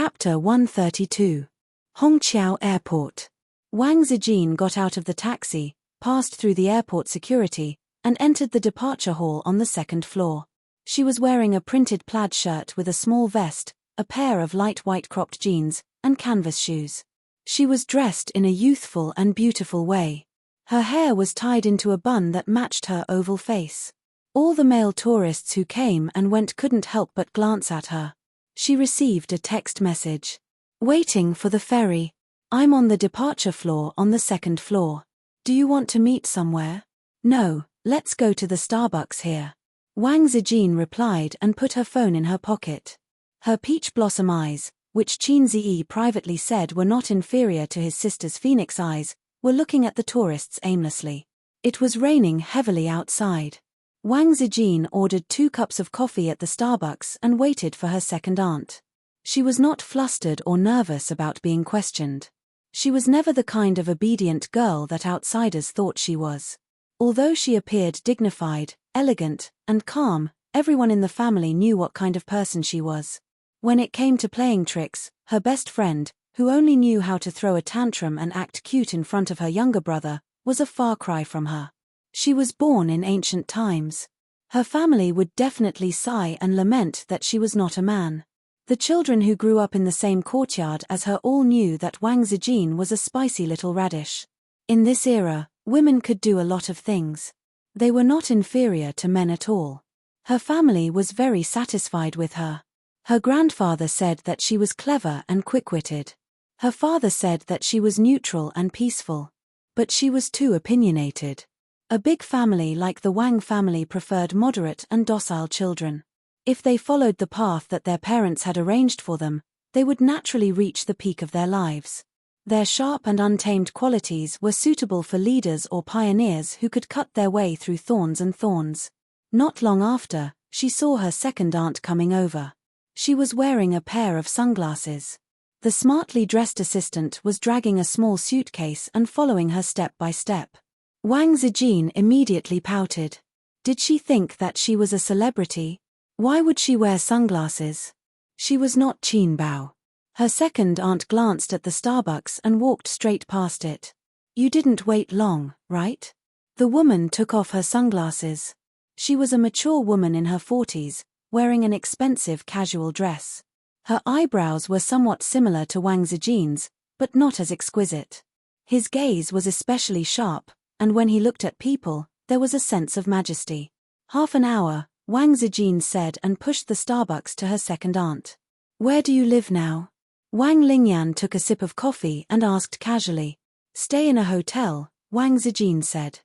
Chapter 132. Hongqiao Airport. Wang Zijin got out of the taxi, passed through the airport security, and entered the departure hall on the second floor. She was wearing a printed plaid shirt with a small vest, a pair of light white cropped jeans, and canvas shoes. She was dressed in a youthful and beautiful way. Her hair was tied into a bun that matched her oval face. All the male tourists who came and went couldn't help but glance at her. She received a text message. Waiting for the ferry. I'm on the departure floor on the second floor. Do you want to meet somewhere? No, let's go to the Starbucks here. Wang Zijin replied and put her phone in her pocket. Her peach blossom eyes, which Qin Ziyi privately said were not inferior to his sister's phoenix eyes, were looking at the tourists aimlessly. It was raining heavily outside. Wang Zijin ordered 2 cups of coffee at the Starbucks and waited for her second aunt. She was not flustered or nervous about being questioned. She was never the kind of obedient girl that outsiders thought she was. Although she appeared dignified, elegant, and calm, everyone in the family knew what kind of person she was. When it came to playing tricks, her best friend, who only knew how to throw a tantrum and act cute in front of her younger brother, was a far cry from her. She was born in ancient times. Her family would definitely sigh and lament that she was not a man. The children who grew up in the same courtyard as her all knew that Wang Zijin was a spicy little radish. In this era, women could do a lot of things. They were not inferior to men at all. Her family was very satisfied with her. Her grandfather said that she was clever and quick-witted. Her father said that she was neutral and peaceful. But she was too opinionated. A big family like the Wang family preferred moderate and docile children. If they followed the path that their parents had arranged for them, they would naturally reach the peak of their lives. Their sharp and untamed qualities were suitable for leaders or pioneers who could cut their way through thorns and thorns. Not long after, she saw her second aunt coming over. She was wearing a pair of sunglasses. The smartly dressed assistant was dragging a small suitcase and following her step by step. Wang Zijin immediately pouted. Did she think that she was a celebrity? Why would she wear sunglasses? She was not Qin Bao. Her second aunt glanced at the Starbucks and walked straight past it. You didn't wait long, right? The woman took off her sunglasses. She was a mature woman in her 40s, wearing an expensive casual dress. Her eyebrows were somewhat similar to Wang Zijin's, but not as exquisite. His gaze was especially sharp, and when he looked at people, there was a sense of majesty. Half an hour, Wang Zijin said and pushed the Starbucks to her second aunt. Where do you live now? Wang Lingyan took a sip of coffee and asked casually. Stay in a hotel, Wang Zijin said.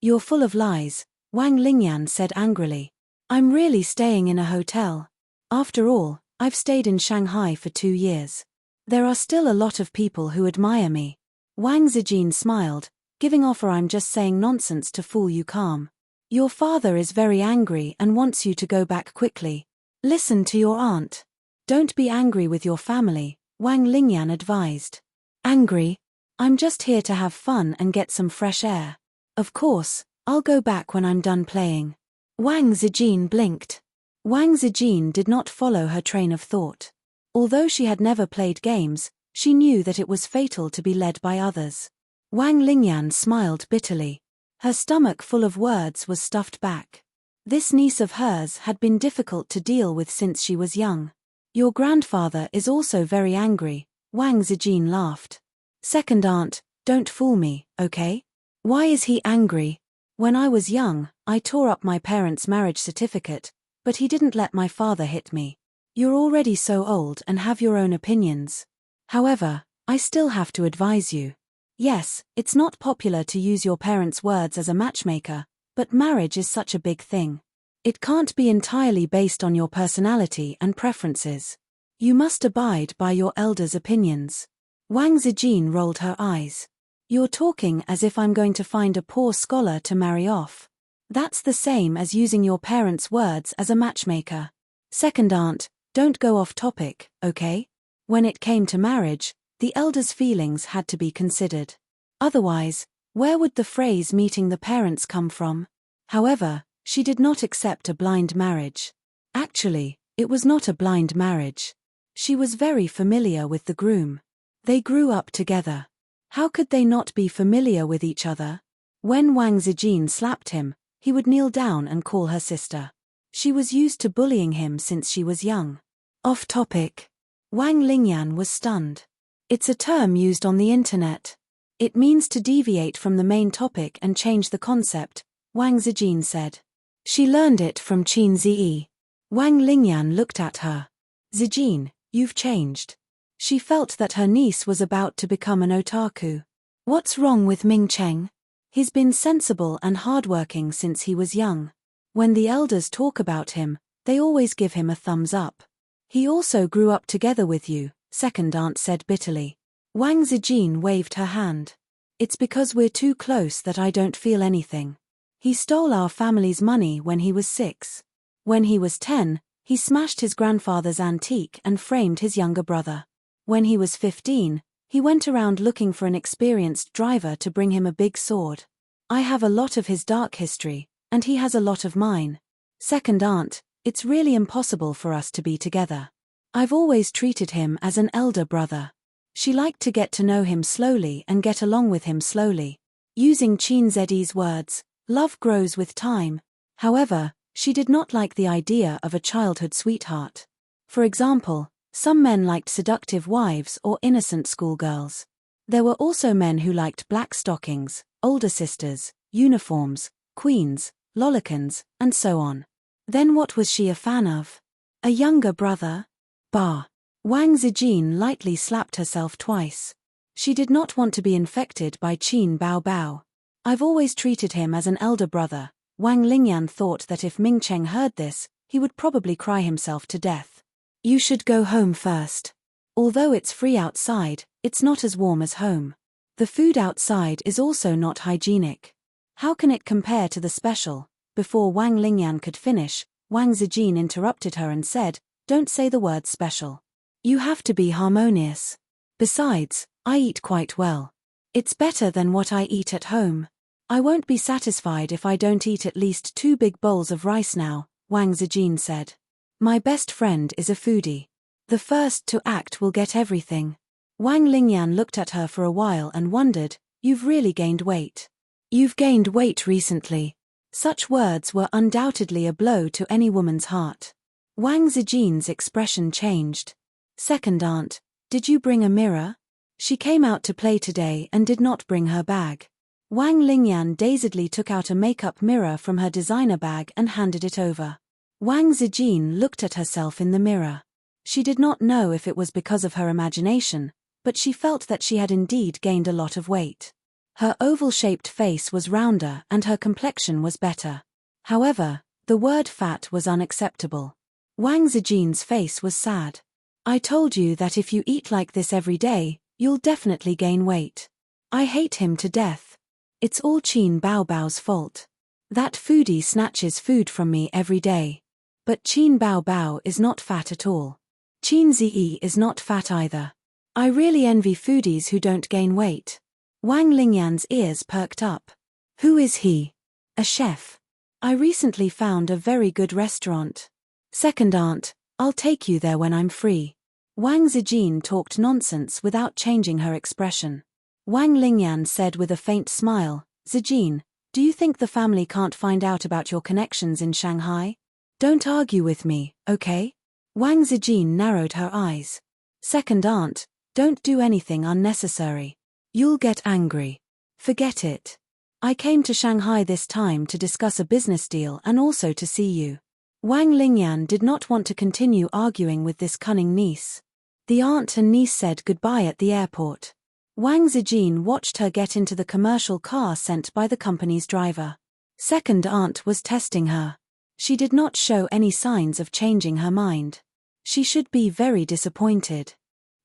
You're full of lies, Wang Lingyan said angrily. I'm really staying in a hotel. After all, I've stayed in Shanghai for 2 years. There are still a lot of people who admire me. Wang Zijin smiled, giving off a I'm just saying nonsense to fool you calm. Your father is very angry and wants you to go back quickly. Listen to your aunt. Don't be angry with your family, Wang Lingyan advised. Angry? I'm just here to have fun and get some fresh air. Of course, I'll go back when I'm done playing. Wang Zijin blinked. Wang Zijin did not follow her train of thought. Although she had never played games, she knew that it was fatal to be led by others. Wang Lingyan smiled bitterly. Her stomach full of words was stuffed back. This niece of hers had been difficult to deal with since she was young. Your grandfather is also very angry, Wang Zijin laughed. Second aunt, don't fool me, okay? Why is he angry? When I was young, I tore up my parents' marriage certificate, but he didn't let my father hit me. You're already so old and have your own opinions. However, I still have to advise you. Yes, it's not popular to use your parents' words as a matchmaker, but marriage is such a big thing. It can't be entirely based on your personality and preferences. You must abide by your elders' opinions. Wang Zijin rolled her eyes. You're talking as if I'm going to find a poor scholar to marry off. That's the same as using your parents' words as a matchmaker. Second aunt, don't go off topic, okay? When it came to marriage, the elders' feelings had to be considered. Otherwise, where would the phrase meeting the parents come from? However, she did not accept a blind marriage. Actually, it was not a blind marriage. She was very familiar with the groom. They grew up together. How could they not be familiar with each other? When Wang Zijin slapped him, he would kneel down and call her sister. She was used to bullying him since she was young. Off topic. Wang Lingyan was stunned. It's a term used on the internet. It means to deviate from the main topic and change the concept, Wang Zijin said. She learned it from Qin Ziyi. Wang Lingyan looked at her. Zijin, you've changed. She felt that her niece was about to become an otaku. What's wrong with Mingcheng? He's been sensible and hardworking since he was young. When the elders talk about him, they always give him a thumbs up. He also grew up together with you, second aunt said bitterly. Wang Zijin waved her hand. It's because we're too close that I don't feel anything. He stole our family's money when he was 6. When he was 10, he smashed his grandfather's antique and framed his younger brother. When he was 15, he went around looking for an experienced driver to bring him a big sword. I have a lot of his dark history, and he has a lot of mine. Second aunt, it's really impossible for us to be together. I've always treated him as an elder brother. She liked to get to know him slowly and get along with him slowly. Using Qin Ziyi's words, love grows with time. However, she did not like the idea of a childhood sweetheart. For example, some men liked seductive wives or innocent schoolgirls. There were also men who liked black stockings, older sisters, uniforms, queens, lolicons, and so on. Then what was she a fan of? A younger brother? Bah. Wang Zijin lightly slapped herself twice. She did not want to be infected by Qin Baobao. I've always treated him as an elder brother. Wang Lingyan thought that if Mingcheng heard this, he would probably cry himself to death. You should go home first. Although it's free outside, it's not as warm as home. The food outside is also not hygienic. How can it compare to the special? Before Wang Lingyan could finish, Wang Zijin interrupted her and said, don't say the word special. You have to be harmonious. Besides, I eat quite well. It's better than what I eat at home. I won't be satisfied if I don't eat at least 2 big bowls of rice now, Wang Zijin said. My best friend is a foodie. The first to act will get everything. Wang Lingyan looked at her for a while and wondered, you've really gained weight. You've gained weight recently. Such words were undoubtedly a blow to any woman's heart. Wang Zijin's expression changed. Second aunt, did you bring a mirror? She came out to play today and did not bring her bag. Wang Lingyan dazedly took out a makeup mirror from her designer bag and handed it over. Wang Zijin looked at herself in the mirror. She did not know if it was because of her imagination, but she felt that she had indeed gained a lot of weight. Her oval-shaped face was rounder and her complexion was better. However, the word fat was unacceptable. Wang Zijin's face was sad. I told you that if you eat like this every day, you'll definitely gain weight. I hate him to death. It's all Qin Baobao's fault. That foodie snatches food from me every day. But Qin Baobao is not fat at all. Qin Ziyi is not fat either. I really envy foodies who don't gain weight. Wang Lingyan's ears perked up. Who is he? A chef. I recently found a very good restaurant. Second aunt, I'll take you there when I'm free. Wang Zijin talked nonsense without changing her expression. Wang Lingyan said with a faint smile, Zijin, do you think the family can't find out about your connections in Shanghai? Don't argue with me, okay? Wang Zijin narrowed her eyes. Second aunt, don't do anything unnecessary. You'll get angry. Forget it. I came to Shanghai this time to discuss a business deal and also to see you. Wang Lingyan did not want to continue arguing with this cunning niece. The aunt and niece said goodbye at the airport. Wang Zijin watched her get into the commercial car sent by the company's driver. Second aunt was testing her. She did not show any signs of changing her mind. She should be very disappointed.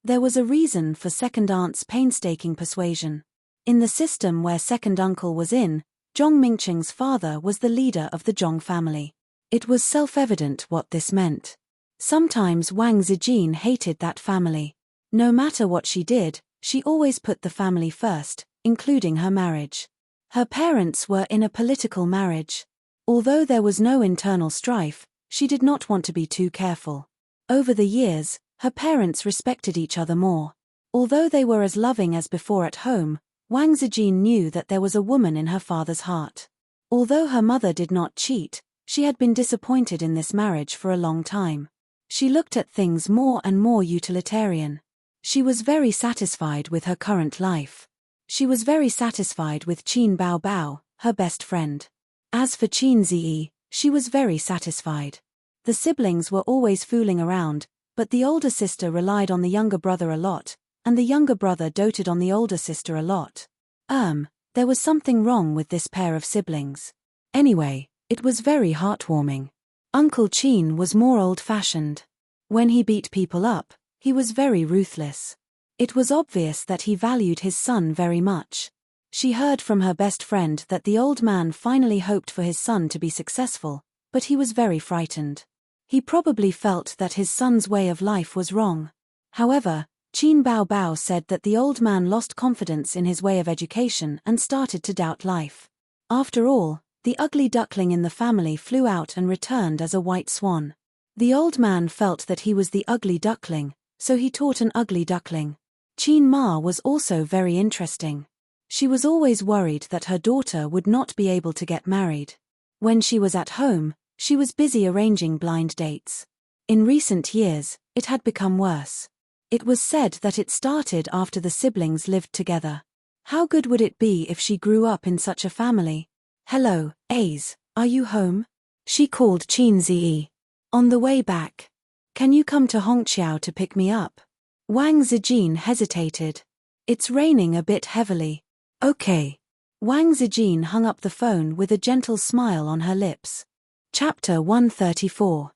There was a reason for second aunt's painstaking persuasion. In the system where second uncle was in, Zhong Mingcheng's father was the leader of the Zhong family. It was self-evident what this meant. Sometimes Wang Zijin hated that family. No matter what she did, she always put the family first, including her marriage. Her parents were in a political marriage. Although there was no internal strife, she did not want to be too careful. Over the years, Her parents respected each other more. Although they were as loving as before at home, Wang Zijin knew that there was a woman in her father's heart. Although her mother did not cheat, she had been disappointed in this marriage for a long time. She looked at things more and more utilitarian. She was very satisfied with her current life. She was very satisfied with Qin Bao Bao, her best friend. As for Qin Ziyi, she was very satisfied. The siblings were always fooling around, but the older sister relied on the younger brother a lot, and the younger brother doted on the older sister a lot. There was something wrong with this pair of siblings. Anyway, it was very heartwarming. Uncle Qin was more old-fashioned. When he beat people up, he was very ruthless. It was obvious that he valued his son very much. She heard from her best friend that the old man finally hoped for his son to be successful, but he was very frightened. He probably felt that his son's way of life was wrong. However, Qin Bao Bao said that the old man lost confidence in his way of education and started to doubt life. After all, the ugly duckling in the family flew out and returned as a white swan. The old man felt that he was the ugly duckling, so he taught an ugly duckling. Qin Ma was also very interesting. She was always worried that her daughter would not be able to get married. When she was at home, she was busy arranging blind dates. In recent years, it had become worse. It was said that it started after the siblings lived together. How good would it be if she grew up in such a family? "Hello, Ace, are you home?" she called Qin Ziyi. "On the way back. Can you come to Hongqiao to pick me up?" Wang Zijin hesitated. "It's raining a bit heavily." "Okay." Wang Zijin hung up the phone with a gentle smile on her lips. Chapter 134.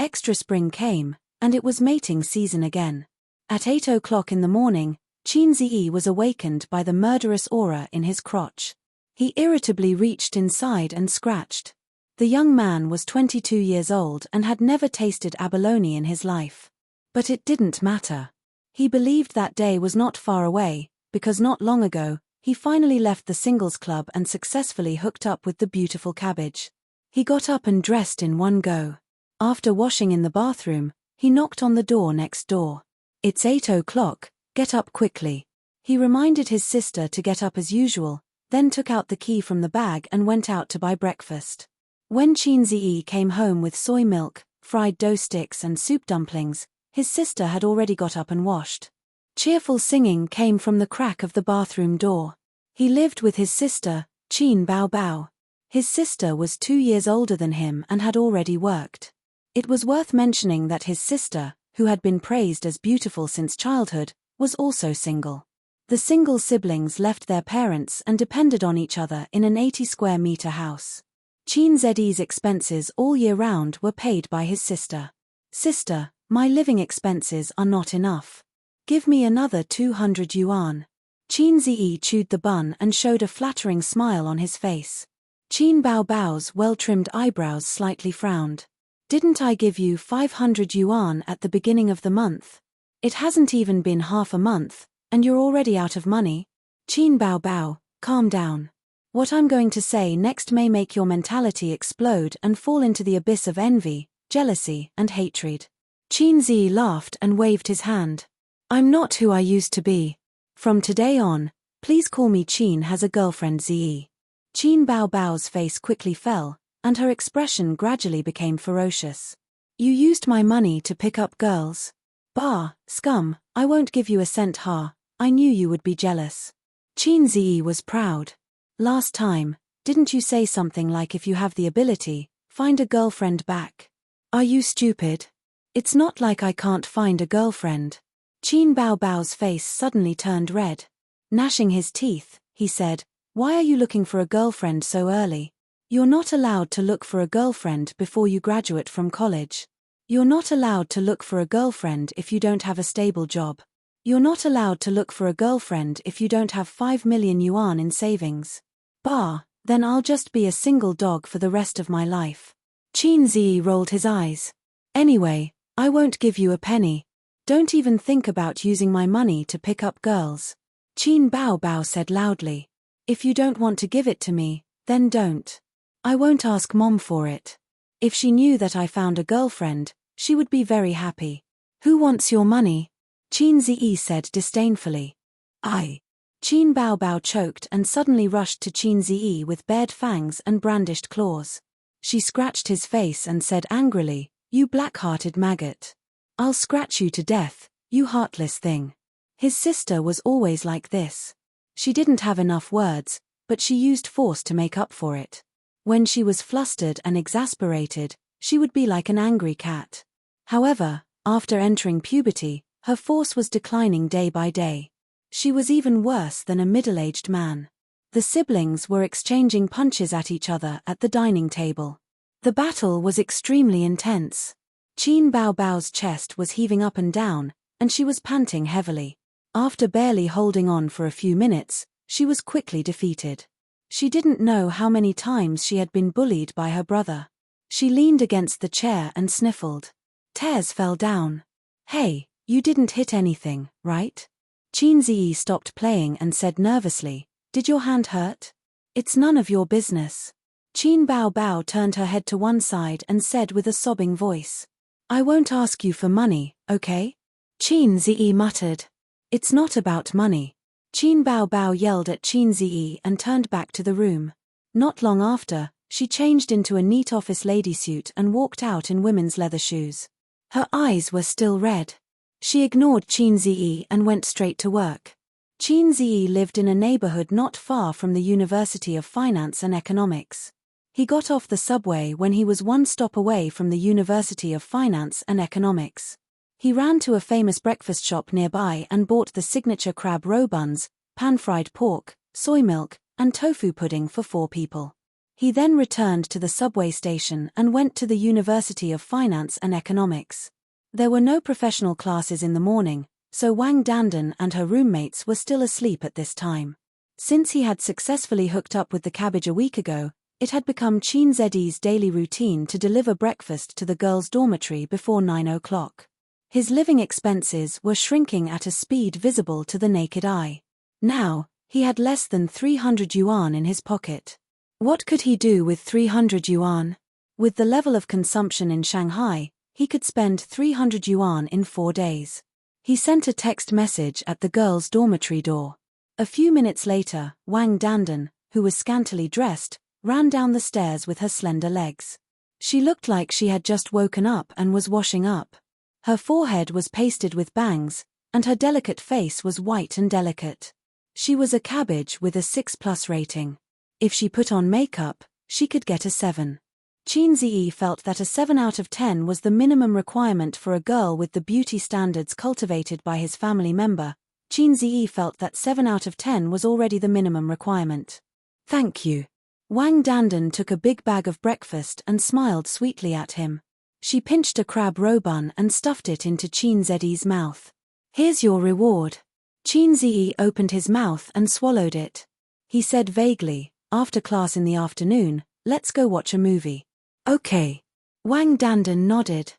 Extra spring came, and it was mating season again. At 8 o'clock in the morning, Qin Ziyi was awakened by the murderous aura in his crotch. He irritably reached inside and scratched. The young man was 22 years old and had never tasted abalone in his life. But it didn't matter. He believed that day was not far away, because not long ago, he finally left the singles club and successfully hooked up with the beautiful cabbage. He got up and dressed in one go. After washing in the bathroom, he knocked on the door next door. "It's 8 o'clock, get up quickly." He reminded his sister to get up as usual, then took out the key from the bag and went out to buy breakfast. When Qin Ziyi came home with soy milk, fried dough sticks and soup dumplings, his sister had already got up and washed. Cheerful singing came from the crack of the bathroom door. He lived with his sister, Qin Bao Bao. His sister was 2 years older than him and had already worked. It was worth mentioning that his sister, who had been praised as beautiful since childhood, was also single. The single siblings left their parents and depended on each other in an 80-square-meter house. Qin Ziyi's expenses all year round were paid by his sister. "Sister, my living expenses are not enough. Give me another 200 yuan. Qin Ziyi chewed the bun and showed a flattering smile on his face. Qin Bao Bao's well-trimmed eyebrows slightly frowned. "Didn't I give you 500 yuan at the beginning of the month? It hasn't even been half a month, and you're already out of money." "Qin Bao Bao, calm down. What I'm going to say next may make your mentality explode and fall into the abyss of envy, jealousy, and hatred." Qin Ziyi laughed and waved his hand. "I'm not who I used to be. From today on, please call me Qin has a girlfriend Ziyi." Qin Bao Bao's face quickly fell, and her expression gradually became ferocious. "You used my money to pick up girls? Bah, scum, I won't give you a cent ha, I knew you would be jealous." Qin Ziyi was proud. "Last time, didn't you say something like if you have the ability, find a girlfriend back? Are you stupid? It's not like I can't find a girlfriend." Qin Bao Bao's face suddenly turned red. Gnashing his teeth, he said, "Why are you looking for a girlfriend so early? You're not allowed to look for a girlfriend before you graduate from college. You're not allowed to look for a girlfriend if you don't have a stable job. You're not allowed to look for a girlfriend if you don't have 5 million yuan in savings. Bah, then I'll just be a single dog for the rest of my life." Qin Ziyi rolled his eyes. "Anyway, I won't give you a penny. Don't even think about using my money to pick up girls." Qin Bao Bao said loudly. "If you don't want to give it to me, then don't. I won't ask Mom for it. If she knew that I found a girlfriend, she would be very happy. Who wants your money? Qin Ziyi said disdainfully. I. Qin Bao Bao choked and suddenly rushed to Qin Ziyi with bared fangs and brandished claws. She scratched his face and said angrily, "You black-hearted maggot. I'll scratch you to death, you heartless thing." His sister was always like this. She didn't have enough words, but she used force to make up for it. When she was flustered and exasperated, she would be like an angry cat. However, after entering puberty, her force was declining day by day. She was even worse than a middle-aged man. The siblings were exchanging punches at each other at the dining table. The battle was extremely intense. Qin Bao Bao's chest was heaving up and down, and she was panting heavily. After barely holding on for a few minutes, she was quickly defeated. She didn't know how many times she had been bullied by her brother. She leaned against the chair and sniffled. Tears fell down. "Hey, you didn't hit anything, right?" Qin Ziyi stopped playing and said nervously, "Did your hand hurt?" "It's none of your business." Qin Bao Bao turned her head to one side and said with a sobbing voice, "I won't ask you for money, okay?" Qin Ziyi muttered, "It's not about money." Qin Bao Bao yelled at Qin Ziyi and turned back to the room. Not long after, she changed into a neat office lady suit and walked out in women's leather shoes. Her eyes were still red. She ignored Qin Ziyi and went straight to work. Qin Ziyi lived in a neighborhood not far from the University of Finance and Economics. He got off the subway when he was one stop away from the University of Finance and Economics. He ran to a famous breakfast shop nearby and bought the signature crab roe buns, pan-fried pork, soy milk, and tofu pudding for 4 people. He then returned to the subway station and went to the University of Finance and Economics. There were no professional classes in the morning, so Wang Dandan and her roommates were still asleep at this time. Since he had successfully hooked up with the cabbage a week ago, it had become Qin Ziyi's daily routine to deliver breakfast to the girls' dormitory before 9 o'clock. His living expenses were shrinking at a speed visible to the naked eye. Now, he had less than 300 yuan in his pocket. What could he do with 300 yuan? With the level of consumption in Shanghai, he could spend 300 yuan in 4 days. He sent a text message at the girls' dormitory door. A few minutes later, Wang Dandan, who was scantily dressed, ran down the stairs with her slender legs. She looked like she had just woken up and was washing up. Her forehead was pasted with bangs, and her delicate face was white and delicate. She was a cabbage with a 6+ rating. If she put on makeup, she could get a 7. Qin Ziyi felt that a 7 out of 10 was the minimum requirement for a girl with the beauty standards cultivated by his family member. Qin Ziyi felt that 7 out of 10 was already the minimum requirement. "Thank you." Wang Dandan took a big bag of breakfast and smiled sweetly at him. She pinched a crab roe bun and stuffed it into Qin Ziyi's mouth. "Here's your reward." Qin Ziyi opened his mouth and swallowed it. He said vaguely, "After class in the afternoon, let's go watch a movie." "Okay." Wang Dandan nodded.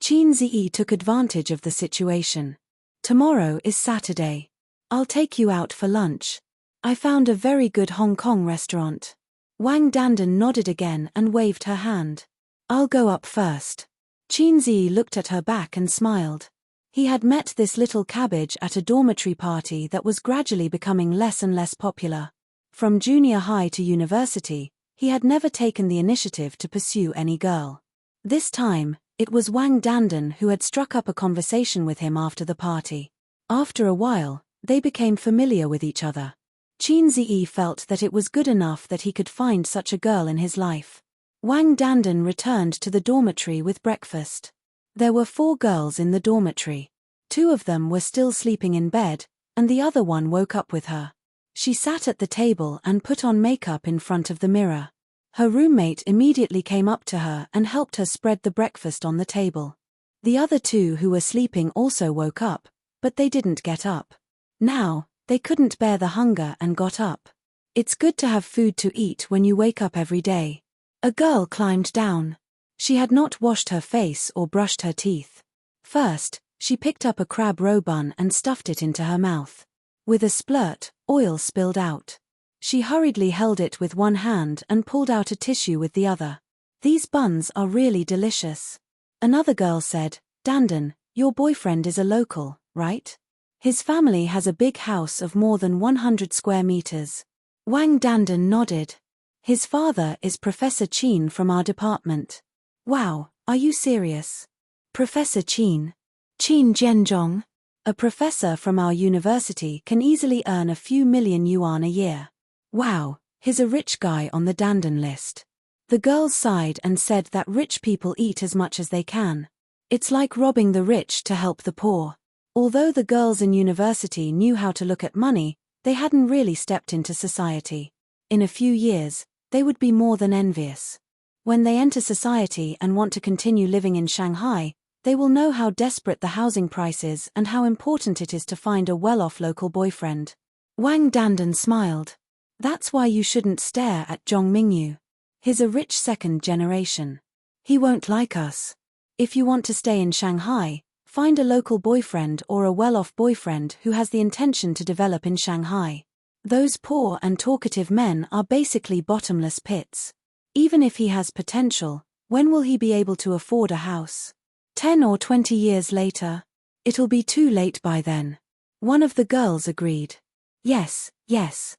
Qin Ziyi took advantage of the situation. "Tomorrow is Saturday. I'll take you out for lunch. I found a very good Hong Kong restaurant." Wang Dandan nodded again and waved her hand. "I'll go up first." Qin Ziyi looked at her back and smiled. He had met this little cabbage at a dormitory party that was gradually becoming less and less popular. From junior high to university, he had never taken the initiative to pursue any girl. This time, it was Wang Dandan who had struck up a conversation with him after the party. After a while, they became familiar with each other. Qin Ziyi felt that it was good enough that he could find such a girl in his life. Wang Dandan returned to the dormitory with breakfast. There were 4 girls in the dormitory. 2 of them were still sleeping in bed, and the other one woke up with her. She sat at the table and put on makeup in front of the mirror. Her roommate immediately came up to her and helped her spread the breakfast on the table. The other 2 who were sleeping also woke up, but they didn't get up. Now, they couldn't bear the hunger and got up. It's good to have food to eat when you wake up every day. A girl climbed down. She had not washed her face or brushed her teeth. First, she picked up a crab roe bun and stuffed it into her mouth. With a splurt, oil spilled out. She hurriedly held it with one hand and pulled out a tissue with the other. "These buns are really delicious." Another girl said, "Dandan, Your boyfriend is a local, right? His family has a big house of more than 100 square meters. Wang Dandan nodded. His father is Professor Qin from our department. Wow, are you serious? Professor Qin? Qin Zhenzhong? A professor from our university can easily earn a few million yuan a year. Wow, he's a rich guy on the Dandan list. The girls sighed and said that rich people eat as much as they can. It's like robbing the rich to help the poor. Although the girls in university knew how to look at money, they hadn't really stepped into society. In a few years, they would be more than envious. When they enter society and want to continue living in Shanghai, they will know how desperate the housing price is and how important it is to find a well-off local boyfriend. Wang Dandan smiled. That's why you shouldn't stare at Zhong Mingyu. He's a rich second generation. He won't like us. If you want to stay in Shanghai, find a local boyfriend or a well-off boyfriend who has the intention to develop in Shanghai. Those poor and talkative men are basically bottomless pits. Even if he has potential, when will he be able to afford a house? 10 or 20 years later? It'll be too late by then. One of the girls agreed. Yes, yes.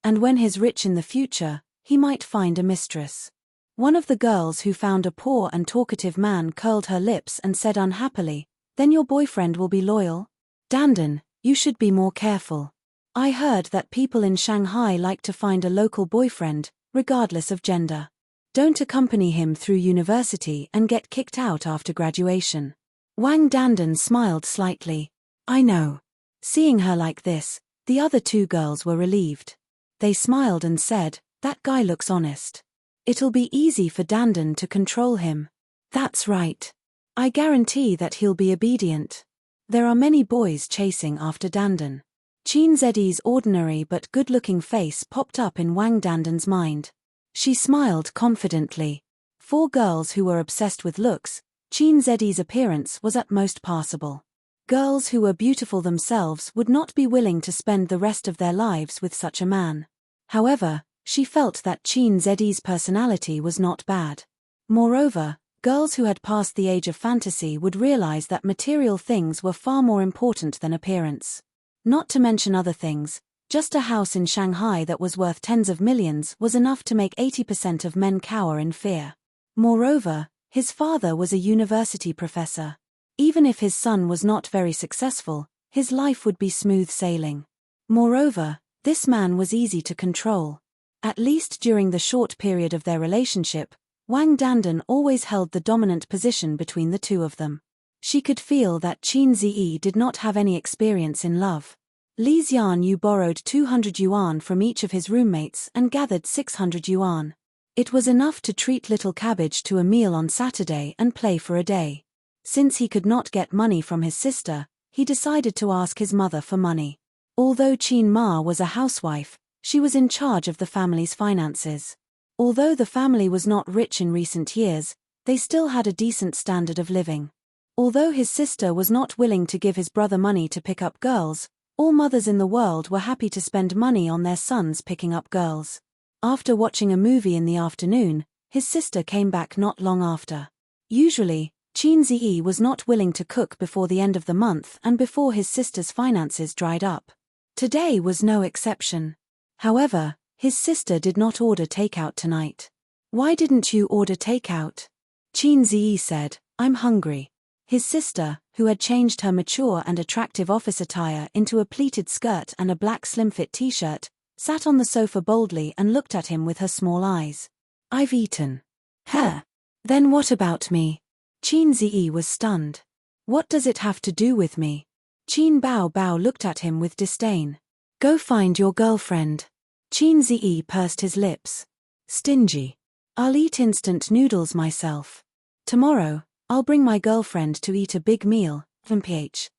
And when he's rich in the future, he might find a mistress. One of the girls who found a poor and talkative man curled her lips and said unhappily, "Then your boyfriend will be loyal?" Dandan, you should be more careful. I heard that people in Shanghai like to find a local boyfriend, regardless of gender. Don't accompany him through university and get kicked out after graduation. Wang Dandan smiled slightly. I know. Seeing her like this, the other two girls were relieved. They smiled and said, that guy looks honest. It'll be easy for Dandan to control him. That's right. I guarantee that he'll be obedient. There are many boys chasing after Dandan. Qin Zedi's ordinary but good-looking face popped up in Wang Dandan's mind. She smiled confidently. For girls who were obsessed with looks, Qin Zedi's appearance was at most passable. Girls who were beautiful themselves would not be willing to spend the rest of their lives with such a man. However, she felt that Qin Zedi's personality was not bad. Moreover, girls who had passed the age of fantasy would realize that material things were far more important than appearance. Not to mention other things, just a house in Shanghai that was worth tens of millions was enough to make 80% of men cower in fear. Moreover, his father was a university professor. Even if his son was not very successful, his life would be smooth sailing. Moreover, this man was easy to control. At least during the short period of their relationship, Wang Dandan always held the dominant position between the two of them. She could feel that Qin Zi did not have any experience in love. Li Xianyu borrowed 200 yuan from each of his roommates and gathered 600 yuan. It was enough to treat little Cabbage to a meal on Saturday and play for a day. Since he could not get money from his sister, he decided to ask his mother for money. Although Qin Ma was a housewife, she was in charge of the family's finances. Although the family was not rich in recent years, they still had a decent standard of living. Although his sister was not willing to give his brother money to pick up girls, all mothers in the world were happy to spend money on their sons picking up girls. After watching a movie in the afternoon, his sister came back not long after. Usually, Qin Zi was not willing to cook before the end of the month and before his sister's finances dried up. Today was no exception. However, his sister did not order takeout tonight. Why didn't you order takeout? Qin Zi said, I'm hungry. His sister, who had changed her mature and attractive office attire into a pleated skirt and a black slim-fit t-shirt, sat on the sofa boldly and looked at him with her small eyes. I've eaten. Huh. Then what about me? Qin Zi was stunned. What does it have to do with me? Qin Bao Bao looked at him with disdain. Go find your girlfriend. Qin Zi pursed his lips. Stingy. I'll eat instant noodles myself. Tomorrow, I'll bring my girlfriend to eat a big meal, mph.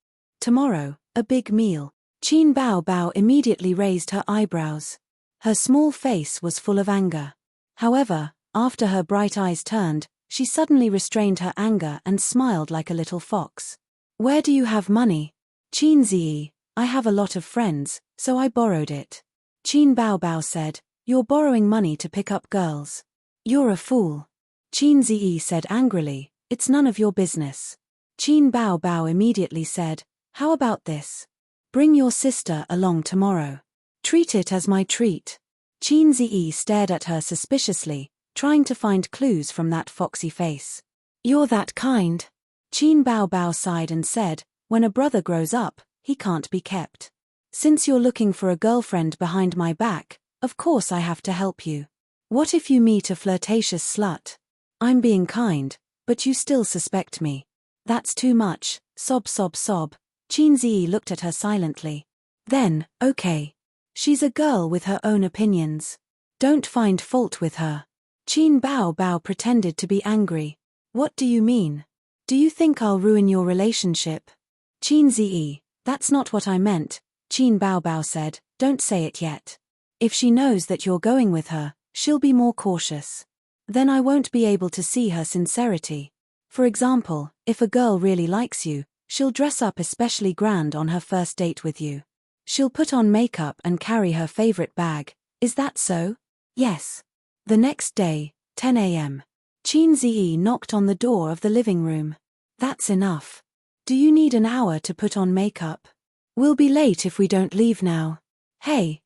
Tomorrow, a big meal. Qin Bao Bao immediately raised her eyebrows. Her small face was full of anger. However, after her bright eyes turned, she suddenly restrained her anger and smiled like a little fox. Where do you have money? Qin Zi, I have a lot of friends, so I borrowed it. Qin Bao Bao said, you're borrowing money to pick up girls. You're a fool. Qin Zi said angrily, it's none of your business. Qin Bao Bao immediately said, "How about this? Bring your sister along tomorrow. Treat it as my treat." Qin Ziyi stared at her suspiciously, trying to find clues from that foxy face. "You're that kind." Qin Bao Bao sighed and said, "When a brother grows up, he can't be kept. Since you're looking for a girlfriend behind my back, of course I have to help you. What if you meet a flirtatious slut? I'm being kind, but you still suspect me." "That's too much," sob sob sob. Qin Ziyi looked at her silently. "Then, okay. She's a girl with her own opinions. Don't find fault with her." Qin Bao Bao pretended to be angry. "What do you mean? Do you think I'll ruin your relationship?" "Qin Ziyi, that's not what I meant," Qin Bao Bao said. "Don't say it yet. If she knows that you're going with her, she'll be more cautious. Then I won't be able to see her sincerity. For example, if a girl really likes you, she'll dress up especially grand on her first date with you. She'll put on makeup and carry her favorite bag. Is that so?" "Yes." The next day, 10 a.m. Qin Ziyi knocked on the door of the living room. "That's enough. Do you need an hour to put on makeup? We'll be late if we don't leave now." Hey,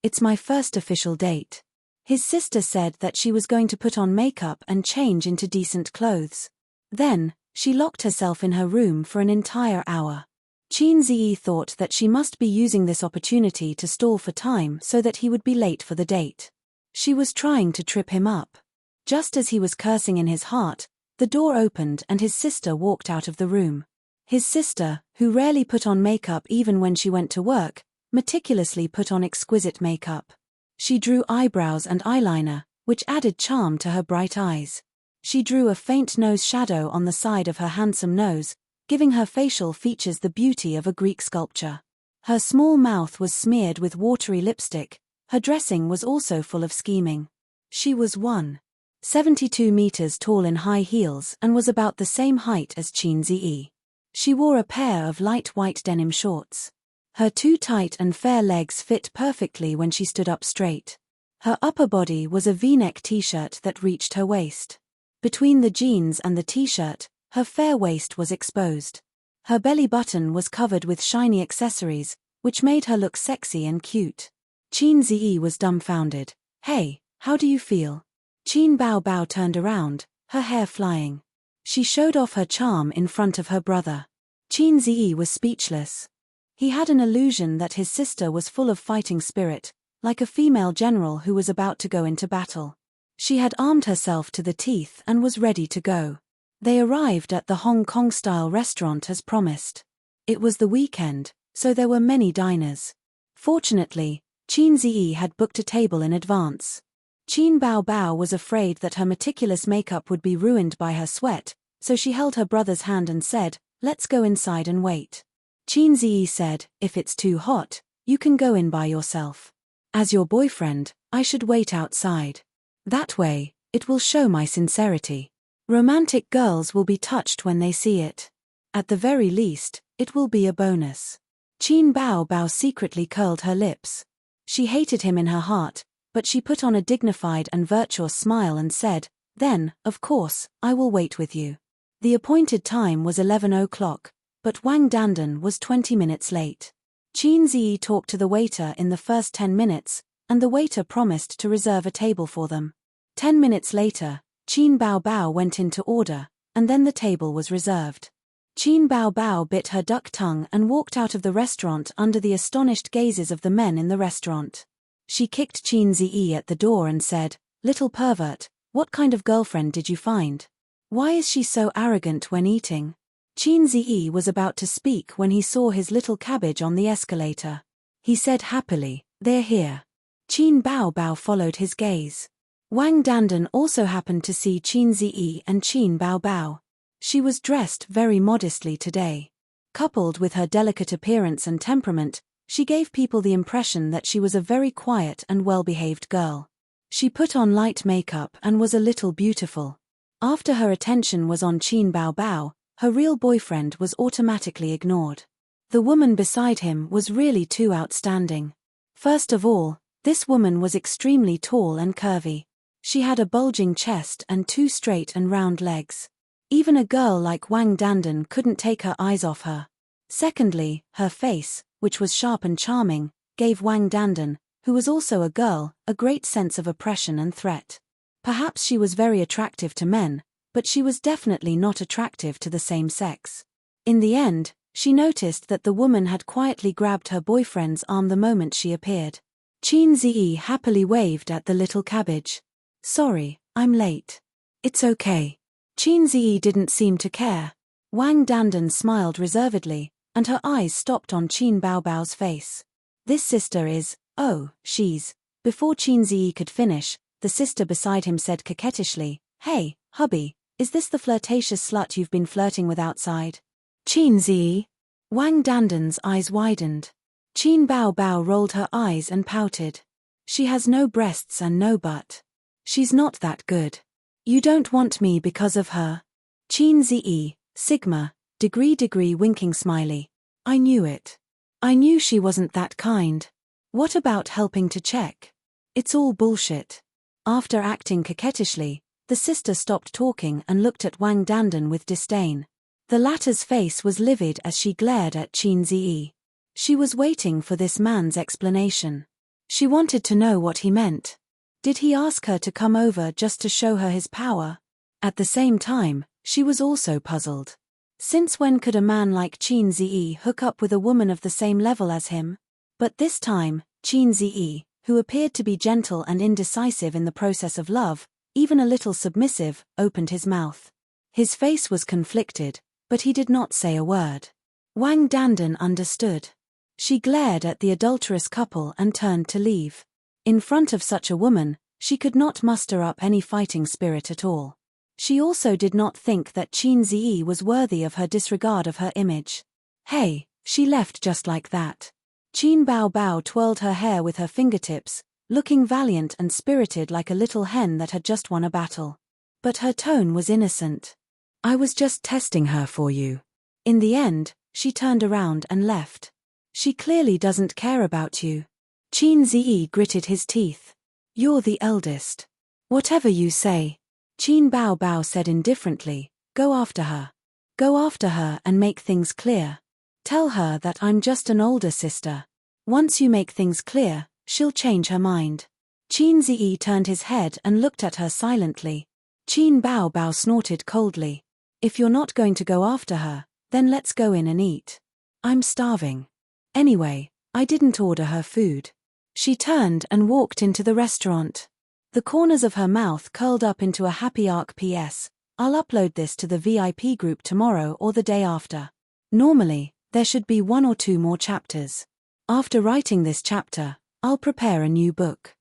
it's my first official date." His sister said that she was going to put on makeup and change into decent clothes. Then, she locked herself in her room for an entire hour. Qin Ziyi thought that she must be using this opportunity to stall for time so that he would be late for the date. She was trying to trip him up. Just as he was cursing in his heart, the door opened and his sister walked out of the room. His sister, who rarely put on makeup even when she went to work, meticulously put on exquisite makeup. She drew eyebrows and eyeliner, which added charm to her bright eyes. She drew a faint nose shadow on the side of her handsome nose, giving her facial features the beauty of a Greek sculpture. Her small mouth was smeared with watery lipstick. Her dressing was also full of scheming. She was 1.72 meters tall in high heels and was about the same height as Qin Ziyi. She wore a pair of light white denim shorts. Her too tight and fair legs fit perfectly when she stood up straight. Her upper body was a V-neck t-shirt that reached her waist. Between the jeans and the t-shirt, her fair waist was exposed. Her belly button was covered with shiny accessories, which made her look sexy and cute. Qin Ziyi was dumbfounded. "Hey, how do you feel?" Qin Bao Bao turned around, her hair flying. She showed off her charm in front of her brother. Qin Ziyi was speechless. He had an illusion that his sister was full of fighting spirit, like a female general who was about to go into battle. She had armed herself to the teeth and was ready to go. They arrived at the Hong Kong-style restaurant as promised. It was the weekend, so there were many diners. Fortunately, Qin Ziyi had booked a table in advance. Qin Bao Bao was afraid that her meticulous makeup would be ruined by her sweat, so she held her brother's hand and said, "Let's go inside and wait." Qin Ziyi said, "If it's too hot, you can go in by yourself. As your boyfriend, I should wait outside. That way, it will show my sincerity. Romantic girls will be touched when they see it. At the very least, it will be a bonus." Qin Bao Bao secretly curled her lips. She hated him in her heart, but she put on a dignified and virtuous smile and said, "Then, of course, I will wait with you." The appointed time was 11 o'clock, but Wang Dandan was 20 minutes late. Qin Ziyi talked to the waiter in the first 10 minutes, and the waiter promised to reserve a table for them. 10 minutes later, Qin Bao Bao went in to order, and then the table was reserved. Qin Bao Bao bit her duck tongue and walked out of the restaurant under the astonished gazes of the men in the restaurant. She kicked Qin Ziyi at the door and said, "Little pervert, what kind of girlfriend did you find? Why is she so arrogant when eating?" Qin Ziyi was about to speak when he saw his little cabbage on the escalator. He said happily, "They're here." Qin Bao Bao followed his gaze. Wang Dandan also happened to see Qin Ziyi and Qin Bao Bao. She was dressed very modestly today. Coupled with her delicate appearance and temperament, she gave people the impression that she was a very quiet and well-behaved girl. She put on light makeup and was a little beautiful. After her attention was on Qin Bao Bao, her real boyfriend was automatically ignored. The woman beside him was really too outstanding. First of all, this woman was extremely tall and curvy. She had a bulging chest and two straight and round legs. Even a girl like Wang Dandan couldn't take her eyes off her. Secondly, her face, which was sharp and charming, gave Wang Dandan, who was also a girl, a great sense of oppression and threat. Perhaps she was very attractive to men, but she was definitely not attractive to the same sex. In the end, she noticed that the woman had quietly grabbed her boyfriend's arm the moment she appeared. Qin Ziyi happily waved at the little cabbage. "Sorry, I'm late." "It's okay." Qin Ziyi didn't seem to care. Wang Dandan smiled reservedly, and her eyes stopped on Qin Baobao's face. "This sister is, oh, she's..." Before Qin Ziyi could finish, the sister beside him said coquettishly, "Hey, hubby, is this the flirtatious slut you've been flirting with outside?" "Qin Ziyi?" Wang Dandan's eyes widened. Qin Baobao rolled her eyes and pouted. "She has no breasts and no butt. She's not that good. You don't want me because of her?" Qin Ziyi, Sigma, degree winking smiley. "I knew it. I knew she wasn't that kind. What about helping to check? It's all bullshit." After acting coquettishly, the sister stopped talking and looked at Wang Dandan with disdain. The latter's face was livid as she glared at Qin Ziyi. She was waiting for this man's explanation. She wanted to know what he meant. Did he ask her to come over just to show her his power? At the same time, she was also puzzled. Since when could a man like Qin Ziyi hook up with a woman of the same level as him? But this time, Qin Ziyi, who appeared to be gentle and indecisive in the process of love, even a little submissive, opened his mouth. His face was conflicted, but he did not say a word. Wang Dandan understood. She glared at the adulterous couple and turned to leave. In front of such a woman, she could not muster up any fighting spirit at all. She also did not think that Qin Ziyi was worthy of her disregard of her image. "Hey," she left just like that. Qin Baobao twirled her hair with her fingertips, looking valiant and spirited like a little hen that had just won a battle. But her tone was innocent. "I was just testing her for you." In the end, she turned around and left. "She clearly doesn't care about you." Qin Ziyi gritted his teeth. "You're the eldest. Whatever you say." Qin Baobao said indifferently, "Go after her. Go after her and make things clear. Tell her that I'm just an older sister. Once you make things clear, she'll change her mind." Qin Ziyi turned his head and looked at her silently. Qin Baobao snorted coldly. "If you're not going to go after her, then let's go in and eat. I'm starving. Anyway, I didn't order her food." She turned and walked into the restaurant. The corners of her mouth curled up into a happy arc. "PS, I'll upload this to the VIP group tomorrow or the day after. Normally, there should be 1 or 2 more chapters. After writing this chapter, I'll prepare a new book."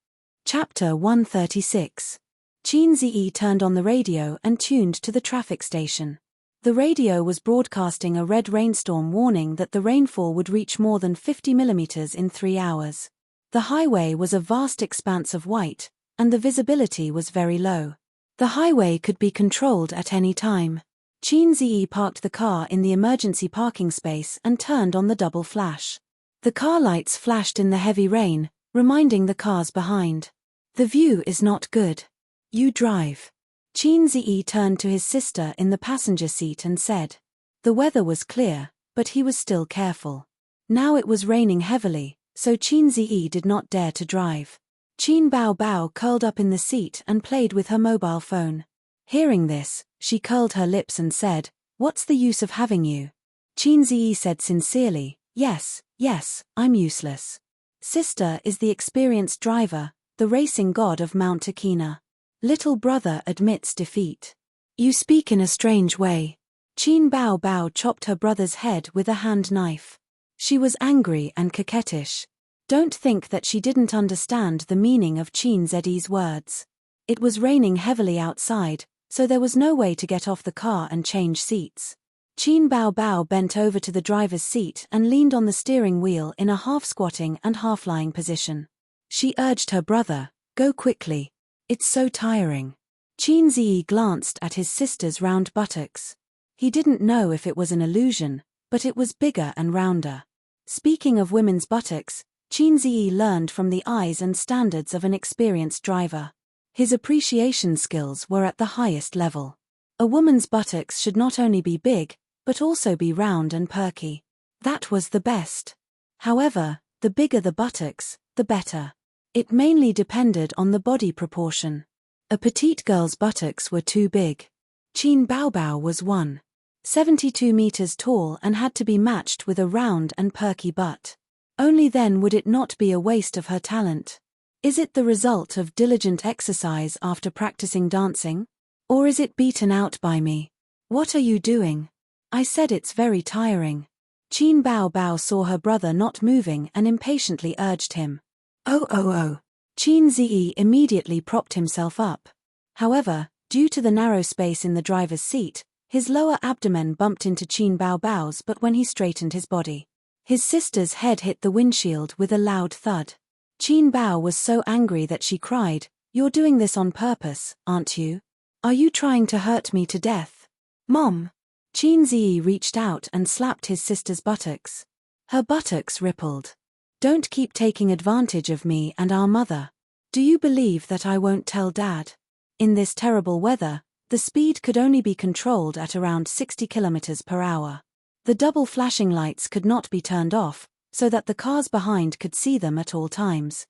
Chapter 136. Qin Ziyi turned on the radio and tuned to the traffic station. The radio was broadcasting a red rainstorm warning that the rainfall would reach more than 50 millimeters in 3 hours. The highway was a vast expanse of white, and the visibility was very low. The highway could be controlled at any time. Qin Ziyi parked the car in the emergency parking space and turned on the double flash. The car lights flashed in the heavy rain, reminding the cars behind. "The view is not good. You drive." Qin Ziyi turned to his sister in the passenger seat and said. The weather was clear, but he was still careful. Now it was raining heavily, so Qin Ziyi did not dare to drive. Qin Baobao curled up in the seat and played with her mobile phone. Hearing this, she curled her lips and said, "What's the use of having you?" Qin Ziyi said sincerely, Yes, I'm useless. Sister is the experienced driver, the racing god of Mount Akina. Little brother admits defeat. You speak in a strange way." Qin Baobao chopped her brother's head with a hand knife. She was angry and coquettish. Don't think that she didn't understand the meaning of Qin Ziyi's words. It was raining heavily outside, so there was no way to get off the car and change seats. Qin Baobao bent over to the driver's seat and leaned on the steering wheel in a half-squatting and half-lying position. She urged her brother, "Go quickly. It's so tiring." Qin Ziyi glanced at his sister's round buttocks. He didn't know if it was an illusion, but it was bigger and rounder. Speaking of women's buttocks, Qin Ziyi learned from the eyes and standards of an experienced driver. His appreciation skills were at the highest level. A woman's buttocks should not only be big, but also be round and perky. That was the best. However, the bigger the buttocks, the better. It mainly depended on the body proportion. A petite girl's buttocks were too big. Qin Baobao was 1.72 meters tall and had to be matched with a round and perky butt. Only then would it not be a waste of her talent. Is it the result of diligent exercise after practicing dancing? Or is it beaten out by me? What are you doing? I said it's very tiring. Qin Baobao saw her brother not moving and impatiently urged him. Oh. Qin Ziyi immediately propped himself up. However, due to the narrow space in the driver's seat, his lower abdomen bumped into Qin Baobao's, but when he straightened his body, his sister's head hit the windshield with a loud thud. Qin Bao was so angry that she cried, "You're doing this on purpose, aren't you? Are you trying to hurt me to death? Mom!" Qin Ziyi reached out and slapped his sister's buttocks. Her buttocks rippled. "Don't keep taking advantage of me and our mother. Do you believe that I won't tell Dad?" In this terrible weather, the speed could only be controlled at around 60 kilometers per hour. The double flashing lights could not be turned off, so that the cars behind could see them at all times.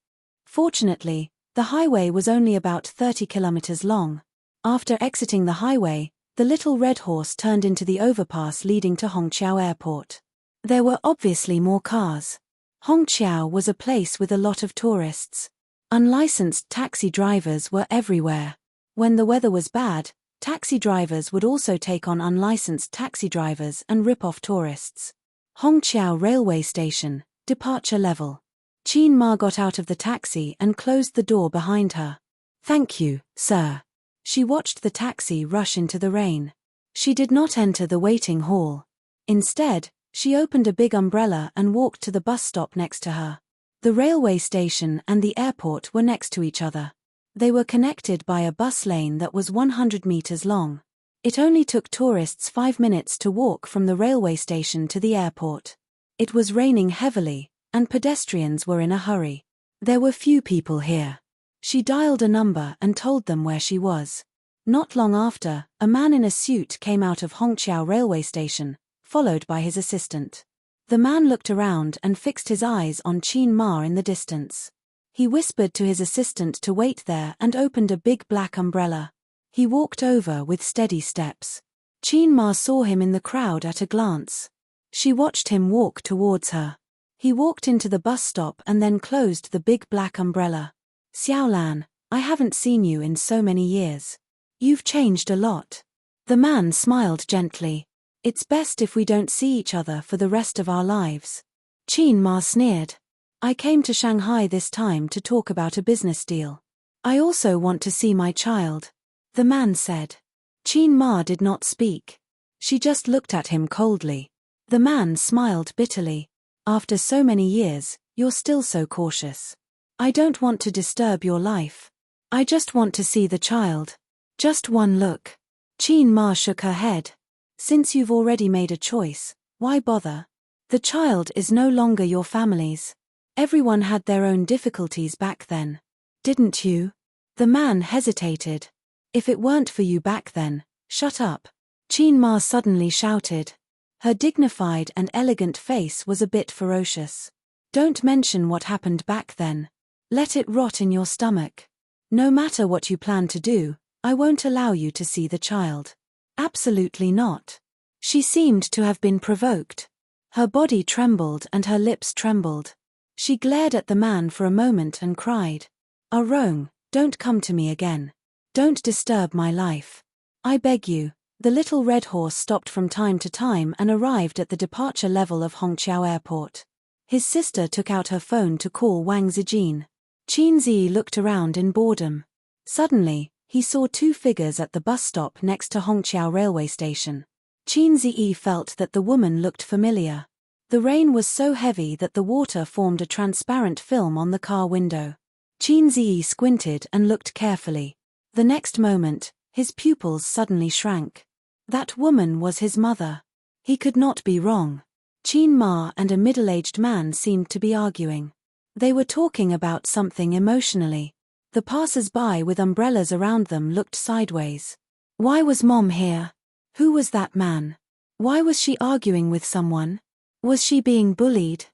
Fortunately, the highway was only about 30 kilometers long. After exiting the highway, the little red horse turned into the overpass leading to Hongqiao Airport. There were obviously more cars. Hongqiao was a place with a lot of tourists. Unlicensed taxi drivers were everywhere. When the weather was bad, taxi drivers would also take on unlicensed taxi drivers and rip off tourists. Hongqiao Railway Station, departure level. Qin Ma got out of the taxi and closed the door behind her. "Thank you, sir." She watched the taxi rush into the rain. She did not enter the waiting hall. Instead, she opened a big umbrella and walked to the bus stop next to her. The railway station and the airport were next to each other. They were connected by a bus lane that was 100 meters long. It only took tourists 5 minutes to walk from the railway station to the airport. It was raining heavily, and pedestrians were in a hurry. There were few people here. She dialed a number and told them where she was. Not long after, a man in a suit came out of Hongqiao railway station, followed by his assistant. The man looked around and fixed his eyes on Qin Ma in the distance. He whispered to his assistant to wait there and opened a big black umbrella. He walked over with steady steps. Qin Ma saw him in the crowd at a glance. She watched him walk towards her. He walked into the bus stop and then closed the big black umbrella. "Xiaolan, I haven't seen you in so many years. You've changed a lot." The man smiled gently. "It's best if we don't see each other for the rest of our lives." Qin Ma sneered. "I came to Shanghai this time to talk about a business deal. I also want to see my child," the man said. Qin Ma did not speak. She just looked at him coldly. The man smiled bitterly. "After so many years, you're still so cautious. I don't want to disturb your life. I just want to see the child. Just one look." Qin Ma shook her head. "Since you've already made a choice, why bother? The child is no longer your family's. Everyone had their own difficulties back then. Didn't you?" The man hesitated. "If it weren't for you back then, shut up," Qin Ma suddenly shouted. Her dignified and elegant face was a bit ferocious. "Don't mention what happened back then. Let it rot in your stomach. No matter what you plan to do, I won't allow you to see the child." "Absolutely not." She seemed to have been provoked. Her body trembled and her lips trembled. She glared at the man for a moment and cried, "Arong, don't come to me again. Don't disturb my life. I beg you." The little red horse stopped from time to time and arrived at the departure level of Hongqiao Airport. His sister took out her phone to call Wang Zijin. Qin Zi looked around in boredom. Suddenly, he saw two figures at the bus stop next to Hongqiao railway station. Qin Zi felt that the woman looked familiar. The rain was so heavy that the water formed a transparent film on the car window. Qin Zi squinted and looked carefully. The next moment, his pupils suddenly shrank. That woman was his mother. He could not be wrong. Qin Ma and a middle-aged man seemed to be arguing. They were talking about something emotionally. The passers-by with umbrellas around them looked sideways. Why was Mom here? Who was that man? Why was she arguing with someone? Was she being bullied?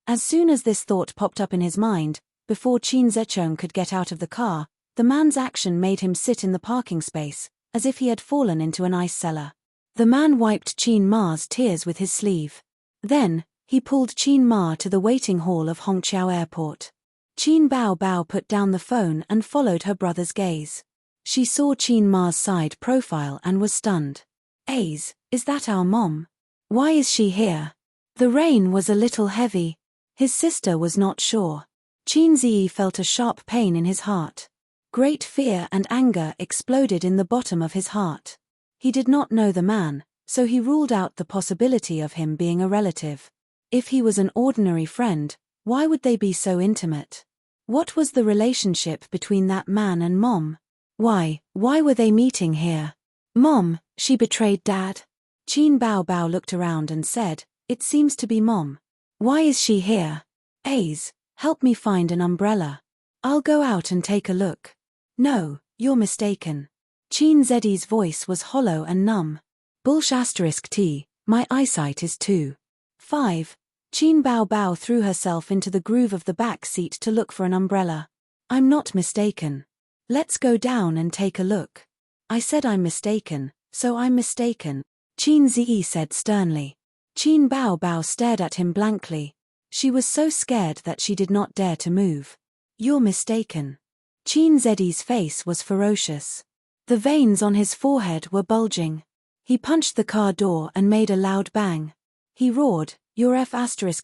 As soon as this thought popped up in his mind, before Chin Zechong could get out of the car, the man's action made him sit in the parking space, as if he had fallen into an ice cellar. The man wiped Chin Ma's tears with his sleeve. Then, he pulled Chin Ma to the waiting hall of Hongqiao Airport. Chin Bao Bao put down the phone and followed her brother's gaze. She saw Chin Ma's side profile and was stunned. Is that our mom? Why is she here? The rain was a little heavy. His sister was not sure. Chin Ziyi felt a sharp pain in his heart. Great fear and anger exploded in the bottom of his heart. He did not know the man, so he ruled out the possibility of him being a relative. If he was an ordinary friend, why would they be so intimate? What was the relationship between that man and Mom? Why were they meeting here? Mom, she betrayed Dad. Chin Bao Bao looked around and said, "It seems to be Mom. Why is she here? Ace, help me find an umbrella. I'll go out and take a look." "No, you're mistaken." Chin Zedi's voice was hollow and numb. *T, my eyesight is 2.5. Chin Bao Bao threw herself into the groove of the back seat to look for an umbrella. "I'm not mistaken. Let's go down and take a look." "I said I'm mistaken, so I'm mistaken," Chin Ziyi said sternly. Chin Bao Bao stared at him blankly. She was so scared that she did not dare to move. "You're mistaken." Chin Zedi's face was ferocious. The veins on his forehead were bulging. He punched the car door and made a loud bang. He roared, "You're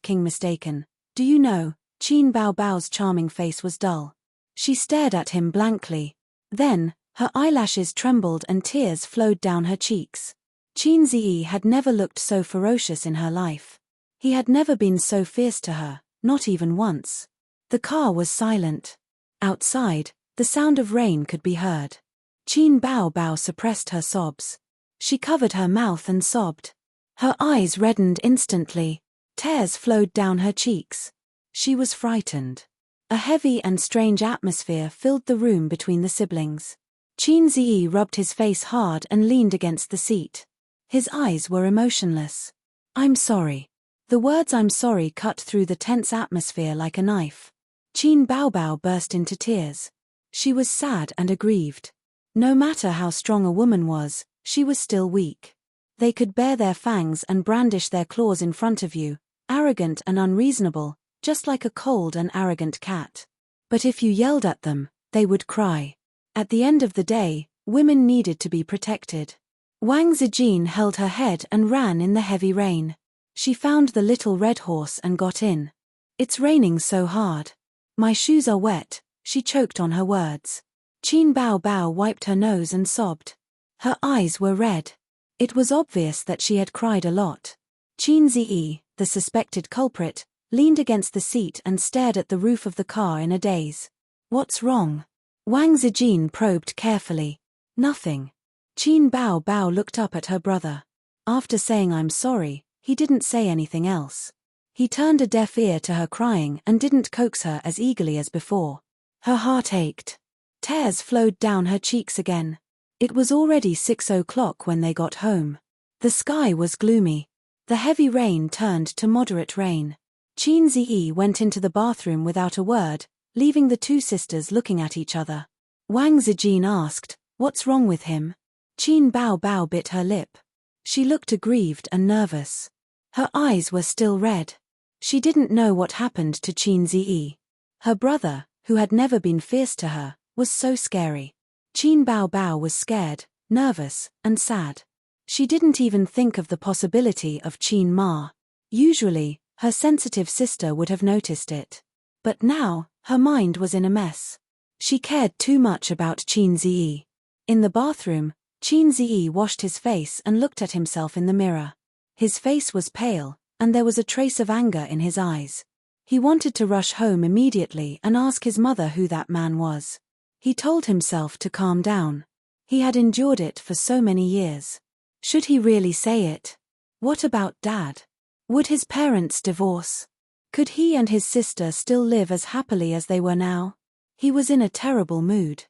King mistaken. Do you know?" Chin Bao Bao's charming face was dull. She stared at him blankly. Then, her eyelashes trembled and tears flowed down her cheeks. Chin Ziyi had never looked so ferocious in her life. He had never been so fierce to her, not even once. The car was silent. Outside, the sound of rain could be heard. Chin Bao Bao suppressed her sobs. She covered her mouth and sobbed. Her eyes reddened instantly. Tears flowed down her cheeks. She was frightened. A heavy and strange atmosphere filled the room between the siblings. Chin Ziyi rubbed his face hard and leaned against the seat. His eyes were emotionless. "I'm sorry." The words "I'm sorry" cut through the tense atmosphere like a knife. Chin Bao Bao burst into tears. She was sad and aggrieved. No matter how strong a woman was, she was still weak. They could bare their fangs and brandish their claws in front of you, arrogant and unreasonable, just like a cold and arrogant cat. But if you yelled at them, they would cry. At the end of the day, women needed to be protected. Wang Zijin held her head and ran in the heavy rain. She found the little red horse and got in. "It's raining so hard. My shoes are wet," she choked on her words. Chin Bao Bao wiped her nose and sobbed. Her eyes were red. It was obvious that she had cried a lot. Chin Ziyi, the suspected culprit, leaned against the seat and stared at the roof of the car in a daze. "What's wrong?" Wang Zijin probed carefully. "Nothing." Chin Bao Bao looked up at her brother. After saying "I'm sorry," he didn't say anything else. He turned a deaf ear to her crying and didn't coax her as eagerly as before. Her heart ached. Tears flowed down her cheeks again. It was already 6 o'clock when they got home. The sky was gloomy. The heavy rain turned to moderate rain. Chin Ziyi went into the bathroom without a word, leaving the two sisters looking at each other. Wang Zijin asked, "What's wrong with him?" Chin Bao Bao bit her lip. She looked aggrieved and nervous. Her eyes were still red. She didn't know what happened to Chin Ziyi. Her brother, who had never been fierce to her, was so scary. Chin Bao Bao was scared, nervous, and sad. She didn't even think of the possibility of Chin Ma. Usually, her sensitive sister would have noticed it. But now, her mind was in a mess. She cared too much about Chin Ziyi. In the bathroom, Chin Ziyi washed his face and looked at himself in the mirror. His face was pale, and there was a trace of anger in his eyes. He wanted to rush home immediately and ask his mother who that man was. He told himself to calm down. He had endured it for so many years. Should he really say it? What about Dad? Would his parents divorce? Could he and his sister still live as happily as they were now? He was in a terrible mood.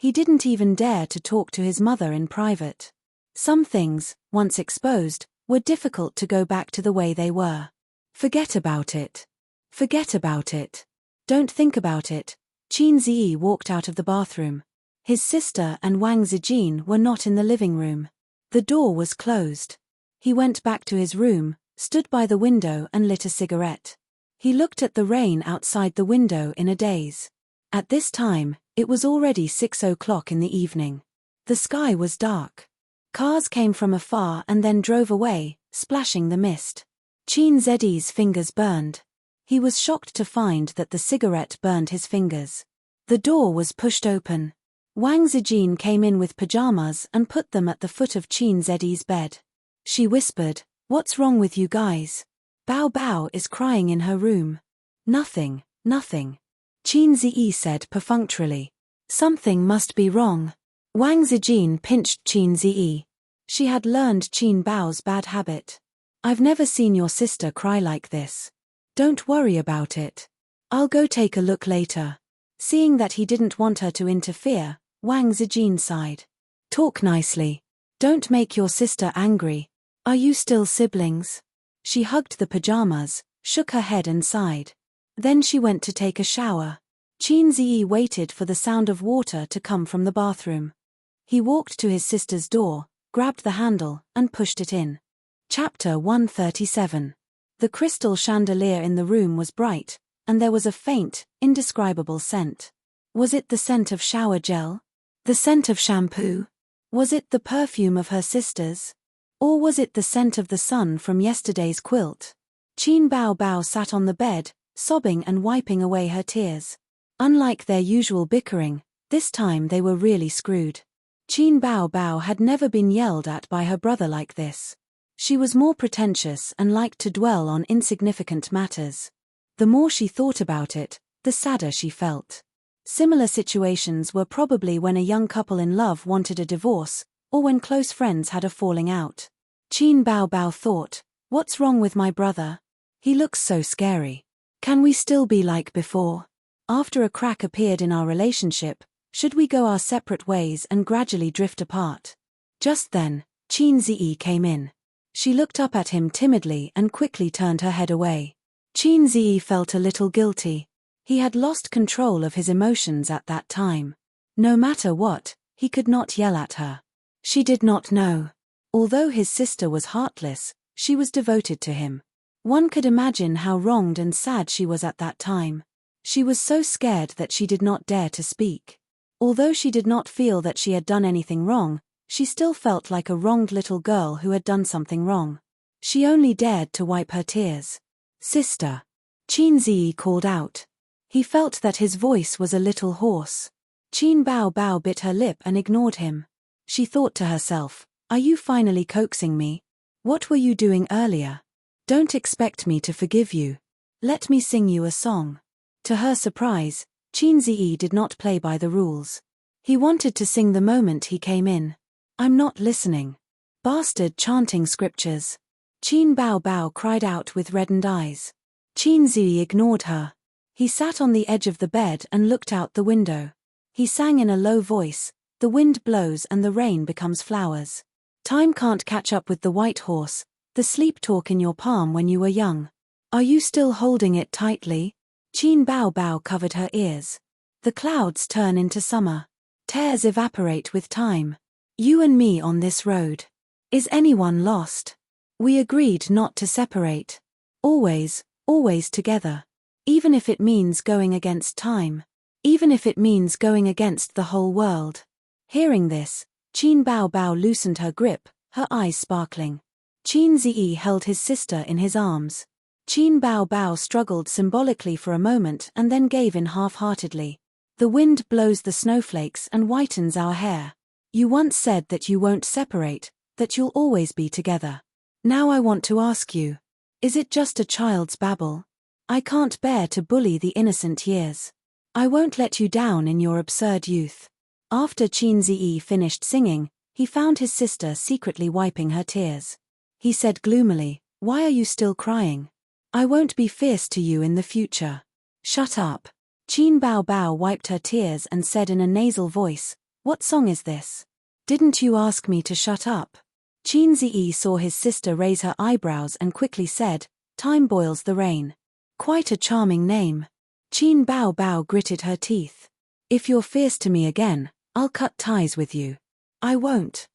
He didn't even dare to talk to his mother in private. Some things, once exposed, were difficult to go back to the way they were. Forget about it. Forget about it. Don't think about it. Qin Ziyi walked out of the bathroom. His sister and Wang Zijin were not in the living room. The door was closed. He went back to his room, stood by the window and lit a cigarette. He looked at the rain outside the window in a daze. At this time, it was already 6 o'clock in the evening. The sky was dark. Cars came from afar and then drove away, splashing the mist. Qin Ziyi's fingers burned. He was shocked to find that the cigarette burned his fingers. The door was pushed open. Wang Zijin came in with pajamas and put them at the foot of Qin Ziyi's bed. She whispered, "What's wrong with you guys? Bao Bao is crying in her room." "Nothing, nothing," Qin Ziyi said perfunctorily. "Something must be wrong." Wang Zijin pinched Qin Ziyi. She had learned Qin Bao's bad habit. "I've never seen your sister cry like this. Don't worry about it. I'll go take a look later." Seeing that he didn't want her to interfere, Wang Zijin sighed. "Talk nicely. Don't make your sister angry. Are you still siblings?" She hugged the pajamas, shook her head and sighed. Then she went to take a shower. Qin Ziyi waited for the sound of water to come from the bathroom. He walked to his sister's door, grabbed the handle, and pushed it in. Chapter 137. The crystal chandelier in the room was bright, and there was a faint, indescribable scent. Was it the scent of shower gel? The scent of shampoo? Was it the perfume of her sister's? Or was it the scent of the sun from yesterday's quilt? Qin Bao Bao sat on the bed, sobbing and wiping away her tears. Unlike their usual bickering, this time they were really screwed. Qin Bao Bao had never been yelled at by her brother like this. She was more pretentious and liked to dwell on insignificant matters. The more she thought about it, the sadder she felt. Similar situations were probably when a young couple in love wanted a divorce, or when close friends had a falling out. Qin Bao Bao thought, "What's wrong with my brother? He looks so scary. Can we still be like before? After a crack appeared in our relationship, should we go our separate ways and gradually drift apart?" Just then, Qin Ziyi came in. She looked up at him timidly and quickly turned her head away. Qin Ziyi felt a little guilty. He had lost control of his emotions at that time. No matter what, he could not yell at her. She did not know. Although his sister was heartless, she was devoted to him. One could imagine how wronged and sad she was at that time. She was so scared that she did not dare to speak. Although she did not feel that she had done anything wrong, she still felt like a wronged little girl who had done something wrong. She only dared to wipe her tears. "Sister," Qin Ziyi called out. He felt that his voice was a little hoarse. Qin Bao Bao bit her lip and ignored him. She thought to herself, "Are you finally coaxing me? What were you doing earlier? Don't expect me to forgive you. Let me sing you a song." To her surprise, Qin Ziyi did not play by the rules. He wanted to sing the moment he came in. "I'm not listening. Bastard chanting scriptures." Qin Bao Bao cried out with reddened eyes. Qin Ziyi ignored her. He sat on the edge of the bed and looked out the window. He sang in a low voice, "The wind blows and the rain becomes flowers. Time can't catch up with the white horse, the sleep talk in your palm when you were young. Are you still holding it tightly?" Qin Bao Bao covered her ears. "The clouds turn into summer. Tears evaporate with time. You and me on this road. Is anyone lost? We agreed not to separate. Always, always together. Even if it means going against time. Even if it means going against the whole world." Hearing this, Qin Bao Bao loosened her grip, her eyes sparkling. Qin Ziyi held his sister in his arms. Qin Bao Bao struggled symbolically for a moment and then gave in half-heartedly. "The wind blows the snowflakes and whitens our hair. You once said that you won't separate, that you'll always be together. Now I want to ask you, is it just a child's babble? I can't bear to bully the innocent years. I won't let you down in your absurd youth." After Qin Ziyi finished singing, he found his sister secretly wiping her tears. He said gloomily, "Why are you still crying? I won't be fierce to you in the future." "Shut up." Qin Bao Bao wiped her tears and said in a nasal voice, What song is this? Didn't you ask me to shut up? Qin Ziyi saw his sister raise her eyebrows and quickly said, Time boils the rain. Quite a charming name. Qin Bao Bao gritted her teeth. If you're fierce to me again, I'll cut ties with you. I won't.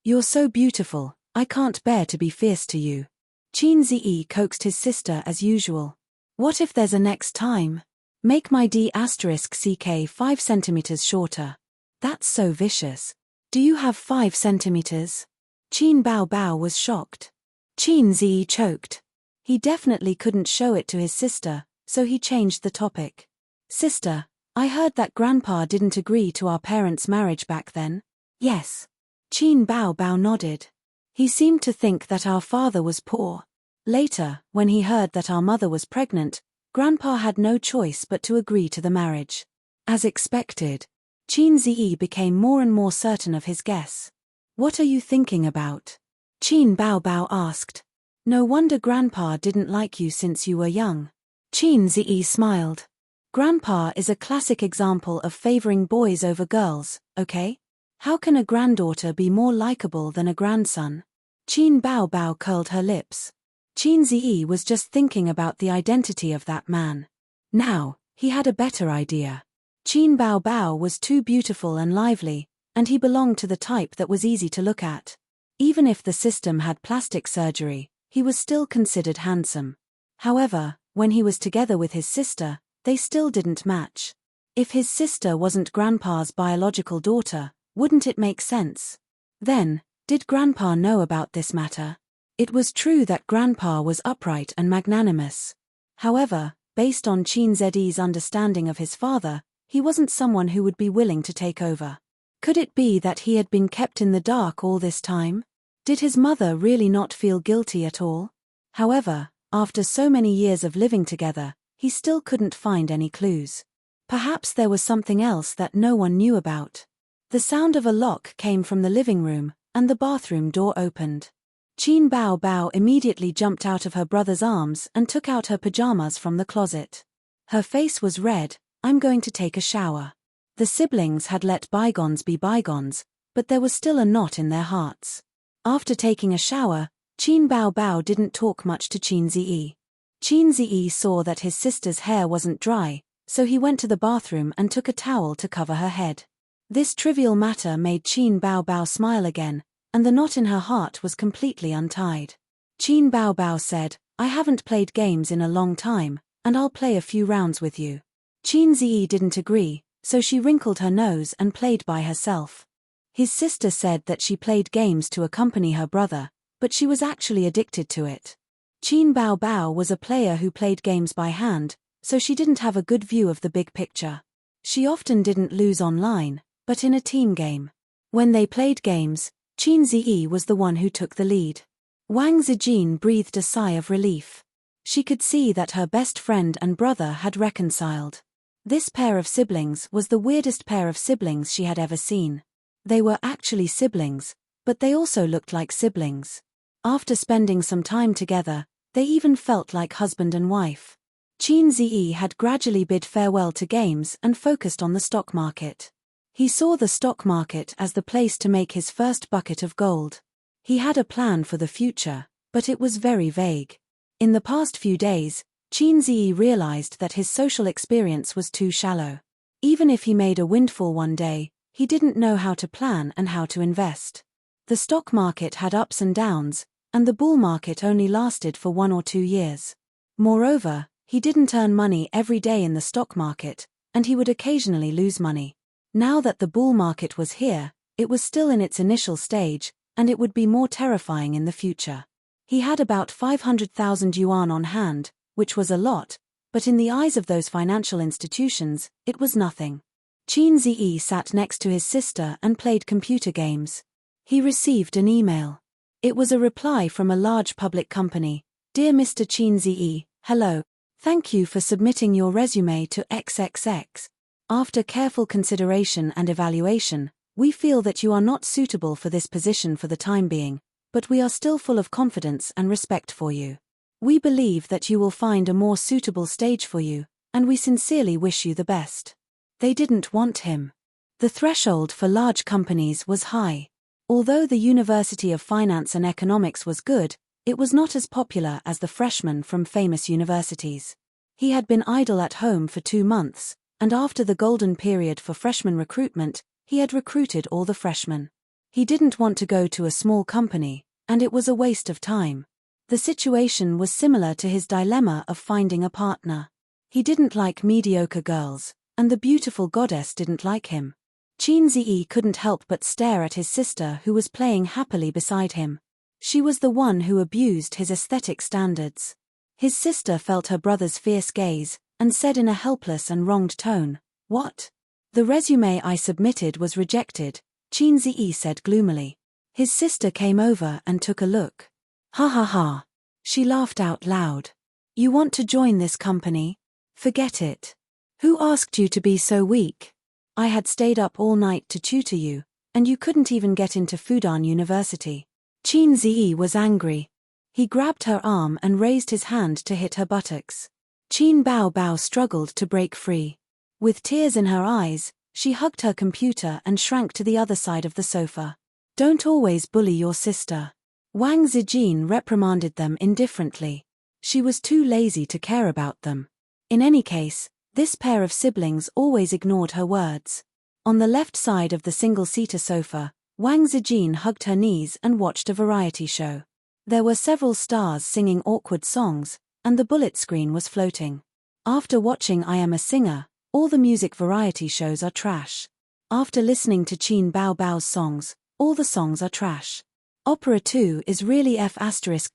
You're so beautiful, I can't bear to be fierce to you. Qin Ziyi coaxed his sister as usual. What if there's a next time? Make my D*ck 5 centimeters shorter. That's so vicious. Do you have 5 centimeters? Qin Bao Bao was shocked. Qin Ziyi choked. He definitely couldn't show it to his sister, so he changed the topic. Sister, I heard that Grandpa didn't agree to our parents' marriage back then. Yes. Qin Bao Bao nodded. He seemed to think that our father was poor. Later, when he heard that our mother was pregnant, Grandpa had no choice but to agree to the marriage. As expected, Qin Ziyi became more and more certain of his guess. What are you thinking about? Qin Bao Bao asked. No wonder Grandpa didn't like you since you were young. Qin Ziyi smiled. Grandpa is a classic example of favoring boys over girls, okay? How can a granddaughter be more likable than a grandson? Qin Bao Bao curled her lips. Qin Ziyi was just thinking about the identity of that man. Now, he had a better idea. Qin Bao Bao was too beautiful and lively, and he belonged to the type that was easy to look at. Even if the system had plastic surgery, he was still considered handsome. However, when he was together with his sister, they still didn't match. If his sister wasn't Grandpa's biological daughter, wouldn't it make sense? Then, did Grandpa know about this matter? It was true that Grandpa was upright and magnanimous. However, based on Qin Ziyi's understanding of his father, he wasn't someone who would be willing to take over. Could it be that he had been kept in the dark all this time? Did his mother really not feel guilty at all? However, after so many years of living together, he still couldn't find any clues. Perhaps there was something else that no one knew about. The sound of a lock came from the living room, and the bathroom door opened. Qin Bao Bao immediately jumped out of her brother's arms and took out her pajamas from the closet. Her face was red. I'm going to take a shower. The siblings had let bygones be bygones, but there was still a knot in their hearts. After taking a shower, Qin Bao Bao didn't talk much to Qin Ziyi. Qin Ziyi saw that his sister's hair wasn't dry, so he went to the bathroom and took a towel to cover her head. This trivial matter made Qin Bao Bao smile again, and the knot in her heart was completely untied. Qin Bao Bao said, I haven't played games in a long time, and I'll play a few rounds with you. Qin Ziyi didn't agree, so she wrinkled her nose and played by herself. His sister said that she played games to accompany her brother, but she was actually addicted to it. Qin Bao Bao was a player who played games by hand, so she didn't have a good view of the big picture. She often didn't lose online, but in a team game. When they played games, Qin Ziyi was the one who took the lead. Wang Zijin breathed a sigh of relief. She could see that her best friend and brother had reconciled. This pair of siblings was the weirdest pair of siblings she had ever seen. They were actually siblings, but they also looked like siblings. After spending some time together, they even felt like husband and wife. Qin Ziyi had gradually bid farewell to games and focused on the stock market. He saw the stock market as the place to make his first bucket of gold. He had a plan for the future, but it was very vague. In the past few days, Qin Ziyi realized that his social experience was too shallow. Even if he made a windfall one day, he didn't know how to plan and how to invest. The stock market had ups and downs, and the bull market only lasted for 1 or 2 years. Moreover, he didn't earn money every day in the stock market, and he would occasionally lose money. Now that the bull market was here, it was still in its initial stage, and it would be more terrifying in the future. He had about 500,000 yuan on hand, which was a lot, but in the eyes of those financial institutions, it was nothing. Qin Ziyi sat next to his sister and played computer games. He received an email. It was a reply from a large public company. Dear Mr. Qin Ziyi, hello. Thank you for submitting your resume to XXX. After careful consideration and evaluation, we feel that you are not suitable for this position for the time being, but we are still full of confidence and respect for you. We believe that you will find a more suitable stage for you, and we sincerely wish you the best. They didn't want him. The threshold for large companies was high. Although the University of Finance and Economics was good, it was not as popular as the freshmen from famous universities. He had been idle at home for 2 months, and after the golden period for freshman recruitment, he had recruited all the freshmen. He didn't want to go to a small company, and it was a waste of time. The situation was similar to his dilemma of finding a partner. He didn't like mediocre girls, and the beautiful goddess didn't like him. Qin couldn't help but stare at his sister who was playing happily beside him. She was the one who abused his aesthetic standards. His sister felt her brother's fierce gaze, and said in a helpless and wronged tone, "What?" "The resume I submitted was rejected," Qin said gloomily. His sister came over and took a look. "Ha ha ha." She laughed out loud. "You want to join this company? Forget it. Who asked you to be so weak? I had stayed up all night to tutor you, and you couldn't even get into Fudan University." Qin was angry. He grabbed her arm and raised his hand to hit her buttocks. Qin Bao struggled to break free. With tears in her eyes, she hugged her computer and shrank to the other side of the sofa. "Don't always bully your sister." Wang Zijin reprimanded them indifferently. She was too lazy to care about them. In any case, this pair of siblings always ignored her words. On the left side of the single-seater sofa, Wang Zijin hugged her knees and watched a variety show. There were several stars singing awkward songs, and the bullet screen was floating. After watching I Am a Singer, all the music variety shows are trash. After listening to Qin Bao's songs, all the songs are trash. Opera 2 is really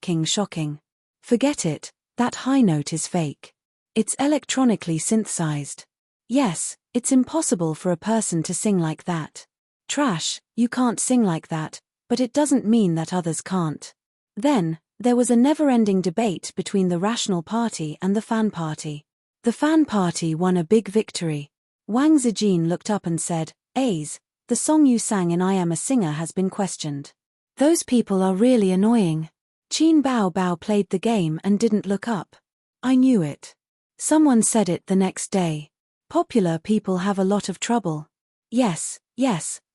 King shocking. Forget it, that high note is fake. It's electronically synthesized. Yes, it's impossible for a person to sing like that. Trash, you can't sing like that, but it doesn't mean that others can't. Then, there was a never-ending debate between the Rational Party and the Fan Party. The Fan Party won a big victory. Wang Zijin looked up and said, "Aze, the song you sang in I Am a Singer has been questioned. Those people are really annoying." Qin Bao played the game and didn't look up. "I knew it. Someone said it the next day. Popular people have a lot of trouble." Yes,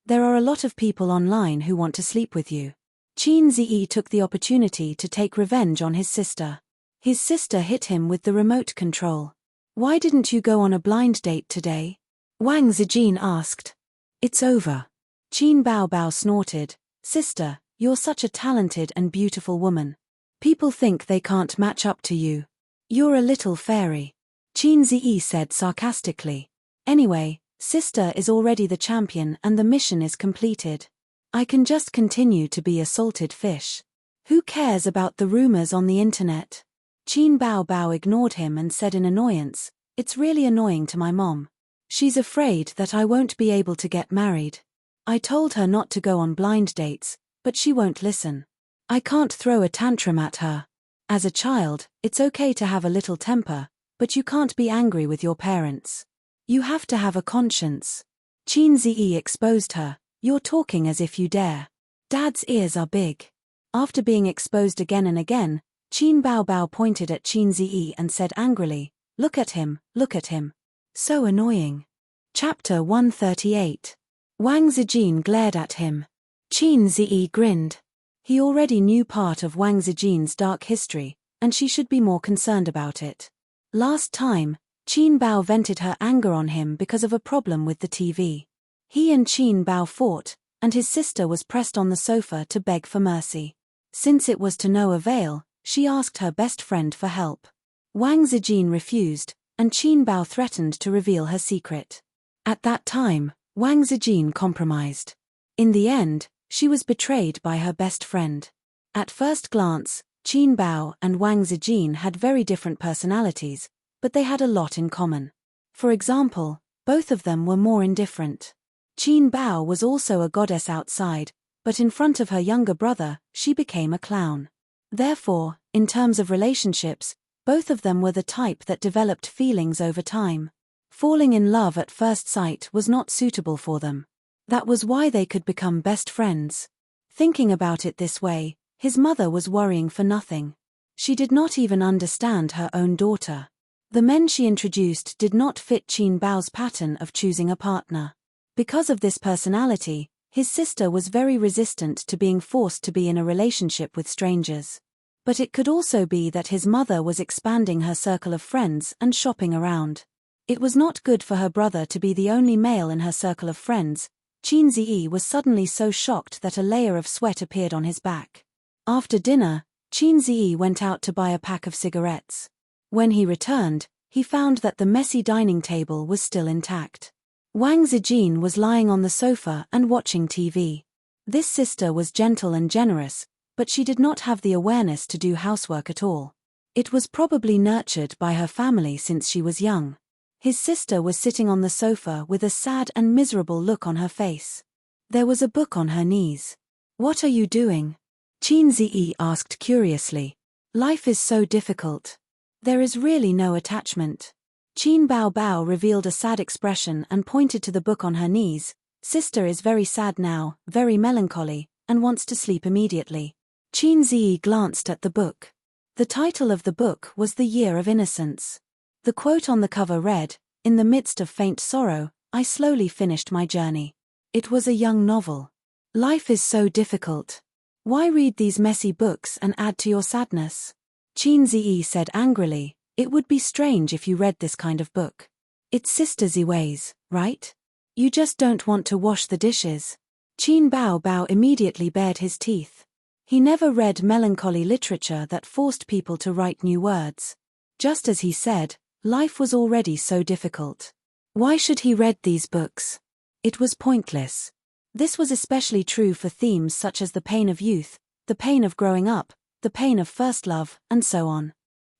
there are a lot of people online who want to sleep with you." Qin took the opportunity to take revenge on his sister. His sister hit him with the remote control. "Why didn't you go on a blind date today?" Wang Zijin asked. "It's over." Qin Bao snorted. "Sister, you're such a talented and beautiful woman. People think they can't match up to you. You're a little fairy." Qin said sarcastically. "Anyway, sister is already the champion and the mission is completed. I can just continue to be a salted fish. Who cares about the rumors on the internet?" Qin Bao ignored him and said in annoyance, "It's really annoying to my mom. She's afraid that I won't be able to get married. I told her not to go on blind dates, but she won't listen. I can't throw a tantrum at her. As a child, it's okay to have a little temper, but you can't be angry with your parents. You have to have a conscience." Qin exposed her. "You're talking as if you dare. Dad's ears are big." After being exposed again and again, Qin Bao pointed at Qin and said angrily, look at him. So annoying." Chapter 138. Wang Zijin glared at him. Qin grinned. He already knew part of Wang Zijin's dark history, and she should be more concerned about it. Last time, Qin Bao vented her anger on him because of a problem with the TV. He and Qin Bao fought, and his sister was pressed on the sofa to beg for mercy. Since it was to no avail, she asked her best friend for help. Wang Zijin refused, and Qin Bao threatened to reveal her secret. At that time, Wang Zijin compromised. In the end, she was betrayed by her best friend. At first glance, Qin Bao and Wang Zijin had very different personalities, but they had a lot in common. For example, both of them were more indifferent. Qin Bao was also a goddess outside, but in front of her younger brother, she became a clown. Therefore, in terms of relationships, both of them were the type that developed feelings over time. Falling in love at first sight was not suitable for them. That was why they could become best friends. Thinking about it this way, his mother was worrying for nothing. She did not even understand her own daughter. The men she introduced did not fit Qin Bao's pattern of choosing a partner. Because of this personality, his sister was very resistant to being forced to be in a relationship with strangers. But it could also be that his mother was expanding her circle of friends and shopping around. It was not good for her brother to be the only male in her circle of friends. Qin Ziyi was suddenly so shocked that a layer of sweat appeared on his back. After dinner, Qin Ziyi went out to buy a pack of cigarettes. When he returned, he found that the messy dining table was still intact. Wang Zijin was lying on the sofa and watching TV. This sister was gentle and generous, but she did not have the awareness to do housework at all. It was probably nurtured by her family since she was young. His sister was sitting on the sofa with a sad and miserable look on her face. There was a book on her knees. "What are you doing?" Qin Ziyi asked curiously. "Life is so difficult. There is really no attachment." Qin Bao Bao revealed a sad expression and pointed to the book on her knees. "Sister is very sad now, very melancholy, and wants to sleep immediately." Qin Ziyi glanced at the book. The title of the book was The Year of Innocence. The quote on the cover read, "In the midst of faint sorrow, I slowly finished my journey." It was a young novel. Life is so difficult. Why read these messy books and add to your sadness? Qin Ziyi said angrily, "It would be strange if you read this kind of book. It's Sister Ziwei's, right? You just don't want to wash the dishes." Qin Bao Bao immediately bared his teeth. He never read melancholy literature that forced people to write new words. Just as he said, life was already so difficult. Why should he read these books? It was pointless. This was especially true for themes such as the pain of youth, the pain of growing up, the pain of first love, and so on.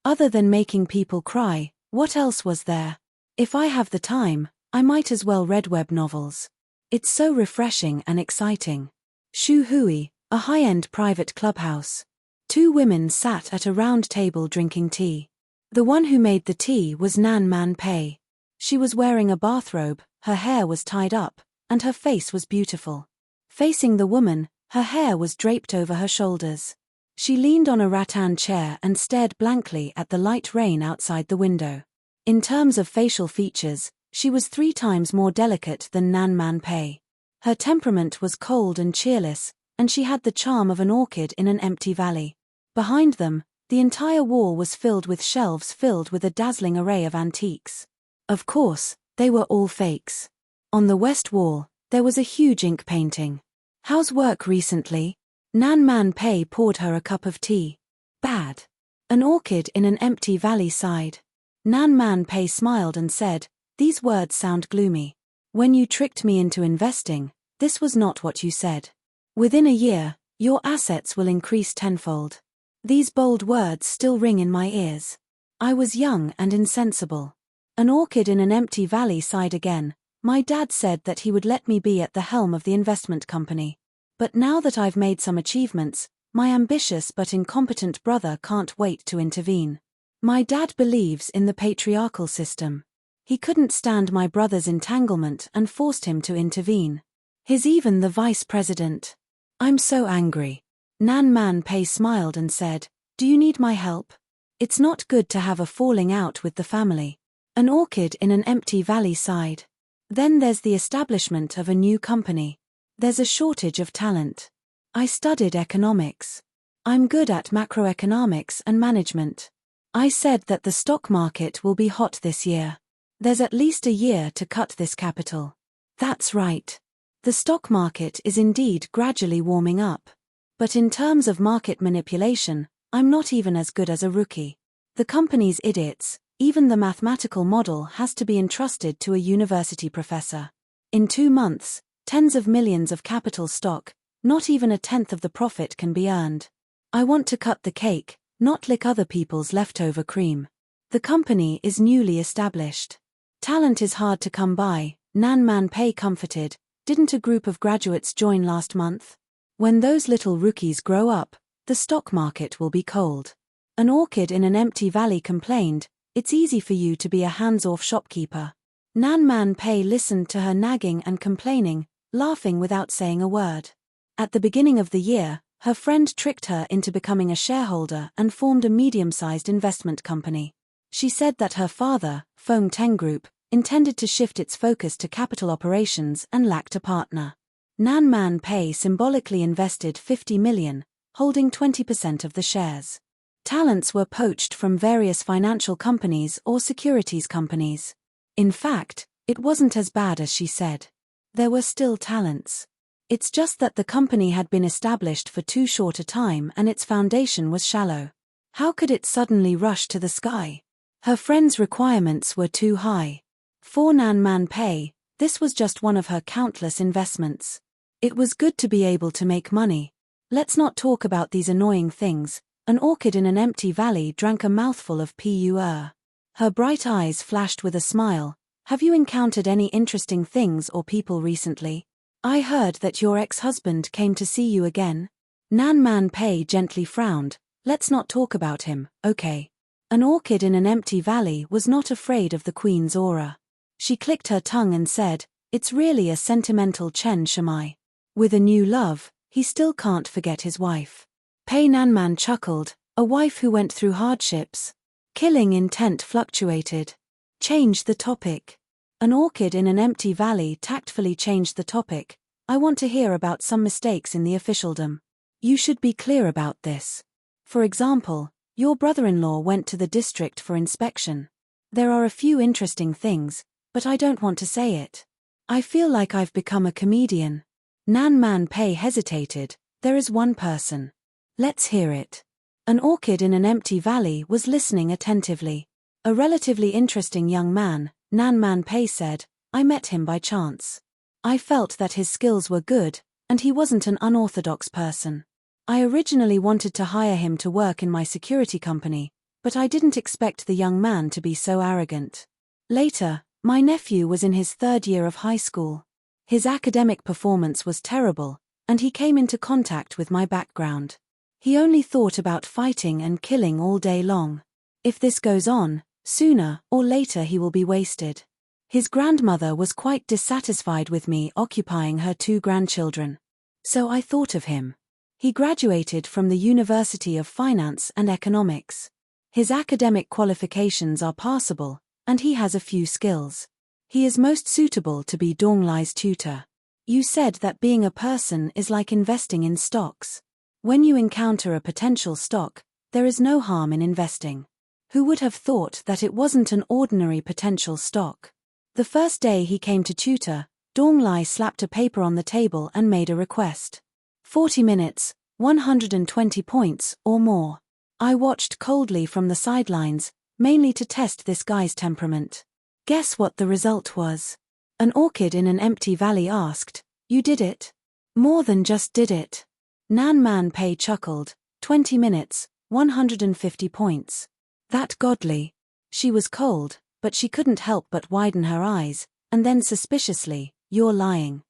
Other than making people cry, what else was there? If I have the time, I might as well read web novels. It's so refreshing and exciting. Shu Hui, a high-end private clubhouse. Two women sat at a round table drinking tea. The one who made the tea was Nan Man Pei. She was wearing a bathrobe, her hair was tied up, and her face was beautiful. Facing the woman, her hair was draped over her shoulders. She leaned on a rattan chair and stared blankly at the light rain outside the window. In terms of facial features, she was 3 times more delicate than Nan Man Pei. Her temperament was cold and cheerless, and she had the charm of an orchid in an empty valley. Behind them, the entire wall was filled with shelves filled with a dazzling array of antiques. Of course, they were all fakes. On the west wall, there was a huge ink painting. "How's work recently?" Nan Man Pei poured her a cup of tea. "Bad." An orchid in an empty valley sighed. Nan Man Pei smiled and said, "These words sound gloomy. When you tricked me into investing, this was not what you said. Within a year, your assets will increase tenfold." These bold words still ring in my ears. I was young and insensible. An orchid in an empty valley sighed again. "My dad said that he would let me be at the helm of the investment company. But now that I've made some achievements, my ambitious but incompetent brother can't wait to intervene. My dad believes in the patriarchal system. He couldn't stand my brother's entanglement and forced him to intervene. He's even the vice president. I'm so angry." Nan Man Pei smiled and said, "Do you need my help? It's not good to have a falling out with the family." An orchid in an empty valley sighed. "Then there's the establishment of a new company. There's a shortage of talent. I studied economics. I'm good at macroeconomics and management. I said that the stock market will be hot this year. There's at least a year to cut this capital." That's right. The stock market is indeed gradually warming up. But in terms of market manipulation, I'm not even as good as a rookie. The company's idiots. Even the mathematical model has to be entrusted to a university professor. In 2 months, tens of millions of capital stock, not even a tenth of the profit can be earned. I want to cut the cake, not lick other people's leftover cream. The company is newly established. Talent is hard to come by, Nan Man Pei comforted. Didn't a group of graduates join last month? When those little rookies grow up, the stock market will be cold. An orchid in an empty valley complained, "It's easy for you to be a hands-off shopkeeper." Nan Man Pei listened to her nagging and complaining, laughing without saying a word. At the beginning of the year, her friend tricked her into becoming a shareholder and formed a medium-sized investment company. She said that her father, Feng Teng Group, intended to shift its focus to capital operations and lacked a partner. Nan Man Pei symbolically invested 50 million, holding 20% of the shares. Talents were poached from various financial companies or securities companies. In fact, it wasn't as bad as she said. There were still talents. It's just that the company had been established for too short a time and its foundation was shallow. How could it suddenly rush to the sky? Her friend's requirements were too high. For Nan Man Pei, this was just one of her countless investments. It was good to be able to make money. Let's not talk about these annoying things. An orchid in an empty valley drank a mouthful of pu'er. Her bright eyes flashed with a smile. Have you encountered any interesting things or people recently? I heard that your ex-husband came to see you again. Nan Man Pei gently frowned. Let's not talk about him, okay? An orchid in an empty valley was not afraid of the queen's aura. She clicked her tongue and said, it's really a sentimental Chen Shamai. With a new love, he still can't forget his wife. Pei Nanman chuckled, a wife who went through hardships. Killing intent fluctuated. Change the topic. An orchid in an empty valley tactfully changed the topic. I want to hear about some mistakes in the officialdom. You should be clear about this. For example, your brother-in-law went to the district for inspection. There are a few interesting things, but I don't want to say it. I feel like I've become a comedian. Nan Man Pei hesitated. There is one person. Let's hear it. An orchid in an empty valley was listening attentively. A relatively interesting young man, Nan Man Pei said. I met him by chance. I felt that his skills were good, and he wasn't an unorthodox person. I originally wanted to hire him to work in my security company, but I didn't expect the young man to be so arrogant. Later, my nephew was in his 3rd year of high school. His academic performance was terrible, and he came into contact with my background. He only thought about fighting and killing all day long. If this goes on, sooner or later he will be wasted. His grandmother was quite dissatisfied with me occupying her 2 grandchildren. So I thought of him. He graduated from the University of Finance and Economics. His academic qualifications are passable, and he has a few skills. He is most suitable to be Donglai's tutor. You said that being a person is like investing in stocks. When you encounter a potential stock, there is no harm in investing. Who would have thought that it wasn't an ordinary potential stock? The first day he came to tutor, Donglai slapped a paper on the table and made a request. 40 minutes, 120 points, or more. I watched coldly from the sidelines, mainly to test this guy's temperament. Guess what the result was? An orchid in an empty valley asked, you did it? More than just did it. Nan Man Pei chuckled, 20 minutes, 150 points. That godly. She was cold, but she couldn't help but widen her eyes, and then suspiciously, you're lying.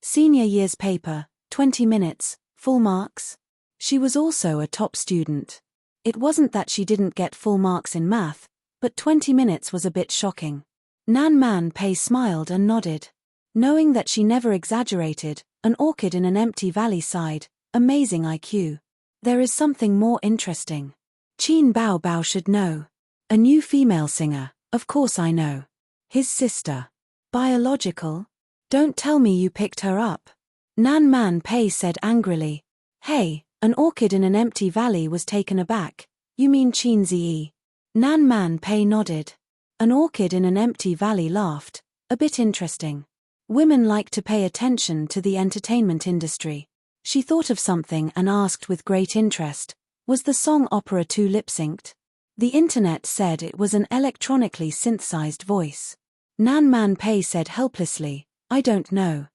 Senior year's paper, 20 minutes, full marks? She was also a top student. It wasn't that she didn't get full marks in math, but 20 minutes was a bit shocking. Nan Man Pei smiled and nodded. Knowing that she never exaggerated, an orchid in an empty valley sighed, amazing IQ. There is something more interesting. Qin Bao Bao should know. A new female singer, of course I know. His sister. Biological? Don't tell me you picked her up. Nan Man Pei said angrily. Hey, an orchid in an empty valley was taken aback. You mean Qin Zi? Nan Man Pei nodded. An orchid in an empty valley laughed. A bit interesting. Women like to pay attention to the entertainment industry. She thought of something and asked with great interest, was the song opera 2 lip-synced? The internet said it was an electronically synthesized voice. Nan Man Pei said helplessly, I don't know.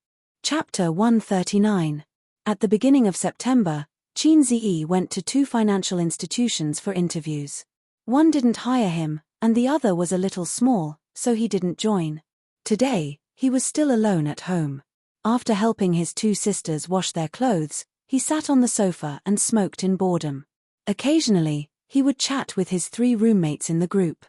Chapter 139. At the beginning of September, Qin Zi went to 2 financial institutions for interviews. One didn't hire him, and the other was a little small, so he didn't join. Today, he was still alone at home. After helping his 2 sisters wash their clothes, he sat on the sofa and smoked in boredom. Occasionally, he would chat with his 3 roommates in the group.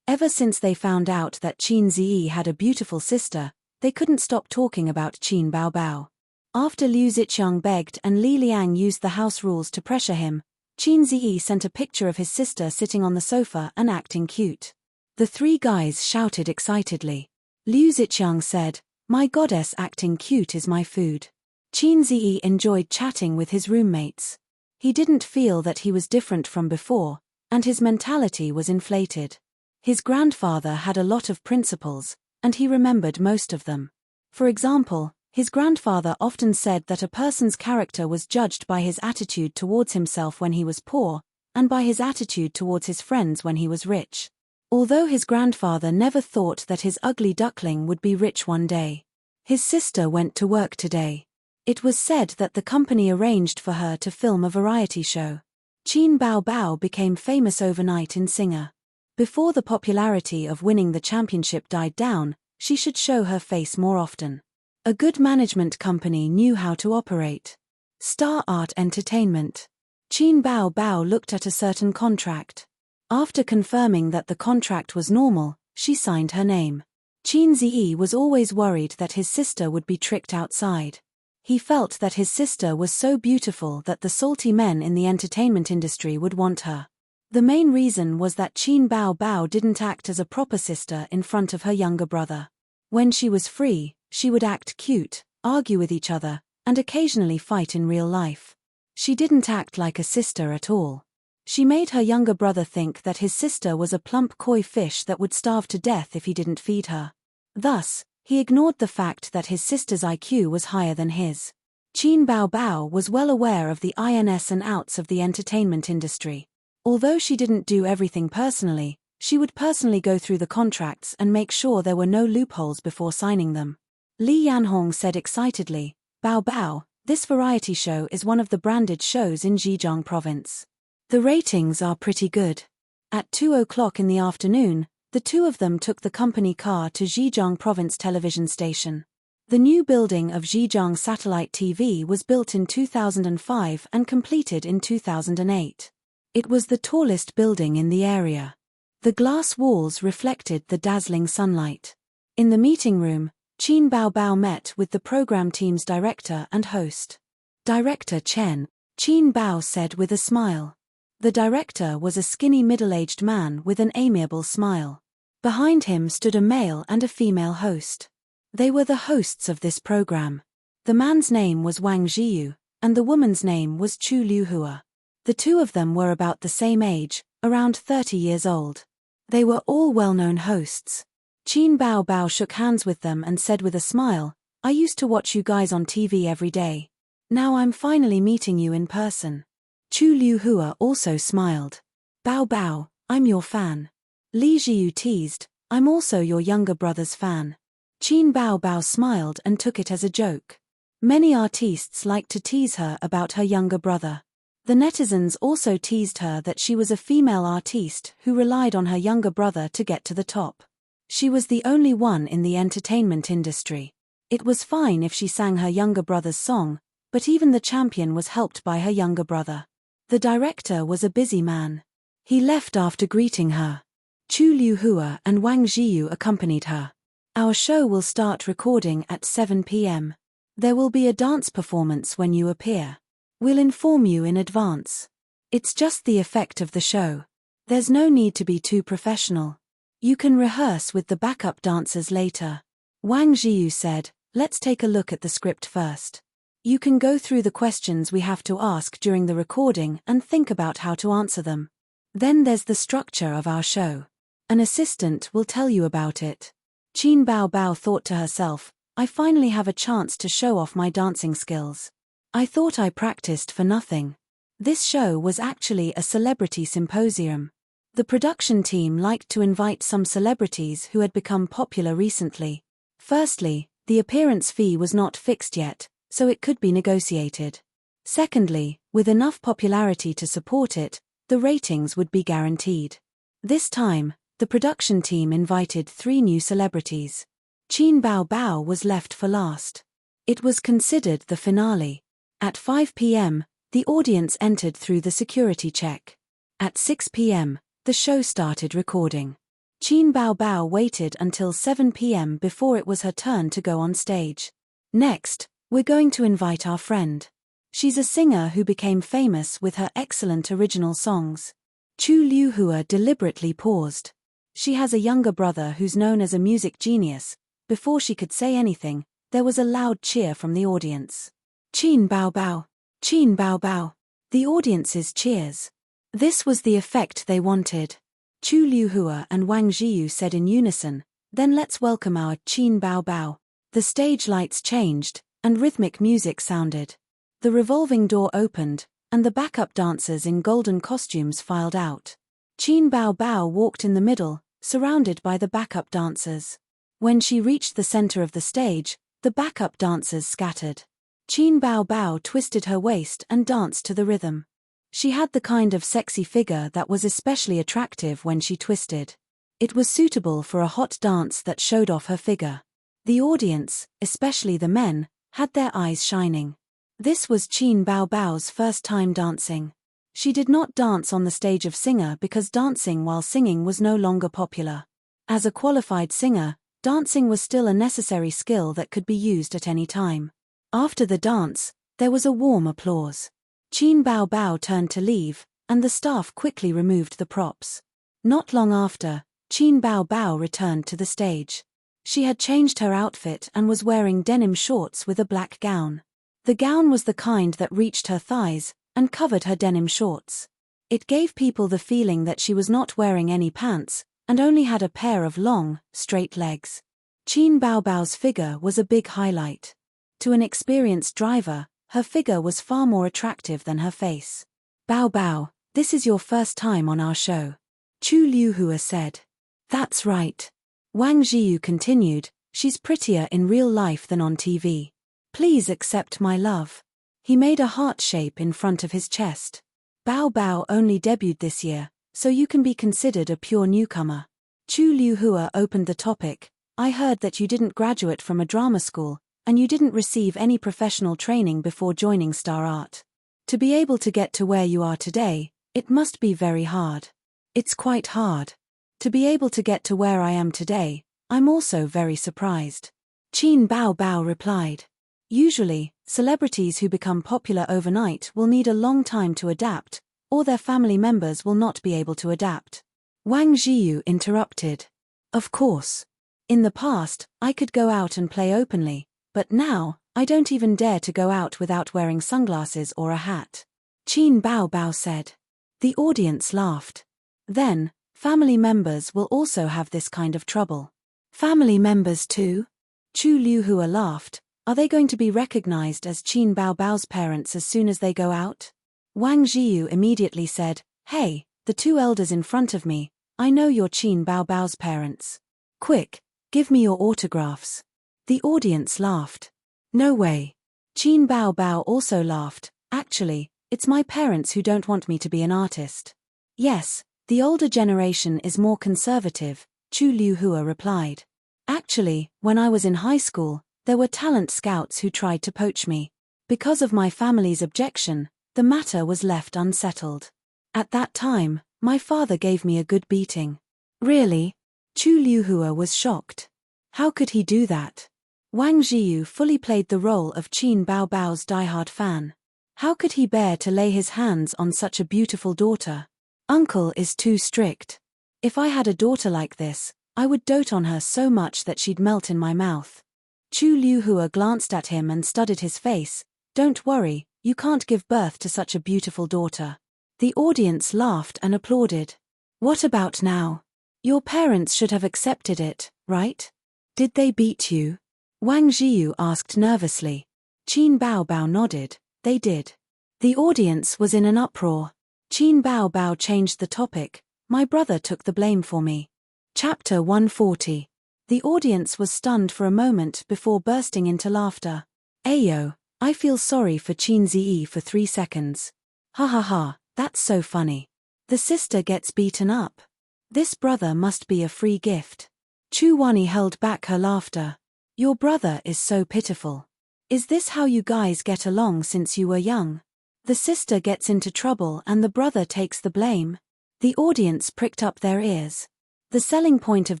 Ever since they found out that Qin Zi had a beautiful sister, they couldn't stop talking about Qin Bao Bao. After Liu Ziqiang begged and Li Liang used the house rules to pressure him, Qin Zi sent a picture of his sister sitting on the sofa and acting cute. The 3 guys shouted excitedly. Liu Ziqiang said, "My goddess acting cute is my food." Qin Ziyi enjoyed chatting with his roommates. He didn't feel that he was different from before, and his mentality was inflated. His grandfather had a lot of principles, and he remembered most of them. For example, his grandfather often said that a person's character was judged by his attitude towards himself when he was poor, and by his attitude towards his friends when he was rich. Although his grandfather never thought that his ugly duckling would be rich one day. His sister went to work today. It was said that the company arranged for her to film a variety show. Qin Bao Bao became famous overnight in singer. Before the popularity of winning the championship died down, she should show her face more often. A good management company knew how to operate. Star Art Entertainment. Qin Bao Bao looked at a certain contract. After confirming that the contract was normal, she signed her name. Qin Ziyi was always worried that his sister would be tricked outside. He felt that his sister was so beautiful that the salty men in the entertainment industry would want her. The main reason was that Qin Bao Bao didn't act as a proper sister in front of her younger brother. When she was free, she would act cute, argue with each other, and occasionally fight in real life. She didn't act like a sister at all. She made her younger brother think that his sister was a plump koi fish that would starve to death if he didn't feed her. Thus, he ignored the fact that his sister's IQ was higher than his. Qin Bao Bao was well aware of the ins and outs of the entertainment industry. Although she didn't do everything personally, she would personally go through the contracts and make sure there were no loopholes before signing them. Li Yanhong said excitedly, "Bao Bao, this variety show is one of the branded shows in Zhejiang province. The ratings are pretty good." At 2:00 in the afternoon, the two of them took the company car to Zhejiang Province television station. The new building of Zhejiang Satellite TV was built in 2005 and completed in 2008. It was the tallest building in the area. The glass walls reflected the dazzling sunlight. In the meeting room, Qin Bao Bao met with the program team's director and host. "Director Chen," Qin Bao said with a smile. The director was a skinny middle-aged man with an amiable smile. Behind him stood a male and a female host. They were the hosts of this program. The man's name was Wang Jiyu, and the woman's name was Chu Liuhua. The two of them were about the same age, around 30 years old. They were all well-known hosts. Qin Bao Bao shook hands with them and said with a smile, "I used to watch you guys on TV every day. Now I'm finally meeting you in person." Chu Liuhua also smiled. "Bao Bao, I'm your fan." Li Jiyu teased, "I'm also your younger brother's fan." Qin Bao Bao smiled and took it as a joke. Many artistes liked to tease her about her younger brother. The netizens also teased her that she was a female artiste who relied on her younger brother to get to the top. She was the only one in the entertainment industry. It was fine if she sang her younger brother's song, but even the champion was helped by her younger brother. The director was a busy man. He left after greeting her. Chu Liuhua and Wang Jiyu accompanied her. "Our show will start recording at 7 p.m. There will be a dance performance when you appear. We'll inform you in advance. It's just the effect of the show. There's no need to be too professional. You can rehearse with the backup dancers later." Wang Jiyu said, "Let's take a look at the script first. You can go through the questions we have to ask during the recording and think about how to answer them. Then there's the structure of our show. An assistant will tell you about it." Qin Bao Bao thought to herself, "I finally have a chance to show off my dancing skills. I thought I practiced for nothing." This show was actually a celebrity symposium. The production team liked to invite some celebrities who had become popular recently. Firstly, the appearance fee was not fixed yet, so it could be negotiated. Secondly, with enough popularity to support it, the ratings would be guaranteed. This time, the production team invited 3 new celebrities. Qin Bao Bao was left for last. It was considered the finale. At 5 p.m., the audience entered through the security check. At 6 p.m., the show started recording. Qin Bao Bao waited until 7 p.m. before it was her turn to go on stage. "Next, we're going to invite our friend. She's a singer who became famous with her excellent original songs." Chu Liuhua deliberately paused. She has a younger brother who's known as a music genius, before she could say anything, there was a loud cheer from the audience. Qin bao bao! Qin bao bao! The audience's cheers. This was the effect they wanted. Chu Liuhua and Wang Jiyu said in unison, "Then let's welcome our Qin bao bao." The stage lights changed, and rhythmic music sounded. The revolving door opened, and the backup dancers in golden costumes filed out. Qin bao bao walked in the middle, surrounded by the backup dancers. When she reached the center of the stage, the backup dancers scattered. Qin bao bao twisted her waist and danced to the rhythm. She had the kind of sexy figure that was especially attractive when she twisted. It was suitable for a hot dance that showed off her figure. The audience, especially the men, had their eyes shining. This was Qin bao bao's first time dancing. She did not dance on the stage of singer because dancing while singing was no longer popular. As a qualified singer, dancing was still a necessary skill that could be used at any time. After the dance, there was a warm applause. Qin bao bao turned to leave, and the staff quickly removed the props. Not long after, Qin bao bao returned to the stage. She had changed her outfit and was wearing denim shorts with a black gown. The gown was the kind that reached her thighs and covered her denim shorts. It gave people the feeling that she was not wearing any pants and only had a pair of long, straight legs. Qin bao bao's figure was a big highlight. To an experienced driver, her figure was far more attractive than her face. "Bao bao, this is your first time on our show," Chu Liuhua said. "That's right." Wang Jiyu continued, "She's prettier in real life than on TV. Please accept my love." He made a heart shape in front of his chest. "Bao bao only debuted this year, so you can be considered a pure newcomer." Chu Liuhua opened the topic. "I heard that you didn't graduate from a drama school, and you didn't receive any professional training before joining Star Art. To be able to get to where you are today, it must be very hard." "It's quite hard. To be able to get to where I am today, I'm also very surprised," Qin bao bao replied. Usually, celebrities who become popular overnight will need a long time to adapt, or their family members will not be able to adapt. Wang Jiyu interrupted. "Of course. In the past, I could go out and play openly, but now, I don't even dare to go out without wearing sunglasses or a hat," Qin bao bao said. The audience laughed. "Then, family members will also have this kind of trouble." "Family members too?" Chu Liuhua laughed. "Are they going to be recognized as Qin bao bao's parents as soon as they go out?" Wang Jiyu immediately said, "Hey, the two elders in front of me, I know you're Qin bao bao's parents. Quick, give me your autographs." The audience laughed. "No way." Qin bao bao also laughed. "Actually, it's my parents who don't want me to be an artist." "Yes, the older generation is more conservative," Chu Liuhua replied. "Actually, when I was in high school, there were talent scouts who tried to poach me. Because of my family's objection, the matter was left unsettled. At that time, my father gave me a good beating." "Really?" Chu Liuhua was shocked. How could he do that? Wang Jiyu fully played the role of Qin bao bao's diehard fan. How could he bear to lay his hands on such a beautiful daughter? "Uncle is too strict. If I had a daughter like this, I would dote on her so much that she'd melt in my mouth." Chu Liuhua glanced at him and studied his face. "Don't worry, you can't give birth to such a beautiful daughter." The audience laughed and applauded. "What about now? Your parents should have accepted it, right? Did they beat you?" Wang Jiyu asked nervously. Qin bao bao nodded. "They did." The audience was in an uproar. Qin bao bao changed the topic. "My brother took the blame for me." Chapter 140. The audience was stunned for a moment before bursting into laughter. "Ayo, I feel sorry for Qin Ziyi for 3 seconds. Ha ha ha, that's so funny. The sister gets beaten up. This brother must be a free gift." Chu Wani held back her laughter. "Your brother is so pitiful. Is this how you guys get along since you were young? The sister gets into trouble and the brother takes the blame?" The audience pricked up their ears. The selling point of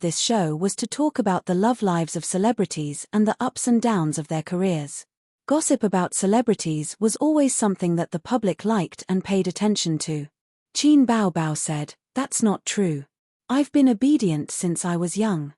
this show was to talk about the love lives of celebrities and the ups and downs of their careers. Gossip about celebrities was always something that the public liked and paid attention to. Qin bao bao said, "That's not true. I've been obedient since I was young."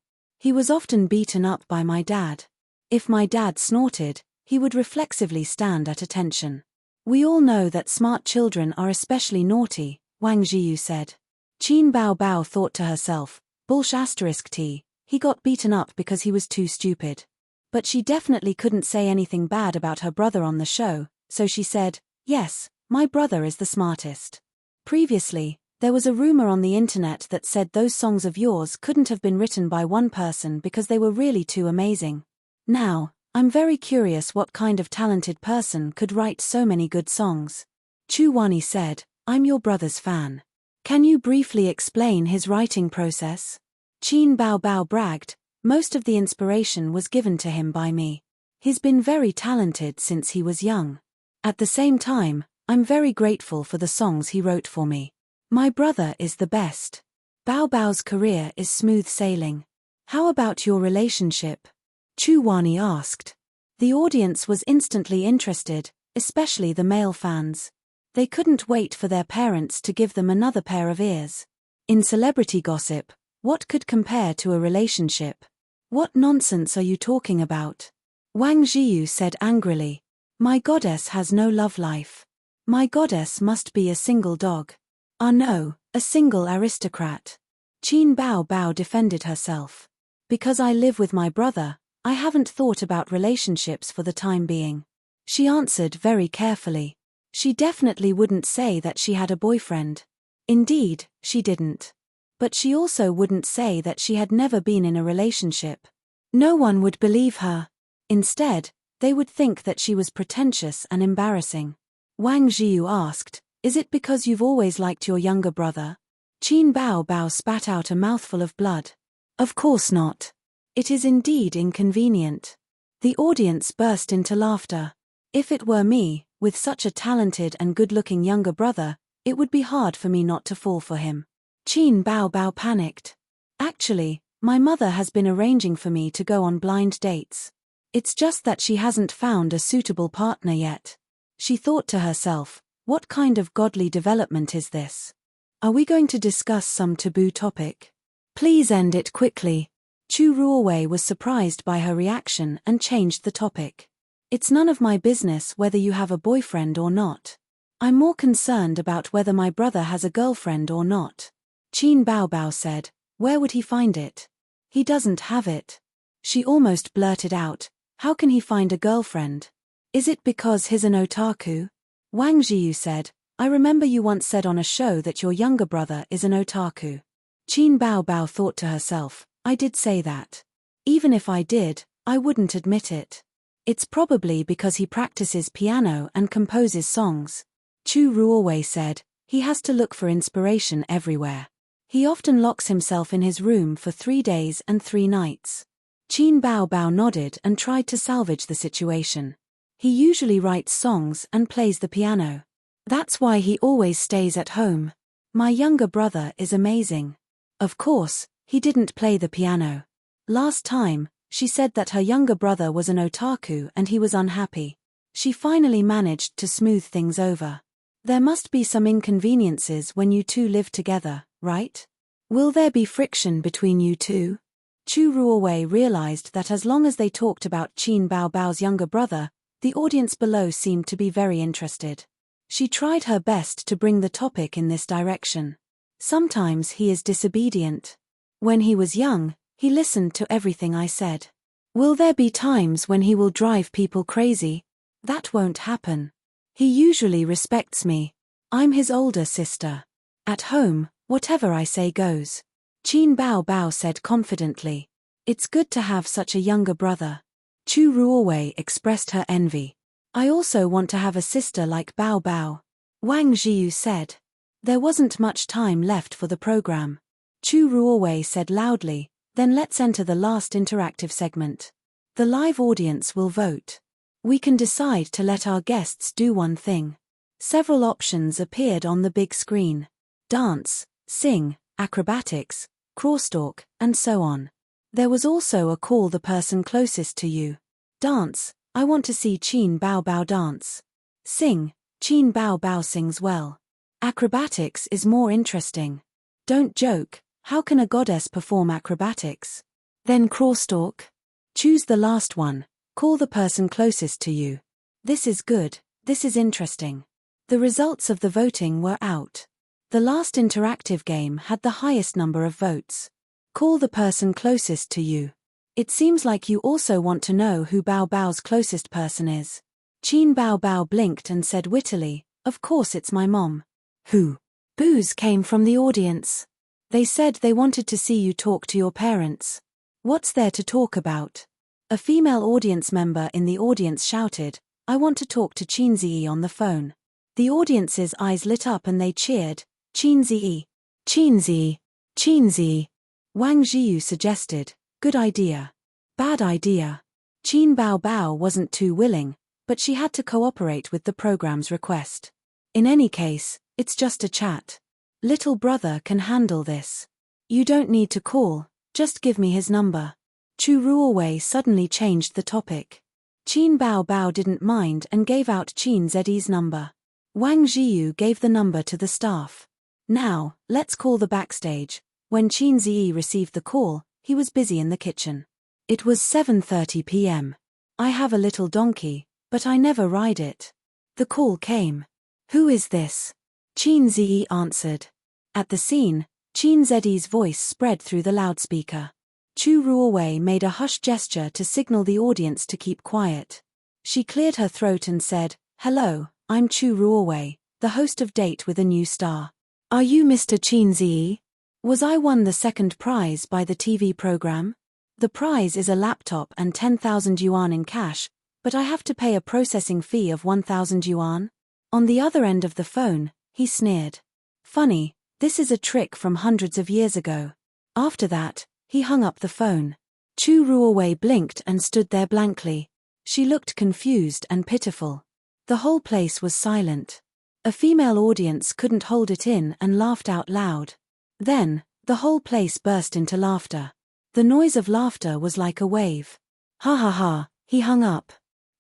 He was often beaten up by my dad. If my dad snorted, he would reflexively stand at attention. We all know that smart children are especially naughty, Wang Jiyu said. Qin Bao Bao thought to herself, **T, he got beaten up because he was too stupid. But she definitely couldn't say anything bad about her brother on the show, so she said, yes, my brother is the smartest. Previously, there was a rumor on the internet that said those songs of yours couldn't have been written by one person because they were really too amazing. Now, I'm very curious what kind of talented person could write so many good songs. Chu Wani said, I'm your brother's fan. Can you briefly explain his writing process? Qin Bao Bao bragged, most of the inspiration was given to him by me. He's been very talented since he was young. At the same time, I'm very grateful for the songs he wrote for me. My brother is the best. Bao Bao's career is smooth sailing. How about your relationship? Chu Wani asked. The audience was instantly interested, especially the male fans. They couldn't wait for their parents to give them another pair of ears. In celebrity gossip, what could compare to a relationship? What nonsense are you talking about? Wang Jiyu said angrily. My goddess has no love life. My goddess must be a single dog. Ah no, a single aristocrat. Qin Bao Bao defended herself. Because I live with my brother, I haven't thought about relationships for the time being. She answered very carefully. She definitely wouldn't say that she had a boyfriend. Indeed, she didn't. But she also wouldn't say that she had never been in a relationship. No one would believe her. Instead, they would think that she was pretentious and embarrassing. Wang Jiyu asked, is it because you've always liked your younger brother? Qin Bao Bao spat out a mouthful of blood. Of course not. It is indeed inconvenient. The audience burst into laughter. If it were me, with such a talented and good-looking younger brother, it would be hard for me not to fall for him. Qin Bao Bao panicked. Actually, my mother has been arranging for me to go on blind dates. It's just that she hasn't found a suitable partner yet. She thought to herself, what kind of godly development is this? Are we going to discuss some taboo topic? Please end it quickly. Chu Ruowei was surprised by her reaction and changed the topic. It's none of my business whether you have a boyfriend or not. I'm more concerned about whether my brother has a girlfriend or not. Qin Bao Bao said, where would he find it? He doesn't have it. She almost blurted out, how can he find a girlfriend? Is it because he's an otaku? Wang Jiyu said, I remember you once said on a show that your younger brother is an otaku. Qin Bao Bao thought to herself, I did say that. Even if I did, I wouldn't admit it. It's probably because he practices piano and composes songs. Chu Ruowei said, he has to look for inspiration everywhere. He often locks himself in his room for 3 days and 3 nights. Qin Bao Bao nodded and tried to salvage the situation. He usually writes songs and plays the piano. That's why he always stays at home. My younger brother is amazing. Of course, he didn't play the piano. Last time, she said that her younger brother was an otaku and he was unhappy. She finally managed to smooth things over. There must be some inconveniences when you two live together, right? Will there be friction between you two? Chu Ruowei realized that as long as they talked about Qin Bao Bao's younger brother, the audience below seemed to be very interested. She tried her best to bring the topic in this direction. Sometimes he is disobedient. When he was young, he listened to everything I said. Will there be times when he will drive people crazy? That won't happen. He usually respects me. I'm his older sister. At home, whatever I say goes. Qin Bao Bao said confidently. It's good to have such a younger brother. Chu Ruowei expressed her envy. I also want to have a sister like Bao Bao. Wang Jiyu said. There wasn't much time left for the program. Chu Ruowei said loudly, then let's enter the last interactive segment. The live audience will vote. We can decide to let our guests do one thing. Several options appeared on the big screen. Dance, sing, acrobatics, crosstalk, and so on. There was also a call the person closest to you. Dance, I want to see Qin Bao Bao dance. Sing, Qin Bao Bao sings well. Acrobatics is more interesting. Don't joke, how can a goddess perform acrobatics? Then crosstalk? Choose the last one. Call the person closest to you. This is good. This is interesting. The results of the voting were out. The last interactive game had the highest number of votes. Call the person closest to you. It seems like you also want to know who Bao Bao's closest person is. Qin Bao Bao blinked and said wittily, "Of course it's my mom." Who? Boos came from the audience. They said they wanted to see you talk to your parents. What's there to talk about? A female audience member in the audience shouted, "I want to talk to Qin Ziyi on the phone." The audience's eyes lit up and they cheered, "Qin Ziyi, Qin Ziyi, Qin Ziyi." Wang Jiyu suggested, "Good idea." Bad idea. Qin Bao Bao wasn't too willing, but she had to cooperate with the program's request. In any case, it's just a chat. Little brother can handle this. You don't need to call, just give me his number. Chu Ruowei suddenly changed the topic. Qin Bao Bao didn't mind and gave out Qin Ziyi's number. Wang Jiyu gave the number to the staff. Now, let's call the backstage. When Qin Ziyi received the call, he was busy in the kitchen. It was 7:30 p.m. "I have a little donkey, but I never ride it." The call came. "Who is this?" Qin Ziyi answered. At the scene, Qin Ziyi's voice spread through the loudspeaker. Chu Ruowei made a hush gesture to signal the audience to keep quiet. She cleared her throat and said, "Hello, I'm Chu Ruowei, the host of Date with a New Star. Are you Mr. Qin Ziyi? Was I won the second prize by the TV program? The prize is a laptop and 10,000 yuan in cash, but I have to pay a processing fee of 1,000 yuan. On the other end of the phone, he sneered. Funny, this is a trick from hundreds of years ago. After that, he hung up the phone. Chu Ruowei blinked and stood there blankly. She looked confused and pitiful. The whole place was silent. A female audience couldn't hold it in and laughed out loud. Then, the whole place burst into laughter. The noise of laughter was like a wave. Ha ha ha, he hung up.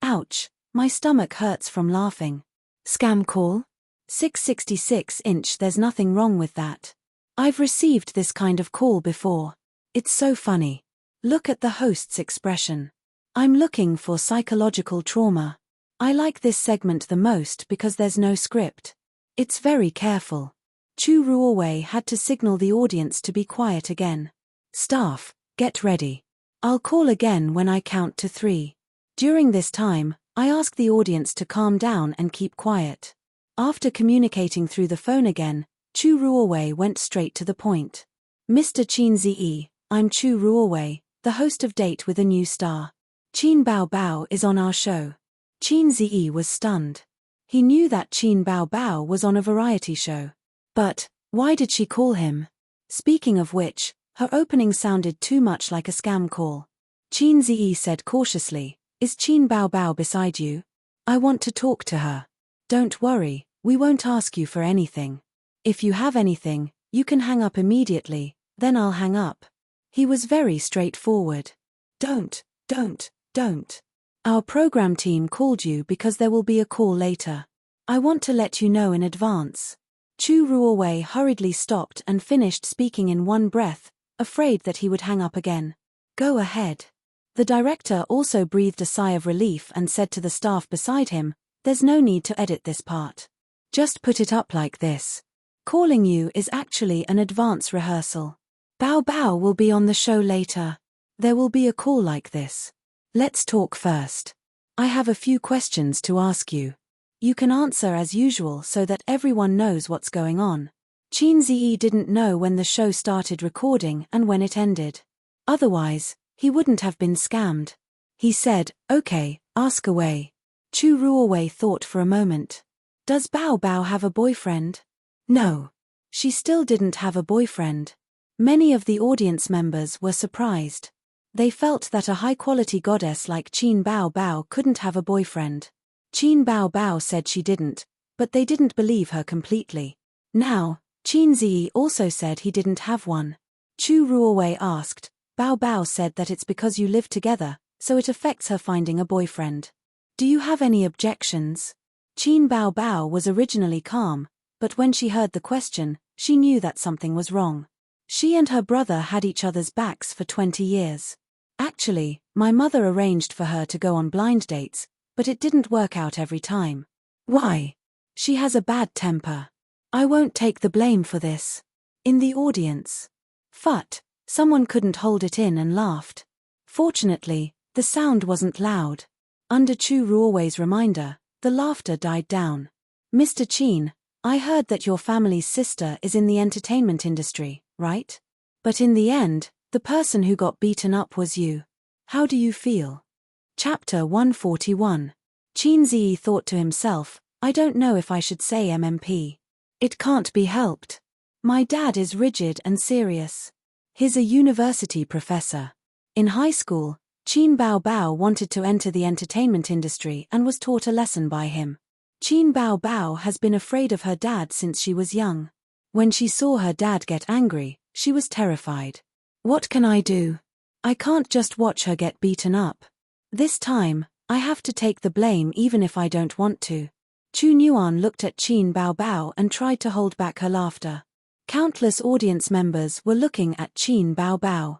Ouch, my stomach hurts from laughing. Scam call? 666". There's nothing wrong with that. I've received this kind of call before. It's so funny. Look at the host's expression. I'm looking for psychological trauma. I like this segment the most because there's no script. It's very careful. Chu Ruowei had to signal the audience to be quiet again. Staff, get ready. I'll call again when I count to 3. During this time, I ask the audience to calm down and keep quiet. After communicating through the phone again, Chu Ruowei went straight to the point. Mr. Qin Ziyi, I'm Chu Ruowei, the host of Date with a New Star. Qin Bao Bao is on our show. Qin Ziyi was stunned. He knew that Qin Bao Bao was on a variety show. But, why did she call him? Speaking of which, her opening sounded too much like a scam call. Qin Ziyi said cautiously, "Is Qin Bao Bao beside you? I want to talk to her." "Don't worry, we won't ask you for anything. If you have anything, you can hang up immediately, then I'll hang up." He was very straightforward. Don't. Our program team called you because there will be a call later. I want to let you know in advance." Chu Ruowei hurriedly stopped and finished speaking in one breath, afraid that he would hang up again. "Go ahead." The director also breathed a sigh of relief and said to the staff beside him, "There's no need to edit this part. Just put it up like this. Calling you is actually an advance rehearsal. Bao Bao will be on the show later. There will be a call like this. Let's talk first. I have a few questions to ask you. You can answer as usual so that everyone knows what's going on." Qin Ziyi didn't know when the show started recording and when it ended. Otherwise, he wouldn't have been scammed. He said, "Okay, ask away." Chu Ruowei thought for a moment. Does Bao Bao have a boyfriend? No. She still didn't have a boyfriend. Many of the audience members were surprised. They felt that a high-quality goddess like Qin Bao Bao couldn't have a boyfriend. Qin Bao Bao said she didn't, but they didn't believe her completely. Now, Qin Ziyi also said he didn't have one. Chu Ruowei asked. Bao Bao said that it's because you live together, so it affects her finding a boyfriend. Do you have any objections? Qin Bao Bao was originally calm, but when she heard the question, she knew that something was wrong. She and her brother had each other's backs for 20 years. Actually, my mother arranged for her to go on blind dates, but it didn't work out every time. Why? She has a bad temper. I won't take the blame for this. In the audience. Phut, someone couldn't hold it in and laughed. Fortunately, the sound wasn't loud. Under Chu Ruowei's reminder, the laughter died down. Mr. Qin, I heard that your family's sister is in the entertainment industry, right? But in the end, the person who got beaten up was you. How do you feel? Chapter 141. Qin Ziyi thought to himself, I don't know if I should say MMP. It can't be helped. My dad is rigid and serious. He's a university professor. In high school, Qin Baobao wanted to enter the entertainment industry and was taught a lesson by him. Qin Baobao has been afraid of her dad since she was young. When she saw her dad get angry, she was terrified. What can I do? I can't just watch her get beaten up. This time, I have to take the blame even if I don't want to. Chu Nuan looked at Qin Baobao and tried to hold back her laughter. Countless audience members were looking at Qin Baobao.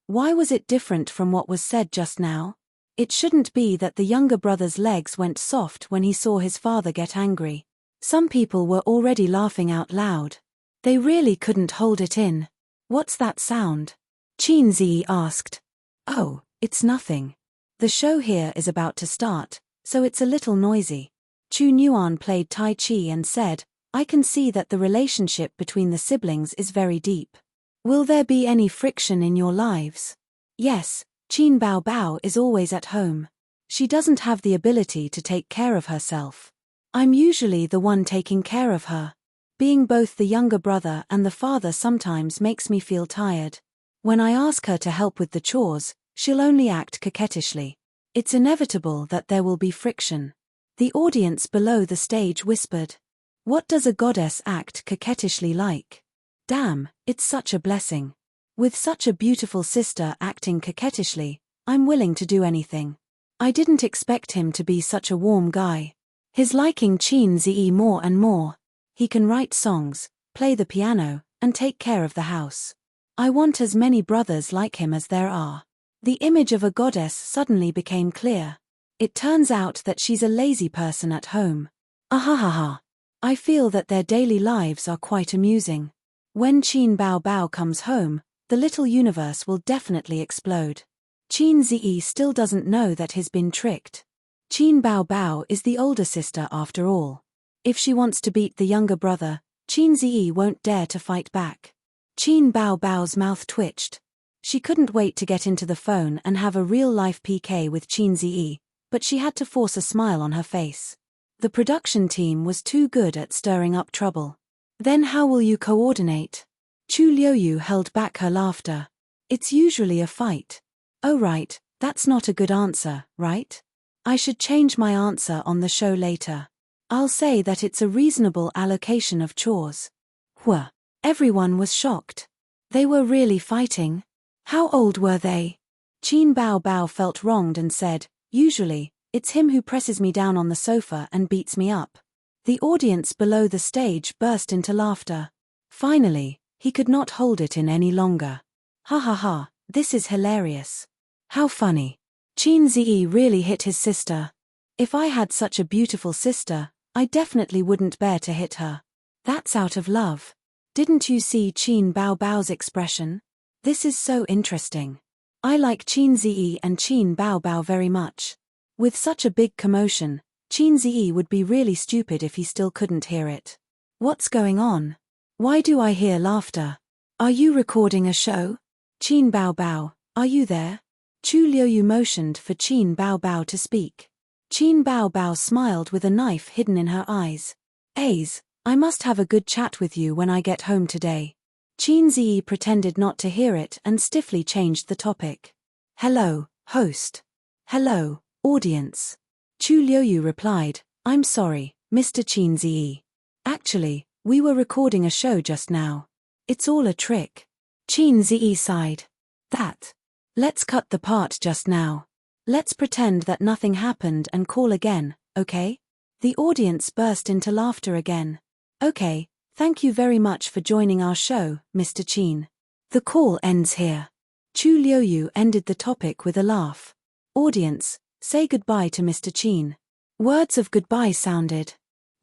Why was it different from what was said just now? It shouldn't be that the younger brother's legs went soft when he saw his father get angry. Some people were already laughing out loud. They really couldn't hold it in. What's that sound? Qin Ziyi asked. Oh, it's nothing. The show here is about to start, so it's a little noisy. Chu Nuan played Tai Chi and said, I can see that the relationship between the siblings is very deep. Will there be any friction in your lives? Yes, Qin Baobao is always at home. She doesn't have the ability to take care of herself. I'm usually the one taking care of her. Being both the younger brother and the father sometimes makes me feel tired. When I ask her to help with the chores, she'll only act coquettishly. It's inevitable that there will be friction. The audience below the stage whispered. What does a goddess act coquettishly like? Damn, it's such a blessing. With such a beautiful sister acting coquettishly, I'm willing to do anything. I didn't expect him to be such a warm guy. He's liking Qin Ziyi more and more. He can write songs, play the piano, and take care of the house. I want as many brothers like him as there are. The image of a goddess suddenly became clear. It turns out that she's a lazy person at home. Ahahaha. I feel that their daily lives are quite amusing. When Qin Baobao comes home, the little universe will definitely explode. Qin Ziyi still doesn't know that he's been tricked. Qin Baobao is the older sister after all. If she wants to beat the younger brother, Qin Ziyi won't dare to fight back. Qin Baobao's mouth twitched. She couldn't wait to get into the phone and have a real-life PK with Qin Ziyi, but she had to force a smile on her face. The production team was too good at stirring up trouble. Then how will you coordinate? Chu Liuyu held back her laughter. It's usually a fight. Oh right, that's not a good answer, right? I should change my answer on the show later. I'll say that it's a reasonable allocation of chores. Wha? Everyone was shocked. They were really fighting? How old were they? Qin Baobao felt wronged and said, usually, it's him who presses me down on the sofa and beats me up. The audience below the stage burst into laughter. Finally, he could not hold it in any longer. Ha ha ha, this is hilarious. How funny. Qin Ziyi really hit his sister. If I had such a beautiful sister, I definitely wouldn't bear to hit her. That's out of love. Didn't you see Qin Baobao's expression? This is so interesting. I like Qin Ziyi and Qin Baobao very much. With such a big commotion, Qin Ziyi would be really stupid if he still couldn't hear it. What's going on? Why do I hear laughter? Are you recording a show? Qin Baobao, are you there? Chu Liuyu motioned for Qin Baobao to speak. Qin Baobao smiled with a knife hidden in her eyes. I must have a good chat with you when I get home today. Qin Ziyi pretended not to hear it and stiffly changed the topic. Hello, host. Hello, audience. Chu Liuyu replied, I'm sorry, Mr. Qin Ziyi. Actually, we were recording a show just now. It's all a trick. Qin Ziyi sighed. Let's cut the part just now. Let's pretend that nothing happened and call again, okay? The audience burst into laughter again. Okay, Thank you very much for joining our show, Mr. Qin. The call ends here. Chu Liuyu ended the topic with a laugh. Audience, say goodbye to Mr. Qin. Words of goodbye sounded.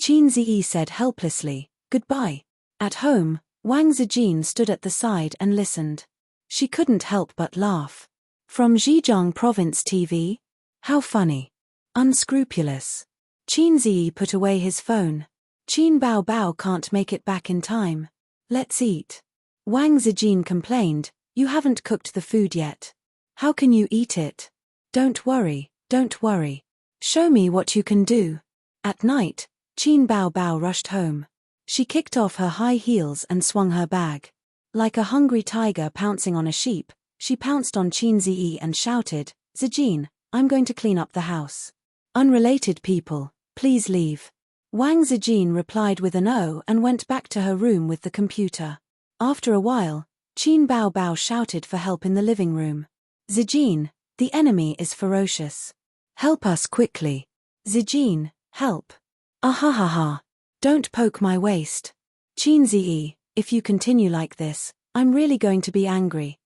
Qin Ziyi said helplessly, goodbye. At home, Wang Zijin stood at the side and listened. She couldn't help but laugh. From Zhejiang Province TV? How funny. Unscrupulous. Qin Ziyi put away his phone. Qin Bao Bao can't make it back in time. Let's eat. Wang Zijin complained, you haven't cooked the food yet. How can you eat it? Don't worry, don't worry. Show me what you can do. At night, Qin Bao Bao rushed home. She kicked off her high heels and swung her bag. Like a hungry tiger pouncing on a sheep, she pounced on Qin Ziyi and shouted, Zijin, I'm going to clean up the house. Unrelated people, please leave. Wang Zijin replied with an O and went back to her room with the computer. After a while, Qin Bao Bao shouted for help in the living room. Zijin, the enemy is ferocious. Help us quickly. Zijin, help. Ahahaha. Don't poke my waist. Qin Ziyi, if you continue like this, I'm really going to be angry.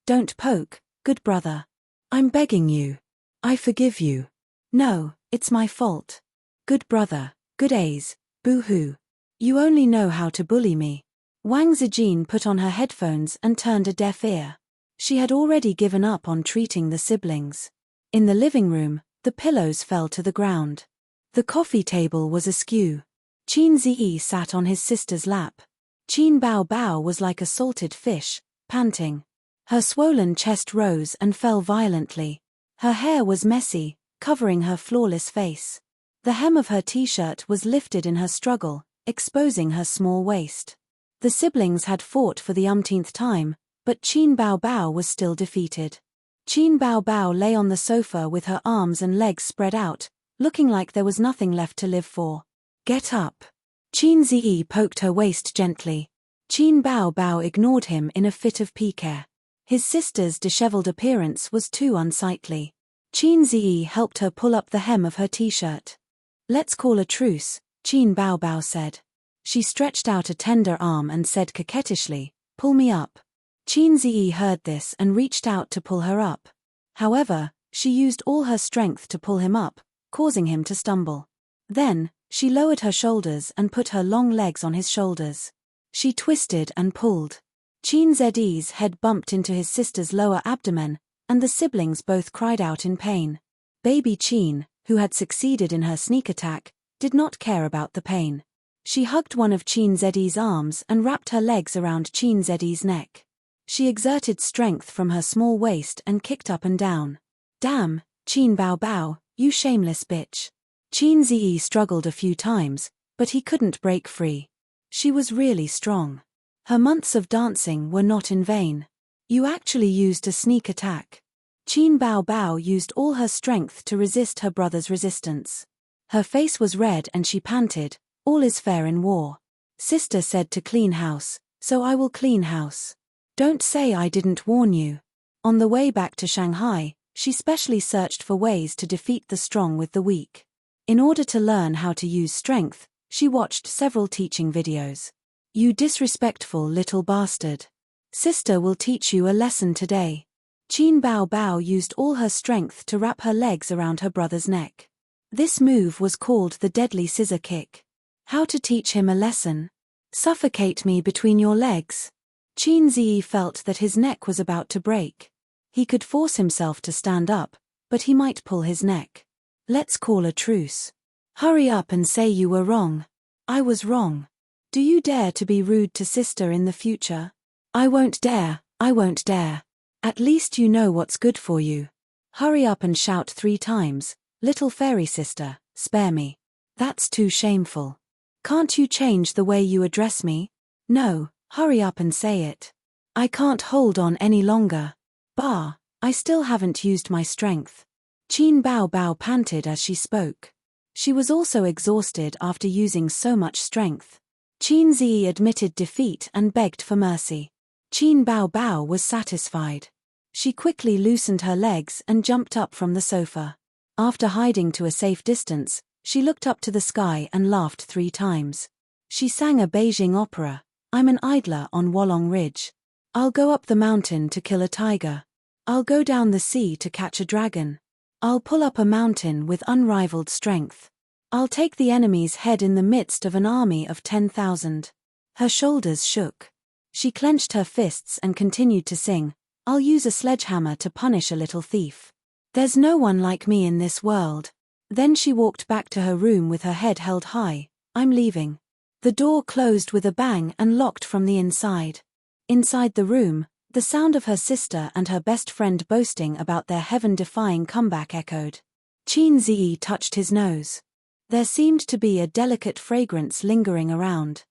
Don't poke, good brother. I'm begging you. I forgive you. No, it's my fault. Good brother, good A's, boo-hoo. You only know how to bully me. Wang Zijin put on her headphones and turned a deaf ear. She had already given up on treating the siblings. In the living room, the pillows fell to the ground. The coffee table was askew. Qin Ziyi sat on his sister's lap. Qin Bao Bao was like a salted fish, panting. Her swollen chest rose and fell violently. Her hair was messy, covering her flawless face. The hem of her t-shirt was lifted in her struggle, exposing her small waist. The siblings had fought for the umpteenth time, but Qin Bao Bao was still defeated. Qin Bao Bao lay on the sofa with her arms and legs spread out, looking like there was nothing left to live for. Get up. Qin Ziyi poked her waist gently. Qin Bao Bao ignored him in a fit of pique. His sister's disheveled appearance was too unsightly. Qin Ziyi helped her pull up the hem of her t-shirt. Let's call a truce, Qin Bao Bao said. She stretched out a tender arm and said coquettishly, pull me up. Qin Ziyi heard this and reached out to pull her up. However, she used all her strength to pull him up, causing him to stumble. Then, she lowered her shoulders and put her long legs on his shoulders. She twisted and pulled. Qin Ziyi's head bumped into his sister's lower abdomen, and the siblings both cried out in pain. Baby Qin, who had succeeded in her sneak attack, did not care about the pain. She hugged one of Qin Ziyi's arms and wrapped her legs around Qin Ziyi's neck. She exerted strength from her small waist and kicked up and down. Damn, Qin Bao Bao, you shameless bitch. Qin Ziyi struggled a few times, but he couldn't break free. She was really strong. Her months of dancing were not in vain. You actually used a sneak attack. Qin Bao Bao used all her strength to resist her brother's resistance. Her face was red and she panted, all is fair in war. Sister said to clean house, so I will clean house. Don't say I didn't warn you. On the way back to Shanghai, she specially searched for ways to defeat the strong with the weak. In order to learn how to use strength, she watched several teaching videos. You disrespectful little bastard. Sister will teach you a lesson today. Qin Bao Bao used all her strength to wrap her legs around her brother's neck. This move was called the deadly scissor kick. How to teach him a lesson? Suffocate me between your legs. Qin Ziyi felt that his neck was about to break. He could force himself to stand up, but he might pull his neck. Let's call a truce. Hurry up and say you were wrong. I was wrong. Do you dare to be rude to sister in the future? I won't dare, I won't dare. At least you know what's good for you. Hurry up and shout 3 times, little fairy sister, spare me. That's too shameful. Can't you change the way you address me? No, hurry up and say it. I can't hold on any longer. Bah, I still haven't used my strength. Qin Bao Bao panted as she spoke. She was also exhausted after using so much strength. Qin Ziyi admitted defeat and begged for mercy. Qin Bao Bao was satisfied. She quickly loosened her legs and jumped up from the sofa. After hiding to a safe distance, she looked up to the sky and laughed 3 times. She sang a Beijing opera, I'm an idler on Wolong Ridge. I'll go up the mountain to kill a tiger. I'll go down the sea to catch a dragon. I'll pull up a mountain with unrivaled strength. I'll take the enemy's head in the midst of an army of 10,000. Her shoulders shook. She clenched her fists and continued to sing, I'll use a sledgehammer to punish a little thief. There's no one like me in this world. Then she walked back to her room with her head held high, I'm leaving. The door closed with a bang and locked from the inside. Inside the room, the sound of her sister and her best friend boasting about their heaven-defying comeback echoed. Qin Ziyi touched his nose. There seemed to be a delicate fragrance lingering around.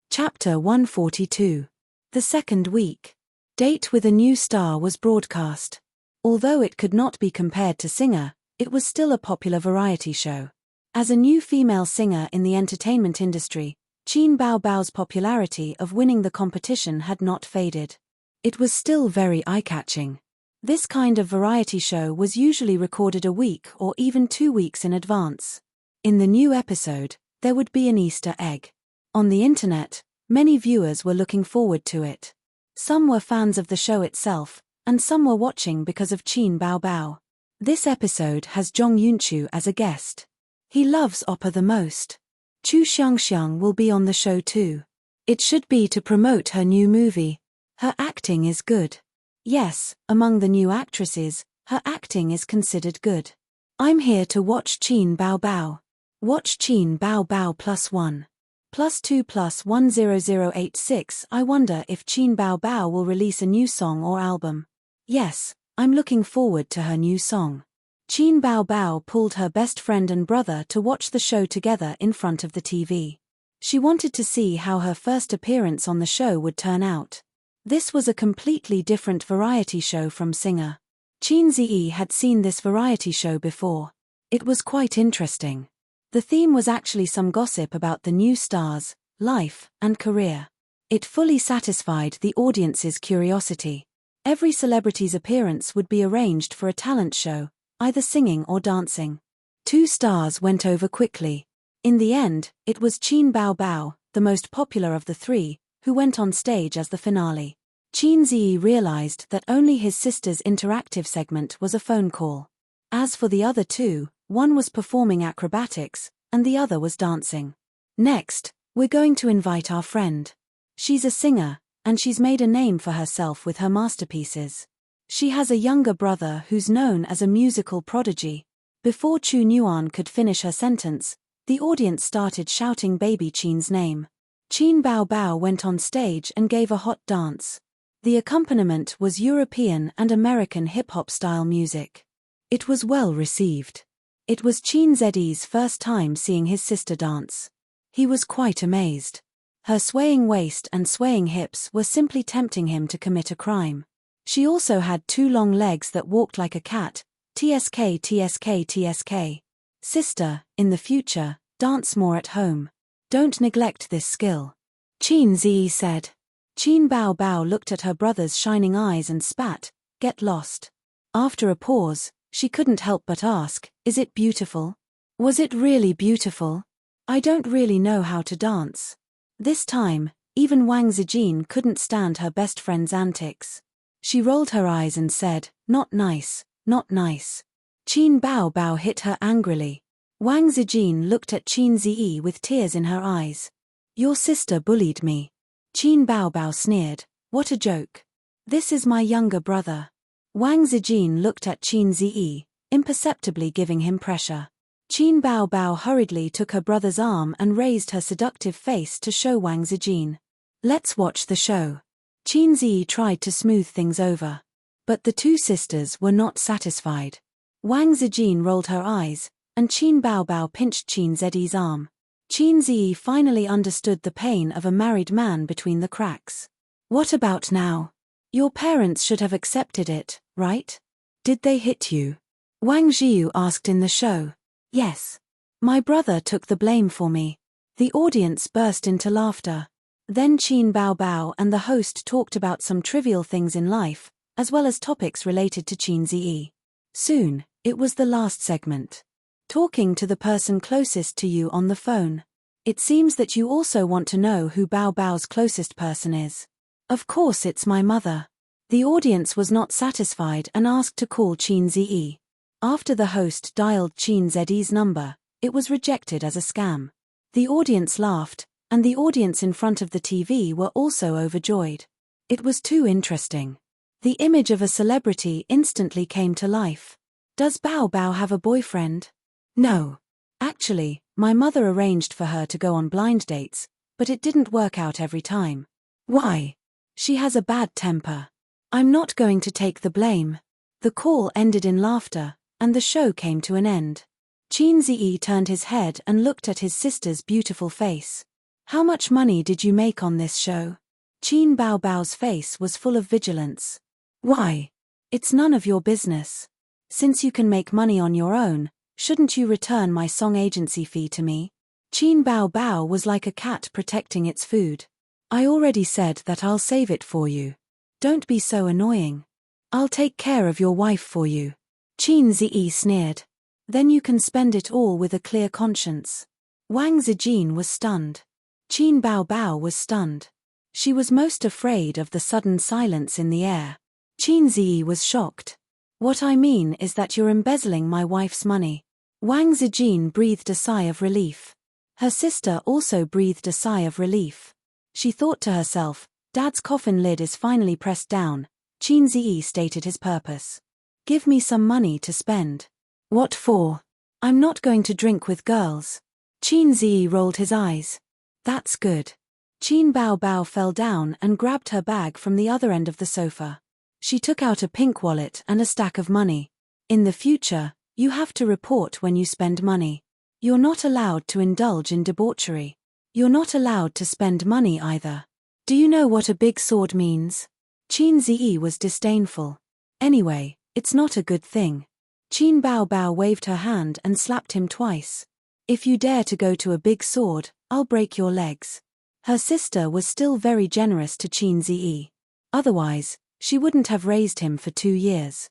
Chapter 142. The second week. Date with a New Star was broadcast. Although it could not be compared to Singer, it was still a popular variety show. As a new female singer in the entertainment industry, Qin Baobao's popularity of winning the competition had not faded. It was still very eye-catching. This kind of variety show was usually recorded a week or even 2 weeks in advance. In the new episode, there would be an Easter egg. On the internet, many viewers were looking forward to it. Some were fans of the show itself, and some were watching because of Qin Baobao. This episode has Zhong Yunchu as a guest. He loves opera the most. Chu Xiangxiang will be on the show too. It should be to promote her new movie. Her acting is good. Yes, among the new actresses, her acting is considered good. I'm here to watch Qin Baobao. Watch Qin Baobao +1. +2 +10086. I wonder if Qin Baobao will release a new song or album. Yes, I'm looking forward to her new song. Qin Baobao pulled her best friend and brother to watch the show together in front of the TV. She wanted to see how her first appearance on the show would turn out. This was a completely different variety show from Singer. Qin Ziyi had seen this variety show before. It was quite interesting. The theme was actually some gossip about the new stars, life, and career. It fully satisfied the audience's curiosity. Every celebrity's appearance would be arranged for a talent show, either singing or dancing. 2 stars went over quickly. In the end, it was Qin Baobao, the most popular of the 3, who went on stage as the finale. Qin Ziyi realized that only his sister's interactive segment was a phone call. As for the other 2, one was performing acrobatics, and the other was dancing. Next, we're going to invite our friend. She's a singer, and she's made a name for herself with her masterpieces. She has a younger brother who's known as a musical prodigy. Before Chu Nuan could finish her sentence, the audience started shouting baby Qin's name. Qin Baobao went on stage and gave a hot dance. The accompaniment was European and American hip-hop style music. It was well received. It was Qin Ziyi's first time seeing his sister dance. He was quite amazed. Her swaying waist and swaying hips were simply tempting him to commit a crime. She also had 2 long legs that walked like a cat. TSK TSK TSK. Sister, in the future, dance more at home. Don't neglect this skill. Qin Ziyi said. Qin Baobao looked at her brother's shining eyes and spat, get lost. After a pause, she couldn't help but ask, is it beautiful? Was it really beautiful? I don't really know how to dance. This time, even Wang Zijin couldn't stand her best friend's antics. She rolled her eyes and said, not nice, not nice. Qin Baobao hit her angrily. Wang Zijin looked at Qin Ziyi with tears in her eyes. Your sister bullied me. Qin Baobao sneered, what a joke. This is my younger brother. Wang Zijin looked at Qin Ziyi, imperceptibly giving him pressure. Qin Baobao hurriedly took her brother's arm and raised her seductive face to show Wang Zijin. Let's watch the show. Qin Ziyi tried to smooth things over. But the 2 sisters were not satisfied. Wang Zijin rolled her eyes, and Qin Baobao pinched Qin Ziyi's arm. Qin Ziyi finally understood the pain of a married man between the cracks. What about now? Your parents should have accepted it, right? Did they hit you? Wang Jiu asked in the show. Yes. My brother took the blame for me. The audience burst into laughter. Then Qin Baobao and the host talked about some trivial things in life, as well as topics related to Qin Ziyi. Soon, it was the last segment. Talking to the person closest to you on the phone. It seems that you also want to know who Bao Bao's closest person is. Of course it's my mother. The audience was not satisfied and asked to call Qin Ziyi. After the host dialed Qin Ziyi's number, it was rejected as a scam. The audience laughed, and the audience in front of the TV were also overjoyed. It was too interesting. The image of a celebrity instantly came to life. Does Bao Bao have a boyfriend? No. Actually, my mother arranged for her to go on blind dates, but it didn't work out every time. Why? She has a bad temper. I'm not going to take the blame. The call ended in laughter, and the show came to an end. Qin Ziyi turned his head and looked at his sister's beautiful face. How much money did you make on this show? Qin Bao Bao's face was full of vigilance. Why? It's none of your business. Since you can make money on your own, shouldn't you return my song agency fee to me? Qin Bao Bao was like a cat protecting its food. I already said that I'll save it for you. Don't be so annoying. I'll take care of your wife for you. Qin Ziyi sneered. Then you can spend it all with a clear conscience. Wang Zijin was stunned. Qin Bao Bao was stunned. She was most afraid of the sudden silence in the air. Qin Ziyi was shocked. What I mean is that you're embezzling my wife's money. Wang Zijin breathed a sigh of relief. Her sister also breathed a sigh of relief. She thought to herself, Dad's coffin lid is finally pressed down. Qin Ziyi stated his purpose. Give me some money to spend. What for? I'm not going to drink with girls. Qin Ziyi rolled his eyes. That's good. Qin Bao Bao fell down and grabbed her bag from the other end of the sofa. She took out a pink wallet and a stack of money. In the future, you have to report when you spend money. You're not allowed to indulge in debauchery. You're not allowed to spend money either. Do you know what a big sword means? Qin Ziyi was disdainful. Anyway, it's not a good thing. Qin Bao Bao waved her hand and slapped him twice. If you dare to go to a big sword, I'll break your legs. Her sister was still very generous to Qin Ziyi. Otherwise, she wouldn't have raised him for 2 years.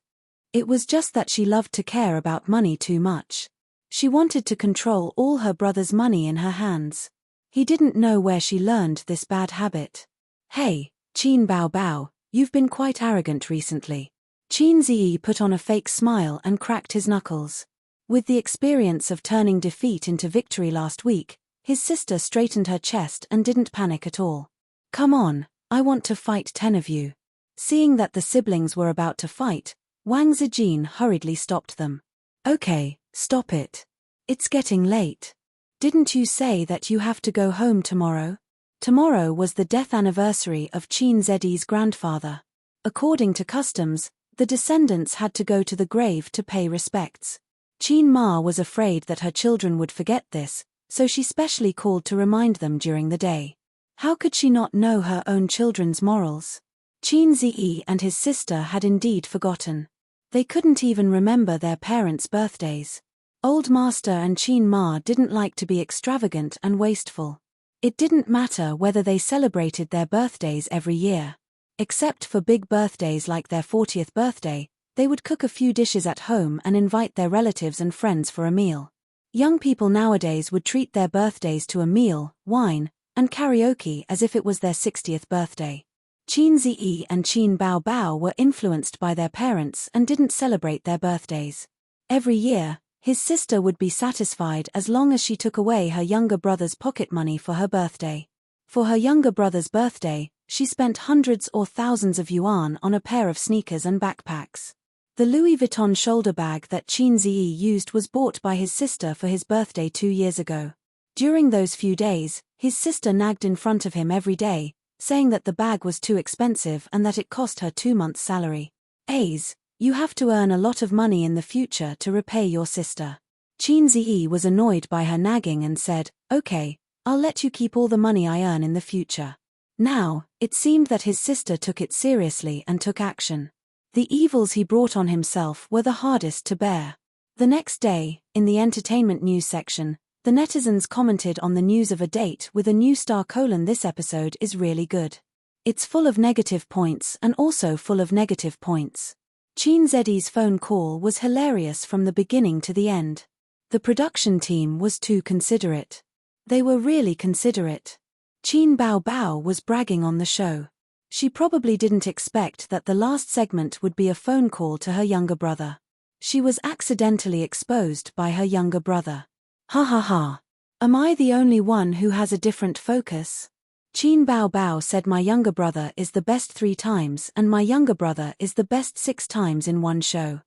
It was just that she loved to care about money too much. She wanted to control all her brother's money in her hands. He didn't know where she learned this bad habit. Hey, Qin Bao Bao, you've been quite arrogant recently. Qin Ziyi put on a fake smile and cracked his knuckles. With the experience of turning defeat into victory last week, his sister straightened her chest and didn't panic at all. Come on, I want to fight 10 of you. Seeing that the siblings were about to fight, Wang Zijin hurriedly stopped them. Okay, stop it. It's getting late. Didn't you say that you have to go home tomorrow? Tomorrow was the death anniversary of Qin Ziyi's grandfather. According to customs, the descendants had to go to the grave to pay respects. Qin Ma was afraid that her children would forget this, so she specially called to remind them during the day. How could she not know her own children's morals? Qin Ziyi and his sister had indeed forgotten. They couldn't even remember their parents' birthdays. Old Master and Qin Ma didn't like to be extravagant and wasteful. It didn't matter whether they celebrated their birthdays every year. Except for big birthdays like their 40th birthday, they would cook a few dishes at home and invite their relatives and friends for a meal. Young people nowadays would treat their birthdays to a meal, wine, and karaoke as if it was their 60th birthday. Qin Ziyi and Qin Bao Bao were influenced by their parents and didn't celebrate their birthdays. Every year, his sister would be satisfied as long as she took away her younger brother's pocket money for her birthday. For her younger brother's birthday, she spent hundreds or thousands of yuan on a pair of sneakers and backpacks. The Louis Vuitton shoulder bag that Qin Ziyi used was bought by his sister for his birthday 2 years ago. During those few days, his sister nagged in front of him every day, saying that the bag was too expensive and that it cost her 2 months' salary. Ace, you have to earn a lot of money in the future to repay your sister. Qin Ziyi was annoyed by her nagging and said, okay, I'll let you keep all the money I earn in the future. Now, it seemed that his sister took it seriously and took action. The evils he brought on himself were the hardest to bear. The next day, in the entertainment news section, the netizens commented on the news of a date with a new star: "This episode is really good. It's full of negative points and also full of negative points." Qin Ziyi's phone call was hilarious from the beginning to the end. The production team was too considerate. They were really considerate. Qin Bao Bao was bragging on the show. She probably didn't expect that the last segment would be a phone call to her younger brother. She was accidentally exposed by her younger brother. Ha ha ha. Am I the only one who has a different focus? Qin Bao Bao said my younger brother is the best 3 times and my younger brother is the best 6 times in one show.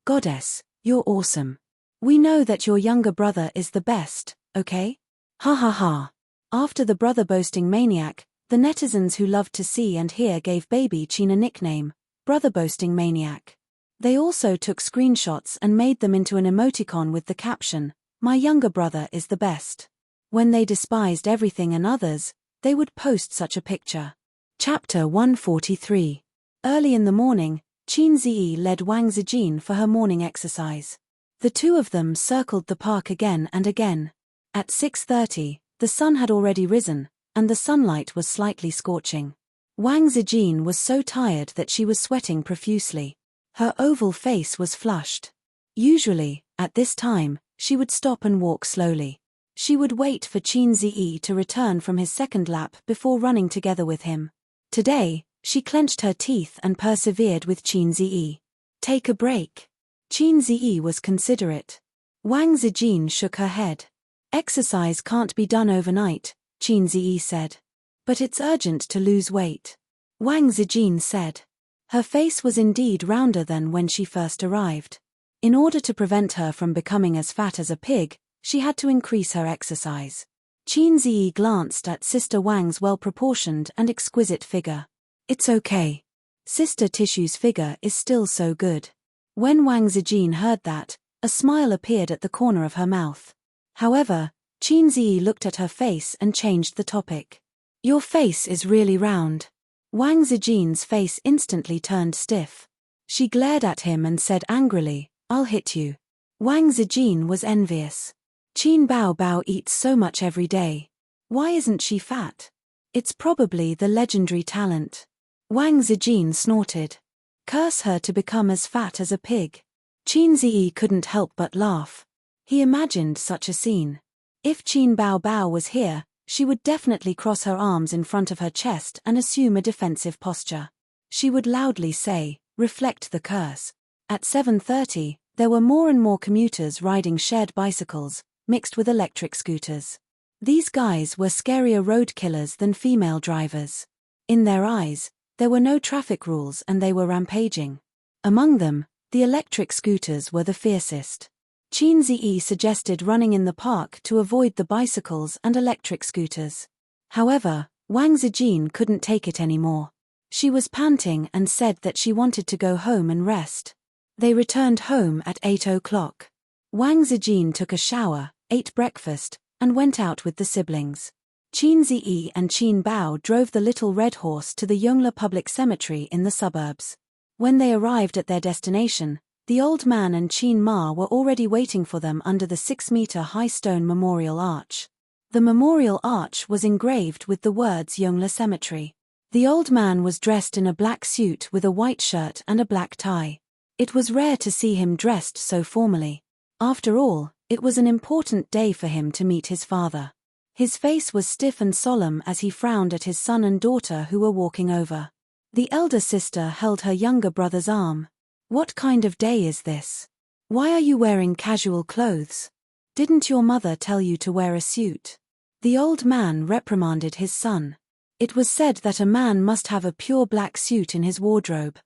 Goddess, you're awesome. We know that your younger brother is the best, okay? Ha ha ha. After the brother boasting maniac, the netizens who loved to see and hear gave baby Qin a nickname, Brother Boasting Maniac. They also took screenshots and made them into an emoticon with the caption, "My younger brother is the best." When they despised everything and others, they would post such a picture. Chapter 143. Early in the morning, Qin Ziyi led Wang Zijin for her morning exercise. The two of them circled the park again and again. At 6:30, the sun had already risen, and the sunlight was slightly scorching. Wang Zijin was so tired that she was sweating profusely. Her oval face was flushed. Usually, at this time, she would stop and walk slowly. She would wait for Qin Ziyi to return from his second lap before running together with him. Today, she clenched her teeth and persevered with Qin Ziyi. Take a break. Qin Ziyi was considerate. Wang Zijin shook her head. Exercise can't be done overnight, Qin Ziyi said. But it's urgent to lose weight. Wang Zijin said. Her face was indeed rounder than when she first arrived. In order to prevent her from becoming as fat as a pig, she had to increase her exercise. Qin Ziyi glanced at Sister Wang's well-proportioned and exquisite figure. It's okay. Sister Tishu's figure is still so good. When Wang Zijin heard that, a smile appeared at the corner of her mouth. However, Qin Ziyi looked at her face and changed the topic. Your face is really round. Wang Zijin's face instantly turned stiff. She glared at him and said angrily, I'll hit you. Wang Zijin was envious. Qin Bao Bao eats so much every day. Why isn't she fat? It's probably the legendary talent. Wang Zijin snorted. Curse her to become as fat as a pig. Qin Ziyi couldn't help but laugh. He imagined such a scene. If Qin Bao Bao was here, she would definitely cross her arms in front of her chest and assume a defensive posture. She would loudly say, reflect the curse. At 7:30, there were more and more commuters riding shared bicycles, mixed with electric scooters. These guys were scarier road killers than female drivers. In their eyes, there were no traffic rules and they were rampaging. Among them, the electric scooters were the fiercest. Qin Ziyi suggested running in the park to avoid the bicycles and electric scooters. However, Wang Zijin couldn't take it anymore. She was panting and said that she wanted to go home and rest. They returned home at 8 o'clock. Wang Zijin took a shower, ate breakfast, and went out with the siblings. Qin Ziyi and Qin Bao drove the little red horse to the Yongla Public Cemetery in the suburbs. When they arrived at their destination, the old man and Qin Ma were already waiting for them under the 6-meter-high stone memorial arch. The memorial arch was engraved with the words Yongla Cemetery. The old man was dressed in a black suit with a white shirt and a black tie. It was rare to see him dressed so formally. After all, it was an important day for him to meet his father. His face was stiff and solemn as he frowned at his son and daughter who were walking over. The elder sister held her younger brother's arm. What kind of day is this? Why are you wearing casual clothes? Didn't your mother tell you to wear a suit? The old man reprimanded his son. It was said that a man must have a pure black suit in his wardrobe.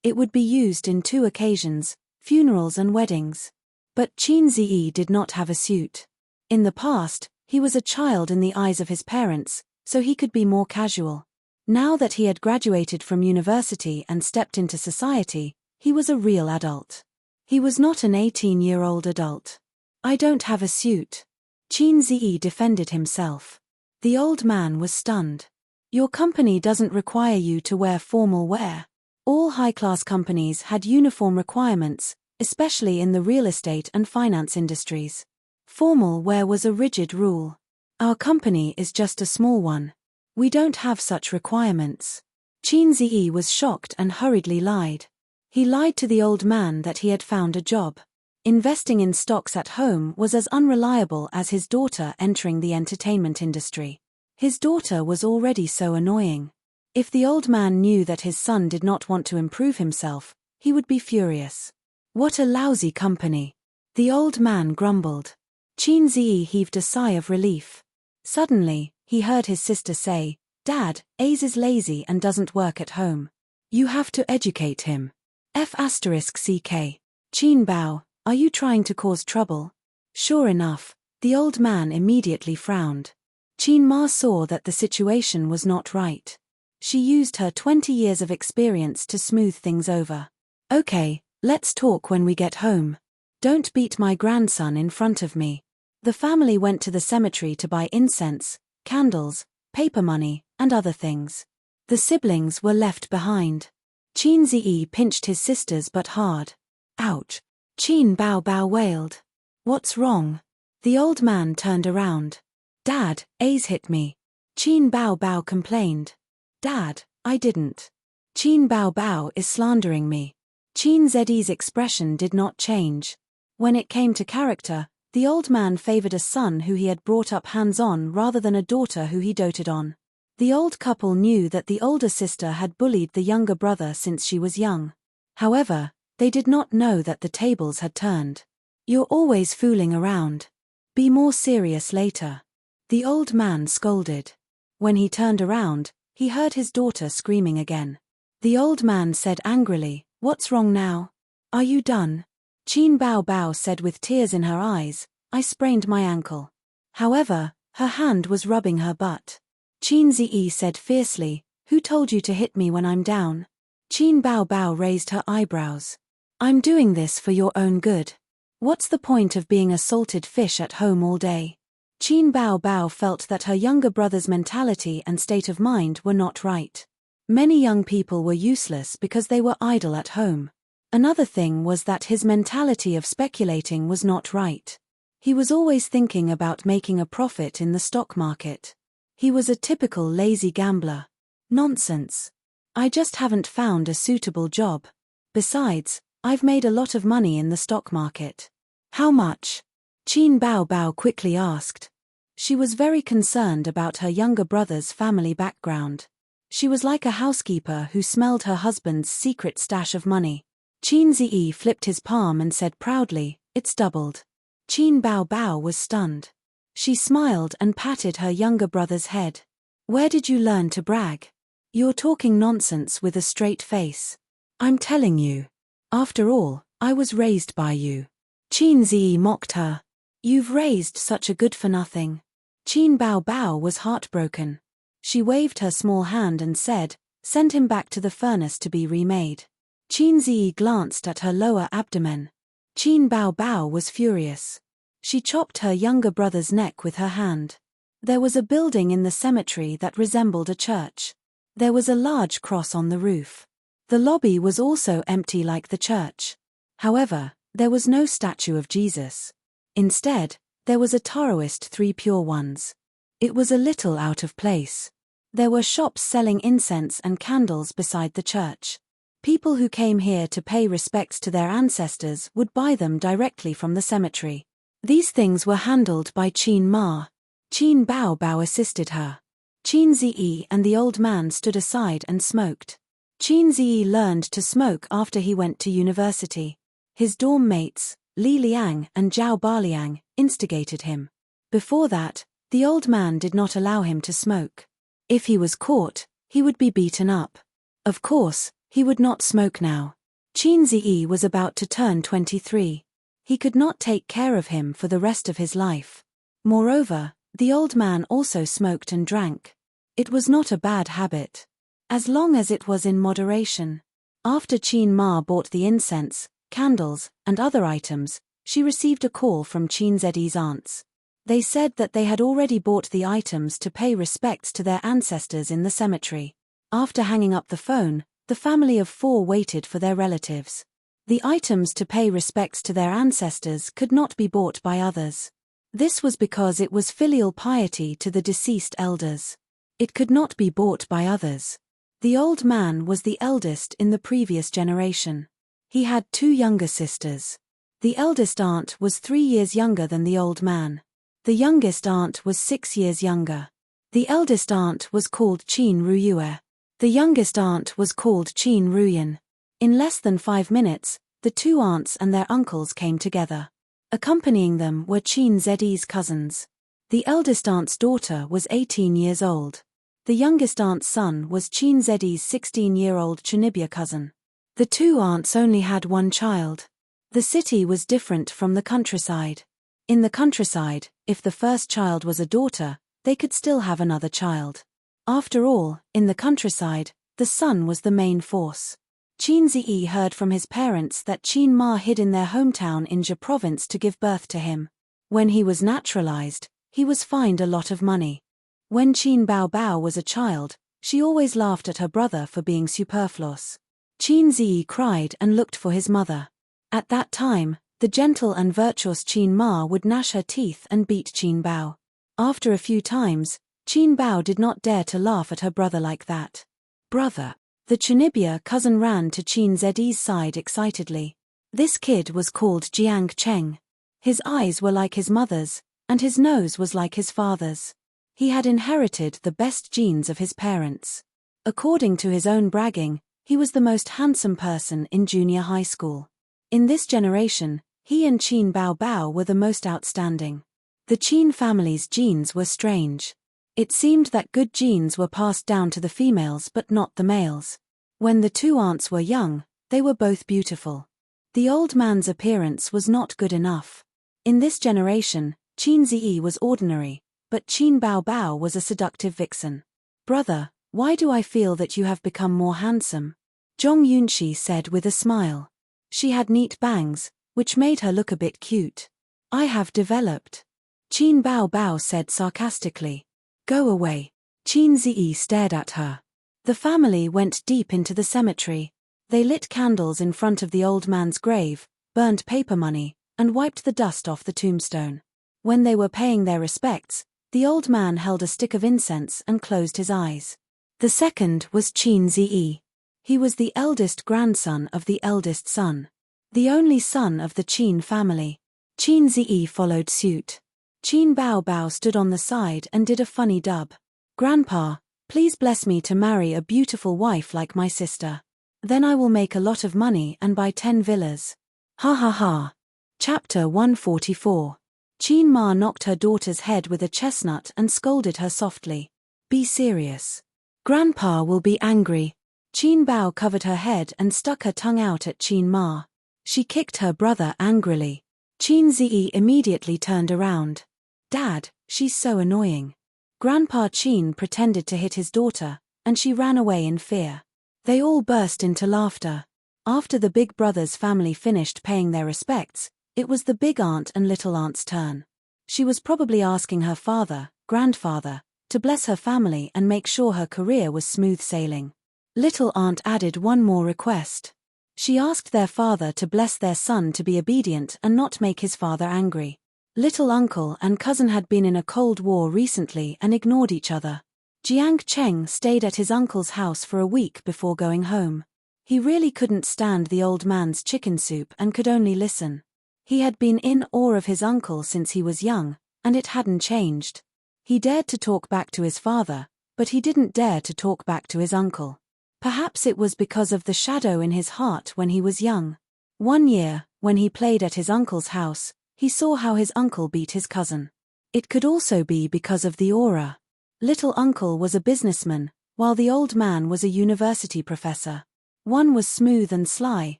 It would be used in 2 occasions, funerals and weddings. But Qin Ziyi did not have a suit. In the past, he was a child in the eyes of his parents, so he could be more casual. Now that he had graduated from university and stepped into society, he was a real adult. He was not an 18-year-old adult. I don't have a suit. Qin Ziyi defended himself. The old man was stunned. Your company doesn't require you to wear formal wear. All high-class companies had uniform requirements, especially in the real estate and finance industries. Formal wear was a rigid rule. Our company is just a small one. We don't have such requirements. Qin Ziyi was shocked and hurriedly lied. He lied to the old man that he had found a job. Investing in stocks at home was as unreliable as his daughter entering the entertainment industry. His daughter was already so annoying. If the old man knew that his son did not want to improve himself, he would be furious. What a lousy company. The old man grumbled. Qin Ziyi heaved a sigh of relief. Suddenly, he heard his sister say, "Dad, Ace is lazy and doesn't work at home. You have to educate him." F***CK. Qin Bao, are you trying to cause trouble? Sure enough, the old man immediately frowned. Qin Ma saw that the situation was not right. She used her 20 years of experience to smooth things over. "Okay, let's talk when we get home. Don't beat my grandson in front of me." The family went to the cemetery to buy incense, candles, paper money, and other things. The siblings were left behind. Qin Ziyi pinched his sisters but hard. "Ouch." Qin Bao Bao wailed. "What's wrong?" The old man turned around. "Dad, Ace hit me." Qin Bao Bao complained. "Dad, I didn't. Qin Bao Bao is slandering me." Qin Ziyi's expression did not change. When it came to character, the old man favored a son who he had brought up hands-on rather than a daughter who he doted on. The old couple knew that the older sister had bullied the younger brother since she was young. However, they did not know that the tables had turned. "You're always fooling around. Be more serious later." The old man scolded. When he turned around, he heard his daughter screaming again. The old man said angrily, "What's wrong now? Are you done?" Qin Bao Bao said with tears in her eyes, "I sprained my ankle." However, her hand was rubbing her butt. Qin Ziyi said fiercely, "Who told you to hit me when I'm down?" Qin Bao Bao raised her eyebrows. "I'm doing this for your own good. What's the point of being a salted fish at home all day?" Qin Bao Bao felt that her younger brother's mentality and state of mind were not right. Many young people were useless because they were idle at home. Another thing was that his mentality of speculating was not right. He was always thinking about making a profit in the stock market. He was a typical lazy gambler. Nonsense. "I just haven't found a suitable job. Besides, I've made a lot of money in the stock market." "How much?" Qin Bao Bao quickly asked. She was very concerned about her younger brother's family background. She was like a housekeeper who smelled her husband's secret stash of money. Qin Ziyi flipped his palm and said proudly, "It's doubled." Qin Bao Bao was stunned. She smiled and patted her younger brother's head. "Where did you learn to brag? You're talking nonsense with a straight face. I'm telling you. After all, I was raised by you." Qin Ziyi mocked her. "You've raised such a good-for-nothing." Qin Bao Bao was heartbroken. She waved her small hand and said, "Send him back to the furnace to be remade." Qin Ziyi glanced at her lower abdomen. Qin Bao Bao was furious. She chopped her younger brother's neck with her hand. There was a building in the cemetery that resembled a church. There was a large cross on the roof. The lobby was also empty like the church. However, there was no statue of Jesus. Instead, there was a Taoist Three Pure Ones. It was a little out of place. There were shops selling incense and candles beside the church. People who came here to pay respects to their ancestors would buy them directly from the cemetery. These things were handled by Qin Ma. Qin Bao Bao assisted her. Qin Ziyi and the old man stood aside and smoked. Qin Ziyi learned to smoke after he went to university. His dorm mates, Li Liang and Zhao Baliang, instigated him. Before that, the old man did not allow him to smoke. If he was caught, he would be beaten up. Of course, he would not smoke now. Qin Ziyi was about to turn 23. He could not take care of him for the rest of his life. Moreover, the old man also smoked and drank. It was not a bad habit, as long as it was in moderation. After Qin Ma bought the incense, candles, and other items, she received a call from Qin Ziyi's aunts. They said that they had already bought the items to pay respects to their ancestors in the cemetery. After hanging up the phone, the family of 4 waited for their relatives. The items to pay respects to their ancestors could not be bought by others. This was because it was filial piety to the deceased elders. It could not be bought by others. The old man was the eldest in the previous generation. He had 2 younger sisters. The eldest aunt was 3 years younger than the old man. The youngest aunt was 6 years younger. The eldest aunt was called Chin Ruyue. The youngest aunt was called Chin Ruyin. In less than 5 minutes, the 2 aunts and their uncles came together. Accompanying them were Chin Zed's cousins. The eldest aunt's daughter was 18 years old. The youngest aunt's son was Chin Zed's 16-year-old Chunibya cousin. The 2 aunts only had 1 child. The city was different from the countryside. In the countryside, if the first child was a daughter, they could still have another child. After all, in the countryside, the son was the main force. Chin Zi heard from his parents that Chin Ma hid in their hometown in Zhe province to give birth to him. When he was naturalized, he was fined a lot of money. When Chin Bao Bao was a child, she always laughed at her brother for being superfluous. Chin Zi cried and looked for his mother. At that time, the gentle and virtuous Chin Ma would gnash her teeth and beat Chin Bao. After a few times, Chin Bao did not dare to laugh at her brother like that. Brother. The Chunibya cousin ran to Chin Zed's side excitedly. This kid was called Jiang Cheng. His eyes were like his mother's, and his nose was like his father's. He had inherited the best genes of his parents. According to his own bragging, he was the most handsome person in junior high school. In this generation, he and Chin Bao Bao were the most outstanding. The Chin family's genes were strange. It seemed that good genes were passed down to the females but not the males. When the 2 aunts were young, they were both beautiful. The old man's appearance was not good enough. In this generation, Chin Zi was ordinary, but Chin Bao Bao was a seductive vixen. Brother, why do I feel that you have become more handsome? Zhong Yunxi said with a smile. She had neat bangs, which made her look a bit cute. I have developed. Chin Bao Bao said sarcastically. Go away. Chin Zi stared at her. The family went deep into the cemetery. They lit candles in front of the old man's grave, burned paper money, and wiped the dust off the tombstone. When they were paying their respects, the old man held a stick of incense and closed his eyes. The second was Chin Zi. He was the eldest grandson of the eldest son. The only son of the Chin family. Chin Zi followed suit. Chin Bao Bao stood on the side and did a funny dub. Grandpa, please bless me to marry a beautiful wife like my sister. Then I will make a lot of money and buy 10 villas. Ha ha ha. Chapter 144. Chin Ma knocked her daughter's head with a chestnut and scolded her softly. Be serious. Grandpa will be angry. Chin Bao covered her head and stuck her tongue out at Chin Ma. She kicked her brother angrily. Chin Zi immediately turned around. Dad, she's so annoying. Grandpa Chin pretended to hit his daughter, and she ran away in fear. They all burst into laughter. After the big brother's family finished paying their respects, it was the big aunt and little aunt's turn. She was probably asking her father, grandfather, to bless her family and make sure her career was smooth sailing. Little aunt added one more request. She asked their father to bless their son to be obedient and not make his father angry. Little uncle and cousin had been in a cold war recently and ignored each other. Jiang Cheng stayed at his uncle's house for a week before going home. He really couldn't stand the old man's chicken soup and could only listen. He had been in awe of his uncle since he was young, and it hadn't changed. He dared to talk back to his father, but he didn't dare to talk back to his uncle. Perhaps it was because of the shadow in his heart when he was young. One year, when he played at his uncle's house, he saw how his uncle beat his cousin. It could also be because of the aura. Little uncle was a businessman, while the old man was a university professor. One was smooth and sly,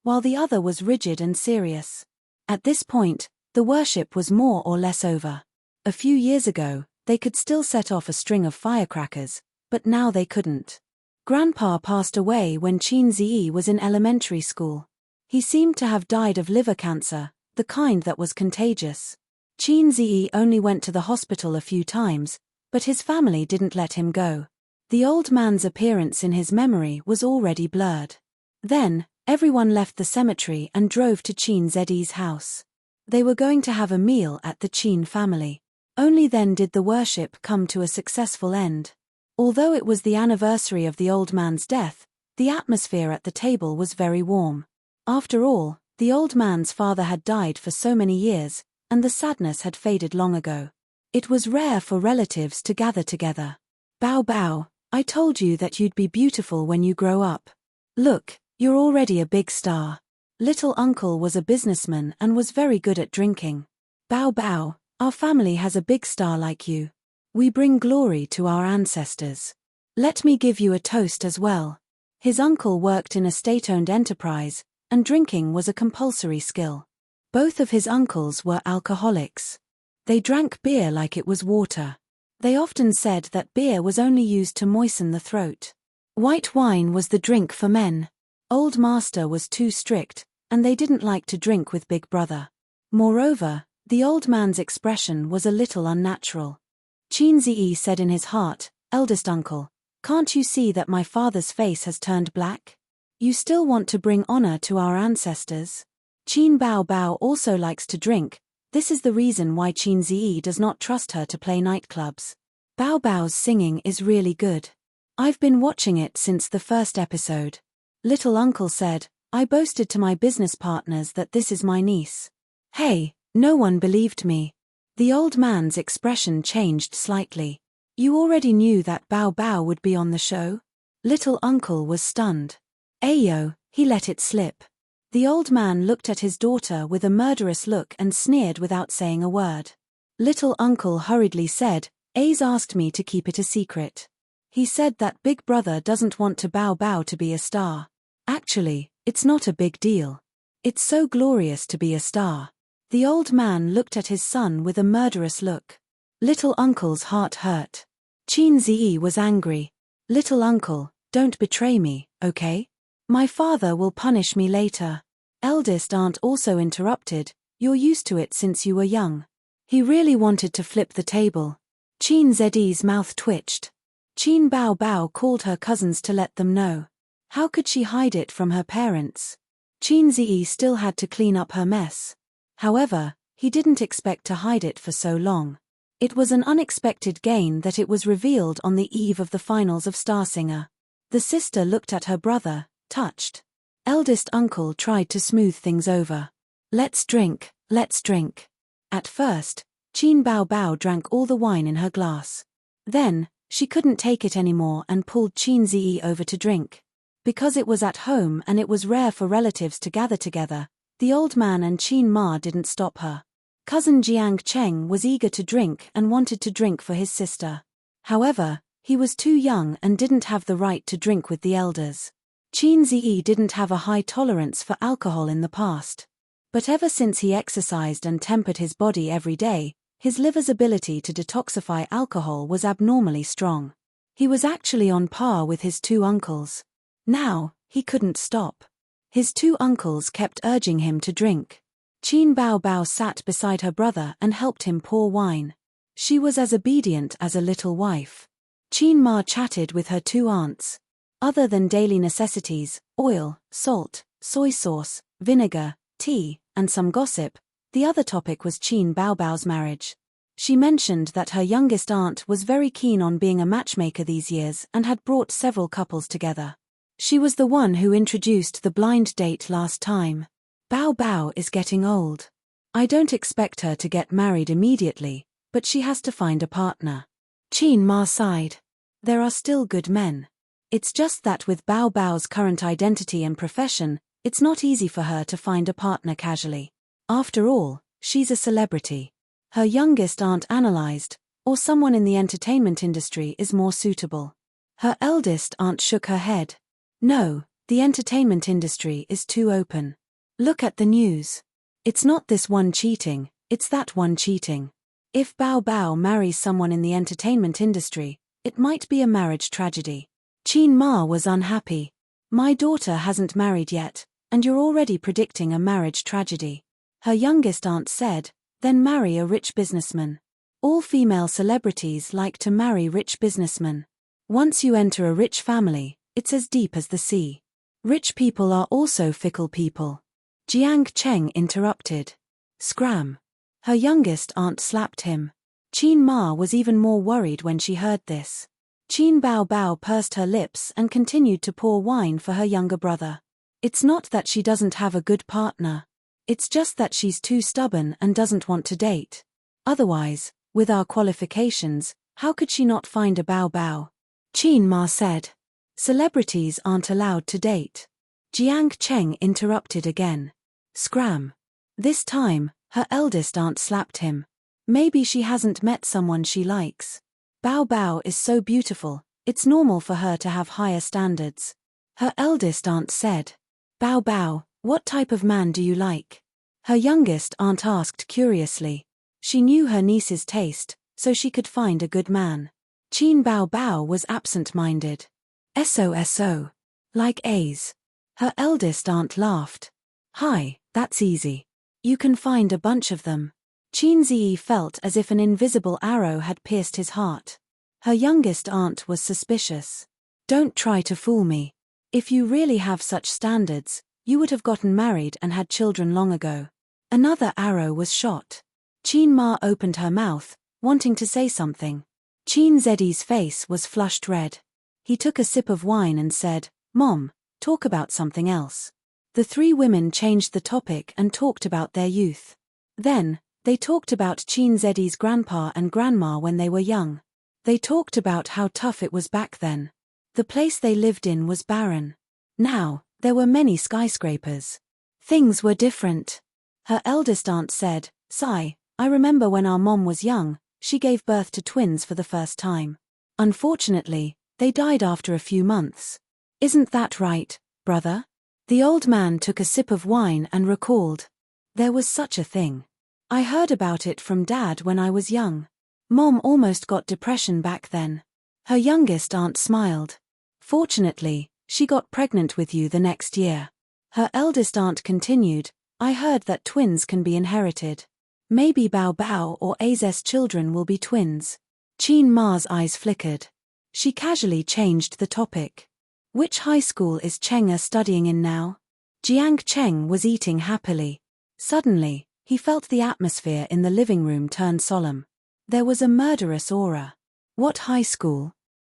while the other was rigid and serious. At this point, the worship was more or less over. A few years ago, they could still set off a string of firecrackers, but now they couldn't. Grandpa passed away when Chin Zi was in elementary school. He seemed to have died of liver cancer, the kind that was contagious. Chin Zi only went to the hospital a few times, but his family didn't let him go. The old man's appearance in his memory was already blurred. Then, everyone left the cemetery and drove to Chin Zi's house. They were going to have a meal at the Chin family. Only then did the worship come to a successful end. Although it was the anniversary of the old man's death, the atmosphere at the table was very warm. After all, The old man's father had died for so many years, and the sadness had faded long ago. It was rare for relatives to gather together. Bao Bao, I told you that you'd be beautiful when you grow up. Look, you're already a big star. Little uncle was a businessman and was very good at drinking. Bao Bao, our family has a big star like you. We bring glory to our ancestors. Let me give you a toast as well. His uncle worked in a state-owned enterprise, and drinking was a compulsory skill. Both of his uncles were alcoholics. They drank beer like it was water. They often said that beer was only used to moisten the throat. White wine was the drink for men. Old Master was too strict, and they didn't like to drink with Big Brother. Moreover, the old man's expression was a little unnatural. Qin Ziyi said in his heart, "Eldest uncle, can't you see that my father's face has turned black? You still want to bring honor to our ancestors?" Qin Bao Bao also likes to drink. This is the reason why Qin Ziyi does not trust her to play nightclubs. Bao Bao's singing is really good. I've been watching it since the first episode. Little uncle said, I boasted to my business partners that this is my niece. Hey, no one believed me. The old man's expression changed slightly. You already knew that Bao Bao would be on the show? Little uncle was stunned. Ayo, he let it slip. The old man looked at his daughter with a murderous look and sneered without saying a word. Little uncle hurriedly said, A's asked me to keep it a secret. He said that Big Brother doesn't want to Bao Bao to be a star. Actually, it's not a big deal. It's so glorious to be a star. The old man looked at his son with a murderous look. Little uncle's heart hurt. Qin Ziyi was angry. Little uncle, don't betray me, okay? My father will punish me later. Eldest aunt also interrupted, you're used to it since you were young. He really wanted to flip the table. Qin Ziyi's mouth twitched. Qin Bao Bao called her cousins to let them know. How could she hide it from her parents? Qin Ziyi still had to clean up her mess. However, he didn't expect to hide it for so long. It was an unexpected gain that it was revealed on the eve of the finals of Star Singer. The sister looked at her brother, touched. Eldest uncle tried to smooth things over. Let's drink, let's drink. At first, Qin Bao Bao drank all the wine in her glass. Then, she couldn't take it anymore and pulled Qin Ziyi over to drink. Because it was at home and it was rare for relatives to gather together, the old man and Qin Ma didn't stop her. Cousin Jiang Cheng was eager to drink and wanted to drink for his sister. However, he was too young and didn't have the right to drink with the elders. Qin Ziyi didn't have a high tolerance for alcohol in the past. But ever since he exercised and tempered his body every day, his liver's ability to detoxify alcohol was abnormally strong. He was actually on par with his two uncles. Now, he couldn't stop. His two uncles kept urging him to drink. Qin Bao Bao sat beside her brother and helped him pour wine. She was as obedient as a little wife. Qin Ma chatted with her two aunts. Other than daily necessities, oil, salt, soy sauce, vinegar, tea, and some gossip, the other topic was Qin Bao Bao's marriage. She mentioned that her youngest aunt was very keen on being a matchmaker these years and had brought several couples together. She was the one who introduced the blind date last time. Bao Bao is getting old. I don't expect her to get married immediately, but she has to find a partner. Qin Ma sighed. There are still good men. It's just that with Bao Bao's current identity and profession, it's not easy for her to find a partner casually. After all, she's a celebrity. Her youngest aunt analyzed, or someone in the entertainment industry is more suitable. Her eldest aunt shook her head. No, the entertainment industry is too open. Look at the news. It's not this one cheating, it's that one cheating. If Bao Bao marries someone in the entertainment industry, it might be a marriage tragedy. Qin Ma was unhappy. My daughter hasn't married yet, and you're already predicting a marriage tragedy. Her youngest aunt said, then marry a rich businessman. All female celebrities like to marry rich businessmen. Once you enter a rich family, it's as deep as the sea. Rich people are also fickle people. Jiang Cheng interrupted. Scram. Her youngest aunt slapped him. Qin Ma was even more worried when she heard this. Qin Bao Bao pursed her lips and continued to pour wine for her younger brother. It's not that she doesn't have a good partner. It's just that she's too stubborn and doesn't want to date. Otherwise, with our qualifications, how could she not find a Bao Bao? Qin Ma said. Celebrities aren't allowed to date. Jiang Cheng interrupted again. Scram. This time, her eldest aunt slapped him. Maybe she hasn't met someone she likes. Bao Bao is so beautiful, it's normal for her to have higher standards. Her eldest aunt said. Bao Bao, what type of man do you like? Her youngest aunt asked curiously. She knew her niece's taste, so she could find a good man. Qin Bao Bao was absent-minded. SOSO. Like A's. Her eldest aunt laughed. Hi, that's easy. You can find a bunch of them. Qin Ziyi felt as if an invisible arrow had pierced his heart. Her youngest aunt was suspicious. Don't try to fool me. If you really have such standards, you would have gotten married and had children long ago. Another arrow was shot. Qin Ma opened her mouth, wanting to say something. Qin Zedi's face was flushed red. He took a sip of wine and said, Mom, talk about something else. The three women changed the topic and talked about their youth. Then, they talked about Qin Zedi's grandpa and grandma when they were young. They talked about how tough it was back then. The place they lived in was barren. Now, there were many skyscrapers. Things were different. Her eldest aunt said, Sai, I remember when our mom was young, she gave birth to twins for the first time. Unfortunately, they died after a few months. Isn't that right, brother? The old man took a sip of wine and recalled. There was such a thing. I heard about it from Dad when I was young. Mom almost got depression back then. Her youngest aunt smiled. Fortunately, she got pregnant with you the next year. Her eldest aunt continued, I heard that twins can be inherited. Maybe Bao Bao or A's children will be twins. Qin Ma's eyes flickered. She casually changed the topic. Which high school is Cheng'e studying in now? Jiang Cheng was eating happily. Suddenly, he felt the atmosphere in the living room turn solemn. There was a murderous aura. What high school?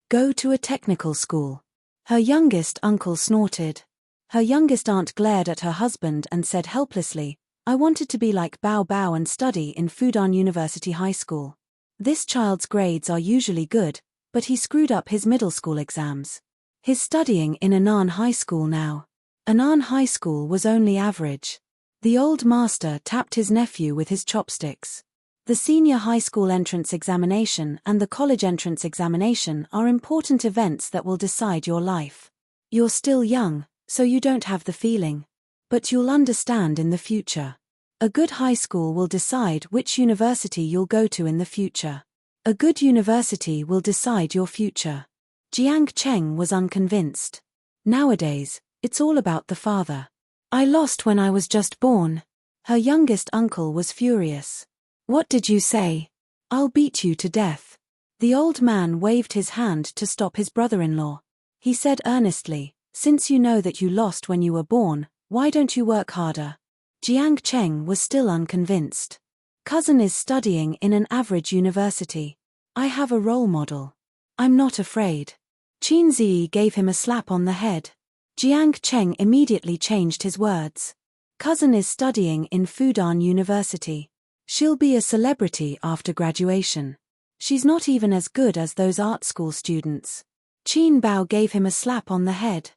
Go to a technical school. Her youngest uncle snorted. Her youngest aunt glared at her husband and said helplessly, I wanted to be like Bao Bao and study in Fudan University High School. This child's grades are usually good, but he screwed up his middle school exams. He's studying in Anan High School now. Anan High School was only average. The old master tapped his nephew with his chopsticks. The senior high school entrance examination and the college entrance examination are important events that will decide your life. You're still young, so you don't have the feeling. But you'll understand in the future. A good high school will decide which university you'll go to in the future. A good university will decide your future. Jiang Cheng was unconvinced. Nowadays, it's all about the father. I lost when I was just born. Her youngest uncle was furious. What did you say? I'll beat you to death. The old man waved his hand to stop his brother-in-law. He said earnestly, since you know that you lost when you were born, why don't you work harder? Jiang Cheng was still unconvinced. Cousin is studying in an average university. I have a role model. I'm not afraid. Qin Ziyi gave him a slap on the head. Jiang Cheng immediately changed his words. Cousin is studying in Fudan University. She'll be a celebrity after graduation. She's not even as good as those art school students. Qin Bao gave him a slap on the head.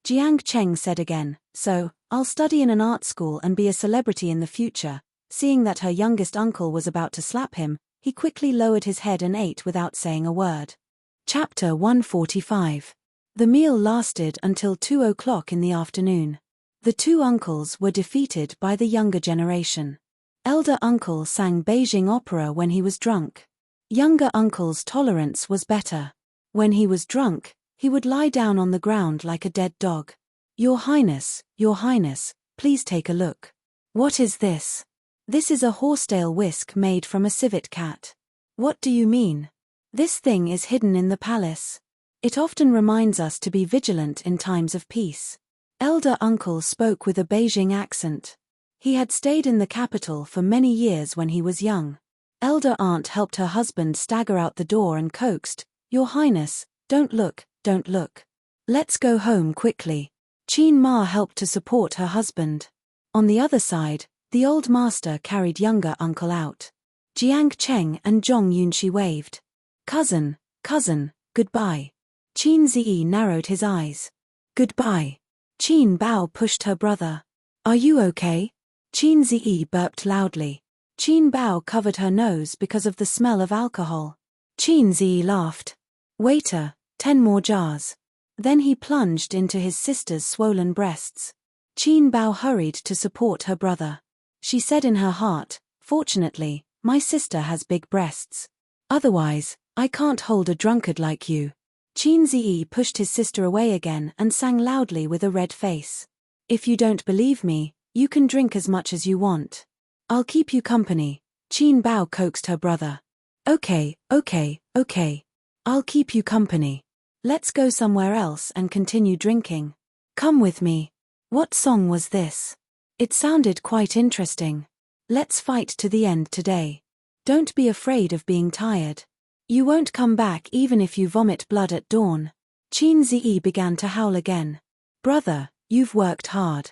Jiang Cheng said again, so, I'll study in an art school and be a celebrity in the future. Seeing that her youngest uncle was about to slap him, he quickly lowered his head and ate without saying a word. Chapter 145. The meal lasted until 2 o'clock in the afternoon. The two uncles were defeated by the younger generation. Elder uncle sang Beijing opera when he was drunk. Younger uncle's tolerance was better. When he was drunk, he would lie down on the ground like a dead dog. Your Highness, please take a look. What is this? This is a horsetail whisk made from a civet cat. What do you mean? This thing is hidden in the palace. It often reminds us to be vigilant in times of peace. Elder uncle spoke with a Beijing accent. He had stayed in the capital for many years when he was young. Elder aunt helped her husband stagger out the door and coaxed, Your Highness, don't look. Let's go home quickly. Qin Ma helped to support her husband. On the other side, the old master carried younger uncle out. Jiang Cheng and Zhong Yunxi waved. Cousin, goodbye. Qin Ziyi narrowed his eyes. Goodbye. Qin Bao pushed her brother. Are you okay? Qin Ziyi burped loudly. Qin Bao covered her nose because of the smell of alcohol. Qin Ziyi laughed. Waiter, 10 more jars. Then he plunged into his sister's swollen breasts. Qin Bao hurried to support her brother. She said in her heart, fortunately, my sister has big breasts. Otherwise, I can't hold a drunkard like you. Qin Ziyi pushed his sister away again and sang loudly with a red face. If you don't believe me, you can drink as much as you want. I'll keep you company, Qin Bao coaxed her brother. Okay. I'll keep you company. Let's go somewhere else and continue drinking. Come with me. What song was this? It sounded quite interesting. Let's fight to the end today. Don't be afraid of being tired. You won't come back even if you vomit blood at dawn. Qin Ziyi began to howl again. Brother, you've worked hard.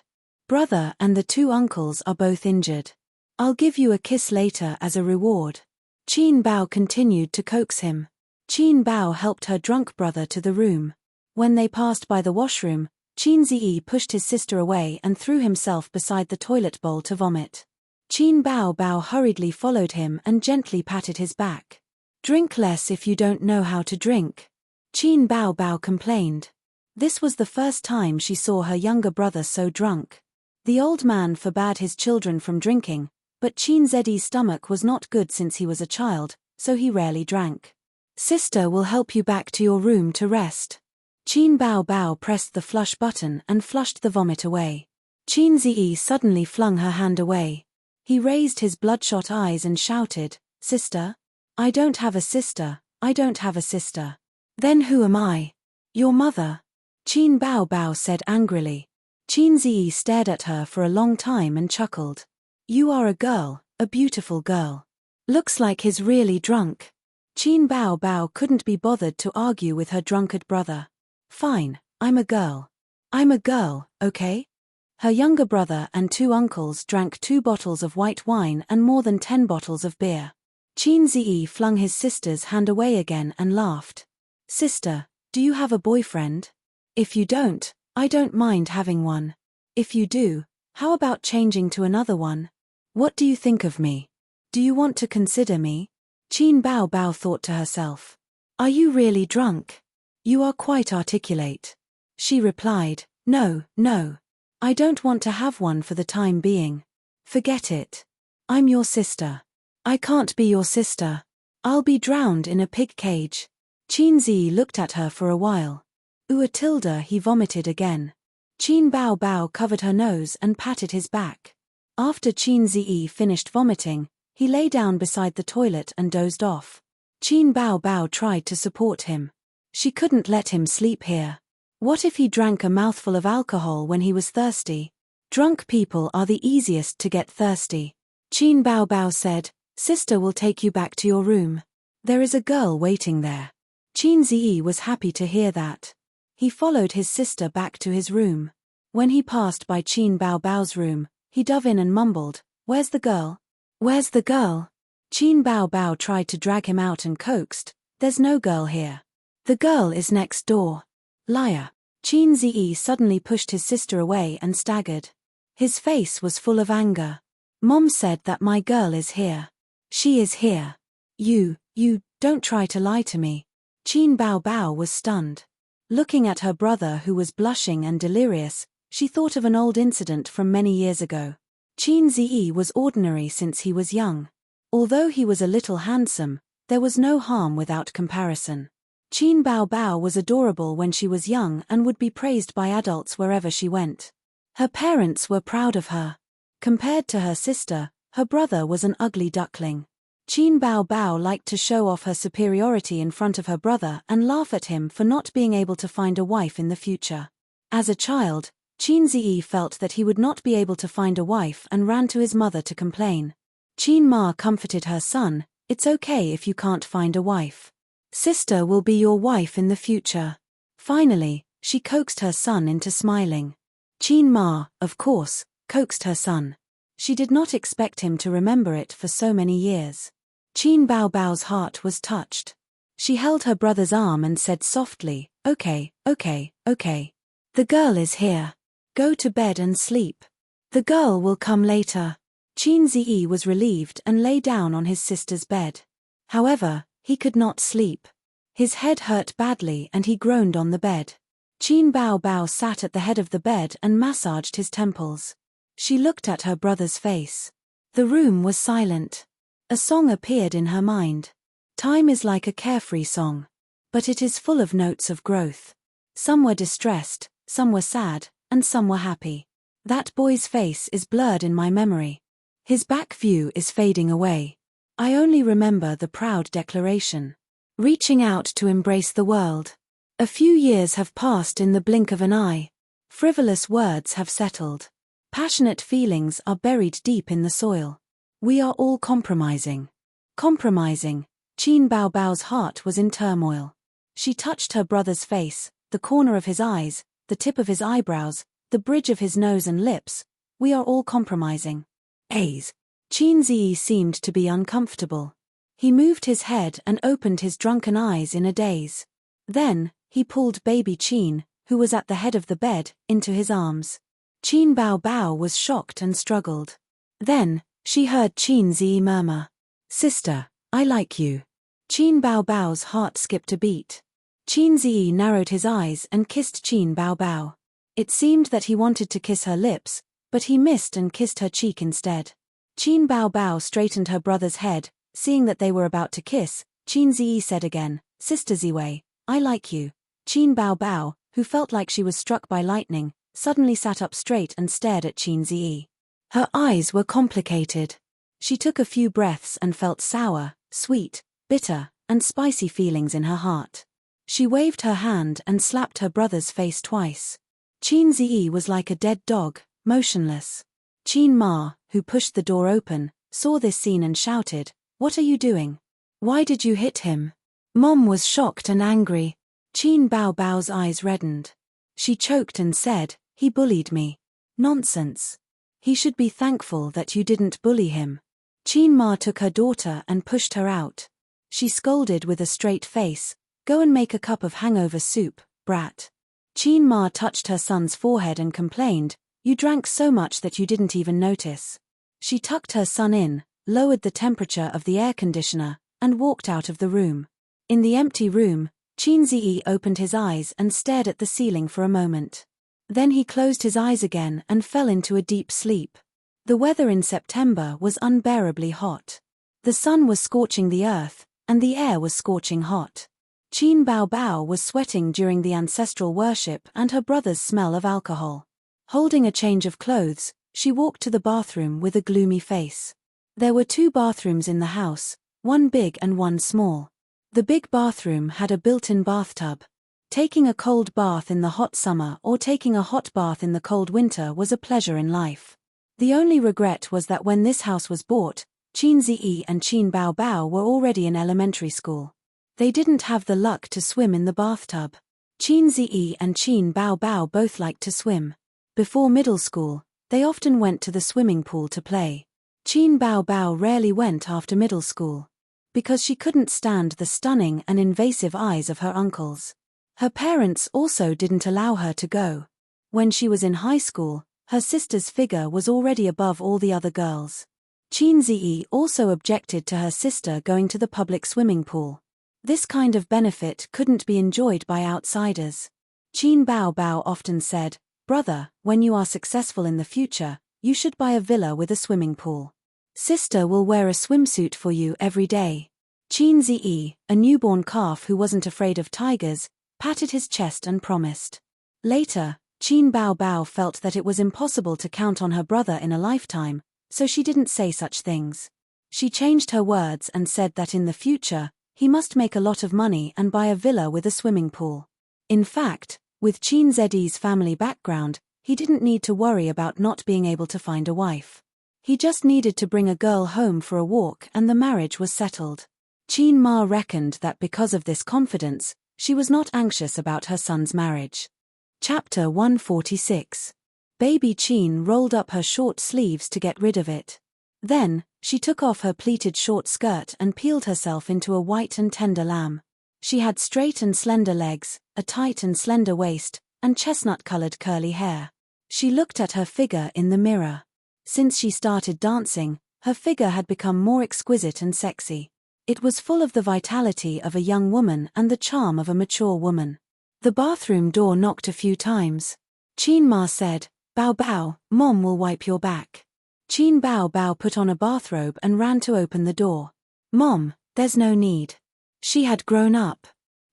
Brother and the 2 uncles are both injured. I'll give you a kiss later as a reward. Qin Bao continued to coax him. Qin Bao helped her drunk brother to the room. When they passed by the washroom, Qin Ziyi pushed his sister away and threw himself beside the toilet bowl to vomit. Qin Bao hurriedly followed him and gently patted his back. Drink less if you don't know how to drink. Qin Bao complained. This was the first time she saw her younger brother so drunk. The old man forbade his children from drinking, but Qin Ziyi's stomach was not good since he was a child, so he rarely drank. Sister will help you back to your room to rest. Qin Bao pressed the flush button and flushed the vomit away. Qin Ziyi suddenly flung her hand away. He raised his bloodshot eyes and shouted, Sister? I don't have a sister, I don't have a sister. Then who am I? Your mother. Qin Bao said angrily. Qin Ziyi stared at her for a long time and chuckled. You are a girl, a beautiful girl. Looks like he's really drunk. Qin Bao couldn't be bothered to argue with her drunkard brother. Fine, I'm a girl. I'm a girl, okay? Her younger brother and 2 uncles drank 2 bottles of white wine and more than 10 bottles of beer. Qin Ziyi flung his sister's hand away again and laughed. Sister, do you have a boyfriend? If you don't, I don't mind having one. If you do, how about changing to another one? What do you think of me? Do you want to consider me? Qin Bao thought to herself. Are you really drunk? You are quite articulate. She replied, No. I don't want to have one for the time being. Forget it. I'm your sister. I can't be your sister. I'll be drowned in a pig cage. Qin Ziyi looked at her for a while. Tilda, he vomited again. Qin Bao covered her nose and patted his back. After Qin Ziyi finished vomiting, he lay down beside the toilet and dozed off. Qin Bao tried to support him. She couldn't let him sleep here. What if he drank a mouthful of alcohol when he was thirsty? Drunk people are the easiest to get thirsty. Qin Bao said, Sister will take you back to your room. There is a girl waiting there. Qin Ziyi was happy to hear that. He followed his sister back to his room. When he passed by Qin Bao's room, he dove in and mumbled, Where's the girl? Where's the girl? Qin Bao tried to drag him out and coaxed, There's no girl here. The girl is next door. Liar. Qin Ziyi suddenly pushed his sister away and staggered. His face was full of anger. Mom said that my girl is here. She is here. You, don't try to lie to me. Qin Bao was stunned. Looking at her brother who was blushing and delirious, she thought of an old incident from many years ago. Qin Ziyi was ordinary since he was young. Although he was a little handsome, there was no harm without comparison. Qin Bao was adorable when she was young and would be praised by adults wherever she went. Her parents were proud of her. Compared to her sister, her brother was an ugly duckling. Qin Bao liked to show off her superiority in front of her brother and laugh at him for not being able to find a wife in the future. As a child, Qin Ziyi felt that he would not be able to find a wife and ran to his mother to complain. Qin Ma comforted her son, It's okay if you can't find a wife. Sister will be your wife in the future. Finally, she coaxed her son into smiling. Qin Ma, of course, coaxed her son. She did not expect him to remember it for so many years. Qin Bao Bao's heart was touched. She held her brother's arm and said softly, "Okay, okay, okay. The girl is here. Go to bed and sleep. The girl will come later." Qin Ziyi was relieved and lay down on his sister's bed. However, he could not sleep. His head hurt badly and he groaned on the bed. Qin Bao Bao sat at the head of the bed and massaged his temples. She looked at her brother's face. The room was silent. A song appeared in her mind. Time is like a carefree song. But it is full of notes of growth. Some were distressed, some were sad, and some were happy. That boy's face is blurred in my memory. His back view is fading away. I only remember the proud declaration. Reaching out to embrace the world. A few years have passed in the blink of an eye. Frivolous words have settled. Passionate feelings are buried deep in the soil. We are all compromising. Compromising. Qin Bao Bao's heart was in turmoil. She touched her brother's face, the corner of his eyes, the tip of his eyebrows, the bridge of his nose and lips. We are all compromising. A's. Qin Ziyi seemed to be uncomfortable. He moved his head and opened his drunken eyes in a daze. Then, he pulled baby Qin, who was at the head of the bed, into his arms. Qin Bao Bao was shocked and struggled. Then, she heard Qin Ziyi murmur, "Sister, I like you." Qin Bao Bao's heart skipped a beat. Qin Ziyi narrowed his eyes and kissed Qin Bao Bao. It seemed that he wanted to kiss her lips, but he missed and kissed her cheek instead. Qin Bao Bao straightened her brother's head. Seeing that they were about to kiss, Qin Ziyi said again, "Sister Ziwei, I like you." Qin Bao Bao, who felt like she was struck by lightning, suddenly sat up straight and stared at Qin Ziyi. Her eyes were complicated. She took a few breaths and felt sour, sweet, bitter, and spicy feelings in her heart. She waved her hand and slapped her brother's face twice. Qin Ziyi was like a dead dog, motionless. Qin Ma, who pushed the door open, saw this scene and shouted, "What are you doing? Why did you hit him?" Mom was shocked and angry. Qin Bao Bao's eyes reddened. She choked and said, "He bullied me." "Nonsense. He should be thankful that you didn't bully him." Qin Ma took her daughter and pushed her out. She scolded with a straight face, "Go and make a cup of hangover soup, brat." Qin Ma touched her son's forehead and complained, "You drank so much that you didn't even notice." She tucked her son in, lowered the temperature of the air conditioner, and walked out of the room. In the empty room, Qin Ziyi opened his eyes and stared at the ceiling for a moment. Then he closed his eyes again and fell into a deep sleep. The weather in September was unbearably hot. The sun was scorching the earth, and the air was scorching hot. Qin Bao Bao was sweating during the ancestral worship and her brother's smell of alcohol. Holding a change of clothes, she walked to the bathroom with a gloomy face. There were 2 bathrooms in the house, one big and one small. The big bathroom had a built-in bathtub. Taking a cold bath in the hot summer or taking a hot bath in the cold winter was a pleasure in life. The only regret was that when this house was bought, Qin Ziyi and Qin Bao Bao were already in elementary school. They didn't have the luck to swim in the bathtub. Qin Ziyi and Qin Bao Bao both liked to swim. Before middle school, they often went to the swimming pool to play. Qin Bao Bao rarely went after middle school. Because she couldn't stand the stunning and invasive eyes of her uncles. Her parents also didn't allow her to go. When she was in high school, her sister's figure was already above all the other girls. Qin Ziyi also objected to her sister going to the public swimming pool. This kind of benefit couldn't be enjoyed by outsiders. Qin Bao Bao often said, "Brother, when you are successful in the future, you should buy a villa with a swimming pool. Sister will wear a swimsuit for you every day." Qin Ziyi, a newborn calf who wasn't afraid of tigers, patted his chest and promised. Later, Qin Bao Bao felt that it was impossible to count on her brother in a lifetime, so she didn't say such things. She changed her words and said that in the future, he must make a lot of money and buy a villa with a swimming pool. In fact, with Qin Ziyi's family background, he didn't need to worry about not being able to find a wife. He just needed to bring a girl home for a walk and the marriage was settled. Qin Ma reckoned that because of this confidence, she was not anxious about her son's marriage. Chapter 146. Baby Chin rolled up her short sleeves to get rid of it. Then, she took off her pleated short skirt and peeled herself into a white and tender lamb. She had straight and slender legs, a tight and slender waist, and chestnut-colored curly hair. She looked at her figure in the mirror. Since she started dancing, her figure had become more exquisite and sexy. It was full of the vitality of a young woman and the charm of a mature woman. The bathroom door knocked a few times. Chin Ma said, "Bao Bao, Mom will wipe your back." Chin Bao Bao put on a bathrobe and ran to open the door. "Mom, there's no need." She had grown up.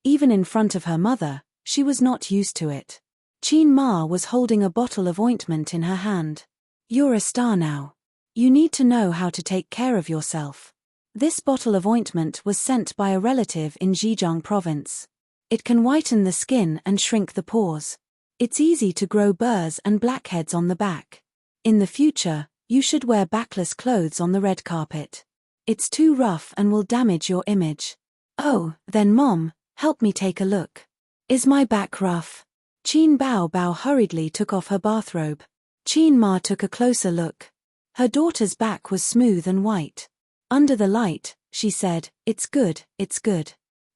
Even in front of her mother, she was not used to it. Chin Ma was holding a bottle of ointment in her hand. "You're a star now. You need to know how to take care of yourself." This bottle of ointment was sent by a relative in Zhejiang province. It can whiten the skin and shrink the pores. It's easy to grow burrs and blackheads on the back. In the future, you should wear backless clothes on the red carpet. It's too rough and will damage your image. "Oh, then Mom, help me take a look. Is my back rough?" Chin Bao Bao hurriedly took off her bathrobe. Chin Ma took a closer look. Her daughter's back was smooth and white. Under the light, she said, it's good.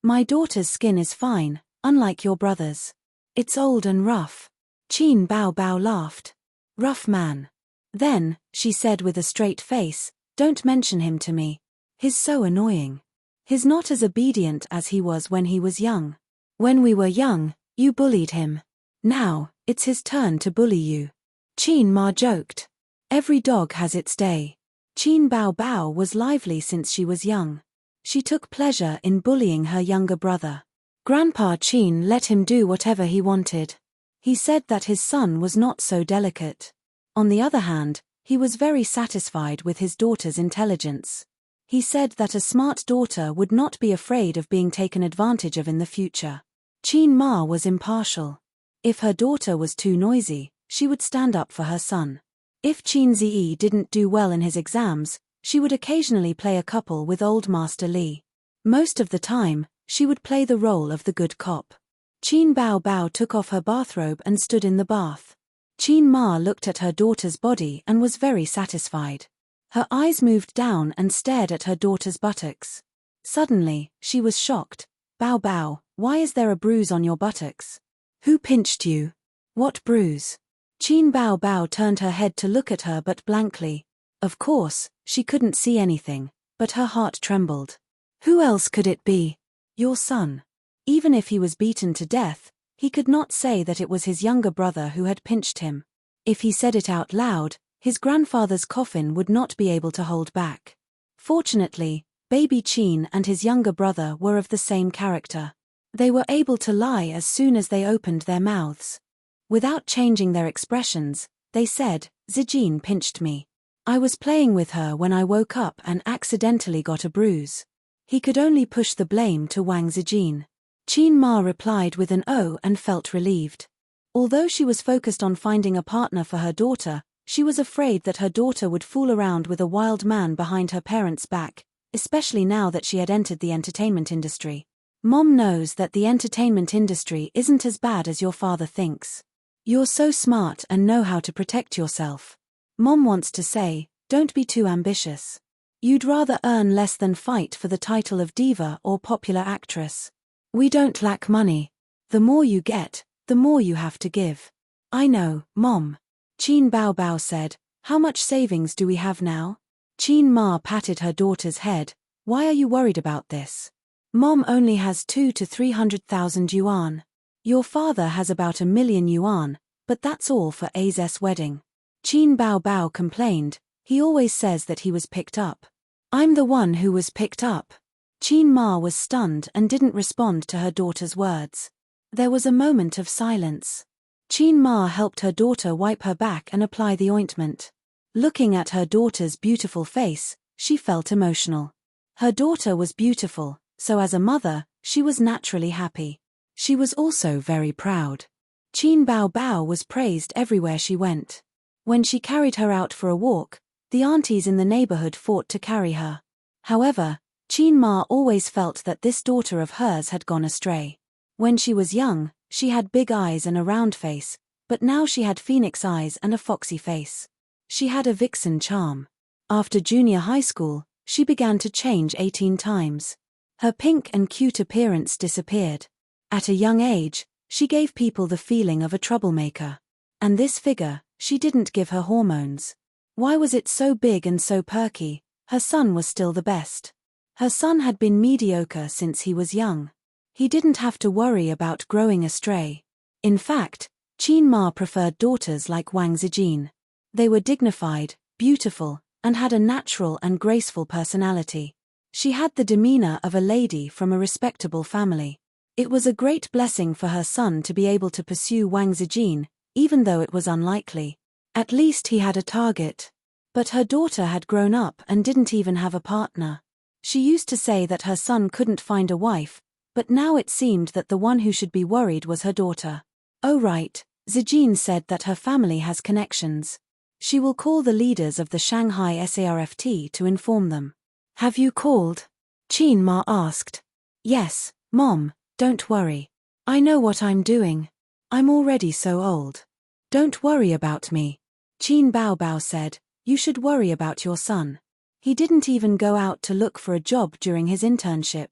My daughter's skin is fine, unlike your brother's. It's old and rough." Chin Bao Bao laughed. "Rough man. Then," she said with a straight face, "don't mention him to me. He's so annoying. He's not as obedient as he was when he was young. When we were young, you bullied him. Now, it's his turn to bully you." Chin Ma joked. Every dog has its day. Chin Bao Bao was lively since she was young. She took pleasure in bullying her younger brother. Grandpa Chin let him do whatever he wanted. He said that his son was not so delicate. On the other hand, he was very satisfied with his daughter's intelligence. He said that a smart daughter would not be afraid of being taken advantage of in the future. Chin Ma was impartial. If her daughter was too noisy, she would stand up for her son. If Chin Ziyi didn't do well in his exams, she would occasionally play a couple with old Master Li. Most of the time, she would play the role of the good cop. Chin Bao Bao took off her bathrobe and stood in the bath. Chin Ma looked at her daughter's body and was very satisfied. Her eyes moved down and stared at her daughter's buttocks. Suddenly, she was shocked. "Bao Bao, why is there a bruise on your buttocks? Who pinched you? What bruise?" Chin Bao Bao turned her head to look at her but blankly. Of course, she couldn't see anything, but her heart trembled. Who else could it be? Your son. Even if he was beaten to death, he could not say that it was his younger brother who had pinched him. If he said it out loud, his grandfather's coffin would not be able to hold back. Fortunately, baby Chin and his younger brother were of the same character. They were able to lie as soon as they opened their mouths. Without changing their expressions, they said, "Zijin pinched me. I was playing with her when I woke up and accidentally got a bruise." He could only push the blame to Wang Zijin. Chin Ma replied with an "oh" and felt relieved. Although she was focused on finding a partner for her daughter, she was afraid that her daughter would fool around with a wild man behind her parents' back, especially now that she had entered the entertainment industry. Mom knows that the entertainment industry isn't as bad as your father thinks. You're so smart and know how to protect yourself. Mom wants to say, don't be too ambitious. You'd rather earn less than fight for the title of diva or popular actress. We don't lack money. The more you get, the more you have to give. I know, Mom. Chin Bao Bao said, how much savings do we have now? Chin Ma patted her daughter's head. Why are you worried about this? Mom only has 200,000 to 300,000 yuan. Your father has about 1,000,000 yuan, but that's all for A's wedding. Chin Bao Bao complained, he always says that he was picked up. I'm the one who was picked up. Chin Ma was stunned and didn't respond to her daughter's words. There was a moment of silence. Chin Ma helped her daughter wipe her back and apply the ointment. Looking at her daughter's beautiful face, she felt emotional. Her daughter was beautiful, so as a mother, she was naturally happy. She was also very proud. Chin Bao Bao was praised everywhere she went. When she carried her out for a walk, the aunties in the neighborhood fought to carry her. However, Chin Ma always felt that this daughter of hers had gone astray. When she was young, she had big eyes and a round face, but now she had phoenix eyes and a foxy face. She had a vixen charm. After junior high school, she began to change 18 times. Her pink and cute appearance disappeared. At a young age, she gave people the feeling of a troublemaker. And this figure, she didn't give her hormones. Why was it so big and so perky? Her son was still the best. Her son had been mediocre since he was young. He didn't have to worry about growing astray. In fact, Qin Ma preferred daughters like Wang Zijin. They were dignified, beautiful, and had a natural and graceful personality. She had the demeanor of a lady from a respectable family. It was a great blessing for her son to be able to pursue Wang Zijin, even though it was unlikely. At least he had a target. But her daughter had grown up and didn't even have a partner. She used to say that her son couldn't find a wife, but now it seemed that the one who should be worried was her daughter. Oh right, Zijin said that her family has connections. She will call the leaders of the Shanghai SARFT to inform them. Have you called? Qin Ma asked. Yes, Mom, don't worry. I know what I'm doing. I'm already so old. Don't worry about me. Qin Bao said, you should worry about your son. He didn't even go out to look for a job during his internship.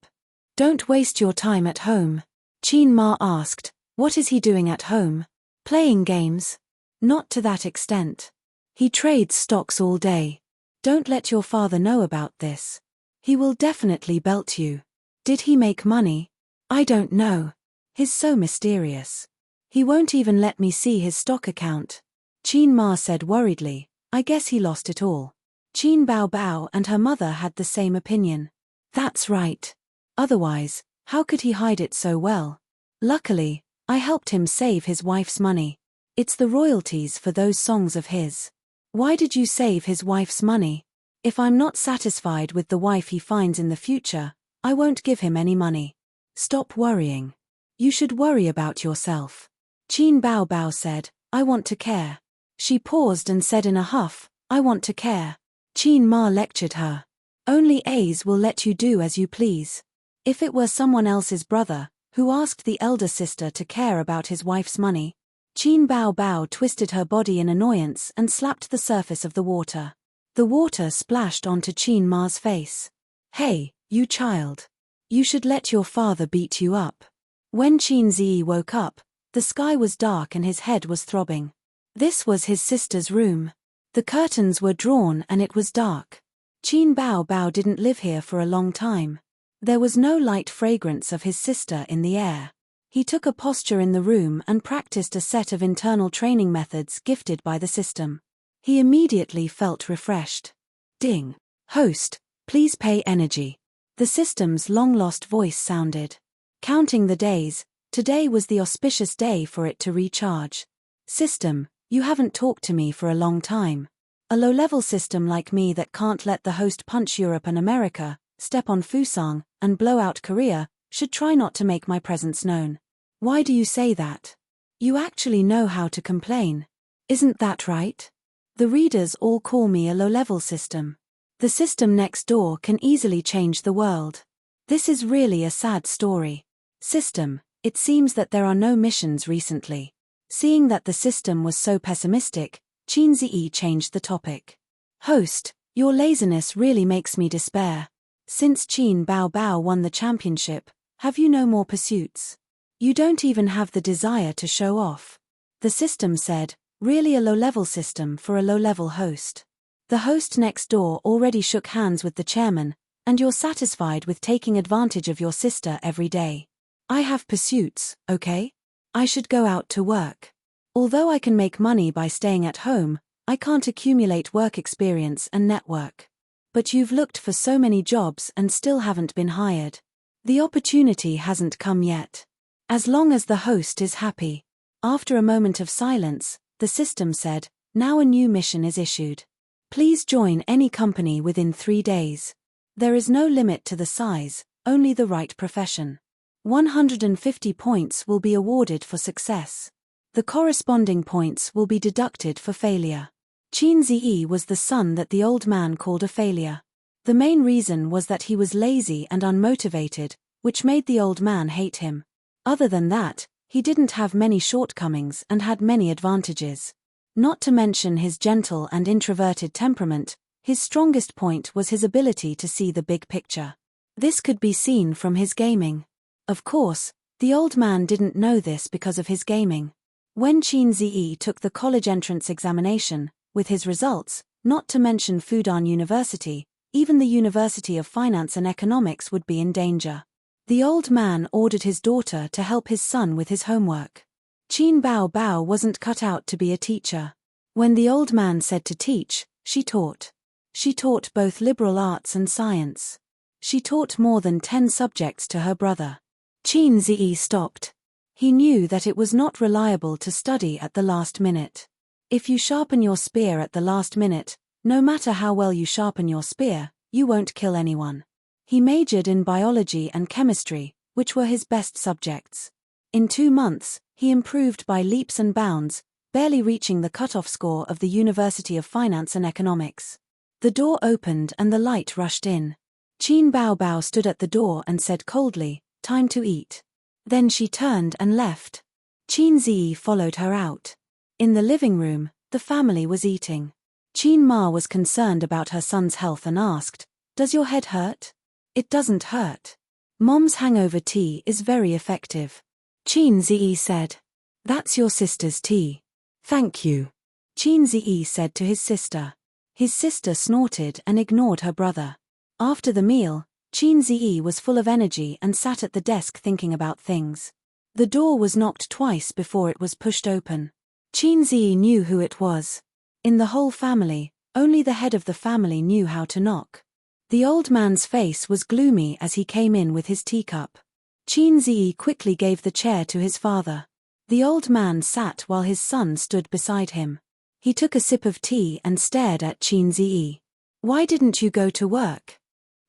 Don't waste your time at home. Qin Ma asked, what is he doing at home? Playing games? Not to that extent. He trades stocks all day. Don't let your father know about this. He will definitely belt you. Did he make money? I don't know. He's so mysterious. He won't even let me see his stock account. Qin Ma said worriedly, I guess he lost it all. Qin Bao and her mother had the same opinion. That's right. Otherwise, how could he hide it so well? Luckily, I helped him save his wife's money. It's the royalties for those songs of his. Why did you save his wife's money? If I'm not satisfied with the wife he finds in the future, I won't give him any money. Stop worrying. You should worry about yourself. Qin Bao said, I want to care. She paused and said in a huff, I want to care. Qin Ma lectured her. Only A's will let you do as you please. If it were someone else's brother, who asked the elder sister to care about his wife's money, Qin Bao twisted her body in annoyance and slapped the surface of the water. The water splashed onto Qin Ma's face. Hey, you child. You should let your father beat you up. When Qin Zi woke up, the sky was dark and his head was throbbing. This was his sister's room. The curtains were drawn and it was dark. Qin Bao didn't live here for a long time. There was no light fragrance of his sister in the air. He took a posture in the room and practiced a set of internal training methods gifted by the system. He immediately felt refreshed. Ding. Host, please pay energy. The system's long-lost voice sounded. Counting the days, today was the auspicious day for it to recharge. System, you haven't talked to me for a long time. A low-level system like me that can't let the host punch Europe and America, step on Fusang, and blow out Korea, should try not to make my presence known. Why do you say that? You actually know how to complain. Isn't that right? The readers all call me a low-level system. The system next door can easily change the world. This is really a sad story. System, it seems that there are no missions recently. Seeing that the system was so pessimistic, Qin Zi changed the topic. Host, your laziness really makes me despair. Since Qin Bao won the championship, have you no more pursuits? You don't even have the desire to show off. The system said, really a low-level system for a low-level host. The host next door already shook hands with the chairman, and you're satisfied with taking advantage of your sister every day. I have pursuits, okay? I should go out to work. Although I can make money by staying at home, I can't accumulate work experience and network. But you've looked for so many jobs and still haven't been hired. The opportunity hasn't come yet. As long as the host is happy. After a moment of silence, the system said, now a new mission is issued. Please join any company within 3 days. There is no limit to the size, only the right profession. 150 points will be awarded for success. The corresponding points will be deducted for failure. Qin Zi was the son that the old man called a failure. The main reason was that he was lazy and unmotivated, which made the old man hate him. Other than that, He didn't have many shortcomings and had many advantages. Not to mention his gentle and introverted temperament, his strongest point was his ability to see the big picture. This could be seen from his gaming. Of course, the old man didn't know this because of his gaming. When Qin Ziyi took the college entrance examination, with his results, not to mention Fudan University, even the University of Finance and Economics would be in danger. The old man ordered his daughter to help his son with his homework. Qin Bao Bao wasn't cut out to be a teacher. When the old man said to teach, she taught. She taught both liberal arts and science. She taught more than 10 subjects to her brother. Qin Ziyi stopped. He knew that it was not reliable to study at the last minute. If you sharpen your spear at the last minute, no matter how well you sharpen your spear, you won't kill anyone. He majored in biology and chemistry, which were his best subjects. In 2 months, he improved by leaps and bounds, barely reaching the cutoff score of the University of Finance and Economics. The door opened and the light rushed in. Qin Bao Bao stood at the door and said coldly, "Time to eat." Then she turned and left. Qin Ziyi followed her out. In the living room, the family was eating. Qin Ma was concerned about her son's health and asked, "Does your head hurt?" "It doesn't hurt. Mom's hangover tea is very effective." Qin Ziyi said. "That's your sister's tea." "Thank you," Qin Ziyi said to his sister. His sister snorted and ignored her brother. After the meal, Qin Ziyi was full of energy and sat at the desk thinking about things. The door was knocked twice before it was pushed open. Qin Ziyi knew who it was. In the whole family, only the head of the family knew how to knock. The old man's face was gloomy as he came in with his teacup. Qin Ziyi quickly gave the chair to his father. The old man sat while his son stood beside him. He took a sip of tea and stared at Qin Ziyi. "Why didn't you go to work?"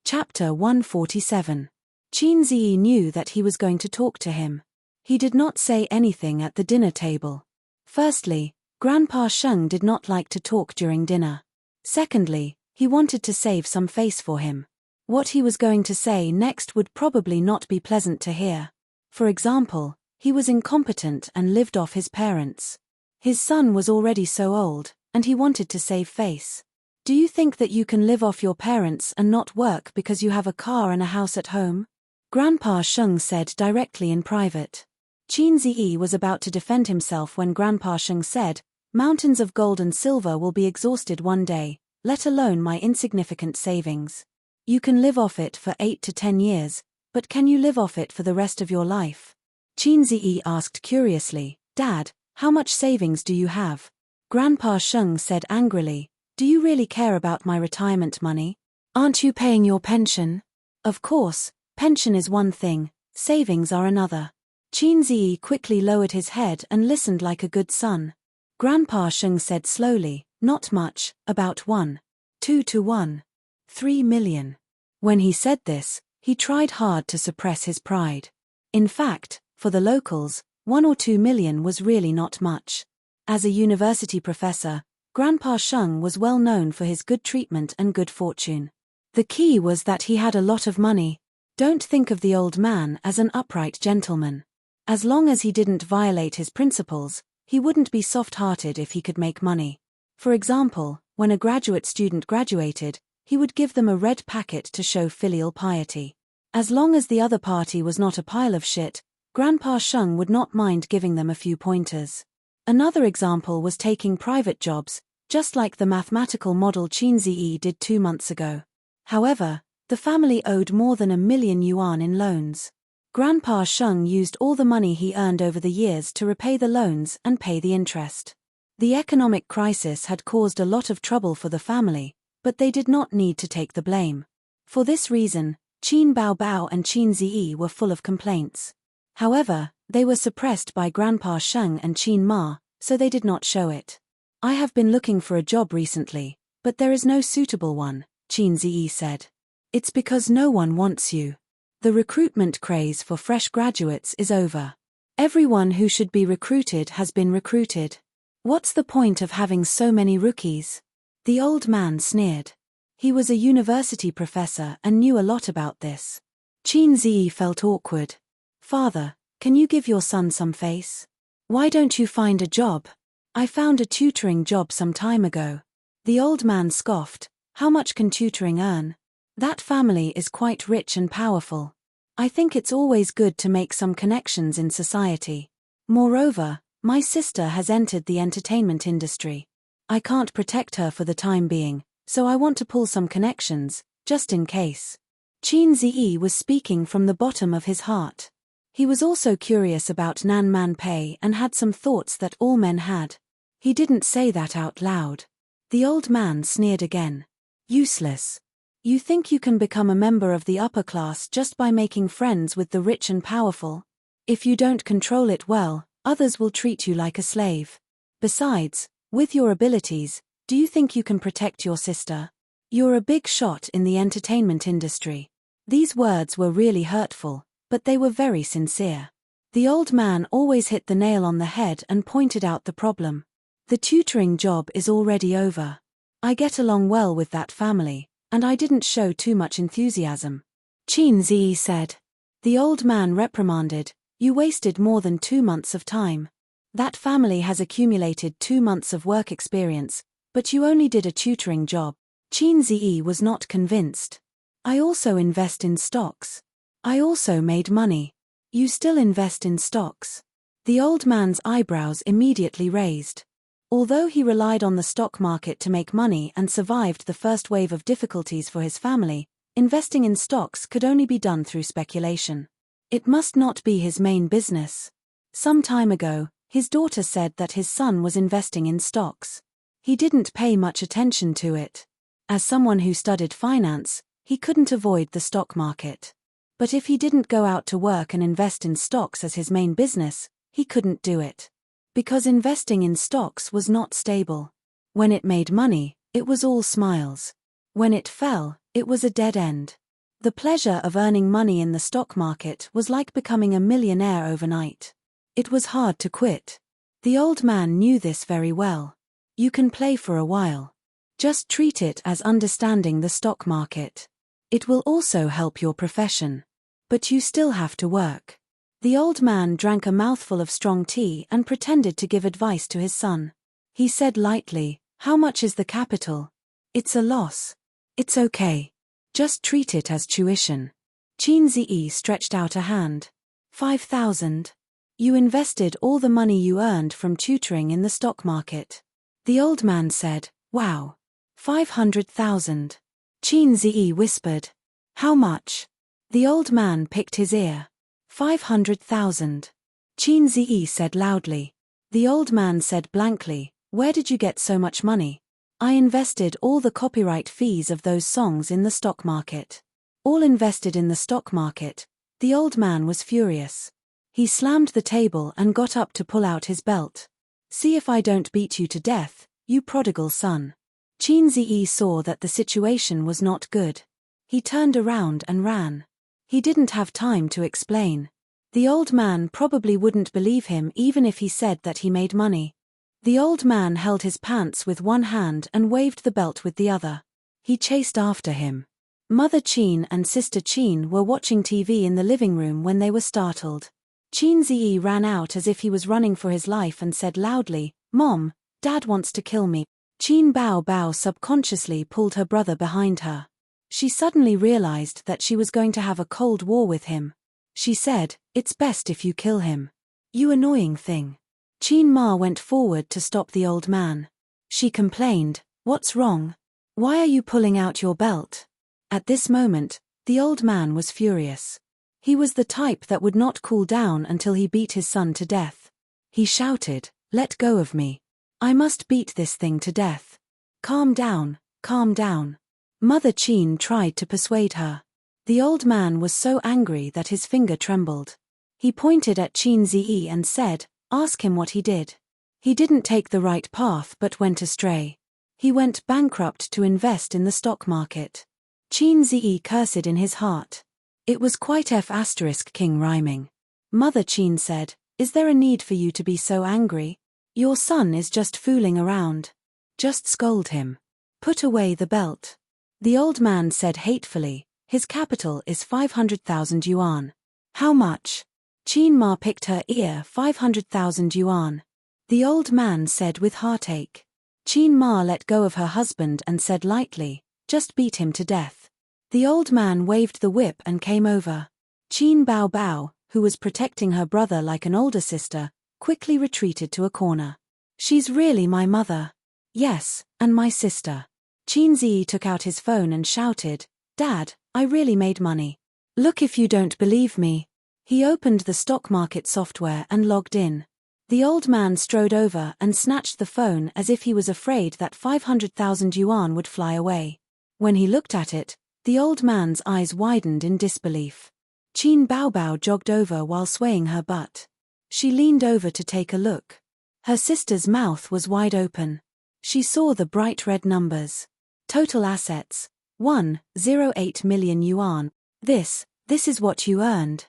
Chapter 147. Qin Ziyi knew that he was going to talk to him. He did not say anything at the dinner table. Firstly, Grandpa Sheng did not like to talk during dinner. Secondly, he wanted to save some face for him. What he was going to say next would probably not be pleasant to hear. For example, he was incompetent and lived off his parents. His son was already so old, and he wanted to save face. "Do you think that you can live off your parents and not work because you have a car and a house at home?" Grandpa Sheng said directly in private. Qin Ziyi was about to defend himself when Grandpa Sheng said, "Mountains of gold and silver will be exhausted one day, let alone my insignificant savings. You can live off it for 8 to 10 years, but can you live off it for the rest of your life?" Qin Ziyi asked curiously, "Dad, how much savings do you have?" Grandpa Sheng said angrily, "Do you really care about my retirement money? Aren't you paying your pension?" "Of course, pension is one thing, savings are another." Qin Ziyi quickly lowered his head and listened like a good son. Grandpa Sheng said slowly, "Not much, about 1.2 to 1.3 million. When he said this, he tried hard to suppress his pride. In fact, for the locals, 1 or 2 million was really not much. As a university professor, Grandpa Sheng was well known for his good treatment and good fortune. The key was that he had a lot of money. Don't think of the old man as an upright gentleman. As long as he didn't violate his principles, he wouldn't be soft-hearted if he could make money. For example, when a graduate student graduated, he would give them a red packet to show filial piety. As long as the other party was not a pile of shit, Grandpa Sheng would not mind giving them a few pointers. Another example was taking private jobs, just like the mathematical model Qin Ziyi did 2 months ago. However, the family owed more than 1 million yuan in loans. Grandpa Sheng used all the money he earned over the years to repay the loans and pay the interest. The economic crisis had caused a lot of trouble for the family, but they did not need to take the blame. For this reason, Qin Bao Bao and Qin Ziyi were full of complaints. However, they were suppressed by Grandpa Sheng and Qin Ma, so they did not show it. "I have been looking for a job recently, but there is no suitable one," Qin Ziyi said. "It's because no one wants you. The recruitment craze for fresh graduates is over. Everyone who should be recruited has been recruited. What's the point of having so many rookies?" The old man sneered. He was a university professor and knew a lot about this. Qin Ziyi felt awkward. "Father, Can you give your son some face? Why don't you find a job? I found a tutoring job some time ago. The old man scoffed. How much can tutoring earn? That family is quite rich and powerful. I think it's always good to make some connections in society. Moreover, my sister has entered the entertainment industry. I can't protect her for the time being, so I want to pull some connections, just in case. Qin Ziyi was speaking from the bottom of his heart. He was also curious about Nan Man Pei and had some thoughts that all men had. He didn't say that out loud. The old man sneered again. Useless. You think you can become a member of the upper class just by making friends with the rich and powerful? If you don't control it well, others will treat you like a slave. Besides, with your abilities, do you think you can protect your sister? You're a big shot in the entertainment industry. These words were really hurtful, but they were very sincere. The old man always hit the nail on the head and pointed out the problem. The tutoring job is already over. I get along well with that family, and I didn't show too much enthusiasm. Qin Ziyi said. The old man reprimanded, you wasted more than 2 months of time. That family has accumulated 2 months of work experience, but you only did a tutoring job. Qin Ziyi was not convinced. I also invest in stocks. I also made money. You still invest in stocks? The old man's eyebrows immediately raised. Although he relied on the stock market to make money and survived the first wave of difficulties for his family, investing in stocks could only be done through speculation. It must not be his main business. Some time ago, his daughter said that his son was investing in stocks. He didn't pay much attention to it. As someone who studied finance, he couldn't avoid the stock market. But if he didn't go out to work and invest in stocks as his main business, he couldn't do it. Because investing in stocks was not stable. When it made money, it was all smiles. When it fell, it was a dead end. The pleasure of earning money in the stock market was like becoming a millionaire overnight. It was hard to quit. The old man knew this very well. You can play for a while. Just treat it as understanding the stock market. It will also help your profession. But you still have to work. The old man drank a mouthful of strong tea and pretended to give advice to his son. He said lightly, how much is the capital? It's a loss. It's okay. Just treat it as tuition. Qin Ziyi stretched out a hand. 5,000. You invested all the money you earned from tutoring in the stock market. The old man said, wow. 500,000. Qin Ziyi whispered. How much? The old man picked his ear. 500,000. Qin Ziyi said loudly. The old man said blankly, where did you get so much money? I invested all the copyright fees of those songs in the stock market. All invested in the stock market. The old man was furious. He slammed the table and got up to pull out his belt. See if I don't beat you to death, you prodigal son. Qin Ziyi saw that the situation was not good. He turned around and ran. He didn't have time to explain. The old man probably wouldn't believe him even if he said that he made money. The old man held his pants with one hand and waved the belt with the other. He chased after him. Mother Qin and Sister Qin were watching TV in the living room when they were startled. Qin Ziyi ran out as if he was running for his life and said loudly, Mom, Dad wants to kill me. Qin Bao Bao subconsciously pulled her brother behind her. She suddenly realized that she was going to have a cold war with him. She said, it's best if you kill him. You annoying thing. Qin Ma went forward to stop the old man. She complained, what's wrong? Why are you pulling out your belt? At this moment, the old man was furious. He was the type that would not cool down until he beat his son to death. He shouted, let go of me. I must beat this thing to death. Calm down, calm down. Mother Qin tried to persuade her. The old man was so angry that his finger trembled. He pointed at Qin Ziyi and said, ask him what he did. He didn't take the right path but went astray. He went bankrupt to invest in the stock market. Qin Ziyi cursed in his heart. It was quite F***king rhyming. Mother Qin said, is there a need for you to be so angry? Your son is just fooling around. Just scold him. Put away the belt. The old man said hatefully, his capital is 500,000 yuan. How much? Qin Ma picked her ear. 500,000 yuan. The old man said with heartache. Qin Ma let go of her husband and said lightly, just beat him to death. The old man waved the whip and came over. Qin Bao Bao, who was protecting her brother like an older sister, quickly retreated to a corner. She's really my mother. Yes, and my sister. Qin Zi took out his phone and shouted, Dad, I really made money. Look if you don't believe me. He opened the stock market software and logged in. The old man strode over and snatched the phone as if he was afraid that 500,000 yuan would fly away. When he looked at it, the old man's eyes widened in disbelief. Qin Bao Bao jogged over while swaying her butt. She leaned over to take a look. Her sister's mouth was wide open. She saw the bright red numbers. Total assets, 108 million yuan. This is what you earned.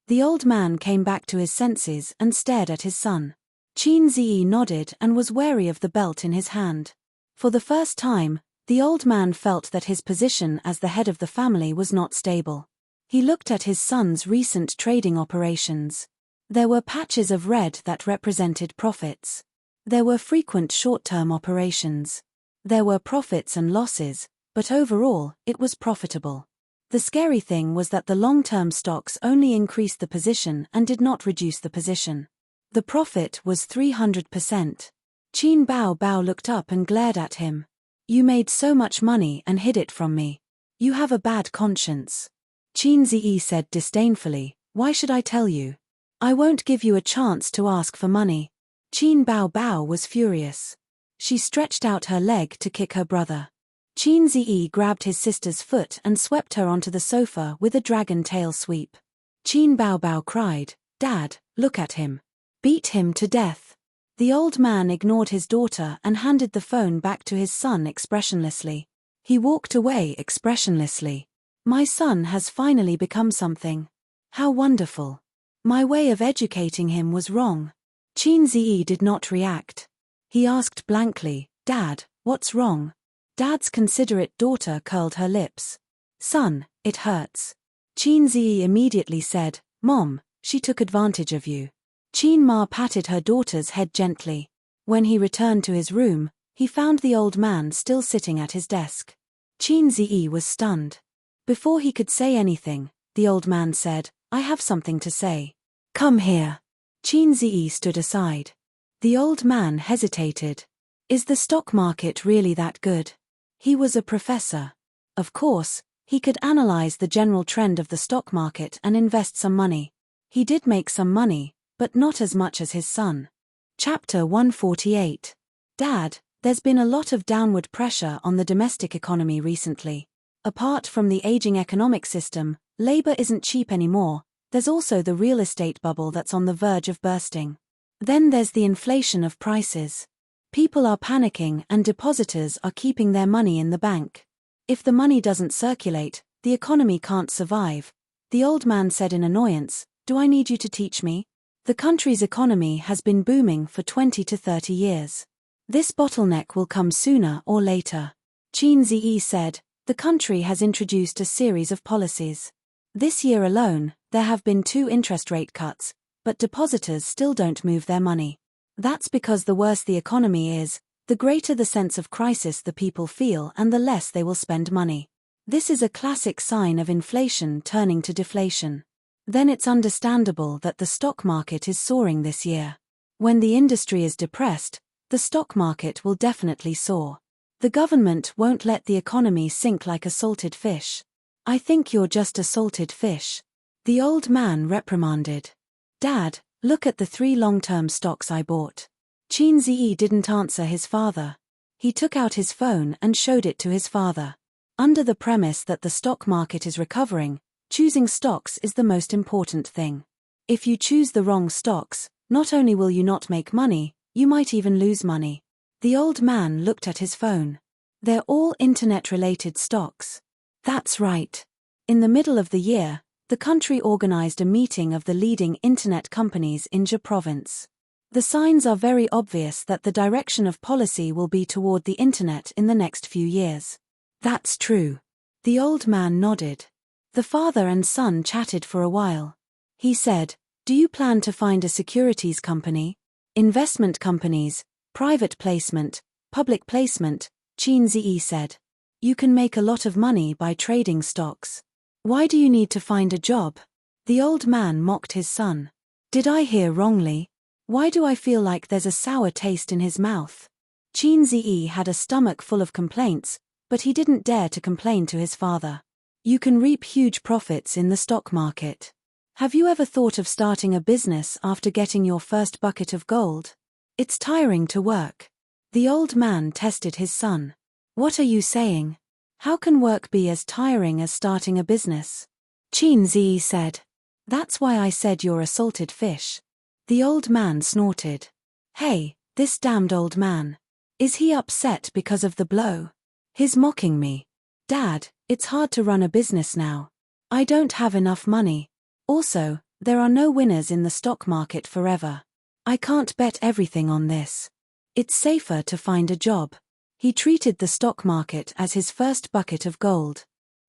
The old man came back to his senses and stared at his son. Qin Zi nodded and was wary of the belt in his hand. For the first time, the old man felt that his position as the head of the family was not stable. He looked at his son's recent trading operations. There were patches of red that represented profits. There were frequent short-term operations. There were profits and losses, but overall, it was profitable. The scary thing was that the long-term stocks only increased the position and did not reduce the position. The profit was 300%. Qin Bao Bao looked up and glared at him. You made so much money and hid it from me. You have a bad conscience. Qin Zi said disdainfully, why should I tell you? I won't give you a chance to ask for money. Qin Bao Bao was furious. She stretched out her leg to kick her brother. Qin Zi grabbed his sister's foot and swept her onto the sofa with a dragon tail sweep. Qin Bao Bao cried, Dad, look at him. Beat him to death. The old man ignored his daughter and handed the phone back to his son expressionlessly. He walked away expressionlessly. My son has finally become something. How wonderful. My way of educating him was wrong. Qin Zi did not react. He asked blankly, Dad, what's wrong? Dad's considerate daughter curled her lips. Son, it hurts. Qin Zi immediately said, Mom, she took advantage of you. Qin Ma patted her daughter's head gently. When he returned to his room, he found the old man still sitting at his desk. Qin Zi was stunned. Before he could say anything, the old man said, I have something to say. Come here. Qin Zi stood aside. The old man hesitated. Is the stock market really that good? He was a professor. Of course, he could analyze the general trend of the stock market and invest some money. He did make some money, but not as much as his son. Chapter 148. Dad, there's been a lot of downward pressure on the domestic economy recently. Apart from the aging economic system, labor isn't cheap anymore. There's also the real estate bubble that's on the verge of bursting. Then there's the inflation of prices. People are panicking and depositors are keeping their money in the bank. If the money doesn't circulate, the economy can't survive. The old man said in annoyance, Do I need you to teach me? The country's economy has been booming for 20 to 30 years. This bottleneck will come sooner or later. Qin Zi said, The country has introduced a series of policies. This year alone, there have been 2 interest rate cuts, but depositors still don't move their money. That's because the worse the economy is, the greater the sense of crisis the people feel and the less they will spend money. This is a classic sign of inflation turning to deflation. Then it's understandable that the stock market is soaring this year. When the industry is depressed, the stock market will definitely soar. The government won't let the economy sink like a salted fish. I think you're just a salted fish. The old man reprimanded. Dad, look at the 3 long-term stocks I bought. Qin Zi didn't answer his father. He took out his phone and showed it to his father. Under the premise that the stock market is recovering, choosing stocks is the most important thing. If you choose the wrong stocks, not only will you not make money, you might even lose money. The old man looked at his phone. They're all internet-related stocks. That's right. In the middle of the year, the country organized a meeting of the leading internet companies in Zhe province. The signs are very obvious that the direction of policy will be toward the internet in the next few years. That's true. The old man nodded. The father and son chatted for a while. He said, Do you plan to find a securities company? Investment companies, private placement, public placement, Qin Ziyi said. You can make a lot of money by trading stocks. Why do you need to find a job? The old man mocked his son. Did I hear wrongly? Why do I feel like there's a sour taste in his mouth? Qin Ziyi had a stomach full of complaints, but he didn't dare to complain to his father. You can reap huge profits in the stock market. Have you ever thought of starting a business after getting your first bucket of gold? It's tiring to work. The old man tested his son. What are you saying? How can work be as tiring as starting a business? Qin Ziyi said. That's why I said you're a salted fish. The old man snorted. Hey, this damned old man. Is he upset because of the blow? He's mocking me. Dad, it's hard to run a business now. I don't have enough money. Also, there are no winners in the stock market forever. I can't bet everything on this. It's safer to find a job. He treated the stock market as his first bucket of gold.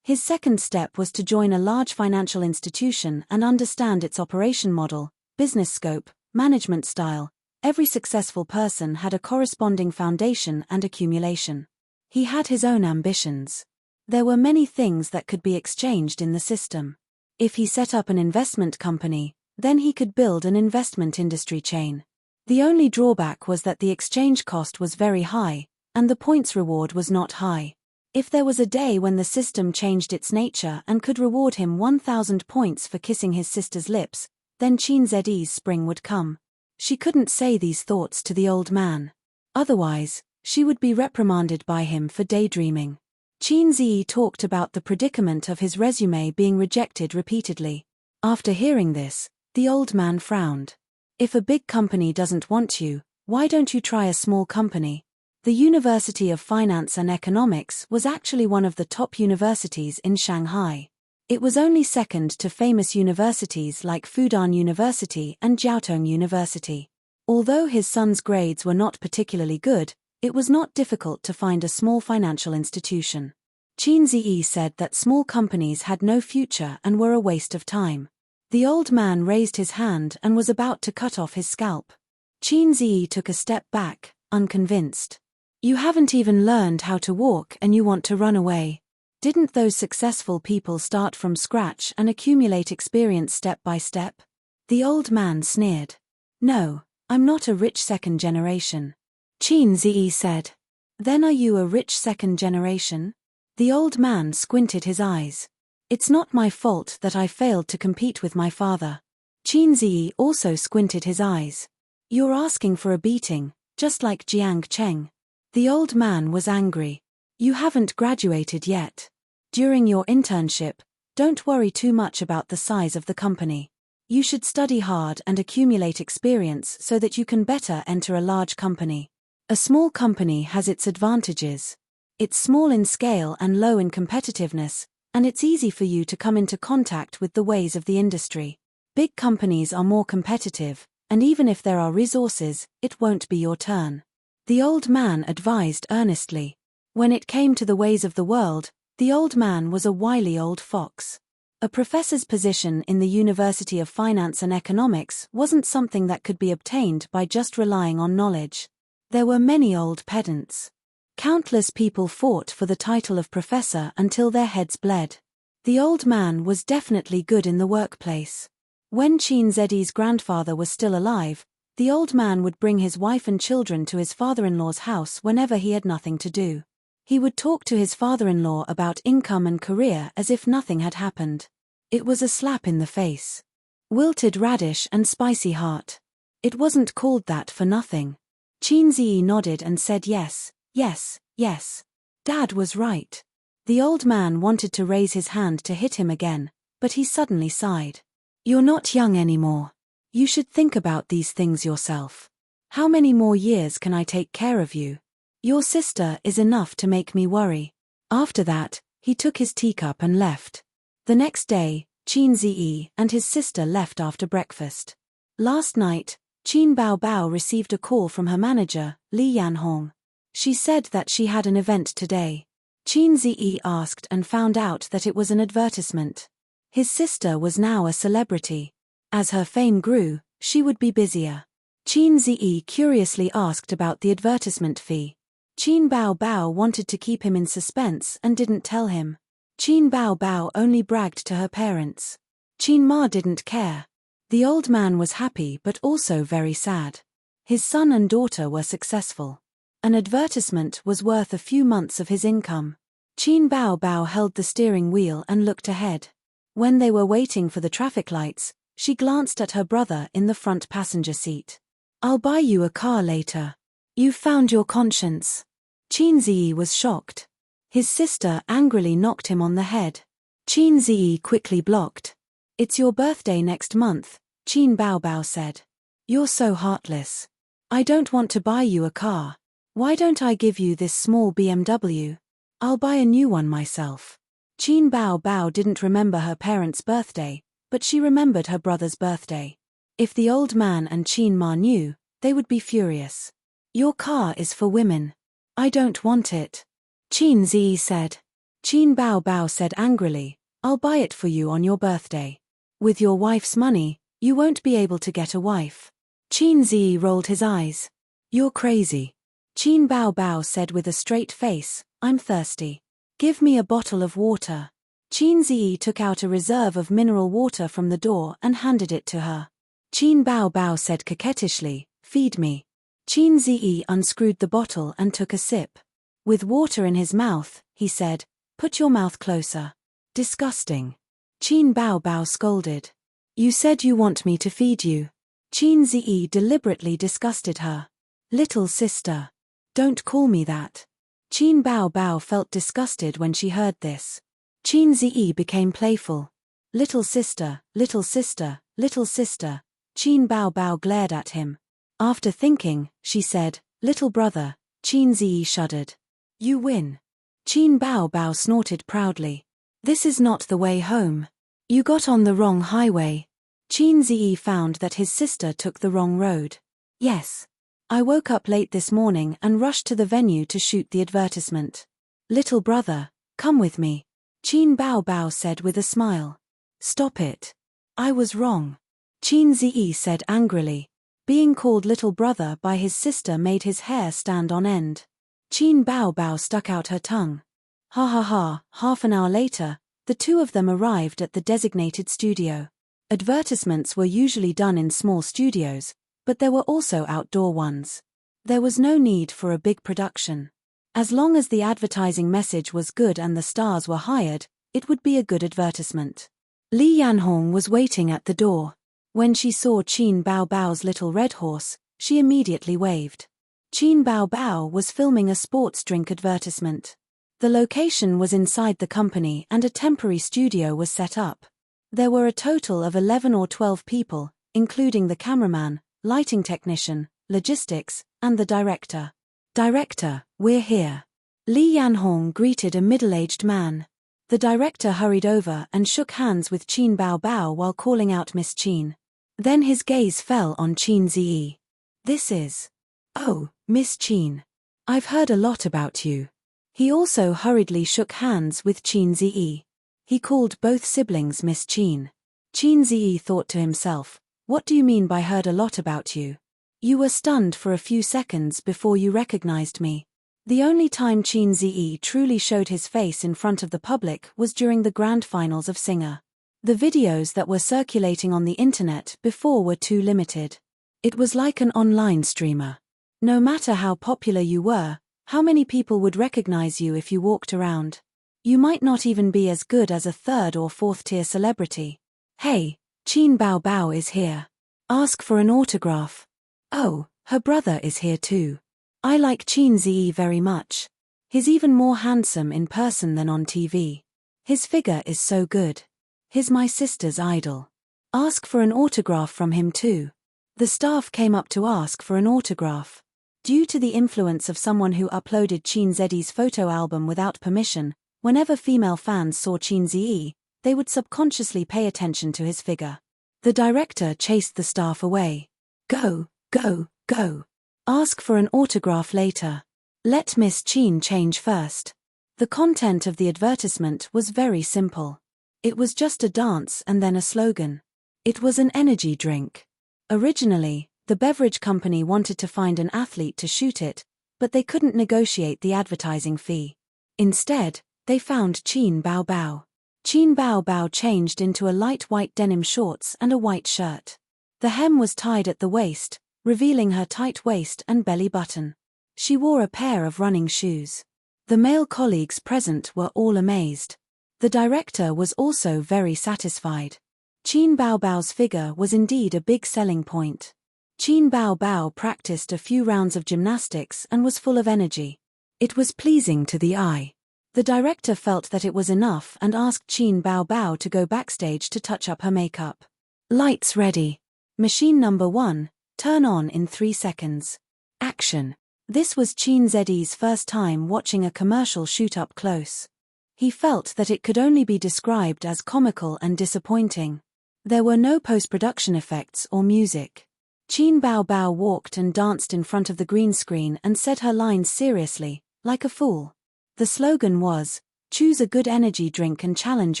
His second step was to join a large financial institution and understand its operation model, business scope, management style. Every successful person had a corresponding foundation and accumulation. He had his own ambitions. There were many things that could be exchanged in the system. If he set up an investment company, then he could build an investment industry chain. The only drawback was that the exchange cost was very high, and the points reward was not high. If there was a day when the system changed its nature and could reward him 1,000 points for kissing his sister's lips, then Qin Ziyi's spring would come. She couldn't say these thoughts to the old man. Otherwise, she would be reprimanded by him for daydreaming. Qin Ziyi talked about the predicament of his resume being rejected repeatedly. After hearing this, the old man frowned. If a big company doesn't want you, why don't you try a small company? The University of Finance and Economics was actually one of the top universities in Shanghai. It was only second to famous universities like Fudan University and Jiaotong University. Although his son's grades were not particularly good, it was not difficult to find a small financial institution. Qin Ziyi said that small companies had no future and were a waste of time. The old man raised his hand and was about to cut off his scalp. Qin Ziyi took a step back, unconvinced. You haven't even learned how to walk and you want to run away. Didn't those successful people start from scratch and accumulate experience step by step? The old man sneered. No, I'm not a rich second generation. Qin Ziyi said. Then are you a rich second generation? The old man squinted his eyes. It's not my fault that I failed to compete with my father. Qin Ziyi also squinted his eyes. You're asking for a beating, just like Jiang Cheng. The old man was angry. You haven't graduated yet. During your internship, don't worry too much about the size of the company. You should study hard and accumulate experience so that you can better enter a large company. A small company has its advantages. It's small in scale and low in competitiveness, and it's easy for you to come into contact with the ways of the industry. Big companies are more competitive, and even if there are resources, it won't be your turn. The old man advised earnestly. When it came to the ways of the world, the old man was a wily old fox. A professor's position in the University of Finance and Economics wasn't something that could be obtained by just relying on knowledge. There were many old pedants. Countless people fought for the title of professor until their heads bled. The old man was definitely good in the workplace. When Qin Ziyi's grandfather was still alive, the old man would bring his wife and children to his father-in-law's house whenever he had nothing to do. He would talk to his father-in-law about income and career as if nothing had happened. It was a slap in the face. Wilted radish and spicy heart. It wasn't called that for nothing. Qin Ziyi nodded and said yes, yes, yes. Dad was right. The old man wanted to raise his hand to hit him again, but he suddenly sighed. You're not young anymore. You should think about these things yourself. How many more years can I take care of you? Your sister is enough to make me worry. After that, he took his teacup and left. The next day, Qin Ziyi and his sister left after breakfast. Last night, Qin Baobao received a call from her manager, Li Yanhong. She said that she had an event today. Qin Ziyi asked and found out that it was an advertisement. His sister was now a celebrity. As her fame grew, she would be busier. Qin Ziyi curiously asked about the advertisement fee. Qin Bao Bao wanted to keep him in suspense and didn't tell him. Qin Bao Bao only bragged to her parents. Qin Ma didn't care. The old man was happy but also very sad. His son and daughter were successful. An advertisement was worth a few months of his income. Qin Bao Bao held the steering wheel and looked ahead. When they were waiting for the traffic lights, she glanced at her brother in the front passenger seat. "I'll buy you a car later. You've found your conscience." Qin Ziyi was shocked. His sister angrily knocked him on the head. Qin Ziyi quickly blocked. "It's your birthday next month," Qin Bao Bao said. "You're so heartless. I don't want to buy you a car. Why don't I give you this small BMW? I'll buy a new one myself." Qin Bao Bao didn't remember her parents' birthday, but she remembered her brother's birthday. If the old man and Qin Ma knew, they would be furious. "Your car is for women. I don't want it," Qin Ziyi said. Qin Bao Bao said angrily, "I'll buy it for you on your birthday. With your wife's money, you won't be able to get a wife." Qin Ziyi rolled his eyes. "You're crazy." Qin Bao Bao said with a straight face, "I'm thirsty. Give me a bottle of water." Qin Ziyi took out a reserve of mineral water from the door and handed it to her. Qin Bao Bao said coquettishly, "Feed me." Qin Ziyi unscrewed the bottle and took a sip. With water in his mouth, he said, "Put your mouth closer." "Disgusting." Qin Bao Bao scolded. "You said you want me to feed you." Qin Ziyi deliberately disgusted her. "Little sister. Don't call me that." Qin Bao Bao felt disgusted when she heard this. Qin Ziyi became playful. "Little sister, little sister, little sister." Qin Bao Bao glared at him. After thinking, she said, "Little brother." Qin Ziyi shuddered. "You win." Qin Bao Bao snorted proudly. "This is not the way home. You got on the wrong highway." Qin Ziyi found that his sister took the wrong road. "Yes. I woke up late this morning and rushed to the venue to shoot the advertisement. Little brother, come with me," Qin Bao Bao said with a smile. "Stop it. I was wrong," Qin Ziyi said angrily. Being called little brother by his sister made his hair stand on end. Qin Bao Bao stuck out her tongue. Ha ha ha. Half an hour later, the two of them arrived at the designated studio. Advertisements were usually done in small studios, but there were also outdoor ones. There was no need for a big production. As long as the advertising message was good and the stars were hired, it would be a good advertisement. Li Yanhong was waiting at the door. When she saw Qin Bao Bao's little red horse, she immediately waved. Qin Bao Bao was filming a sports drink advertisement. The location was inside the company and a temporary studio was set up. There were a total of 11 or 12 people, including the cameraman, lighting technician, logistics, and the director. "Director, we're here." Li Yanhong greeted a middle-aged man. The director hurried over and shook hands with Qin Bao Bao while calling out Miss Qin. Then his gaze fell on Qin Ziyi. "This is... Oh, Miss Qin. I've heard a lot about you." He also hurriedly shook hands with Qin Ziyi. He called both siblings Miss Qin. Qin Ziyi thought to himself, "What do you mean by heard a lot about you? You were stunned for a few seconds before you recognized me." The only time Qin Ziyi truly showed his face in front of the public was during the grand finals of Singer. The videos that were circulating on the internet before were too limited. It was like an online streamer. No matter how popular you were, how many people would recognize you if you walked around? You might not even be as good as a third or fourth tier celebrity. "Hey, Qin Bao Bao is here. Ask for an autograph." "Oh, her brother is here too. I like Qin Ziyi very much. He's even more handsome in person than on TV. His figure is so good. He's my sister's idol. Ask for an autograph from him too." The staff came up to ask for an autograph. Due to the influence of someone who uploaded Qin Ziyi's photo album without permission, whenever female fans saw Qin Ziyi, they would subconsciously pay attention to his figure. The director chased the staff away. "Go, go, go. Ask for an autograph later. Let Miss Qin change first." The content of the advertisement was very simple. It was just a dance and then a slogan. It was an energy drink. Originally, the beverage company wanted to find an athlete to shoot it, but they couldn't negotiate the advertising fee. Instead, they found Qin Bao Bao. Qin Bao Bao changed into a light white denim shorts and a white shirt. The hem was tied at the waist, revealing her tight waist and belly button. She wore a pair of running shoes. The male colleagues present were all amazed. The director was also very satisfied. Qin Bao Bao's figure was indeed a big selling point. Qin Bao Bao practiced a few rounds of gymnastics and was full of energy. It was pleasing to the eye. The director felt that it was enough and asked Qin Bao Bao to go backstage to touch up her makeup. Lights ready. Machine number 1, turn on in 3 seconds. Action. This was Qin Zeddy's first time watching a commercial shoot up close. He felt that it could only be described as comical and disappointing. There were no post-production effects or music. Qin Bao Bao walked and danced in front of the green screen and said her lines seriously, like a fool. The slogan was, choose a good energy drink and challenge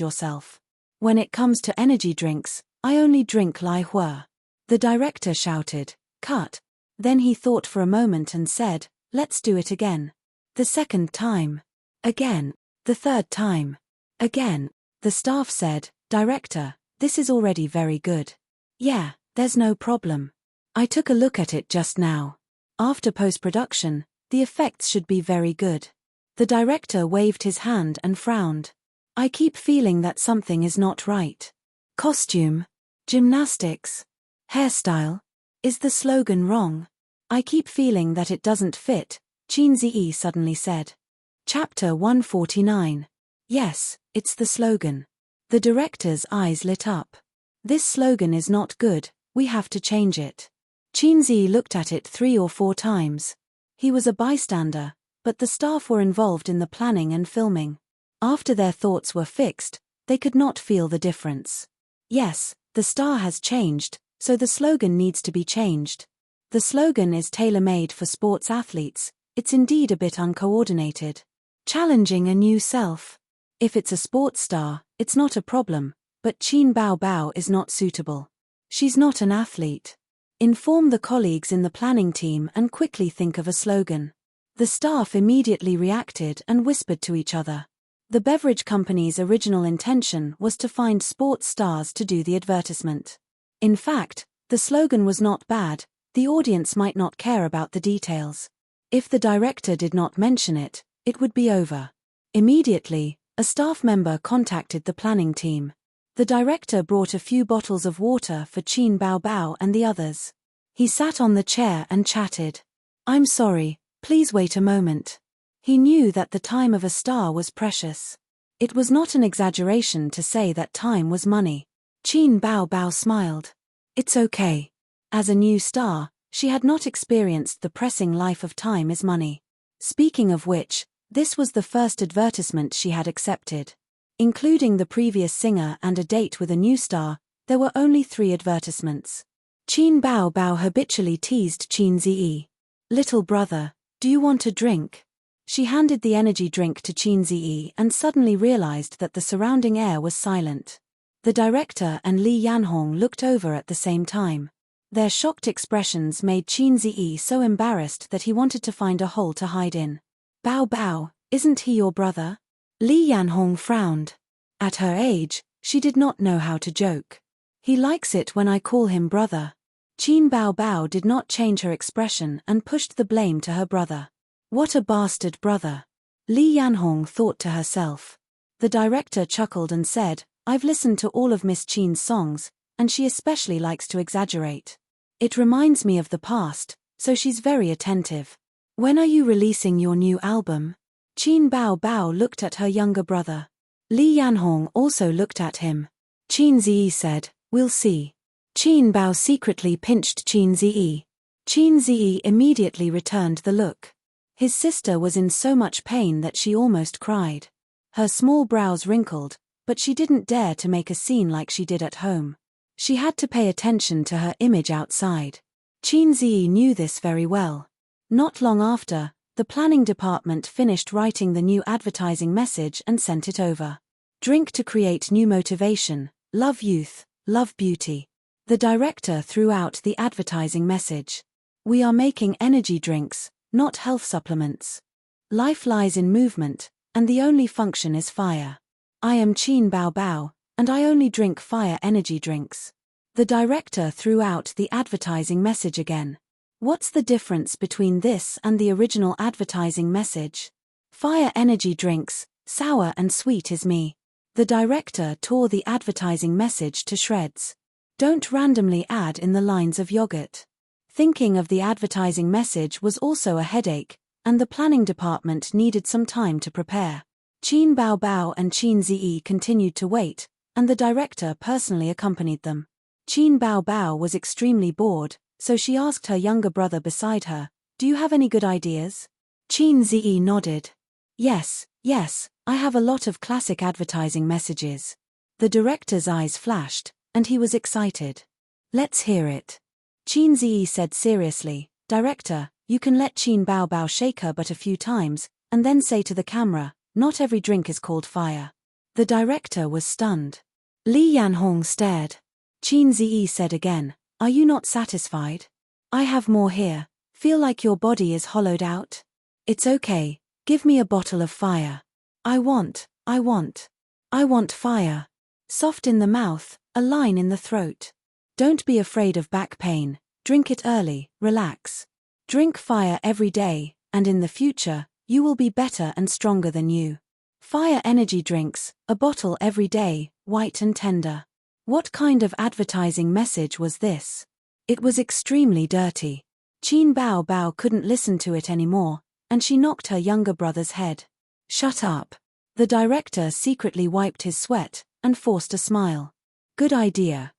yourself. When it comes to energy drinks, I only drink Lai Hua. The director shouted, cut. Then he thought for a moment and said, let's do it again. The second time. Again. The third time. Again. The staff said, director, this is already very good. Yeah, there's no problem. I took a look at it just now. After post-production, the effects should be very good. The director waved his hand and frowned. I keep feeling that something is not right. Costume? Gymnastics? Hairstyle? Is the slogan wrong? I keep feeling that it doesn't fit, Qin Ziyi suddenly said. Chapter 149. Yes, it's the slogan. The director's eyes lit up. This slogan is not good, we have to change it. Qin Ziyi looked at it 3 or 4 times. He was a bystander, but the staff were involved in the planning and filming. After their thoughts were fixed, they could not feel the difference. Yes, the star has changed, so the slogan needs to be changed. The slogan is tailor-made for sports athletes, it's indeed a bit uncoordinated. Challenging a new self. If it's a sports star, it's not a problem, but Qin Bao Bao is not suitable. She's not an athlete. Inform the colleagues in the planning team and quickly think of a slogan. The staff immediately reacted and whispered to each other. The beverage company's original intention was to find sports stars to do the advertisement. In fact, the slogan was not bad, the audience might not care about the details. If the director did not mention it, it would be over. Immediately, a staff member contacted the planning team. The director brought a few bottles of water for Qin Bao Bao and the others. He sat on the chair and chatted. I'm sorry, please wait a moment. He knew that the time of a star was precious. It was not an exaggeration to say that time was money. Qin Bao Bao smiled. It's okay. As a new star, she had not experienced the pressing life of time is money. Speaking of which, this was the first advertisement she had accepted. Including the previous singer and a date with a new star, there were only 3 advertisements. Qin Bao Bao habitually teased Qin Ziyi. Little brother, do you want a drink? She handed the energy drink to Qin Ziyi and suddenly realized that the surrounding air was silent. The director and Li Yanhong looked over at the same time. Their shocked expressions made Qin Ziyi so embarrassed that he wanted to find a hole to hide in. Bao Bao, isn't he your brother? Li Yanhong frowned. At her age, she did not know how to joke. He likes it when I call him brother. Qin Bao Bao did not change her expression and pushed the blame to her brother. What a bastard brother. Li Yanhong thought to herself. The director chuckled and said, I've listened to all of Miss Qin's songs, and she especially likes to exaggerate. It reminds me of the past, so she's very attentive. When are you releasing your new album? Qin Bao Bao looked at her younger brother. Li Yanhong also looked at him. Qin Ziyi said, we'll see. Qin Bao secretly pinched Qin Ziyi. Qin Ziyi immediately returned the look. His sister was in so much pain that she almost cried. Her small brows wrinkled, but she didn't dare to make a scene like she did at home. She had to pay attention to her image outside. Qin Ziyi knew this very well. Not long after, the planning department finished writing the new advertising message and sent it over. Drink to create new motivation, love youth, love beauty. The director threw out the advertising message. We are making energy drinks, not health supplements. Life lies in movement, and the only function is fire. I am Qin Bao Bao, and I only drink fire energy drinks. The director threw out the advertising message again. What's the difference between this and the original advertising message? Fire energy drinks, sour and sweet is me. The director tore the advertising message to shreds. Don't randomly add in the lines of yogurt. Thinking of the advertising message was also a headache, and the planning department needed some time to prepare. Qin Bao Bao and Qin Ziyi continued to wait, and the director personally accompanied them. Qin Bao Bao was extremely bored, so she asked her younger brother beside her, "Do you have any good ideas?" Qin Ziyi nodded. Yes, I have a lot of classic advertising messages." The director's eyes flashed, and he was excited. "Let's hear it." Qin Ziyi said seriously, "Director, you can let Qin Bao Bao shake her but a few times, and then say to the camera, 'Not every drink is called fire.'" The director was stunned. Li Yanhong stared. Qin Ziyi said again, "Are you not satisfied? I have more here. Feel like your body is hollowed out? It's okay, give me a bottle of fire. I want fire. Soft in the mouth, a line in the throat. Don't be afraid of back pain, drink it early, relax. Drink fire every day, and in the future, you will be better and stronger than you. Fire energy drinks, a bottle every day, white and tender." What kind of advertising message was this? It was extremely dirty. Qin Bao Bao couldn't listen to it anymore, and she knocked her younger brother's head. "Shut up." The director secretly wiped his sweat, and forced a smile. Good idea,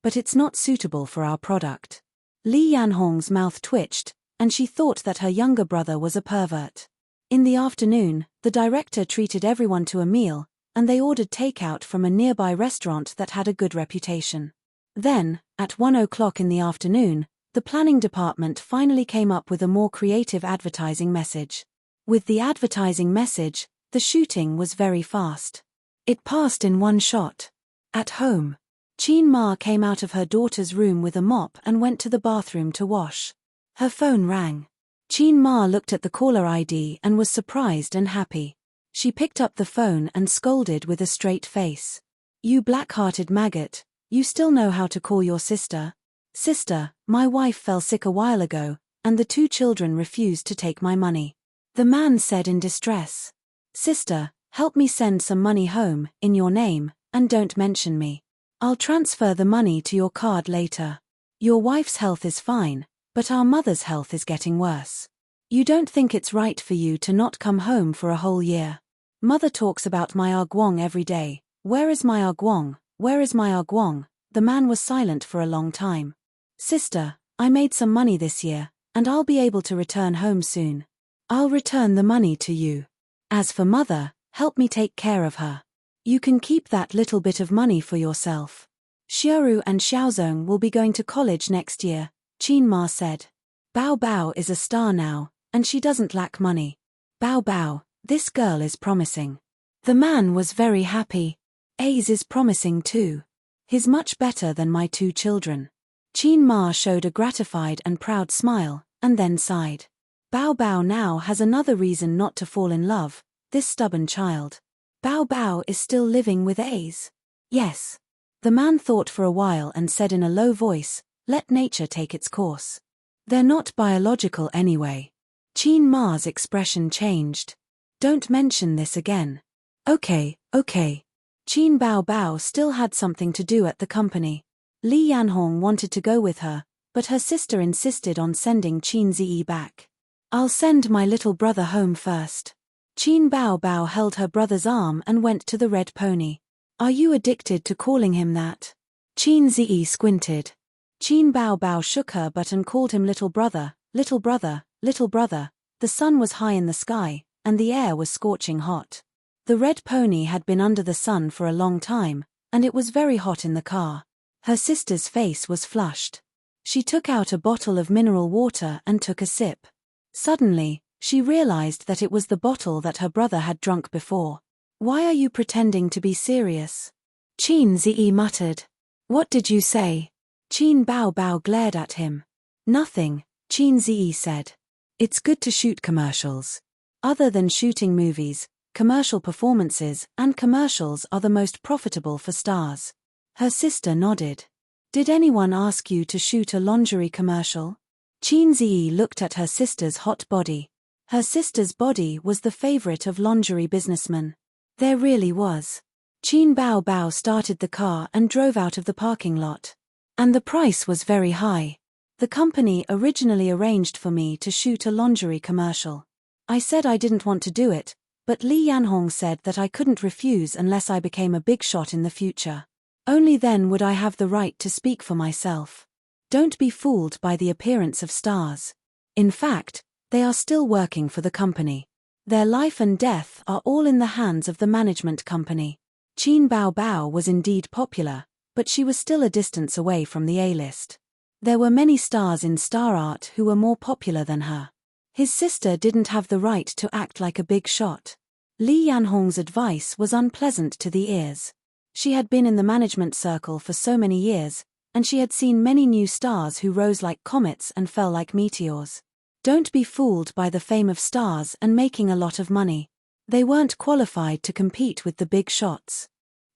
but it's not suitable for our product." Li Yanhong's mouth twitched, and she thought that her younger brother was a pervert. In the afternoon, the director treated everyone to a meal, and they ordered takeout from a nearby restaurant that had a good reputation. Then, at 1 o'clock in the afternoon, the planning department finally came up with a more creative advertising message. With the advertising message, the shooting was very fast. It passed in one shot. At home, Qin Ma came out of her daughter's room with a mop and went to the bathroom to wash. Her phone rang. Qin Ma looked at the caller ID and was surprised and happy. She picked up the phone and scolded with a straight face. "You black-hearted maggot, you still know how to call your sister? Sister, my wife fell sick a while ago, and the 2 children refused to take my money." The man said in distress. "Sister, help me send some money home, in your name, and don't mention me. I'll transfer the money to your card later. Your wife's health is fine, but our mother's health is getting worse. You don't think it's right for you to not come home for a whole year? Mother talks about my Arguong every day. Where is my Arguong? Where is my Arguong?" The man was silent for a long time. "Sister, I made some money this year, and I'll be able to return home soon. I'll return the money to you. As for mother, help me take care of her. You can keep that little bit of money for yourself. Xiaoru and Xiaozong will be going to college next year," Qin Ma said. "Bao Bao is a star now, and she doesn't lack money. Bao Bao, this girl is promising." The man was very happy. "Ace is promising too. He's much better than my 2 children." Qin Ma showed a gratified and proud smile, and then sighed. Bao Bao now has another reason not to fall in love, this stubborn child. Bao Bao is still living with Ace. Yes. The man thought for a while and said in a low voice, "Let nature take its course. They're not biological anyway." Qin Ma's expression changed. "Don't mention this again." Okay. Qin Bao Bao still had something to do at the company. Li Yanhong wanted to go with her, but her sister insisted on sending Qin Ziyi back. "I'll send my little brother home first." Qin Bao Bao held her brother's arm and went to the red pony. "Are you addicted to calling him that?" Qin Ziyi squinted. Qin Bao Bao shook her butt and called him little brother, little brother, little brother. The sun was high in the sky, and the air was scorching hot. The red pony had been under the sun for a long time, and it was very hot in the car. Her sister's face was flushed. She took out a bottle of mineral water and took a sip. Suddenly, she realized that it was the bottle that her brother had drunk before. "Why are you pretending to be serious?" Qin Ziyi muttered. What did you say? Qin Bao Bao glared at him. Nothing, Qin Ziyi said. It's good to shoot commercials. Other than shooting movies, commercial performances and commercials are the most profitable for stars. Her sister nodded. Did anyone ask you to shoot a lingerie commercial? Qin Ziyi looked at her sister's hot body. Her sister's body was the favorite of lingerie businessmen. There really was. Qin Bao Bao started the car and drove out of the parking lot. And the price was very high. The company originally arranged for me to shoot a lingerie commercial. I said I didn't want to do it, but Li Yanhong said that I couldn't refuse unless I became a big shot in the future. Only then would I have the right to speak for myself. Don't be fooled by the appearance of stars. In fact, they are still working for the company. Their life and death are all in the hands of the management company. Qin Bao Bao was indeed popular, but she was still a distance away from the A-list. There were many stars in star art who were more popular than her. His sister didn't have the right to act like a big shot. Li Yanhong's advice was unpleasant to the ears. She had been in the management circle for so many years, and she had seen many new stars who rose like comets and fell like meteors. Don't be fooled by the fame of stars and making a lot of money. They weren't qualified to compete with the big shots.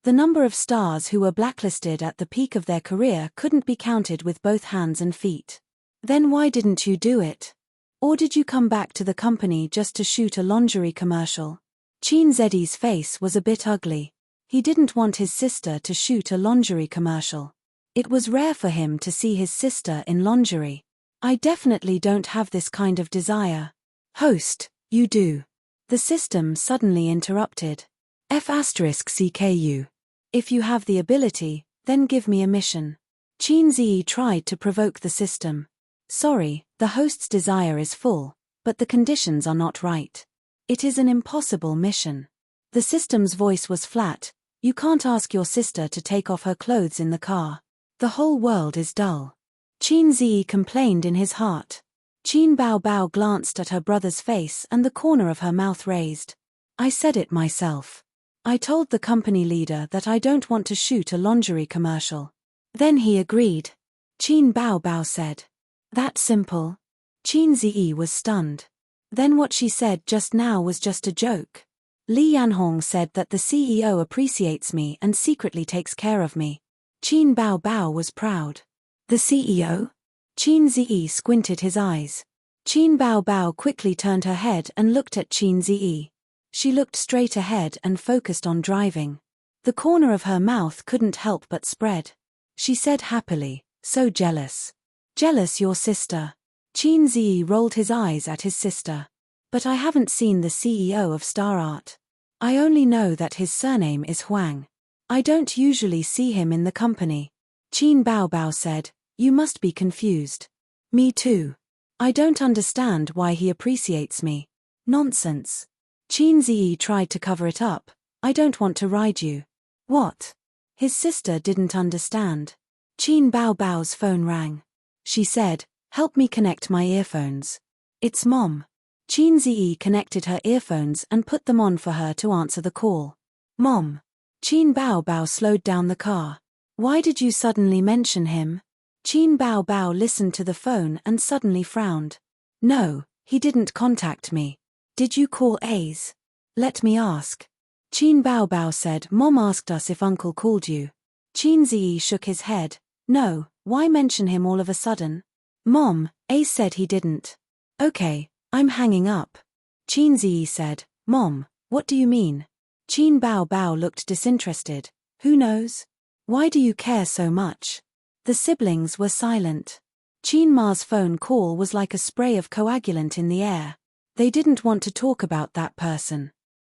The number of stars who were blacklisted at the peak of their career couldn't be counted with both hands and feet. Then why didn't you do it? Or did you come back to the company just to shoot a lingerie commercial? Qin Zedi's face was a bit ugly. He didn't want his sister to shoot a lingerie commercial. It was rare for him to see his sister in lingerie. I definitely don't have this kind of desire. Host, you do. The system suddenly interrupted. F*CKU. If you have the ability, then give me a mission. Qin Ziyi tried to provoke the system. Sorry, the host's desire is full, but the conditions are not right. It is an impossible mission. The system's voice was flat. You can't ask your sister to take off her clothes in the car. The whole world is dull. Qin Ziyi complained in his heart. Qin Bao Bao glanced at her brother's face and the corner of her mouth raised. I said it myself. I told the company leader that I don't want to shoot a lingerie commercial. Then he agreed. Qin Bao Bao said. That simple? Qin Ziyi was stunned. Then what she said just now was just a joke. Li Yanhong said that the CEO appreciates me and secretly takes care of me. Qin Bao Bao was proud. The CEO? Qin Ziyi squinted his eyes. Qin Bao Bao quickly turned her head and looked at Qin Ziyi. She looked straight ahead and focused on driving. The corner of her mouth couldn't help but spread. She said happily, so jealous. Jealous your sister. Qin Ziyi rolled his eyes at his sister. But I haven't seen the CEO of Star Art. I only know that his surname is Huang. I don't usually see him in the company. Qin Bao Bao said, you must be confused. Me too. I don't understand why he appreciates me. Nonsense. Qin Ziyi tried to cover it up. I don't want to ride you. What? His sister didn't understand. Qin Bao Bao's phone rang. She said, help me connect my earphones. It's Mom. Qin Ziyi connected her earphones and put them on for her to answer the call. Mom. Qin Bao Bao slowed down the car. Why did you suddenly mention him? Qin Bao Bao listened to the phone and suddenly frowned. No, he didn't contact me. Did you call A's? Let me ask. Qin Bao Bao said, Mom asked us if Uncle called you. Qin Ziyi shook his head. No, why mention him all of a sudden? Mom, A said he didn't. Okay, I'm hanging up. Qin Ziyi said, Mom, what do you mean? Qin Bao Bao looked disinterested. Who knows? Why do you care so much? The siblings were silent. Qin Ma's phone call was like a spray of coagulant in the air. They didn't want to talk about that person.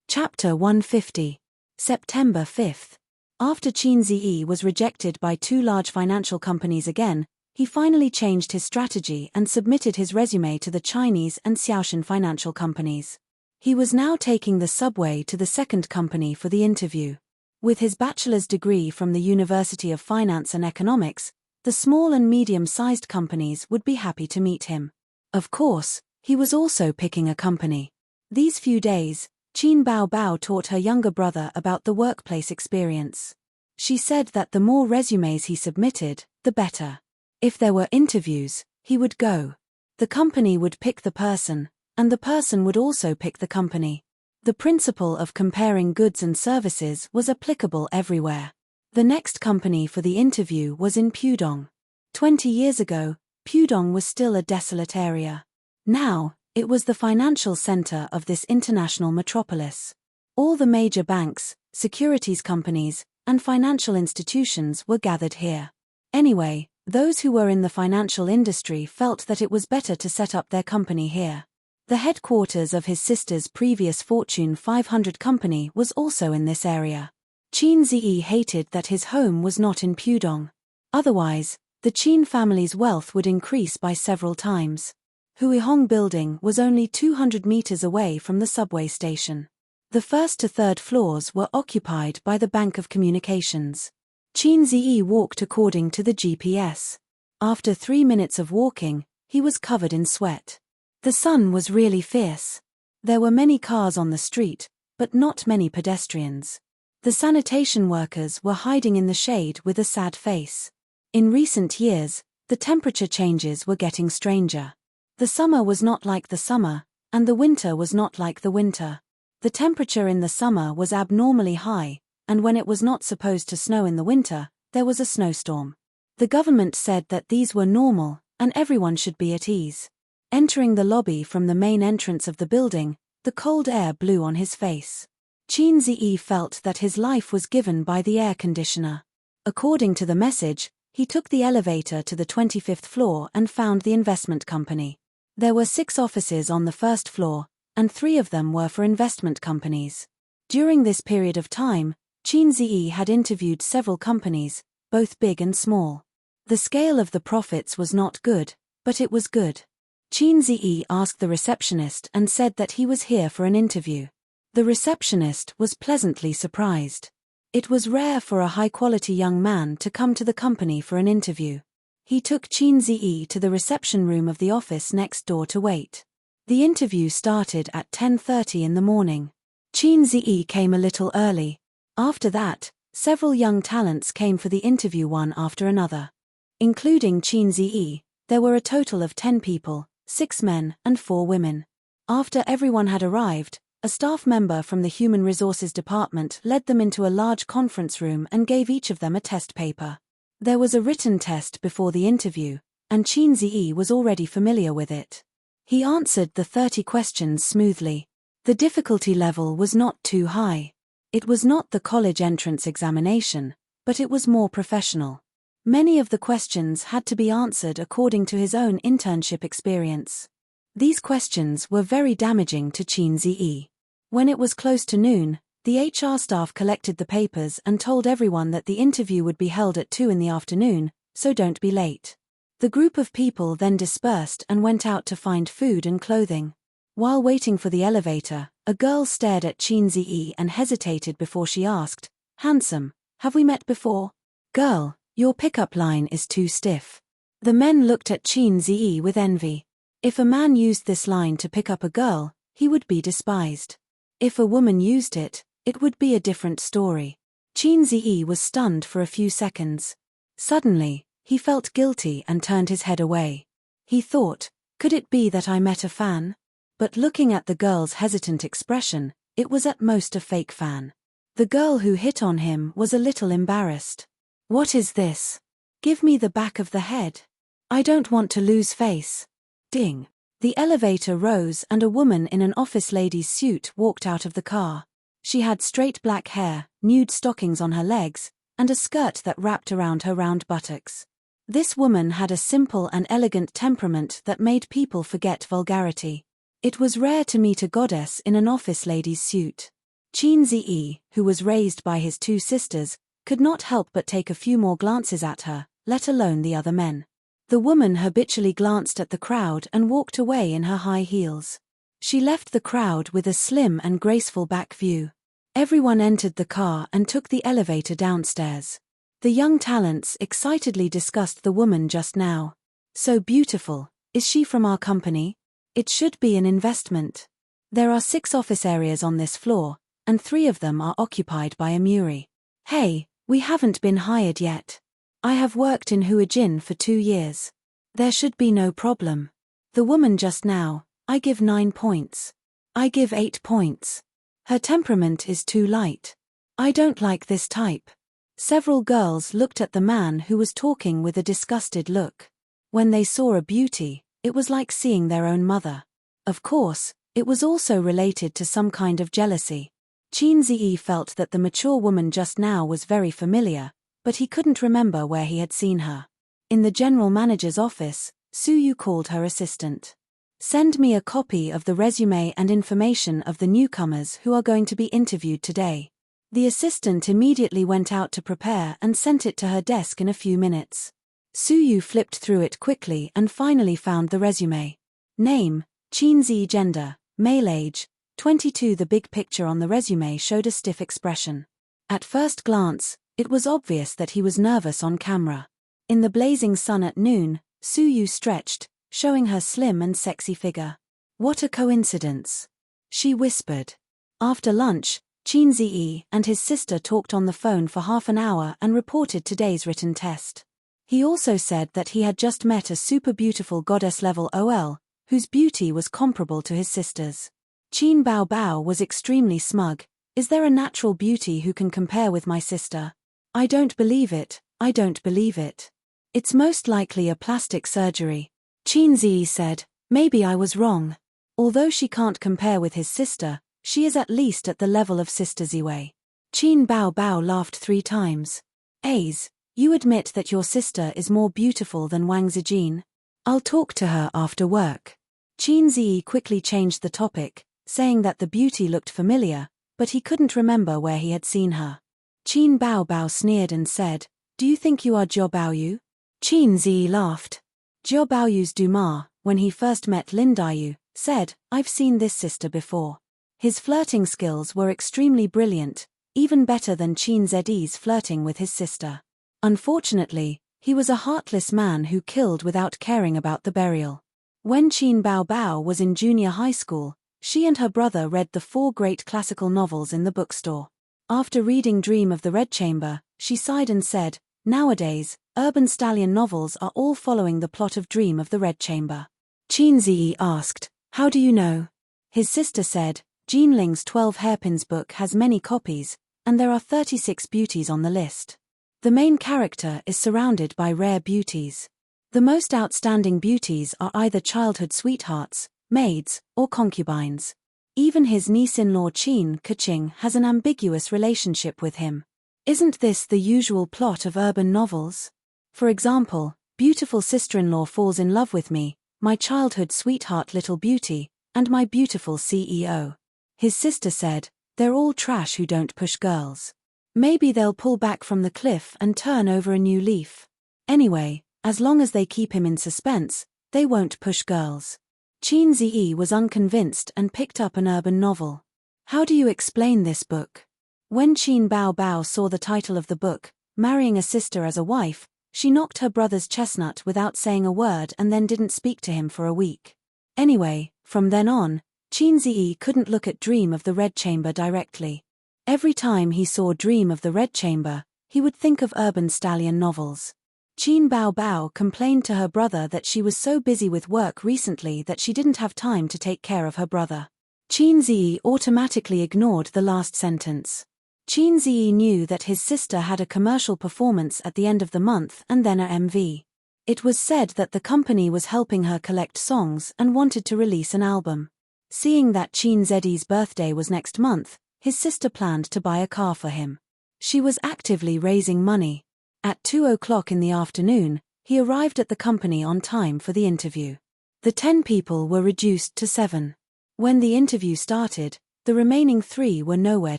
Chapter 150. September 5th. After Qin Ziyi was rejected by two large financial companies again, he finally changed his strategy and submitted his resume to the Chinese and Xiaoshan financial companies. He was now taking the subway to the second company for the interview. With his bachelor's degree from the University of Finance and Economics, the small and medium-sized companies would be happy to meet him. Of course, he was also picking a company. These few days, Qin Bao Bao taught her younger brother about the workplace experience. She said that the more resumes he submitted, the better. If there were interviews, he would go. The company would pick the person, and the person would also pick the company. The principle of comparing goods and services was applicable everywhere. The next company for the interview was in Pudong. 20 years ago, Pudong was still a desolate area. Now, it was the financial center of this international metropolis. All the major banks, securities companies, and financial institutions were gathered here. Anyway, those who were in the financial industry felt that it was better to set up their company here. The headquarters of his sister's previous Fortune 500 company was also in this area. Qin Ziyi hated that his home was not in Pudong. Otherwise, the Qin family's wealth would increase by several times. Huihong Building was only 200 meters away from the subway station. The first to third floors were occupied by the Bank of Communications. Qin Ziyi walked according to the GPS. After 3 minutes of walking, he was covered in sweat. The sun was really fierce. There were many cars on the street, but not many pedestrians. The sanitation workers were hiding in the shade with a sad face. In recent years, the temperature changes were getting stranger. The summer was not like the summer, and the winter was not like the winter. The temperature in the summer was abnormally high, and when it was not supposed to snow in the winter, there was a snowstorm. The government said that these were normal, and everyone should be at ease. Entering the lobby from the main entrance of the building, the cold air blew on his face. Qin Ziyi felt that his life was given by the air conditioner. According to the message, he took the elevator to the 25th floor and found the investment company. There were 6 offices on the first floor, and 3 of them were for investment companies. During this period of time, Qin Ziyi had interviewed several companies, both big and small. The scale of the profits was not good, but it was good. Qin Ziyi asked the receptionist and said that he was here for an interview. The receptionist was pleasantly surprised. It was rare for a high-quality young man to come to the company for an interview. He took Qin Ziyi to the reception room of the office next door to wait. The interview started at 10:30 in the morning. Qin Ziyi came a little early. After that, several young talents came for the interview one after another. Including Qin Ziyi, there were a total of 10 people, 6 men and 4 women. After everyone had arrived, a staff member from the Human Resources Department led them into a large conference room and gave each of them a test paper. There was a written test before the interview, and Qin Ziyi was already familiar with it. He answered the 30 questions smoothly. The difficulty level was not too high. It was not the college entrance examination, but it was more professional. Many of the questions had to be answered according to his own internship experience. These questions were very damaging to Qin Ziyi. When it was close to noon, the HR staff collected the papers and told everyone that the interview would be held at 2 in the afternoon, so don't be late. The group of people then dispersed and went out to find food and clothing. While waiting for the elevator, a girl stared at Qin Ziyi and hesitated before she asked, "Handsome, have we met before?" "Girl, your pickup line is too stiff." The men looked at Qin Ziyi with envy. If a man used this line to pick up a girl, he would be despised. If a woman used it, it would be a different story. Qin Ziyi was stunned for a few seconds. Suddenly, he felt guilty and turned his head away. He thought, could it be that I met a fan? But looking at the girl's hesitant expression, it was at most a fake fan. The girl who hit on him was a little embarrassed. "What is this? Give me the back of the head. I don't want to lose face." Ding. The elevator rose and a woman in an office lady's suit walked out of the car. She had straight black hair, nude stockings on her legs, and a skirt that wrapped around her round buttocks. This woman had a simple and elegant temperament that made people forget vulgarity. It was rare to meet a goddess in an office lady's suit. Qin Ziyi, who was raised by his 2 sisters, could not help but take a few more glances at her, let alone the other men. The woman habitually glanced at the crowd and walked away in her high heels. She left the crowd with a slim and graceful back view. Everyone entered the car and took the elevator downstairs. The young talents excitedly discussed the woman just now. "So beautiful, is she from our company? It should be an investment. There are 6 office areas on this floor, and 3 of them are occupied by a Muri. Hey, We haven't been hired yet. I have worked in Huijin for 2 years. There should be no problem. The woman just now, I give 9 points. I give 8 points. Her temperament is too light. I don't like this type. Several girls looked at the man who was talking with a disgusted look. When they saw a beauty, it was like seeing their own mother. Of course, it was also related to some kind of jealousy. Qin Ziyi felt that the mature woman just now was very familiar, but he couldn't remember where he had seen her. In the general manager's office, Su Yu called her assistant. Send me a copy of the resume and information of the newcomers who are going to be interviewed today. The assistant immediately went out to prepare and sent it to her desk in a few minutes. Su Yu flipped through it quickly and finally found the resume. Name, Qin Ziyi. Gender, male. Age, 22. The big picture on the resume showed a stiff expression. At first glance, it was obvious that he was nervous on camera. In the blazing sun at noon, Su Yu stretched, showing her slim and sexy figure. What a coincidence, she whispered. After lunch, Qin Ziyi and his sister talked on the phone for half an hour and reported today's written test. He also said that he had just met a super beautiful goddess-level OL, whose beauty was comparable to his sister's. Qin Bao Bao was extremely smug. Is there a natural beauty who can compare with my sister? I don't believe it, I don't believe it. It's most likely a plastic surgery. Qin Ziyi said, maybe I was wrong. Although she can't compare with his sister, she is at least at the level of Sister Ziwei. Qin Bao Bao laughed 3 times. Aze, you admit that your sister is more beautiful than Wang Zijin? I'll talk to her after work. Qin Ziyi quickly changed the topic, saying that the beauty looked familiar, but he couldn't remember where he had seen her. Qin Bao Bao sneered and said, do you think you are Jiao Baoyu? Qin Ziyi laughed. Jiao Baoyu's Dumas, when he first met Lin Daiyu, said, I've seen this sister before. His flirting skills were extremely brilliant, even better than Qin Zi's flirting with his sister. Unfortunately, he was a heartless man who killed without caring about the burial. When Qin Bao Bao was in junior high school, she and her brother read the 4 great classical novels in the bookstore. After reading Dream of the Red Chamber, she sighed and said, nowadays, urban stallion novels are all following the plot of Dream of the Red Chamber. Qin Ziyi asked, how do you know? His sister said, Jean Ling's 12 Hairpins book has many copies, and there are 36 beauties on the list. The main character is surrounded by rare beauties. The most outstanding beauties are either childhood sweethearts, maids, or concubines. Even his niece-in-law Qin Keqing has an ambiguous relationship with him. Isn't this the usual plot of urban novels? For example, beautiful sister-in-law falls in love with me, my childhood sweetheart Little Beauty, and my beautiful CEO. His sister said, they're all trash who don't push girls. Maybe they'll pull back from the cliff and turn over a new leaf. Anyway, as long as they keep him in suspense, they won't push girls. Qin Ziyi was unconvinced and picked up an urban novel. How do you explain this book? When Qin Bao Bao saw the title of the book, Marrying a Sister as a Wife, she knocked her brother's chestnut without saying a word and then didn't speak to him for a week. Anyway, from then on, Qin Ziyi couldn't look at Dream of the Red Chamber directly. Every time he saw Dream of the Red Chamber, he would think of urban stallion novels. Qin Bao Bao complained to her brother that she was so busy with work recently that she didn't have time to take care of her brother. Qin Ziyi automatically ignored the last sentence. Qin Ziyi knew that his sister had a commercial performance at the end of the month and then a MV. It was said that the company was helping her collect songs and wanted to release an album. Seeing that Qin Zi's birthday was next month, his sister planned to buy a car for him. She was actively raising money. At 2:00 in the afternoon, he arrived at the company on time for the interview. The 10 people were reduced to 7. When the interview started, the remaining 3 were nowhere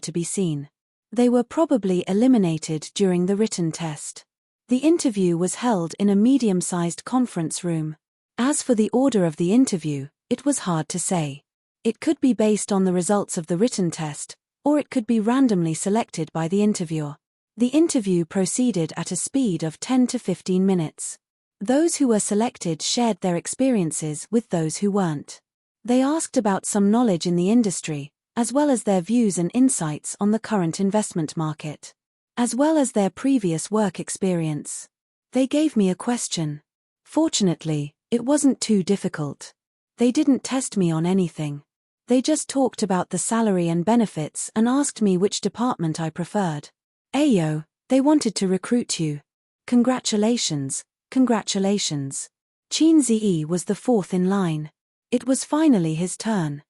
to be seen. They were probably eliminated during the written test. The interview was held in a medium-sized conference room. As for the order of the interview, it was hard to say. It could be based on the results of the written test, or it could be randomly selected by the interviewer. The interview proceeded at a speed of 10 to 15 minutes. Those who were selected shared their experiences with those who weren't. They asked about some knowledge in the industry, as well as their views and insights on the current investment market. as well as their previous work experience. They gave me a question. Fortunately, it wasn't too difficult. They didn't test me on anything. They just talked about the salary and benefits and asked me which department I preferred. Ayo, they wanted to recruit you. Congratulations, congratulations. Chin Zi was the fourth in line. It was finally his turn.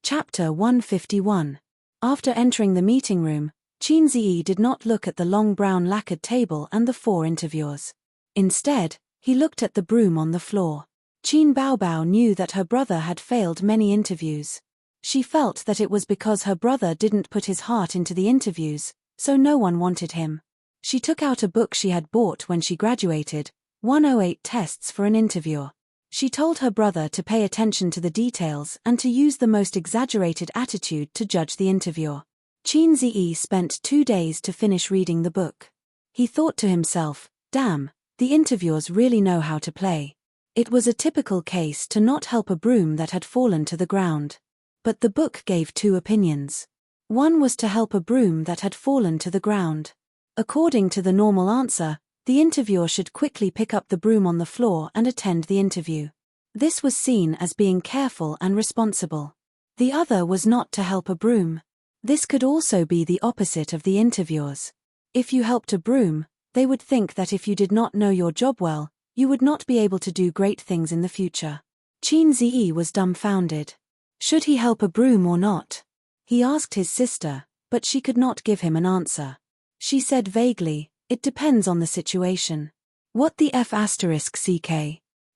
Chapter 151. After entering the meeting room, Chin Zi did not look at the long brown lacquered table and the 4 interviewers. Instead, he looked at the broom on the floor. Qin Baobao knew that her brother had failed many interviews. She felt that it was because her brother didn't put his heart into the interviews, so no one wanted him. She took out a book she had bought when she graduated, 108 Tests for an Interviewer. She told her brother to pay attention to the details and to use the most exaggerated attitude to judge the interviewer. Qin Zi spent 2 days to finish reading the book. He thought to himself, damn, the interviewers really know how to play. It was a typical case to not help a broom that had fallen to the ground. But the book gave 2 opinions. One was to help a broom that had fallen to the ground. According to the normal answer, the interviewer should quickly pick up the broom on the floor and attend the interview. This was seen as being careful and responsible. The other was not to help a broom. This could also be the opposite of the interviewers. If you helped a broom, they would think that if you did not know your job well, you would not be able to do great things in the future. Qin Zi was dumbfounded. Should he help a broom or not? He asked his sister, but she could not give him an answer. She said vaguely, it depends on the situation. What the f*ck?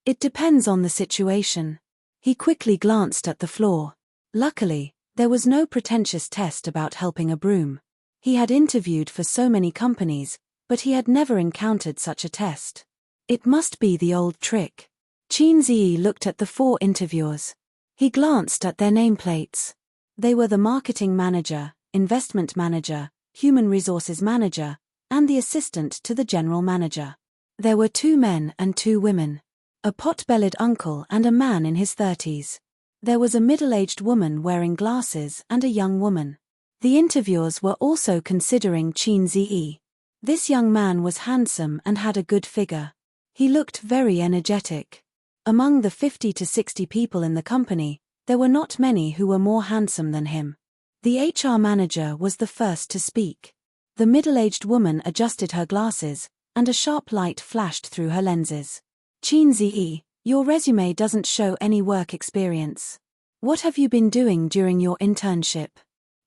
It depends on the situation. He quickly glanced at the floor. Luckily, there was no pretentious test about helping a broom. He had interviewed for so many companies, but he had never encountered such a test. It must be the old trick. Qin Zi looked at the 4 interviewers. He glanced at their nameplates. They were the marketing manager, investment manager, human resources manager, and the assistant to the general manager. There were 2 men and 2 women. A pot-bellied uncle and a man in his 30s. There was a middle-aged woman wearing glasses and a young woman. The interviewers were also considering Qin Zi. This young man was handsome and had a good figure. He looked very energetic. Among the 50 to 60 people in the company, there were not many who were more handsome than him. The HR manager was the first to speak. The middle-aged woman adjusted her glasses, and a sharp light flashed through her lenses. Qin Zi, your resume doesn't show any work experience. What have you been doing during your internship?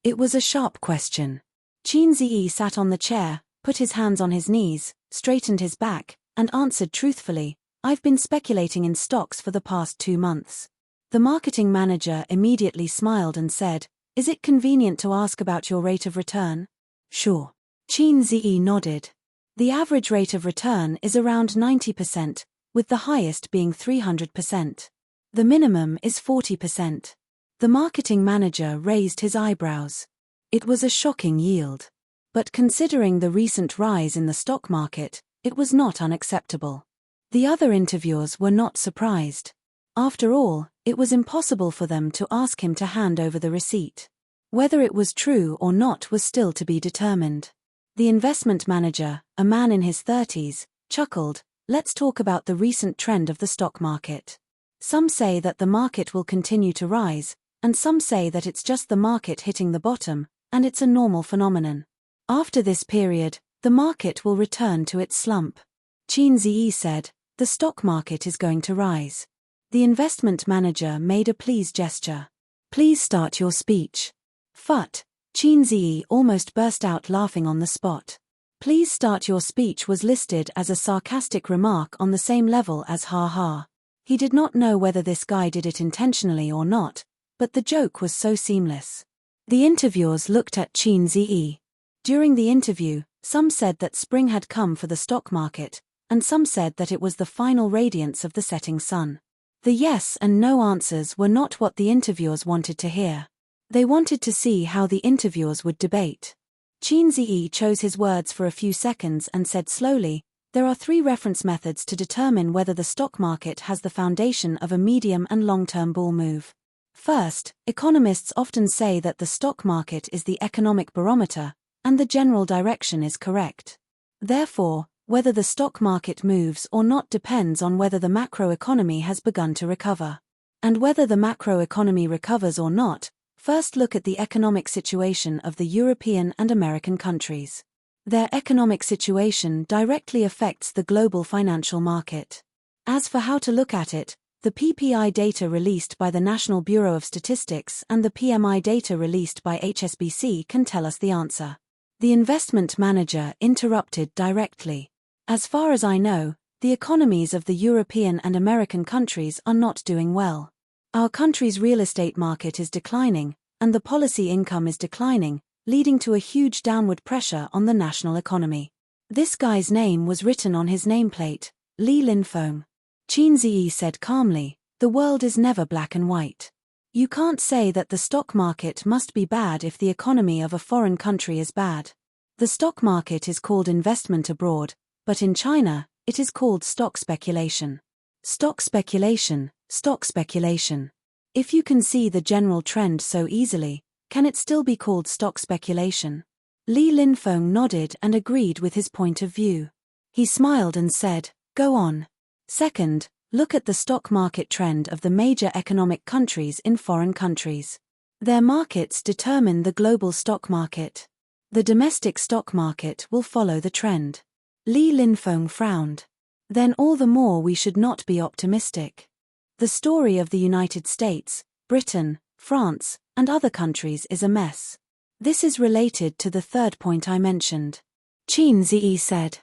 It was a sharp question. Qin Zi sat on the chair, put his hands on his knees, straightened his back, and answered truthfully, I've been speculating in stocks for the past 2 months. The marketing manager immediately smiled and said, is it convenient to ask about your rate of return? Sure. Qin Zi nodded. The average rate of return is around 90%, with the highest being 300%. The minimum is 40%. The marketing manager raised his eyebrows. It was a shocking yield. But considering the recent rise in the stock market, it was not unacceptable. The other interviewers were not surprised. After all, it was impossible for them to ask him to hand over the receipt. Whether it was true or not was still to be determined. The investment manager, a man in his 30s, chuckled, let's talk about the recent trend of the stock market. Some say that the market will continue to rise, and some say that it's just the market hitting the bottom, and it's a normal phenomenon. After this period, the market will return to its slump. Qin Zi said, the stock market is going to rise. The investment manager made a please gesture. Please start your speech. Phut. Qin Zi almost burst out laughing on the spot. Please start your speech was listed as a sarcastic remark on the same level as ha ha. He did not know whether this guy did it intentionally or not, but the joke was so seamless. The interviewers looked at Qin Zi. During the interview, some said that spring had come for the stock market, and some said that it was the final radiance of the setting sun. The yes and no answers were not what the interviewers wanted to hear. They wanted to see how the interviewers would debate. Qin Zi chose his words for a few seconds and said slowly, there are 3 reference methods to determine whether the stock market has the foundation of a medium and long-term bull move. First, economists often say that the stock market is the economic barometer, and the general direction is correct. Therefore, whether the stock market moves or not depends on whether the macroeconomy has begun to recover. And whether the macroeconomy recovers or not, first look at the economic situation of the European and American countries. Their economic situation directly affects the global financial market. As for how to look at it, the PPI data released by the National Bureau of Statistics and the PMI data released by HSBC can tell us the answer. The investment manager interrupted directly. As far as I know, the economies of the European and American countries are not doing well. Our country's real estate market is declining, and the policy income is declining, leading to a huge downward pressure on the national economy. This guy's name was written on his nameplate, Li Linfeng. Qin Ziyi said calmly, "The world is never black and white. You can't say that the stock market must be bad if the economy of a foreign country is bad. The stock market is called investment abroad, but in China, it is called stock speculation. Stock speculation, stock speculation. If you can see the general trend so easily, can it still be called stock speculation?" Li Linfeng nodded and agreed with his point of view. He smiled and said, "Go on. Second, look at the stock market trend of the major economic countries in foreign countries. Their markets determine the global stock market. The domestic stock market will follow the trend." Li Linfeng frowned. "Then all the more we should not be optimistic. The story of the United States, Britain, France, and other countries is a mess. This is related to the third point I mentioned," Qin Ziyi said.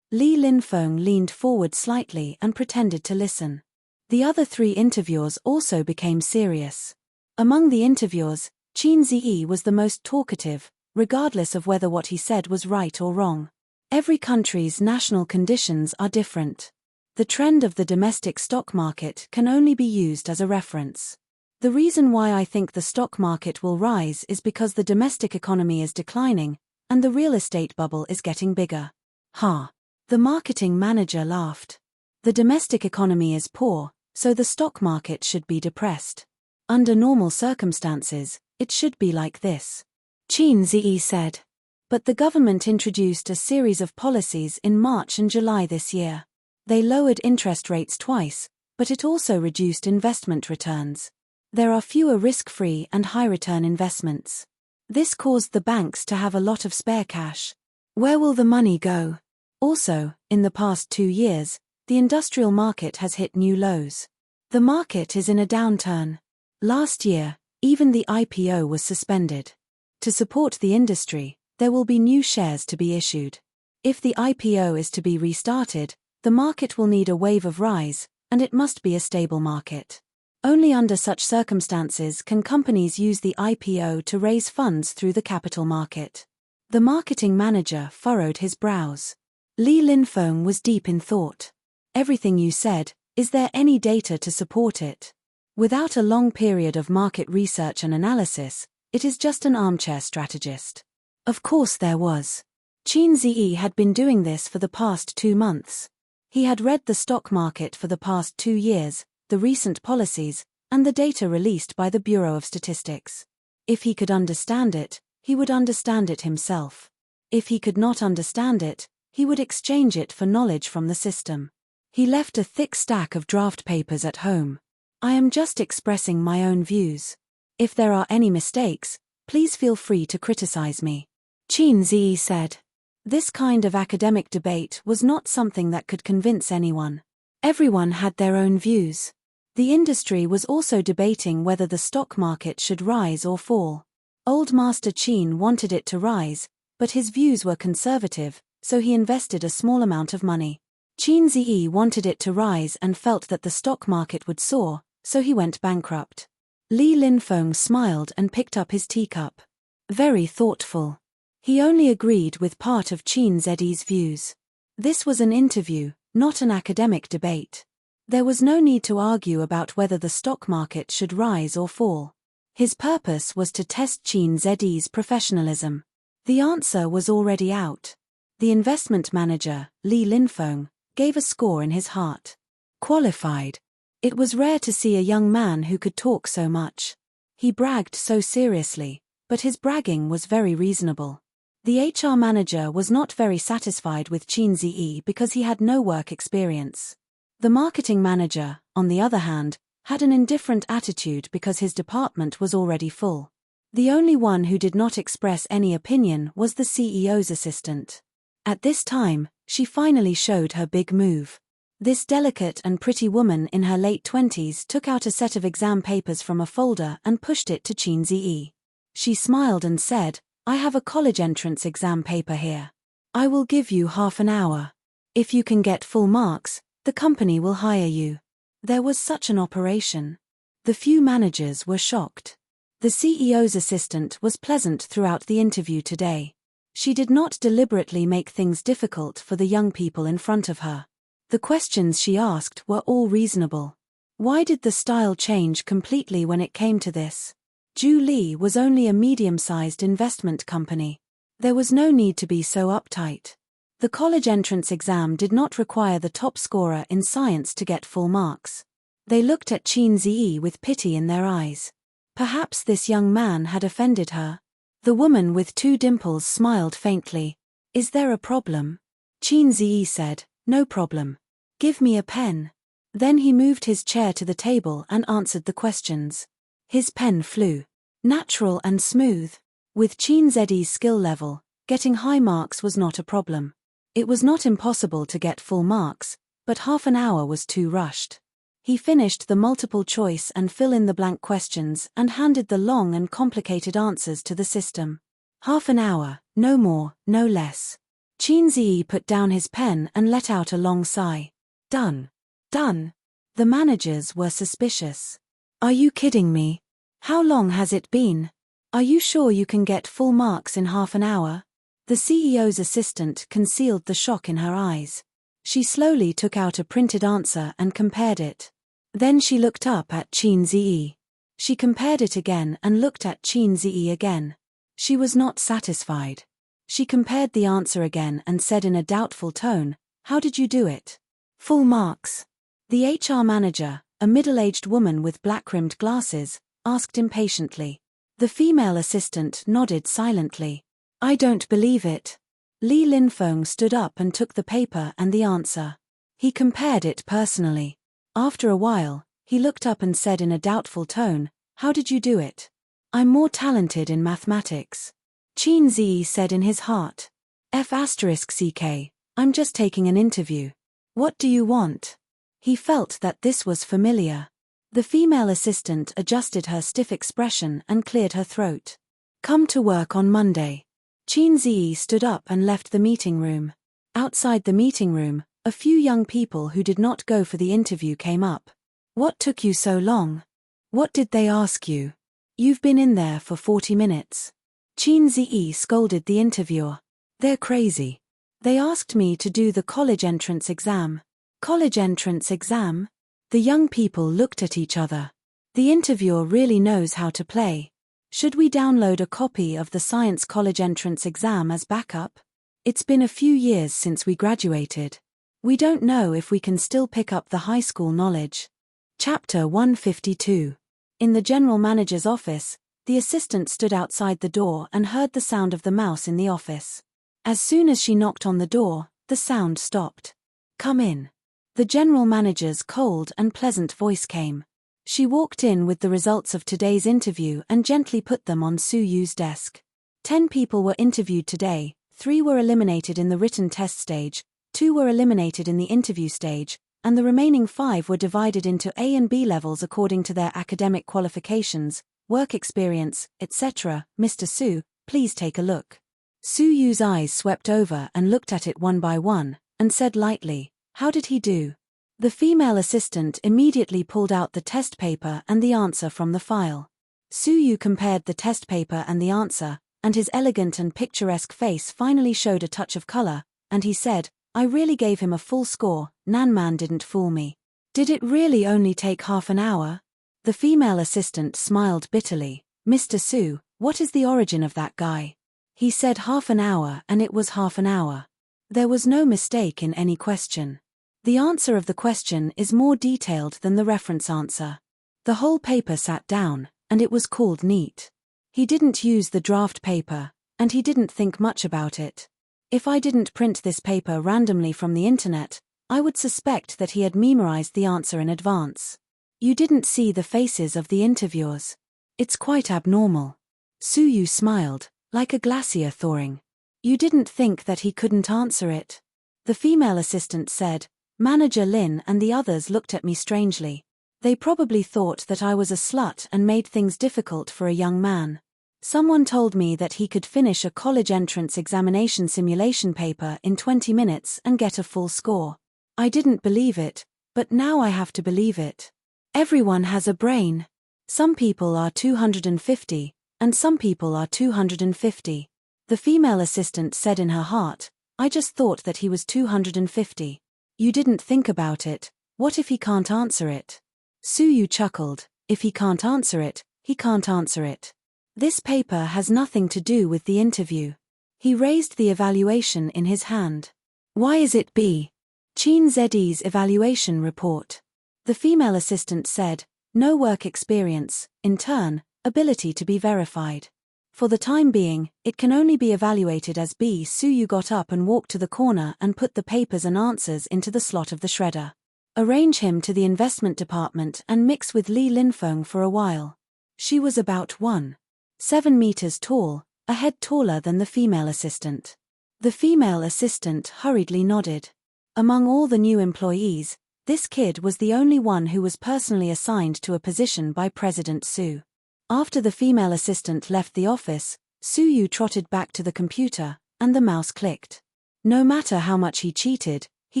Li Linfeng leaned forward slightly and pretended to listen. The other three interviewers also became serious. Among the interviewers, Qin Ziyi was the most talkative, regardless of whether what he said was right or wrong. Every country's national conditions are different. The trend of the domestic stock market can only be used as a reference. The reason why I think the stock market will rise is because the domestic economy is declining, and the real estate bubble is getting bigger. Ha! The marketing manager laughed. The domestic economy is poor, so the stock market should be depressed. Under normal circumstances, it should be like this, Qin Ziyi said. But the government introduced a series of policies in March and July this year. They lowered interest rates twice, but it also reduced investment returns. There are fewer risk-free and high-return investments. This caused the banks to have a lot of spare cash. Where will the money go? Also, in the past 2 years, the industrial market has hit new lows. The market is in a downturn. Last year, even the IPO was suspended. To support the industry, there will be new shares to be issued. If the IPO is to be restarted, the market will need a wave of rise, and it must be a stable market. Only under such circumstances can companies use the IPO to raise funds through the capital market. The marketing manager furrowed his brows. Li Linfeng was deep in thought. Everything you said, is there any data to support it? Without a long period of market research and analysis, it is just an armchair strategist. Of course there was. Qin Ziyi had been doing this for the past 2 months. He had read the stock market for the past 2 years, the recent policies, and the data released by the Bureau of Statistics. If he could understand it, he would understand it himself. If he could not understand it, he would exchange it for knowledge from the system. He left a thick stack of draft papers at home. "I am just expressing my own views. If there are any mistakes, please feel free to criticize me," Qin Ziyi said. This kind of academic debate was not something that could convince anyone. Everyone had their own views. The industry was also debating whether the stock market should rise or fall. Old Master Qin wanted it to rise, but his views were conservative, so he invested a small amount of money. Qin Ziyi wanted it to rise and felt that the stock market would soar, so he went bankrupt. Li Linfeng smiled and picked up his teacup. Very thoughtful. He only agreed with part of Qin Ziyi's views. This was an interview, not an academic debate. There was no need to argue about whether the stock market should rise or fall. His purpose was to test Qin Ziyi's professionalism. The answer was already out. The investment manager, Li Linfeng, gave a score in his heart. Qualified. It was rare to see a young man who could talk so much. He bragged so seriously, but his bragging was very reasonable. The HR manager was not very satisfied with Chin Ziyi because he had no work experience. The marketing manager, on the other hand, had an indifferent attitude because his department was already full. The only one who did not express any opinion was the CEO's assistant. At this time, she finally showed her big move. This delicate and pretty woman in her late 20s took out a set of exam papers from a folder and pushed it to Chin Ziyi. She smiled and said, "I have a college entrance exam paper here. I will give you half an hour. If you can get full marks, the company will hire you." There was such an operation. The few managers were shocked. The CEO's assistant was pleasant throughout the interview today. She did not deliberately make things difficult for the young people in front of her. The questions she asked were all reasonable. Why did the style change completely when it came to this? Ju Li was only a medium-sized investment company. There was no need to be so uptight. The college entrance exam did not require the top scorer in science to get full marks. They looked at Chin Ziyi with pity in their eyes. Perhaps this young man had offended her. The woman with 2 dimples smiled faintly. "Is there a problem?" Chin Ziyi said, "No problem. Give me a pen." Then he moved his chair to the table and answered the questions. His pen flew. Natural and smooth. With Chin Ziyi's skill level, getting high marks was not a problem. It was not impossible to get full marks, but half an hour was too rushed. He finished the multiple choice and fill-in-the-blank questions and handed the long and complicated answers to the system. Half an hour, no more, no less. Chin Ziyi put down his pen and let out a long sigh. Done. Done. The managers were suspicious. "Are you kidding me? How long has it been? Are you sure you can get full marks in half an hour?" The CEO's assistant concealed the shock in her eyes. She slowly took out a printed answer and compared it. Then she looked up at Chin Ziyi. She compared it again and looked at Chin Ziyi again. She was not satisfied. She compared the answer again and said in a doubtful tone, "How did you do it?" "Full marks." The HR manager, a middle-aged woman with black-rimmed glasses, asked impatiently. The female assistant nodded silently. "I don't believe it." Li Linfeng stood up and took the paper and the answer. He compared it personally. After a while, he looked up and said in a doubtful tone, "How did you do it?" "I'm more talented in mathematics." Chin Ziyi said in his heart. "F***ck, I'm just taking an interview. What do you want?" He felt that this was familiar. The female assistant adjusted her stiff expression and cleared her throat. "Come to work on Monday." Chin Ziyi stood up and left the meeting room. Outside the meeting room, a few young people who did not go for the interview came up. "What took you so long? What did they ask you? You've been in there for 40 minutes. Chin Ziyi scolded the interviewer. "They're crazy. They asked me to do the college entrance exam." "College entrance exam?" The young people looked at each other. The interviewer really knows how to play. Should we download a copy of the Science College Entrance Exam as backup? It's been a few years since we graduated. We don't know if we can still pick up the high school knowledge. Chapter 152. In the general manager's office, the assistant stood outside the door and heard the sound of the mouse in the office. As soon as she knocked on the door, the sound stopped. "Come in." The general manager's cold and pleasant voice came. She walked in with the results of today's interview and gently put them on Su Yu's desk. 10 people were interviewed today, 3 were eliminated in the written test stage, 2 were eliminated in the interview stage, and the remaining 5 were divided into A and B levels according to their academic qualifications, work experience, etc. "Mr. Su, please take a look." Su Yu's eyes swept over and looked at it one by one, and said lightly, "How did he do?" The female assistant immediately pulled out the test paper and the answer from the file. Su Yu compared the test paper and the answer, and his elegant and picturesque face finally showed a touch of color, and he said, "I really gave him a full score, Nan Man didn't fool me." "Did it really only take half an hour?" The female assistant smiled bitterly. "Mr. Su, what is the origin of that guy? He said half an hour and it was half an hour. There was no mistake in any question. The answer of the question is more detailed than the reference answer. The whole paper sat down, and it was called neat. He didn't use the draft paper, And he didn't think much about it. If I didn't print this paper randomly from the internet, I would suspect that he had memorized the answer in advance. You didn't see the faces of the interviewers. It's quite abnormal. Suyu smiled, like a glacier thawing. You didn't think that he couldn't answer it? The female assistant said. Manager Lin and the others looked at me strangely. They probably thought that I was a slut and made things difficult for a young man. Someone told me that he could finish a college entrance examination simulation paper in 20 minutes and get a full score. I didn't believe it, but now I have to believe it. Everyone has a brain. Some people are 250, and some people are 250. The female assistant said in her heart, I just thought that he was 250. You didn't think about it. What if he can't answer it? Suyu chuckled. If he can't answer it, he can't answer it. This paper has nothing to do with the interview. He raised the evaluation in his hand. Why is it B? Chin Z's evaluation report. The female assistant said, no work experience, in turn, ability to be verified. For the time being, it can only be evaluated as B. Suyu got up and walked to the corner and put the papers and answers into the slot of the shredder. Arrange him to the investment department and mix with Li Linfeng for a while. She was about 1.7 meters tall, a head taller than the female assistant. The female assistant hurriedly nodded. Among all the new employees, this kid was the only one who was personally assigned to a position by President Su. After the female assistant left the office, Suyu trotted back to the computer, and the mouse clicked. No matter how much he cheated, he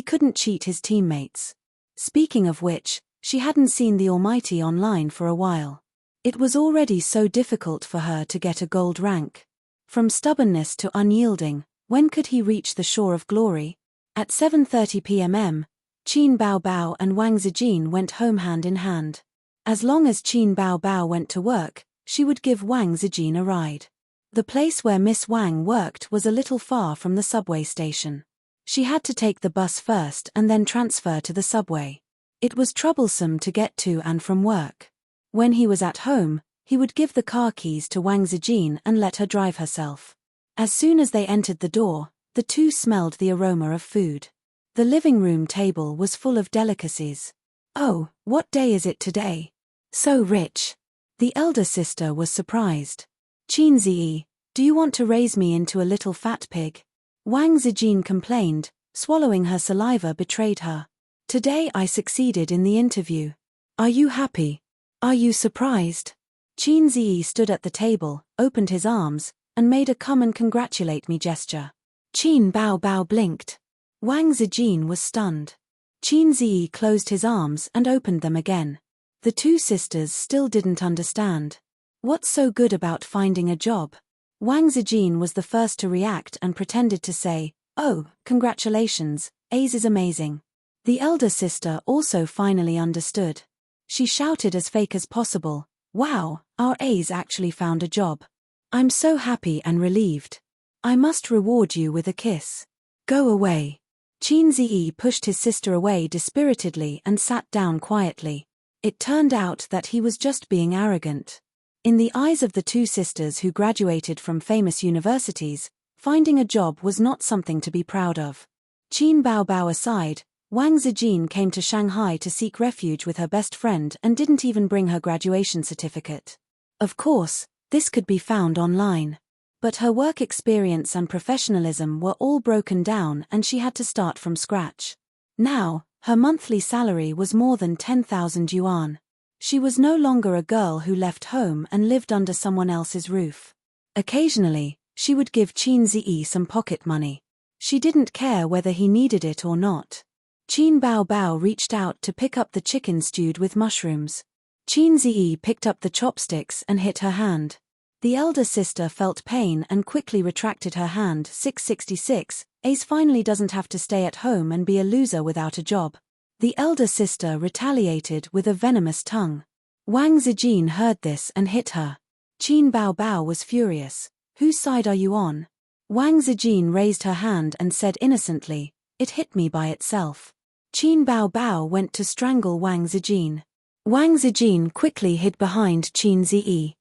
couldn't cheat his teammates. Speaking of which, she hadn't seen the Almighty online for a while. It was already so difficult for her to get a gold rank. From stubbornness to unyielding, when could he reach the shore of glory? At 7:30 p.m. Qin Baobao and Wang Zijin went home hand in hand. As long as Qin Baobao went to work, she would give Wang Zijin a ride. The place where Miss Wang worked was a little far from the subway station. She had to take the bus first and then transfer to the subway. It was troublesome to get to and from work. When he was at home, he would give the car keys to Wang Zijin and let her drive herself. As soon as they entered the door, the two smelled the aroma of food. The living room table was full of delicacies. Oh, what day is it today? So rich. The elder sister was surprised. Qin Zi, do you want to raise me into a little fat pig? Wang Zijin complained, swallowing her saliva betrayed her. Today I succeeded in the interview. Are you happy? Are you surprised? Qin Zi stood at the table, opened his arms, and made a come and congratulate me gesture. Qin Baobao blinked. Wang Zijin was stunned. Qin Zi closed his arms and opened them again. The two sisters still didn't understand. What's so good about finding a job? Wang Zijin was the first to react and pretended to say, oh, congratulations, A's is amazing. The elder sister also finally understood. She shouted as fake as possible, wow, our A's actually found a job. I'm so happy and relieved. I must reward you with a kiss. Go away. Qin Zi pushed his sister away dispiritedly and sat down quietly. It turned out that he was just being arrogant. In the eyes of the two sisters who graduated from famous universities, finding a job was not something to be proud of. Qin Baobao aside, Wang Zijin came to Shanghai to seek refuge with her best friend and didn't even bring her graduation certificate. Of course, this could be found online. But her work experience and professionalism were all broken down and she had to start from scratch. Now, her monthly salary was more than 10,000 yuan. She was no longer a girl who left home and lived under someone else's roof. Occasionally, she would give Qin Zi some pocket money. She didn't care whether he needed it or not. Qin Baobao reached out to pick up the chicken stewed with mushrooms. Qin Zi picked up the chopsticks and hit her hand. The elder sister felt pain and quickly retracted her hand. 666, Ace finally doesn't have to stay at home and be a loser without a job. The elder sister retaliated with a venomous tongue. Wang Zijin heard this and hit her. Qin Baobao was furious. Whose side are you on? Wang Zijin raised her hand and said innocently, it hit me by itself. Qin Baobao went to strangle Wang Zijin. Wang Zijin quickly hid behind Qin Zi.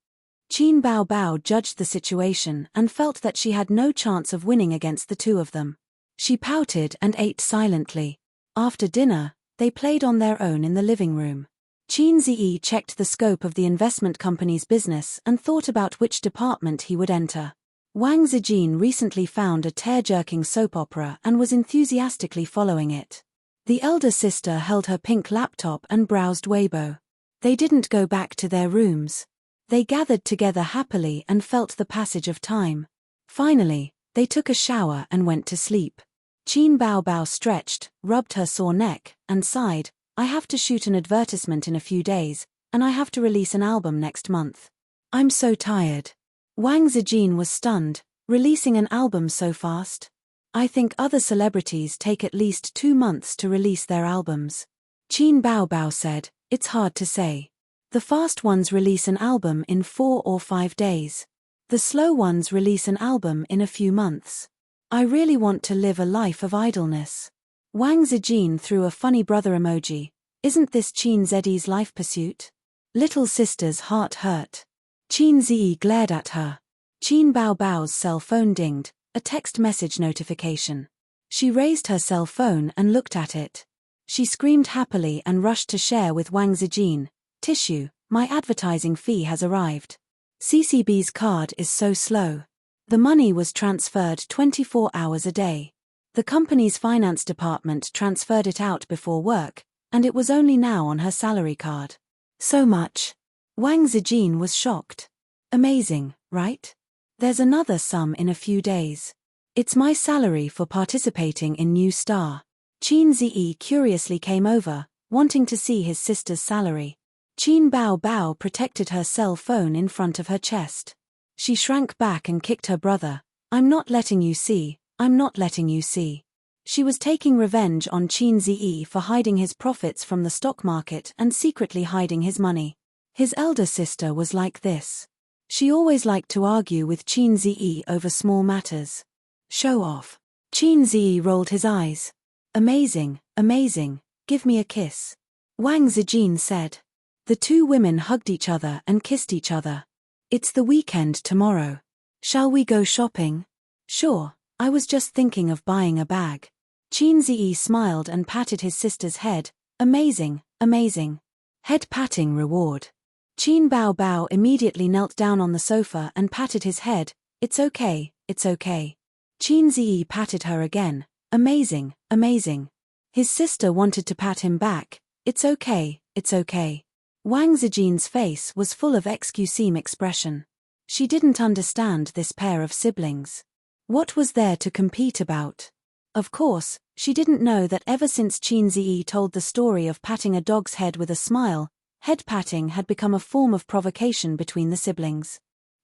Qin Bao Bao judged the situation and felt that she had no chance of winning against the two of them. She pouted and ate silently. After dinner, they played on their own in the living room. Qin Ziyi checked the scope of the investment company's business and thought about which department he would enter. Wang Zijin recently found a tear-jerking soap opera and was enthusiastically following it. The elder sister held her pink laptop and browsed Weibo. They didn't go back to their rooms. They gathered together happily and felt the passage of time. Finally, they took a shower and went to sleep. Qin Bao Bao stretched, rubbed her sore neck, and sighed, "I have to shoot an advertisement in a few days, and I have to release an album next month. I'm so tired." Wang Zijin was stunned, releasing an album so fast? I think other celebrities take at least 2 months to release their albums. Qin Bao Bao said, "It's hard to say. The fast ones release an album in 4 or 5 days. The slow ones release an album in a few months. I really want to live a life of idleness." Wang Zijin threw a funny brother emoji. "Isn't this Qin Ziyi's life pursuit?" Little sister's heart hurt. Qin Ziyi glared at her. Qin Bao Bao's cell phone dinged, a text message notification. She raised her cell phone and looked at it. She screamed happily and rushed to share with Wang Zijin, "Tissue, my advertising fee has arrived. CCB's card is so slow." The money was transferred 24 hours a day. The company's finance department transferred it out before work, and it was only now on her salary card. So much. Wang Zijin was shocked. "Amazing, right? There's another sum in a few days. It's my salary for participating in New Star." Qin Ziyi curiously came over, wanting to see his sister's salary. Qin Bao Bao protected her cell phone in front of her chest. She shrank back and kicked her brother. "I'm not letting you see, I'm not letting you see." She was taking revenge on Qin Ziyi for hiding his profits from the stock market and secretly hiding his money. His elder sister was like this. She always liked to argue with Qin Ziyi over small matters. "Show off." Qin Ziyi rolled his eyes. "Amazing, amazing, give me a kiss," Wang Zijin said. The two women hugged each other and kissed each other. "It's the weekend tomorrow. Shall we go shopping?" "Sure, I was just thinking of buying a bag." Qin Ziyi smiled and patted his sister's head. "Amazing, amazing. Head patting reward." Qin Bao Bao immediately knelt down on the sofa and patted his head. "It's okay, it's okay." Qin Ziyi patted her again. "Amazing, amazing." His sister wanted to pat him back. "It's okay, it's okay." Wang Zijin's face was full of excuseme expression. She didn't understand this pair of siblings. What was there to compete about? Of course, she didn't know that ever since Qin Ziyi told the story of patting a dog's head with a smile, head patting had become a form of provocation between the siblings.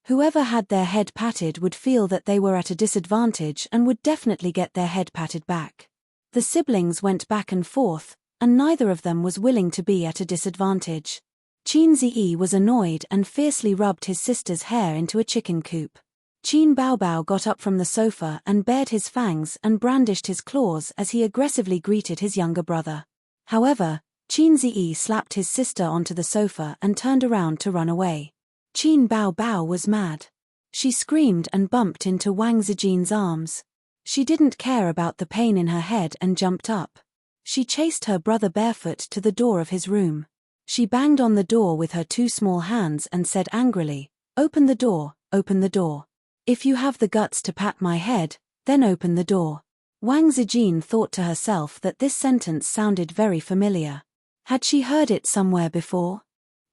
Whoever had their head patted would feel that they were at a disadvantage and would definitely get their head patted back. The siblings went back and forth, and neither of them was willing to be at a disadvantage. Qin Ziyi was annoyed and fiercely rubbed his sister's hair into a chicken coop. Qin Bao Bao got up from the sofa and bared his fangs and brandished his claws as he aggressively greeted his younger brother. However, Qin Ziyi slapped his sister onto the sofa and turned around to run away. Qin Bao Bao was mad. She screamed and bumped into Wang Zijin's arms. She didn't care about the pain in her head and jumped up. She chased her brother barefoot to the door of his room. She banged on the door with her 2 small hands and said angrily, "Open the door, open the door. If you have the guts to pat my head, then open the door." Wang Zijin thought to herself that this sentence sounded very familiar. Had she heard it somewhere before?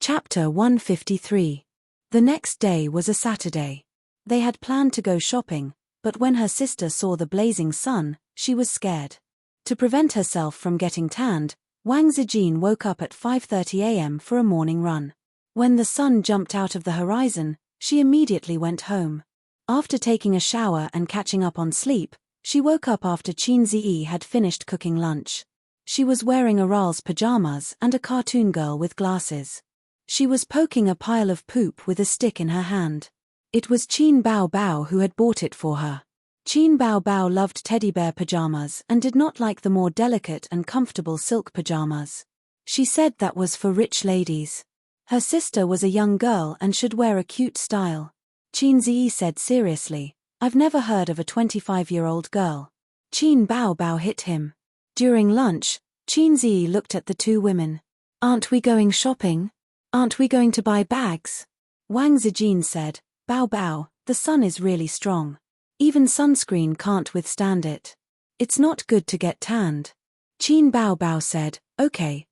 Chapter 153. The next day was a Saturday. They had planned to go shopping, but when her sister saw the blazing sun, she was scared. To prevent herself from getting tanned, Wang Zijin woke up at 5:30 a.m. for a morning run. When the sun jumped out of the horizon, she immediately went home. After taking a shower and catching up on sleep, she woke up after Qin Ziyi had finished cooking lunch. She was wearing Aral's pajamas and a cartoon girl with glasses. She was poking a pile of poop with a stick in her hand. It was Qin Bao Bao who had bought it for her. Qin Bao Bao loved teddy bear pajamas and did not like the more delicate and comfortable silk pajamas. She said that was for rich ladies. Her sister was a young girl and should wear a cute style. Qin Ziyi said seriously, I've never heard of a 25-year-old girl. Qin Baobao hit him. During lunch, Qin Ziyi looked at the two women. Aren't we going shopping? Aren't we going to buy bags? Wang Zijin said, Bao Bao, the sun is really strong. Even sunscreen can't withstand it. It's not good to get tanned. Qin Baobao said, okay.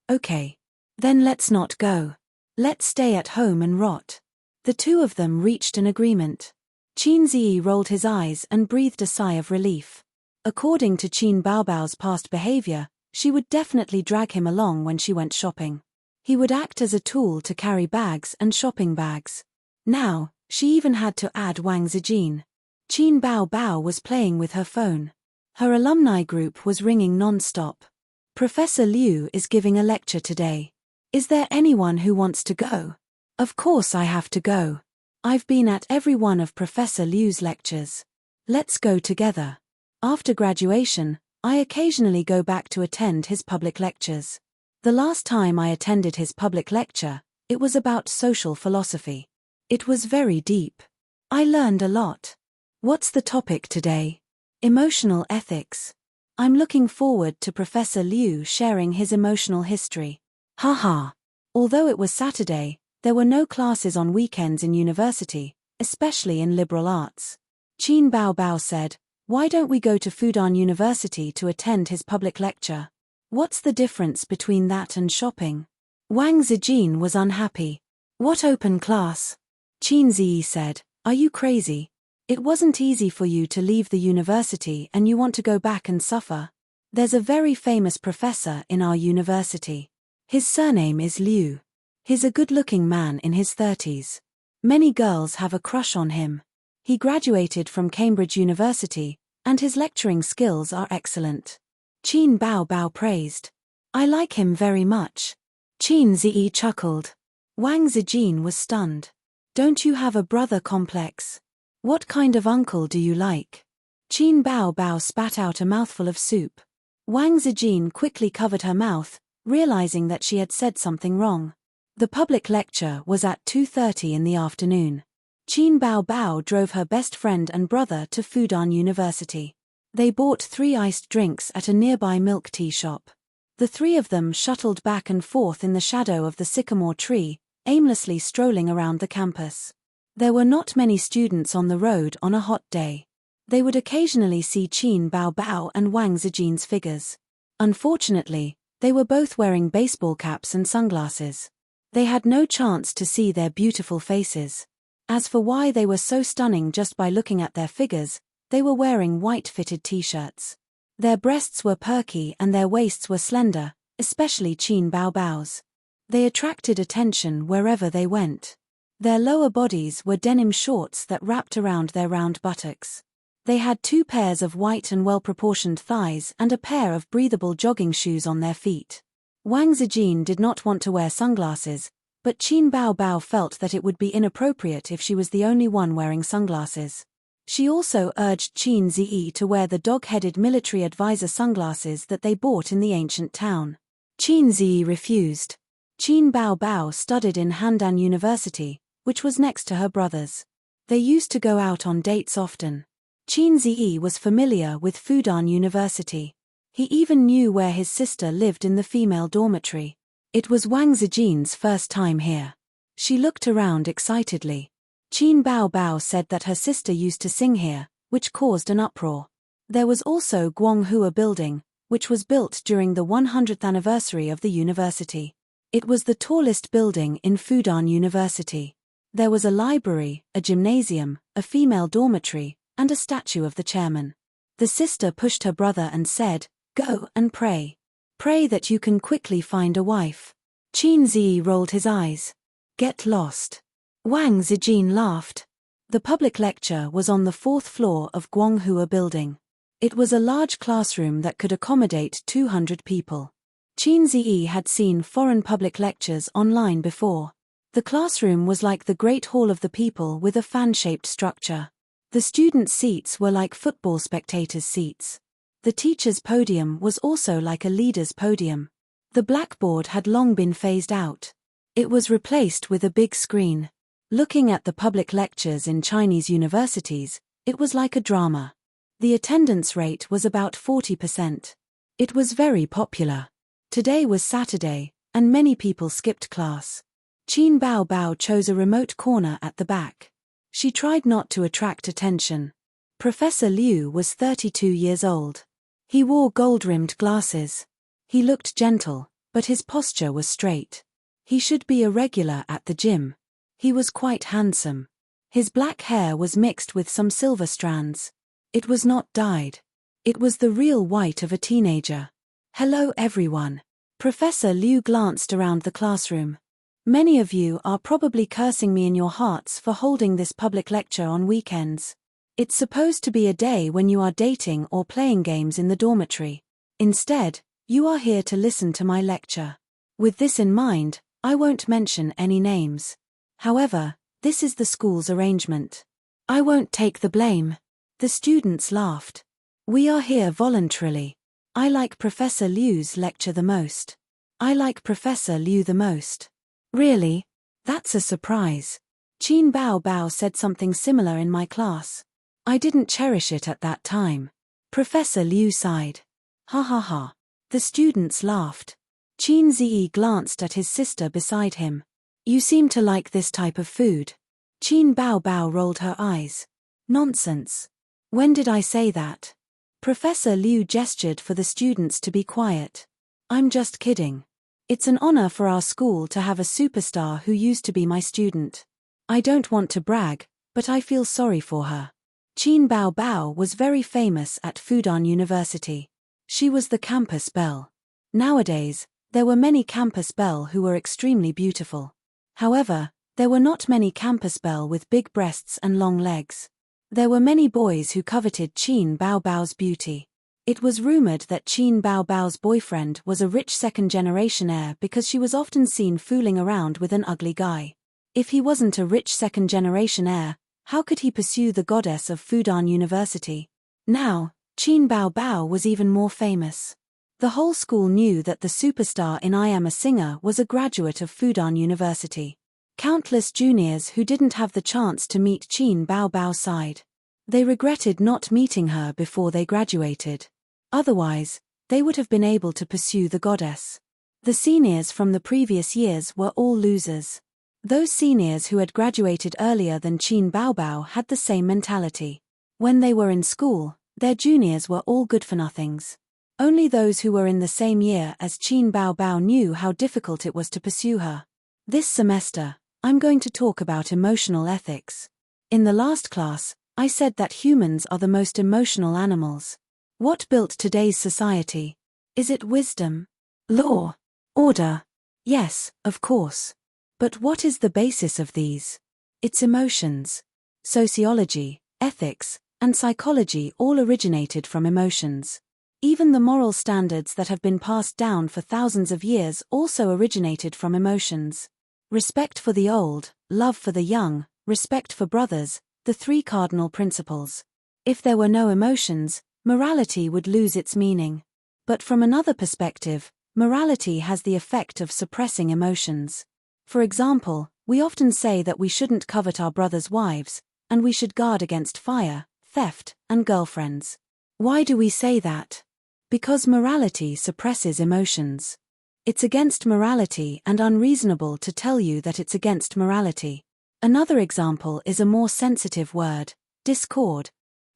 Then let's not go. Let's stay at home and rot. The two of them reached an agreement. Qin Ziyi rolled his eyes and breathed a sigh of relief. According to Qin Baobao's past behavior, she would definitely drag him along when she went shopping. He would act as a tool to carry bags and shopping bags. Now, she even had to add Wang Zijin. Qin Baobao was playing with her phone. Her alumni group was ringing non-stop. Professor Liu is giving a lecture today. Is there anyone who wants to go? Of course I have to go. I've been at every one of Professor Liu's lectures. Let's go together. After graduation, I occasionally go back to attend his public lectures. The last time I attended his public lecture, it was about social philosophy. It was very deep. I learned a lot. What's the topic today? Emotional ethics. I'm looking forward to Professor Liu sharing his emotional history. Haha. Although it was Saturday, there were no classes on weekends in university, especially in liberal arts. Qin Baobao said, why don't we go to Fudan University to attend his public lecture? What's the difference between that and shopping? Wang Zijin was unhappy. What open class? Qin Ziyi said, are you crazy? It wasn't easy for you to leave the university and you want to go back and suffer. There's a very famous professor in our university. His surname is Liu. He's a good-looking man in his 30s. Many girls have a crush on him. He graduated from Cambridge University, and his lecturing skills are excellent. Qin Baobao praised. I like him very much. Qin Ziyi chuckled. Wang Zijin was stunned. Don't you have a brother complex? What kind of uncle do you like? Qin Baobao spat out a mouthful of soup. Wang Zijin quickly covered her mouth, realizing that she had said something wrong. The public lecture was at 2:30 in the afternoon. Qin Baobao drove her best friend and brother to Fudan University. They bought 3 iced drinks at a nearby milk tea shop. The three of them shuttled back and forth in the shadow of the sycamore tree, aimlessly strolling around the campus. There were not many students on the road on a hot day. They would occasionally see Qin Baobao and Wang Zijin's figures. Unfortunately, they were both wearing baseball caps and sunglasses. They had no chance to see their beautiful faces. As for why they were so stunning just by looking at their figures, they were wearing white-fitted t-shirts. Their breasts were perky and their waists were slender, especially Qin Baobao's. They attracted attention wherever they went. Their lower bodies were denim shorts that wrapped around their round buttocks. They had 2 pairs of white and well-proportioned thighs and a pair of breathable jogging shoes on their feet. Wang Zijin did not want to wear sunglasses, but Qin Baobao felt that it would be inappropriate if she was the only one wearing sunglasses. She also urged Qin Ziyi to wear the dog-headed military advisor sunglasses that they bought in the ancient town. Qin Ziyi refused. Qin Baobao studied in Handan University, which was next to her brother's. They used to go out on dates often. Qin Ziyi was familiar with Fudan University. He even knew where his sister lived in the female dormitory. It was Wang Zijin's first time here. She looked around excitedly. Qin Baobao said that her sister used to sing here, which caused an uproar. There was also Guanghua Building, which was built during the 100th anniversary of the university. It was the tallest building in Fudan University. There was a library, a gymnasium, a female dormitory, and a statue of the chairman. The sister pushed her brother and said, "Go and pray. Pray that you can quickly find a wife." Qin Ziyi rolled his eyes. "Get lost." Wang Zijin laughed. The public lecture was on the 4th floor of Guanghua Building. It was a large classroom that could accommodate 200 people. Qin Ziyi had seen foreign public lectures online before. The classroom was like the Great Hall of the People with a fan-shaped structure. The students' seats were like football spectators' seats. The teacher's podium was also like a leader's podium. The blackboard had long been phased out. It was replaced with a big screen. Looking at the public lectures in Chinese universities, it was like a drama. The attendance rate was about 40%. It was very popular. Today was Saturday, and many people skipped class. Qin Bao Bao chose a remote corner at the back. She tried not to attract attention. Professor Liu was 32 years old. He wore gold-rimmed glasses. He looked gentle, but his posture was straight. He should be a regular at the gym. He was quite handsome. His black hair was mixed with some silver strands. It was not dyed. It was the real white of a teenager. Hello everyone. Professor Liu glanced around the classroom. Many of you are probably cursing me in your hearts for holding this public lecture on weekends. It's supposed to be a day when you are dating or playing games in the dormitory. Instead, you are here to listen to my lecture. With this in mind, I won't mention any names. However, this is the school's arrangement. I won't take the blame. The students laughed. We are here voluntarily. I like Professor Liu's lecture the most. I like Professor Liu the most. Really? That's a surprise. Qin Bao Bao said something similar in my class. I didn't cherish it at that time. Professor Liu sighed. Ha ha ha. The students laughed. Qin Ziyi glanced at his sister beside him. You seem to like this type of food. Qin Bao Bao rolled her eyes. Nonsense. When did I say that? Professor Liu gestured for the students to be quiet. I'm just kidding. It's an honor for our school to have a superstar who used to be my student. I don't want to brag, but I feel sorry for her. Qin Bao Bao was very famous at Fudan University. She was the campus belle. Nowadays, there were many campus belle who were extremely beautiful. However, there were not many campus belle with big breasts and long legs. There were many boys who coveted Qin Bao Bao's beauty. It was rumored that Qin Bao Bao's boyfriend was a rich second-generation heir because she was often seen fooling around with an ugly guy. If he wasn't a rich second-generation heir, how could he pursue the goddess of Fudan University? Now, Qin Bao Bao was even more famous. The whole school knew that the superstar in I Am a Singer was a graduate of Fudan University. Countless juniors who didn't have the chance to meet Qin Bao Bao sighed. They regretted not meeting her before they graduated. Otherwise, they would have been able to pursue the goddess. The seniors from the previous years were all losers. Those seniors who had graduated earlier than Qin Bao Bao had the same mentality. When they were in school, their juniors were all good-for-nothings. Only those who were in the same year as Qin Bao Bao knew how difficult it was to pursue her. This semester, I'm going to talk about emotional ethics. In the last class, I said that humans are the most emotional animals. What built today's society? Is it wisdom? Law? Order? Yes, of course. But what is the basis of these? It's emotions. Sociology, ethics, and psychology all originated from emotions. Even the moral standards that have been passed down for thousands of years also originated from emotions. Respect for the old, love for the young, respect for brothers, the three cardinal principles. If there were no emotions, morality would lose its meaning. But from another perspective, morality has the effect of suppressing emotions. For example, we often say that we shouldn't covet our brothers' wives, and we should guard against fire, theft, and girlfriends. Why do we say that? Because morality suppresses emotions. It's against morality and unreasonable to tell you that it's against morality. Another example is a more sensitive word, discord.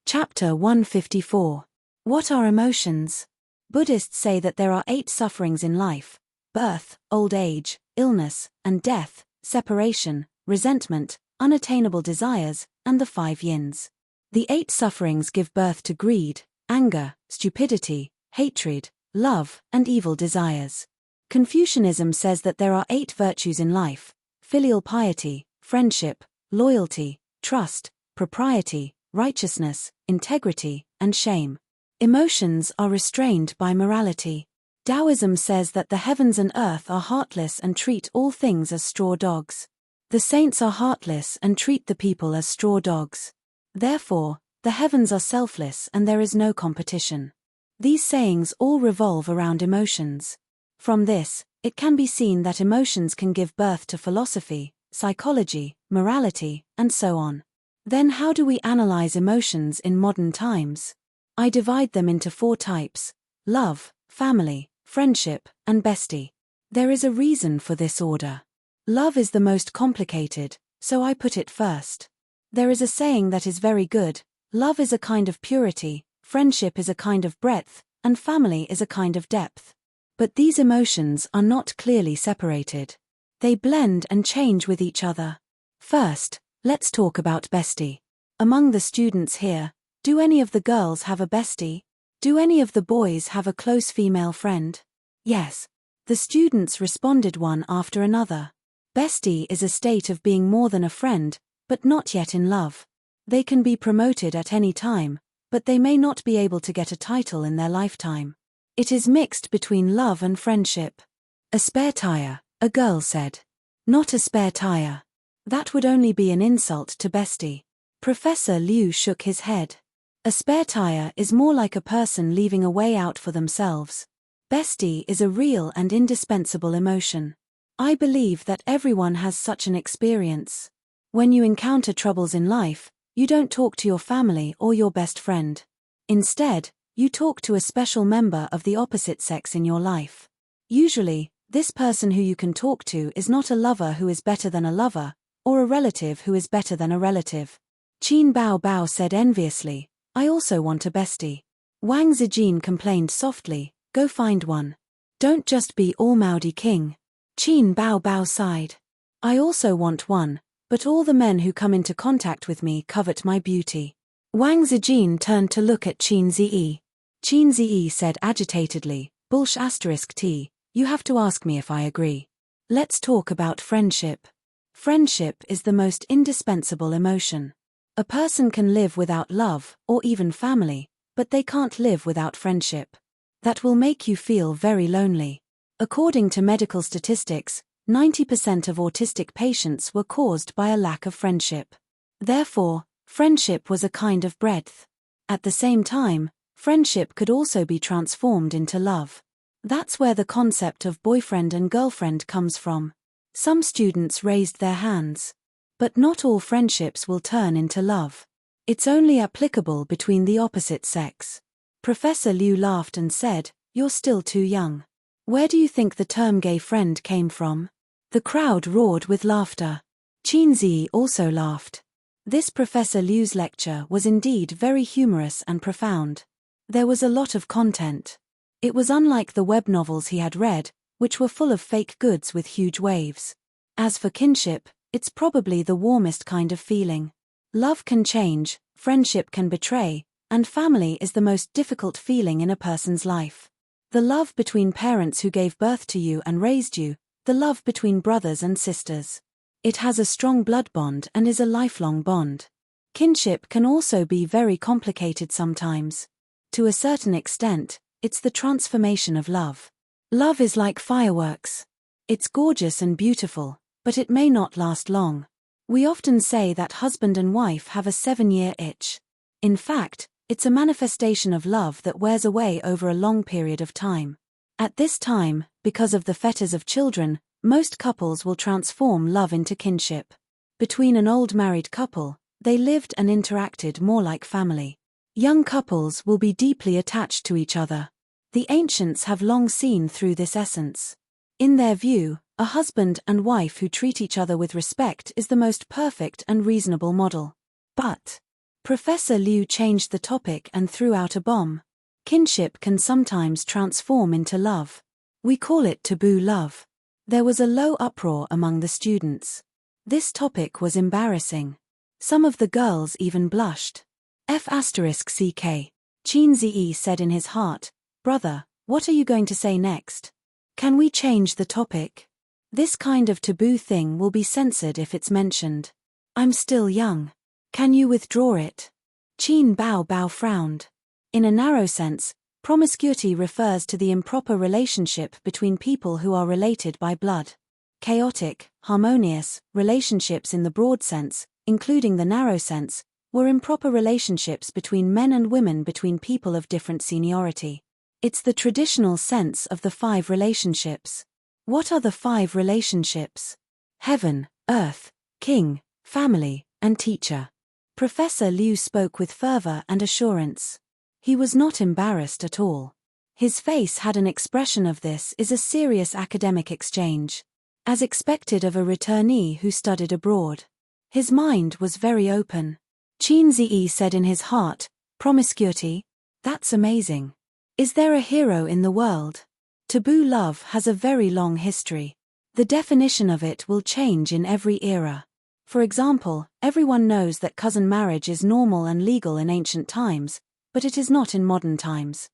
Chapter 154. What are emotions? Buddhists say that there are 8 sufferings in life: birth, old age, illness, and death, separation, resentment, unattainable desires, and the 5 yins. The 8 sufferings give birth to greed, anger, stupidity, hatred, love, and evil desires. Confucianism says that there are 8 virtues in life: filial piety, friendship, loyalty, trust, propriety, righteousness, integrity, and shame. Emotions are restrained by morality. Taoism says that the heavens and earth are heartless and treat all things as straw dogs. The saints are heartless and treat the people as straw dogs. Therefore, the heavens are selfless and there is no competition. These sayings all revolve around emotions. From this, it can be seen that emotions can give birth to philosophy, psychology, morality, and so on. Then how do we analyze emotions in modern times? I divide them into 4 types: love, family, friendship, and bestie. There is a reason for this order. Love is the most complicated, so I put it first. There is a saying that is very good: love is a kind of purity, friendship is a kind of breadth, and family is a kind of depth. But these emotions are not clearly separated. They blend and change with each other. First, let's talk about bestie. Among the students here, do any of the girls have a bestie? Do any of the boys have a close female friend? Yes. The students responded one after another. Bestie is a state of being more than a friend, but not yet in love. They can be promoted at any time, but they may not be able to get a title in their lifetime. It is mixed between love and friendship. A spare tire, a girl said. Not a spare tire. That would only be an insult to bestie. Professor Liu shook his head. A spare tire is more like a person leaving a way out for themselves. Bestie is a real and indispensable emotion. I believe that everyone has such an experience. When you encounter troubles in life, you don't talk to your family or your best friend. Instead, you talk to a special member of the opposite sex in your life. Usually, this person who you can talk to is not a lover who is better than a lover, or a relative who is better than a relative. Qin Bao Bao said enviously, I also want a bestie. Wang Zijin complained softly, go find one. Don't just be all Maudi King. Qin Bao Bao sighed. I also want one, but all the men who come into contact with me covet my beauty. Wang Zijin turned to look at Qin Ziyi. Qin Ziyi said agitatedly, *T, you have to ask me if I agree. Let's talk about friendship. Friendship is the most indispensable emotion. A person can live without love, or even family, but they can't live without friendship. That will make you feel very lonely. According to medical statistics, 90% of autistic patients were caused by a lack of friendship. Therefore, friendship was a kind of breadth. At the same time, friendship could also be transformed into love. That's where the concept of boyfriend and girlfriend comes from. Some students raised their hands. But not all friendships will turn into love. It's only applicable between the opposite sex. Professor Liu laughed and said, you're still too young. Where do you think the term gay friend came from? The crowd roared with laughter. Qin Zi also laughed. This Professor Liu's lecture was indeed very humorous and profound. There was a lot of content. It was unlike the web novels he had read, which were full of fake goods with huge waves. As for kinship, it's probably the warmest kind of feeling. Love can change, friendship can betray, and family is the most difficult feeling in a person's life. The love between parents who gave birth to you and raised you, the love between brothers and sisters. It has a strong blood bond and is a lifelong bond. Kinship can also be very complicated sometimes. To a certain extent, it's the transformation of love. Love is like fireworks. It's gorgeous and beautiful, but it may not last long. We often say that husband and wife have a 7-year itch. In fact, it's a manifestation of love that wears away over a long period of time. At this time, because of the fetters of children, most couples will transform love into kinship. Between an old married couple, they lived and interacted more like family. Young couples will be deeply attached to each other. The ancients have long seen through this essence. In their view, a husband and wife who treat each other with respect is the most perfect and reasonable model. But Professor Liu changed the topic and threw out a bomb. Kinship can sometimes transform into love. We call it taboo love. There was a low uproar among the students. This topic was embarrassing. Some of the girls even blushed. F***ck. Qin Ziyi said in his heart, brother, what are you going to say next? Can we change the topic? This kind of taboo thing will be censored if it's mentioned. I'm still young. Can you withdraw it? Qin Bao Bao frowned. In a narrow sense, promiscuity refers to the improper relationship between people who are related by blood. Chaotic, harmonious relationships in the broad sense, including the narrow sense, were improper relationships between men and women between people of different seniority. It's the traditional sense of the 5 relationships. What are the 5 relationships? Heaven, earth, king, family, and teacher. Professor Liu spoke with fervor and assurance. He was not embarrassed at all. His face had an expression of this is a serious academic exchange, as expected of a returnee who studied abroad. His mind was very open. Qin Ziyi said in his heart, promiscuity? That's amazing. Is there a hero in the world? Taboo love has a very long history. The definition of it will change in every era. For example, everyone knows that cousin marriage is normal and legal in ancient times, but it is not in modern times.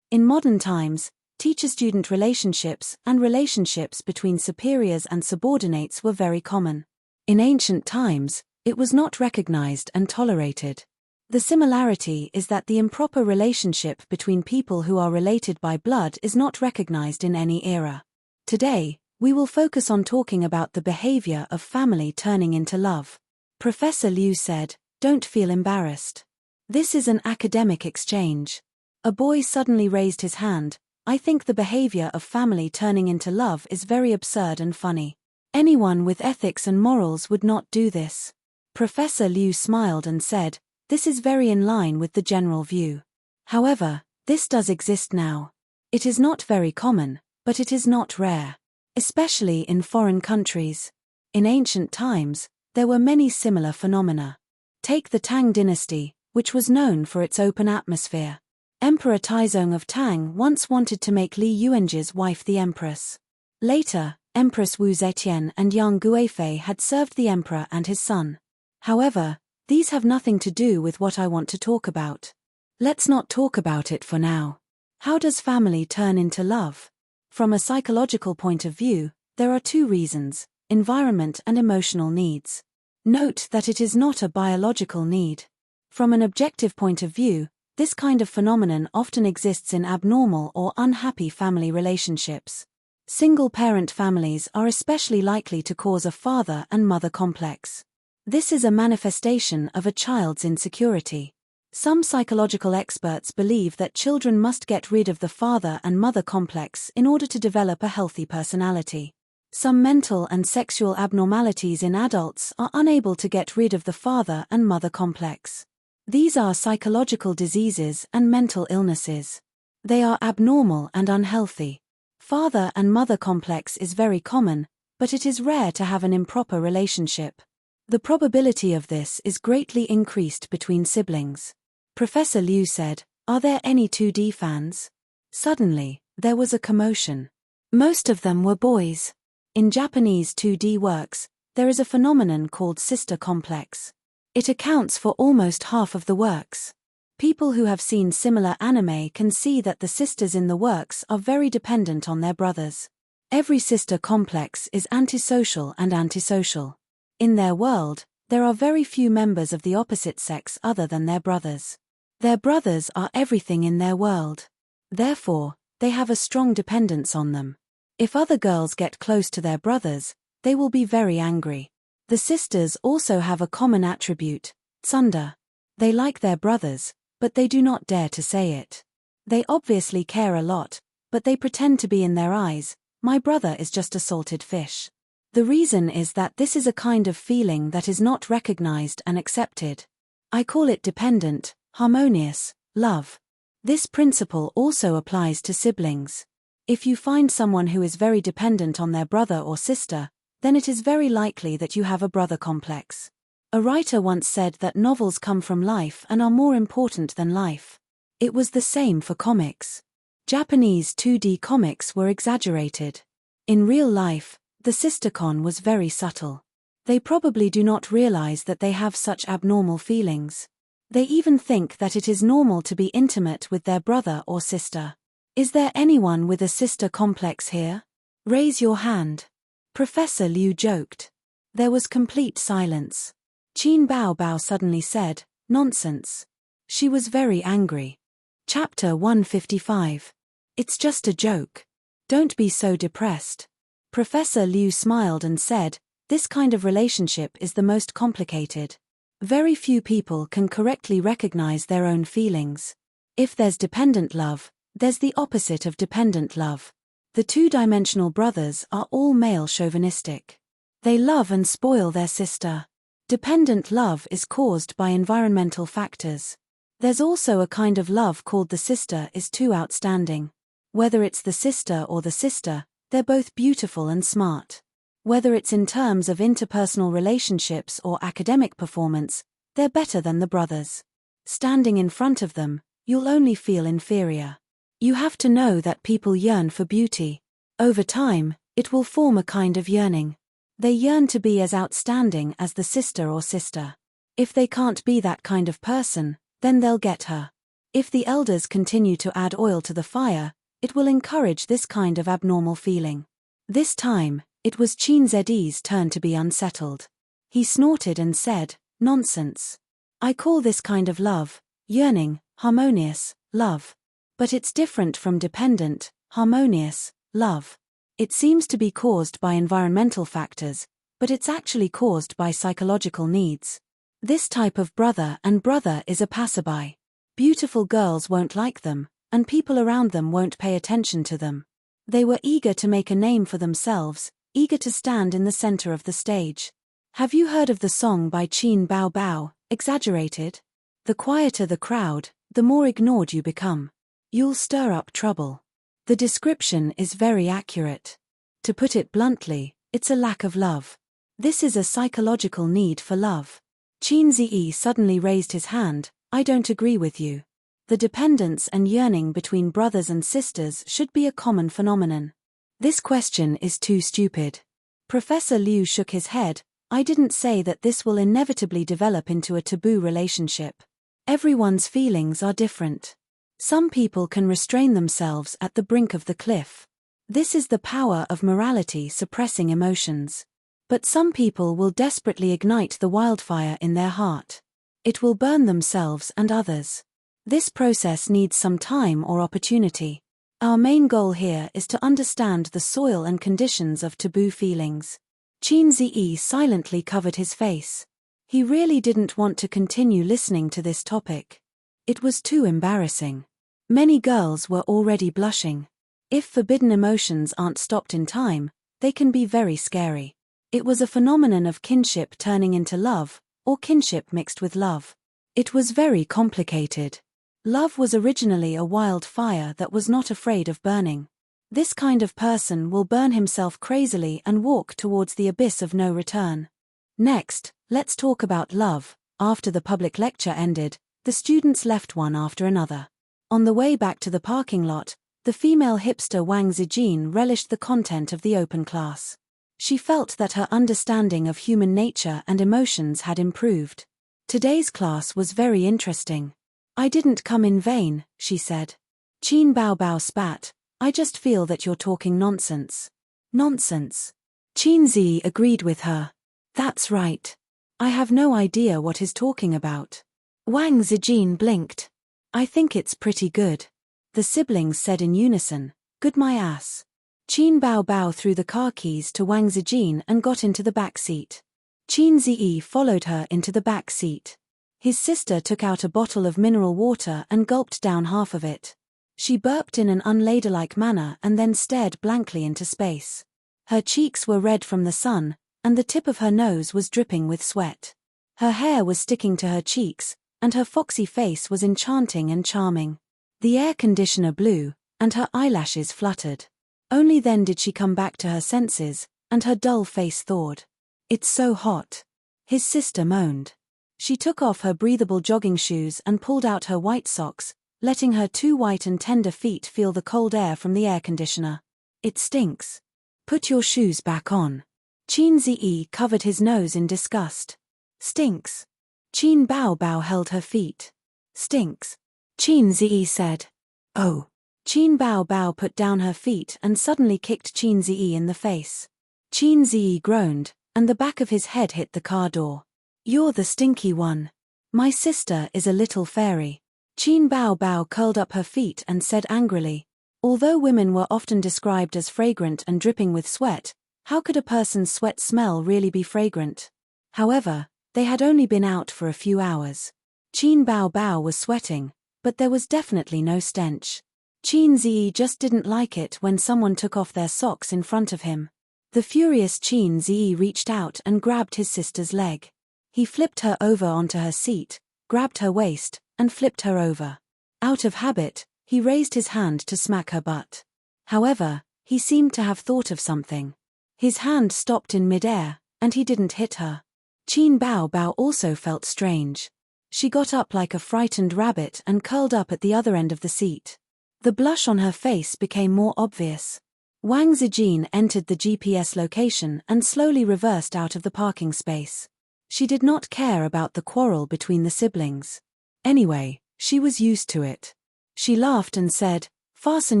In modern times, teacher-student relationships and relationships between superiors and subordinates were very common. In ancient times, it was not recognized and tolerated. The similarity is that the improper relationship between people who are related by blood is not recognized in any era. Today, we will focus on talking about the behavior of family turning into love. Professor Liu said, "Don't feel embarrassed. This is an academic exchange." A boy suddenly raised his hand. "I think the behavior of family turning into love is very absurd and funny. Anyone with ethics and morals would not do this." Professor Liu smiled and said, "This is very in line with the general view. However, this does exist now. It is not very common, but it is not rare. Especially in foreign countries. In ancient times, there were many similar phenomena. Take the Tang dynasty, which was known for its open atmosphere. Emperor Taizong of Tang once wanted to make Li Yuanzhi's wife the empress. Later, Empress Wu Zetian and Yang Guifei had served the emperor and his son. However, these have nothing to do with what I want to talk about. Let's not talk about it for now. How does family turn into love? From a psychological point of view, there are 2 reasons: environment and emotional needs. Note that it is not a biological need. From an objective point of view, this kind of phenomenon often exists in abnormal or unhappy family relationships. Single-parent families are especially likely to cause a father and mother complex. This is a manifestation of a child's insecurity. Some psychological experts believe that children must get rid of the father and mother complex in order to develop a healthy personality. Some mental and sexual abnormalities in adults are unable to get rid of the father and mother complex. These are psychological diseases and mental illnesses. They are abnormal and unhealthy. Father and mother complex is very common, but it is rare to have an improper relationship. The probability of this is greatly increased between siblings. Professor Liu said, "Are there any 2D fans?" Suddenly, there was a commotion. Most of them were boys. In Japanese 2D works, there is a phenomenon called sister complex. It accounts for almost half of the works. People who have seen similar anime can see that the sisters in the works are very dependent on their brothers. Every sister complex is antisocial and antisocial. In their world, there are very few members of the opposite sex other than their brothers. Their brothers are everything in their world. Therefore, they have a strong dependence on them. If other girls get close to their brothers, they will be very angry. The sisters also have a common attribute, tsundere. They like their brothers, but they do not dare to say it. They obviously care a lot, but they pretend to be in their eyes, "My brother is just a salted fish." The reason is that this is a kind of feeling that is not recognized and accepted. I call it dependent, harmonious love. This principle also applies to siblings. If you find someone who is very dependent on their brother or sister, then it is very likely that you have a brother complex. A writer once said that novels come from life and are more important than life. It was the same for comics. Japanese 2D comics were exaggerated. In real life, the sistercon was very subtle. They probably do not realize that they have such abnormal feelings. They even think that it is normal to be intimate with their brother or sister. Is there anyone with a sister complex here? Raise your hand. Professor Liu joked. There was complete silence. Qin Baobao suddenly said, "Nonsense." She was very angry. Chapter 155. It's just a joke. Don't be so depressed. Professor Liu smiled and said, "This kind of relationship is the most complicated. Very few people can correctly recognize their own feelings. If there's dependent love, there's the opposite of dependent love. The two-dimensional brothers are all male chauvinistic. They love and spoil their sister. Dependent love is caused by environmental factors. There's also a kind of love called the sister is too outstanding. Whether it's the sister or the sister, they're both beautiful and smart. Whether it's in terms of interpersonal relationships or academic performance, they're better than the brothers. Standing in front of them, you'll only feel inferior. You have to know that people yearn for beauty. Over time, it will form a kind of yearning. They yearn to be as outstanding as the sister or sister. If they can't be that kind of person, then they'll get her. If the elders continue to add oil to the fire, it will encourage this kind of abnormal feeling. This time, it was Chinz's turn to be unsettled. He snorted and said, "Nonsense. I call this kind of love, yearning, harmonious, love. But it's different from dependent, harmonious, love. It seems to be caused by environmental factors, but it's actually caused by psychological needs. This type of brother and brother is a passerby. Beautiful girls won't like them, and people around them won't pay attention to them. They were eager to make a name for themselves, eager to stand in the center of the stage. Have you heard of the song by Qin Bao Bao, Exaggerated? The quieter the crowd, the more ignored you become. You'll stir up trouble." The description is very accurate. To put it bluntly, it's a lack of love. This is a psychological need for love. Qinzi suddenly raised his hand. "I don't agree with you. The dependence and yearning between brothers and sisters should be a common phenomenon. This question is too stupid." Professor Liu shook his head. "I didn't say that this will inevitably develop into a taboo relationship. Everyone's feelings are different. Some people can restrain themselves at the brink of the cliff. This is the power of morality suppressing emotions. But some people will desperately ignite the wildfire in their heart. It will burn themselves and others. This process needs some time or opportunity. Our main goal here is to understand the soil and conditions of taboo feelings." Qinzi silently covered his face. He really didn't want to continue listening to this topic. It was too embarrassing. Many girls were already blushing. If forbidden emotions aren't stopped in time, they can be very scary. It was a phenomenon of kinship turning into love, or kinship mixed with love. It was very complicated. Love was originally a wild fire that was not afraid of burning. This kind of person will burn himself crazily and walk towards the abyss of no return. Next, let's talk about love. After the public lecture ended, the students left one after another. On the way back to the parking lot, the female hipster Wang Zijin relished the content of the open class. She felt that her understanding of human nature and emotions had improved. Today's class was very interesting. "I didn't come in vain," she said. Qin Bao Bao spat. "I just feel that you're talking nonsense." "Nonsense." Qinzi agreed with her. "That's right. I have no idea what he's talking about." Wang Zijin blinked. "I think it's pretty good." The siblings said in unison, "Good my ass." Qin Bao Bao threw the car keys to Wang Zijin and got into the back seat. Qinzi followed her into the back seat. His sister took out a bottle of mineral water and gulped down half of it. She burped in an unladylike manner and then stared blankly into space. Her cheeks were red from the sun, and the tip of her nose was dripping with sweat. Her hair was sticking to her cheeks, and her foxy face was enchanting and charming. The air conditioner blew, and her eyelashes fluttered. Only then did she come back to her senses, and her dull face thawed. "It's so hot." His sister moaned. She took off her breathable jogging shoes and pulled out her white socks, letting her two white and tender feet feel the cold air from the air conditioner. "It stinks. Put your shoes back on." Qinzi covered his nose in disgust. "Stinks." Qin Bao Bao held her feet. "Stinks." Qinzi said. "Oh." Qin Bao Bao put down her feet and suddenly kicked Qinzi in the face. Qinzi groaned, and the back of his head hit the car door. "You're the stinky one. My sister is a little fairy." Qin Bao Bao curled up her feet and said angrily, "Although women were often described as fragrant and dripping with sweat, how could a person's sweat smell really be fragrant?" However, they had only been out for a few hours. Qin Bao Bao was sweating, but there was definitely no stench. Qin Ziyi just didn't like it when someone took off their socks in front of him. The furious Qin Ziyi reached out and grabbed his sister's leg. He flipped her over onto her seat, grabbed her waist, and flipped her over. Out of habit, he raised his hand to smack her butt. However, he seemed to have thought of something. His hand stopped in midair, and he didn't hit her. Qin Bao Bao also felt strange. She got up like a frightened rabbit and curled up at the other end of the seat. The blush on her face became more obvious. Wang Zijin entered the GPS location and slowly reversed out of the parking space. She did not care about the quarrel between the siblings. Anyway, she was used to it. She laughed and said, "Fasten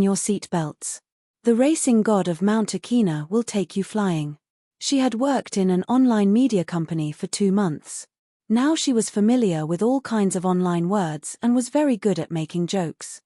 your seat belts. The racing god of Mount Akina will take you flying." She had worked in an online media company for 2 months. Now she was familiar with all kinds of online words and was very good at making jokes.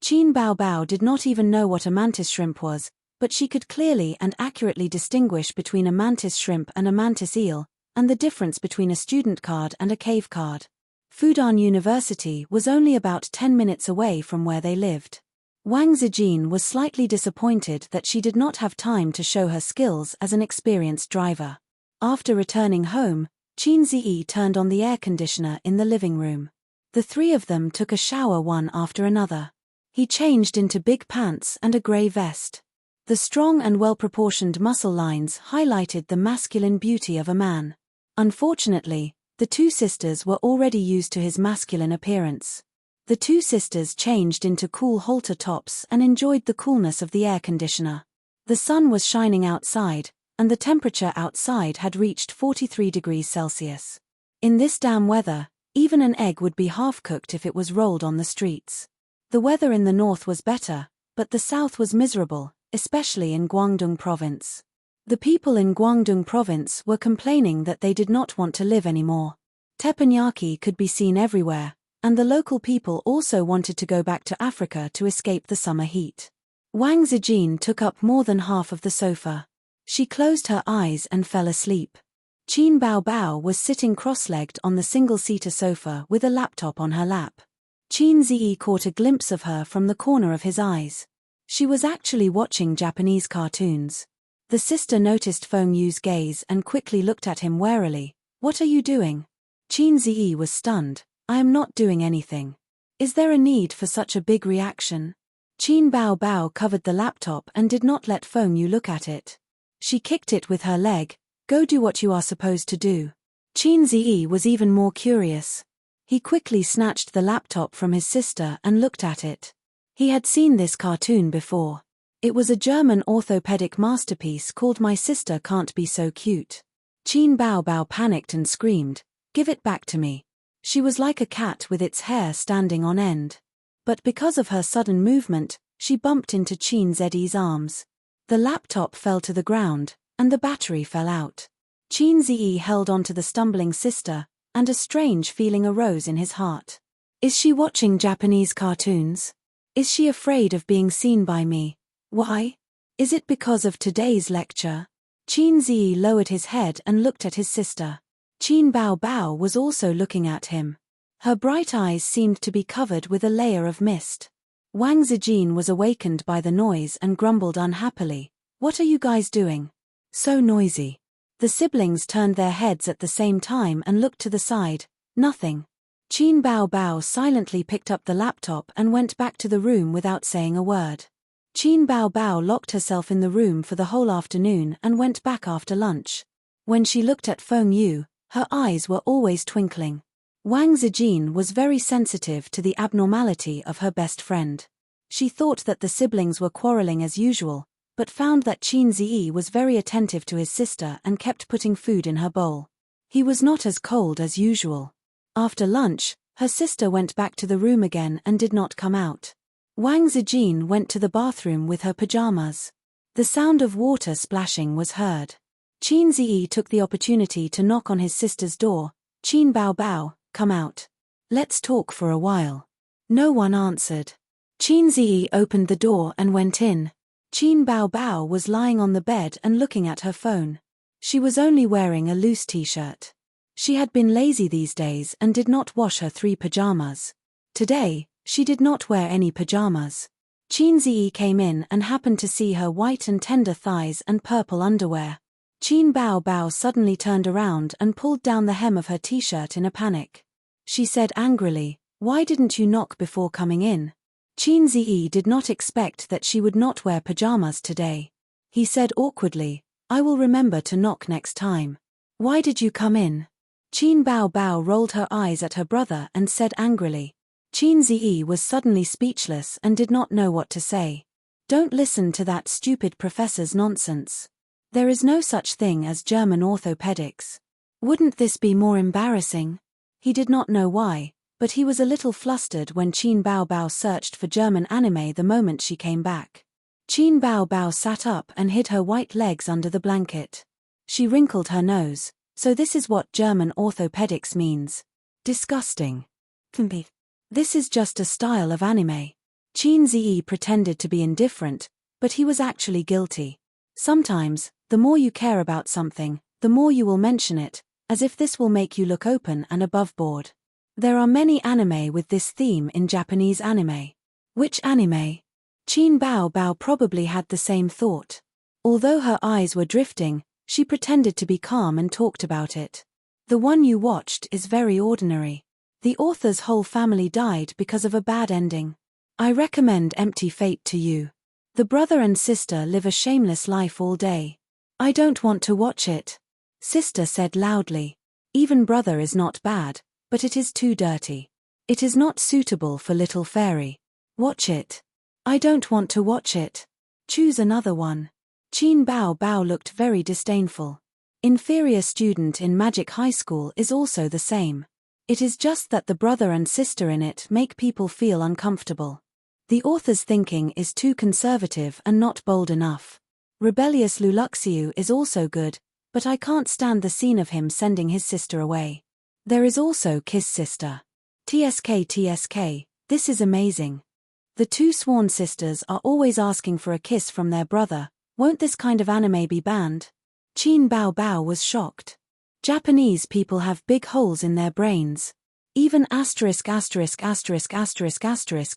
Qin Bao Bao did not even know what a mantis shrimp was, but she could clearly and accurately distinguish between a mantis shrimp and a mantis eel, and the difference between a student card and a cave card. Fudan University was only about 10 minutes away from where they lived. Wang Zijin was slightly disappointed that she did not have time to show her skills as an experienced driver. After returning home, Qin Ziyi turned on the air conditioner in the living room. The three of them took a shower one after another. He changed into big pants and a grey vest. The strong and well-proportioned muscle lines highlighted the masculine beauty of a man. Unfortunately, the two sisters were already used to his masculine appearance. The two sisters changed into cool halter tops and enjoyed the coolness of the air conditioner. The sun was shining outside, and the temperature outside had reached 43 degrees Celsius. In this damn weather, even an egg would be half-cooked if it was rolled on the streets. The weather in the north was better, but the south was miserable, especially in Guangdong province. The people in Guangdong province were complaining that they did not want to live anymore. Teppanyaki could be seen everywhere, and the local people also wanted to go back to Africa to escape the summer heat. Wang Zijin took up more than half of the sofa. She closed her eyes and fell asleep. Qin Bao Bao was sitting cross-legged on the single-seater sofa with a laptop on her lap. Qin Ziyi caught a glimpse of her from the corner of his eyes. She was actually watching Japanese cartoons. The sister noticed Feng Yu's gaze and quickly looked at him warily. "What are you doing?" Qin Ziyi was stunned. "I am not doing anything. Is there a need for such a big reaction?" Qin Bao Bao covered the laptop and did not let Feng Yu look at it. She kicked it with her leg. "Go do what you are supposed to do." Qin Ziyi was even more curious. He quickly snatched the laptop from his sister and looked at it. He had seen this cartoon before. It was a German orthopedic masterpiece called My Sister Can't Be So Cute. Qin Bao Bao panicked and screamed, "Give it back to me." She was like a cat with its hair standing on end. But because of her sudden movement, she bumped into Qin Ziyi's arms. The laptop fell to the ground, and the battery fell out. Qin Ziyi held onto the stumbling sister, and a strange feeling arose in his heart. Is she watching Japanese cartoons? Is she afraid of being seen by me? Why? Is it because of today's lecture? Qin Ziyi lowered his head and looked at his sister. Qin Bao Bao was also looking at him. Her bright eyes seemed to be covered with a layer of mist. Wang Zijin was awakened by the noise and grumbled unhappily. "What are you guys doing? So noisy." The siblings turned their heads at the same time and looked to the side. Nothing. Qin Bao Bao silently picked up the laptop and went back to the room without saying a word. Qin Bao Bao locked herself in the room for the whole afternoon and went back after lunch. When she looked at Feng Yu, her eyes were always twinkling. Wang Zijin was very sensitive to the abnormality of her best friend. She thought that the siblings were quarreling as usual, but found that Qin Ziyi was very attentive to his sister and kept putting food in her bowl. He was not as cold as usual. After lunch, her sister went back to the room again and did not come out. Wang Zijin went to the bathroom with her pajamas. The sound of water splashing was heard. Qin Ziyi took the opportunity to knock on his sister's door. "Qin Bao Bao, come out. Let's talk for a while." No one answered. Qin Ziyi opened the door and went in. Qin Bao Bao was lying on the bed and looking at her phone. She was only wearing a loose t-shirt. She had been lazy these days and did not wash her 3 pajamas. Today, she did not wear any pajamas. Qin came in and happened to see her white and tender thighs and purple underwear. Qin Bao suddenly turned around and pulled down the hem of her t-shirt in a panic. She said angrily, "Why didn't you knock before coming in?" Qin did not expect that she would not wear pajamas today. He said awkwardly, "I will remember to knock next time." "Why did you come in?" Qin Bao rolled her eyes at her brother and said angrily. Qin was suddenly speechless and did not know what to say. "Don't listen to that stupid professor's nonsense. There is no such thing as German orthopedics. Wouldn't this be more embarrassing?" He did not know why, but he was a little flustered when Qin Bao searched for German anime the moment she came back. Qin Bao sat up and hid her white legs under the blanket. She wrinkled her nose. "So this is what German orthopedics means. Disgusting. This is just a style of anime." Qin pretended to be indifferent, but he was actually guilty. Sometimes, the more you care about something, the more you will mention it, as if this will make you look open and above board. There are many anime with this theme in Japanese anime. Which anime? Qin Bao probably had the same thought. Although her eyes were drifting, she pretended to be calm and talked about it. "The one you watched is very ordinary. The author's whole family died because of a bad ending. I recommend Empty Fate to you. The brother and sister live a shameless life all day." "I don't want to watch it," sister said loudly. "Even brother is not bad, but it is too dirty. It is not suitable for little fairy. Watch it." "I don't want to watch it. Choose another one." Qin Bao looked very disdainful. Inferior student in Magic High School is also the same. It is just that the brother and sister in it make people feel uncomfortable. The author's thinking is too conservative and not bold enough. Rebellious Luluxiu is also good, but I can't stand the scene of him sending his sister away. There is also Kiss Sister. TSK, this is amazing. The two sworn sisters are always asking for a kiss from their brother. Won't this kind of anime be banned? Qin Bao was shocked. Japanese people have big holes in their brains. Even asterisk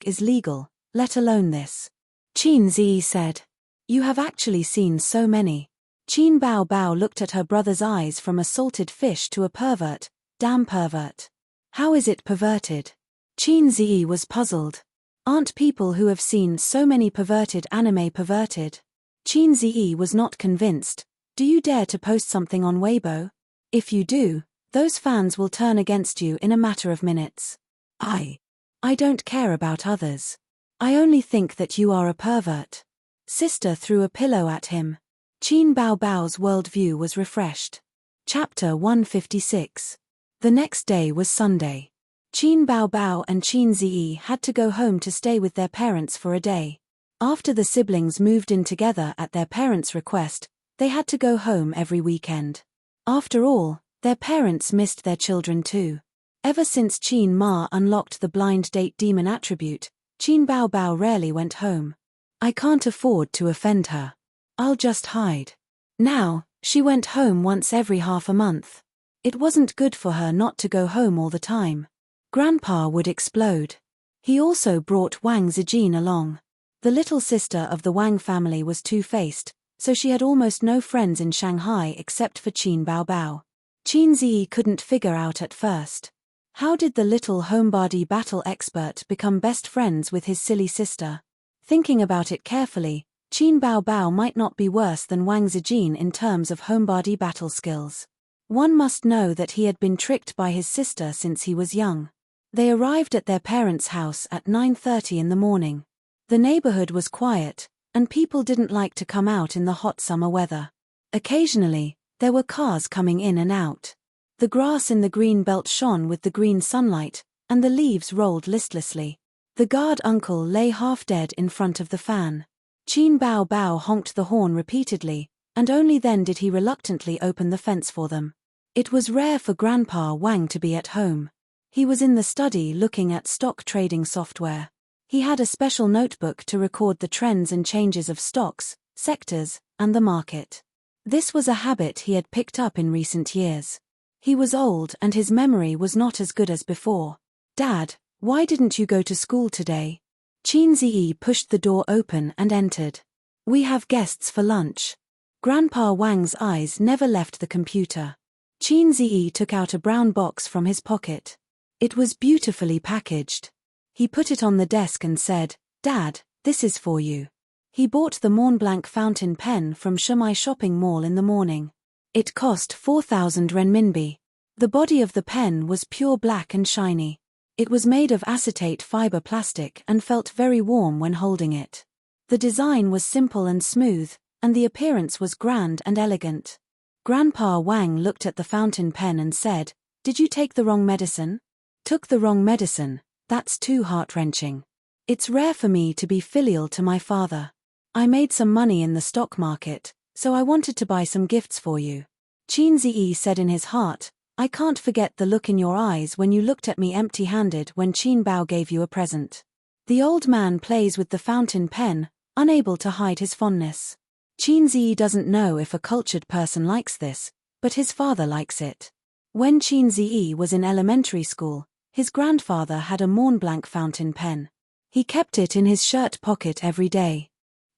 is legal, let alone this. Qin said. "You have actually seen so many." Qin Bao looked at her brother's eyes from a salted fish to a pervert. Damn pervert. How is it perverted? Qin was puzzled. Aren't people who have seen so many perverted anime perverted? Qin was not convinced. "Do you dare to post something on Weibo? If you do, those fans will turn against you in a matter of minutes." I don't care about others. I only think that you are a pervert." Sister threw a pillow at him. Qin Bao's worldview was refreshed. Chapter 156. The next day was Sunday. Qin Bao and Qin had to go home to stay with their parents for a day. After the siblings moved in together at their parents' request, they had to go home every weekend. After all, their parents missed their children too. Ever since Qin Ma unlocked the blind date demon attribute, Qin Bao rarely went home. "I can't afford to offend her. I'll just hide." Now, she went home once every half a month. It wasn't good for her not to go home all the time. Grandpa would explode. He also brought Wang Zijin along. The little sister of the Wang family was two-faced, so she had almost no friends in Shanghai except for Qin Bao. Qin couldn't figure out at first. How did the little homebody battle expert become best friends with his silly sister? Thinking about it carefully, Qin Bao might not be worse than Wang Zijin in terms of homebody battle skills. One must know that he had been tricked by his sister since he was young. They arrived at their parents' house at 9:30 in the morning. The neighborhood was quiet, and people didn't like to come out in the hot summer weather. Occasionally, there were cars coming in and out. The grass in the green belt shone with the green sunlight, and the leaves rolled listlessly. The guard uncle lay half dead in front of the fan. Qin Bao honked the horn repeatedly, and only then did he reluctantly open the fence for them. It was rare for Grandpa Wang to be at home. He was in the study looking at stock trading software. He had a special notebook to record the trends and changes of stocks, sectors, and the market. This was a habit he had picked up in recent years. He was old and his memory was not as good as before. "Dad, why didn't you go to school today?" Qin Ziyi pushed the door open and entered. We have guests for lunch. Grandpa Wang's eyes never left the computer. Qin Ziyi took out a brown box from his pocket. It was beautifully packaged. He put it on the desk and said, "Dad, this is for you." He bought the Mont Blanc fountain pen from Shumai shopping mall in the morning. It cost 4,000 renminbi. The body of the pen was pure black and shiny. It was made of acetate fiber plastic and felt very warm when holding it. The design was simple and smooth, and the appearance was grand and elegant. Grandpa Wang looked at the fountain pen and said, "Did you take the wrong medicine?" "Took the wrong medicine, that's too heart-wrenching. It's rare for me to be filial to my father. I made some money in the stock market, so I wanted to buy some gifts for you." Qin Ziyi said in his heart, "I can't forget the look in your eyes when you looked at me empty-handed when Qin Bao gave you a present." The old man plays with the fountain pen, unable to hide his fondness. Qin Ziyi doesn't know if a cultured person likes this, but his father likes it. When Qin Ziyi was in elementary school, his grandfather had a Mont Blanc fountain pen. He kept it in his shirt pocket every day.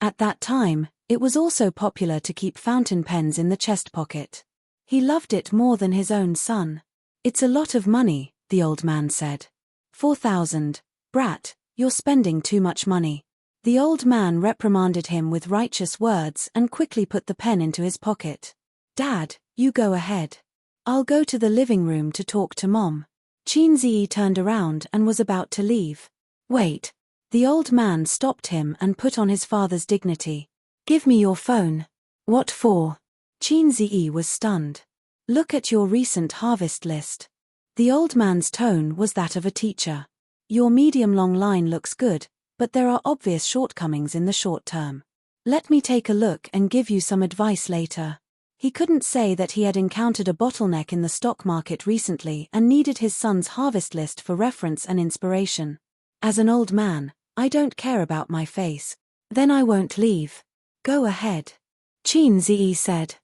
At that time, it was also popular to keep fountain pens in the chest pocket. He loved it more than his own son. "It's a lot of money," the old man said. 4,000, brat, you're spending too much money." The old man reprimanded him with righteous words and quickly put the pen into his pocket. "Dad, you go ahead. I'll go to the living room to talk to Mom." Qin Ziyi turned around and was about to leave. "Wait." The old man stopped him and put on his father's dignity. "Give me your phone." "What for?" Qin Ziyi was stunned. "Look at your recent harvest list." The old man's tone was that of a teacher. "Your medium-long line looks good, but there are obvious shortcomings in the short term. Let me take a look and give you some advice later." He couldn't say that he had encountered a bottleneck in the stock market recently and needed his son's harvest list for reference and inspiration. "As an old man, I don't care about my face." "Then I won't leave." "Go ahead." Qin Ziyi said.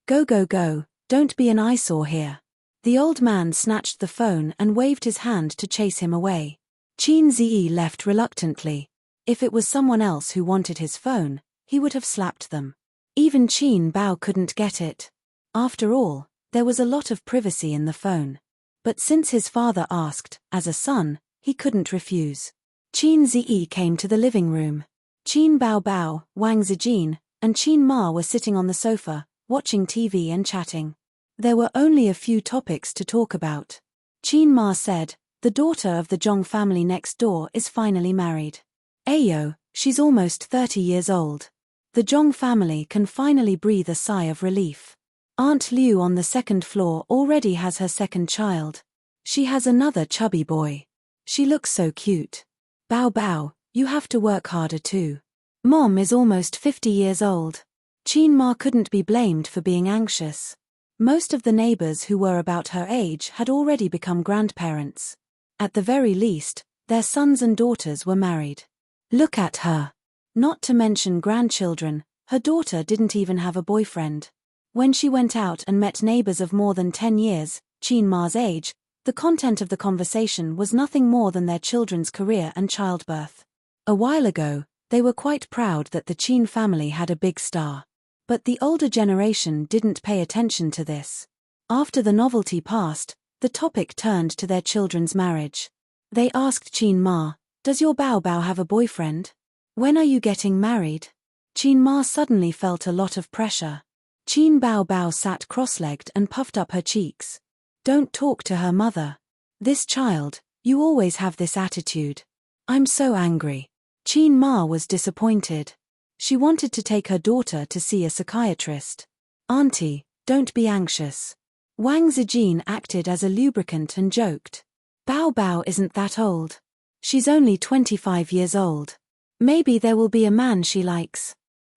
Go, don't be an eyesore here." The old man snatched the phone and waved his hand to chase him away. Qin Ziyi left reluctantly. If it was someone else who wanted his phone, he would have slapped them. Even Qin Bao couldn't get it. After all, there was a lot of privacy in the phone. But since his father asked, as a son, he couldn't refuse. Qin Ziyi came to the living room. Qin Bao, Wang Zijin, and Qin Ma were sitting on the sofa, watching TV and chatting. There were only a few topics to talk about. Qin Ma said, "The daughter of the Zhong family next door is finally married. Ayo, she's almost 30 years old. The Zhong family can finally breathe a sigh of relief. Aunt Liu on the second floor already has her second child. She has another chubby boy. She looks so cute. Bao, you have to work harder too. Mom is almost 50 years old." Qin Ma couldn't be blamed for being anxious. Most of the neighbors who were about her age had already become grandparents. At the very least, their sons and daughters were married. Look at her. Not to mention grandchildren, her daughter didn't even have a boyfriend. When she went out and met neighbors of more than 10 years, Qin Ma's age, the content of the conversation was nothing more than their children's career and childbirth. A while ago, they were quite proud that the Qin family had a big star. But the older generation didn't pay attention to this. After the novelty passed, the topic turned to their children's marriage. They asked Qin Ma, "Does your Bao have a boyfriend? When are you getting married?" Qin Ma suddenly felt a lot of pressure. Qin Bao sat cross-legged and puffed up her cheeks. "Don't talk to her mother. This child, you always have this attitude. I'm so angry." Qin Ma was disappointed. She wanted to take her daughter to see a psychiatrist. "Auntie, don't be anxious." Wang Zijin acted as a lubricant and joked. Bao isn't that old. She's only 25 years old. Maybe there will be a man she likes.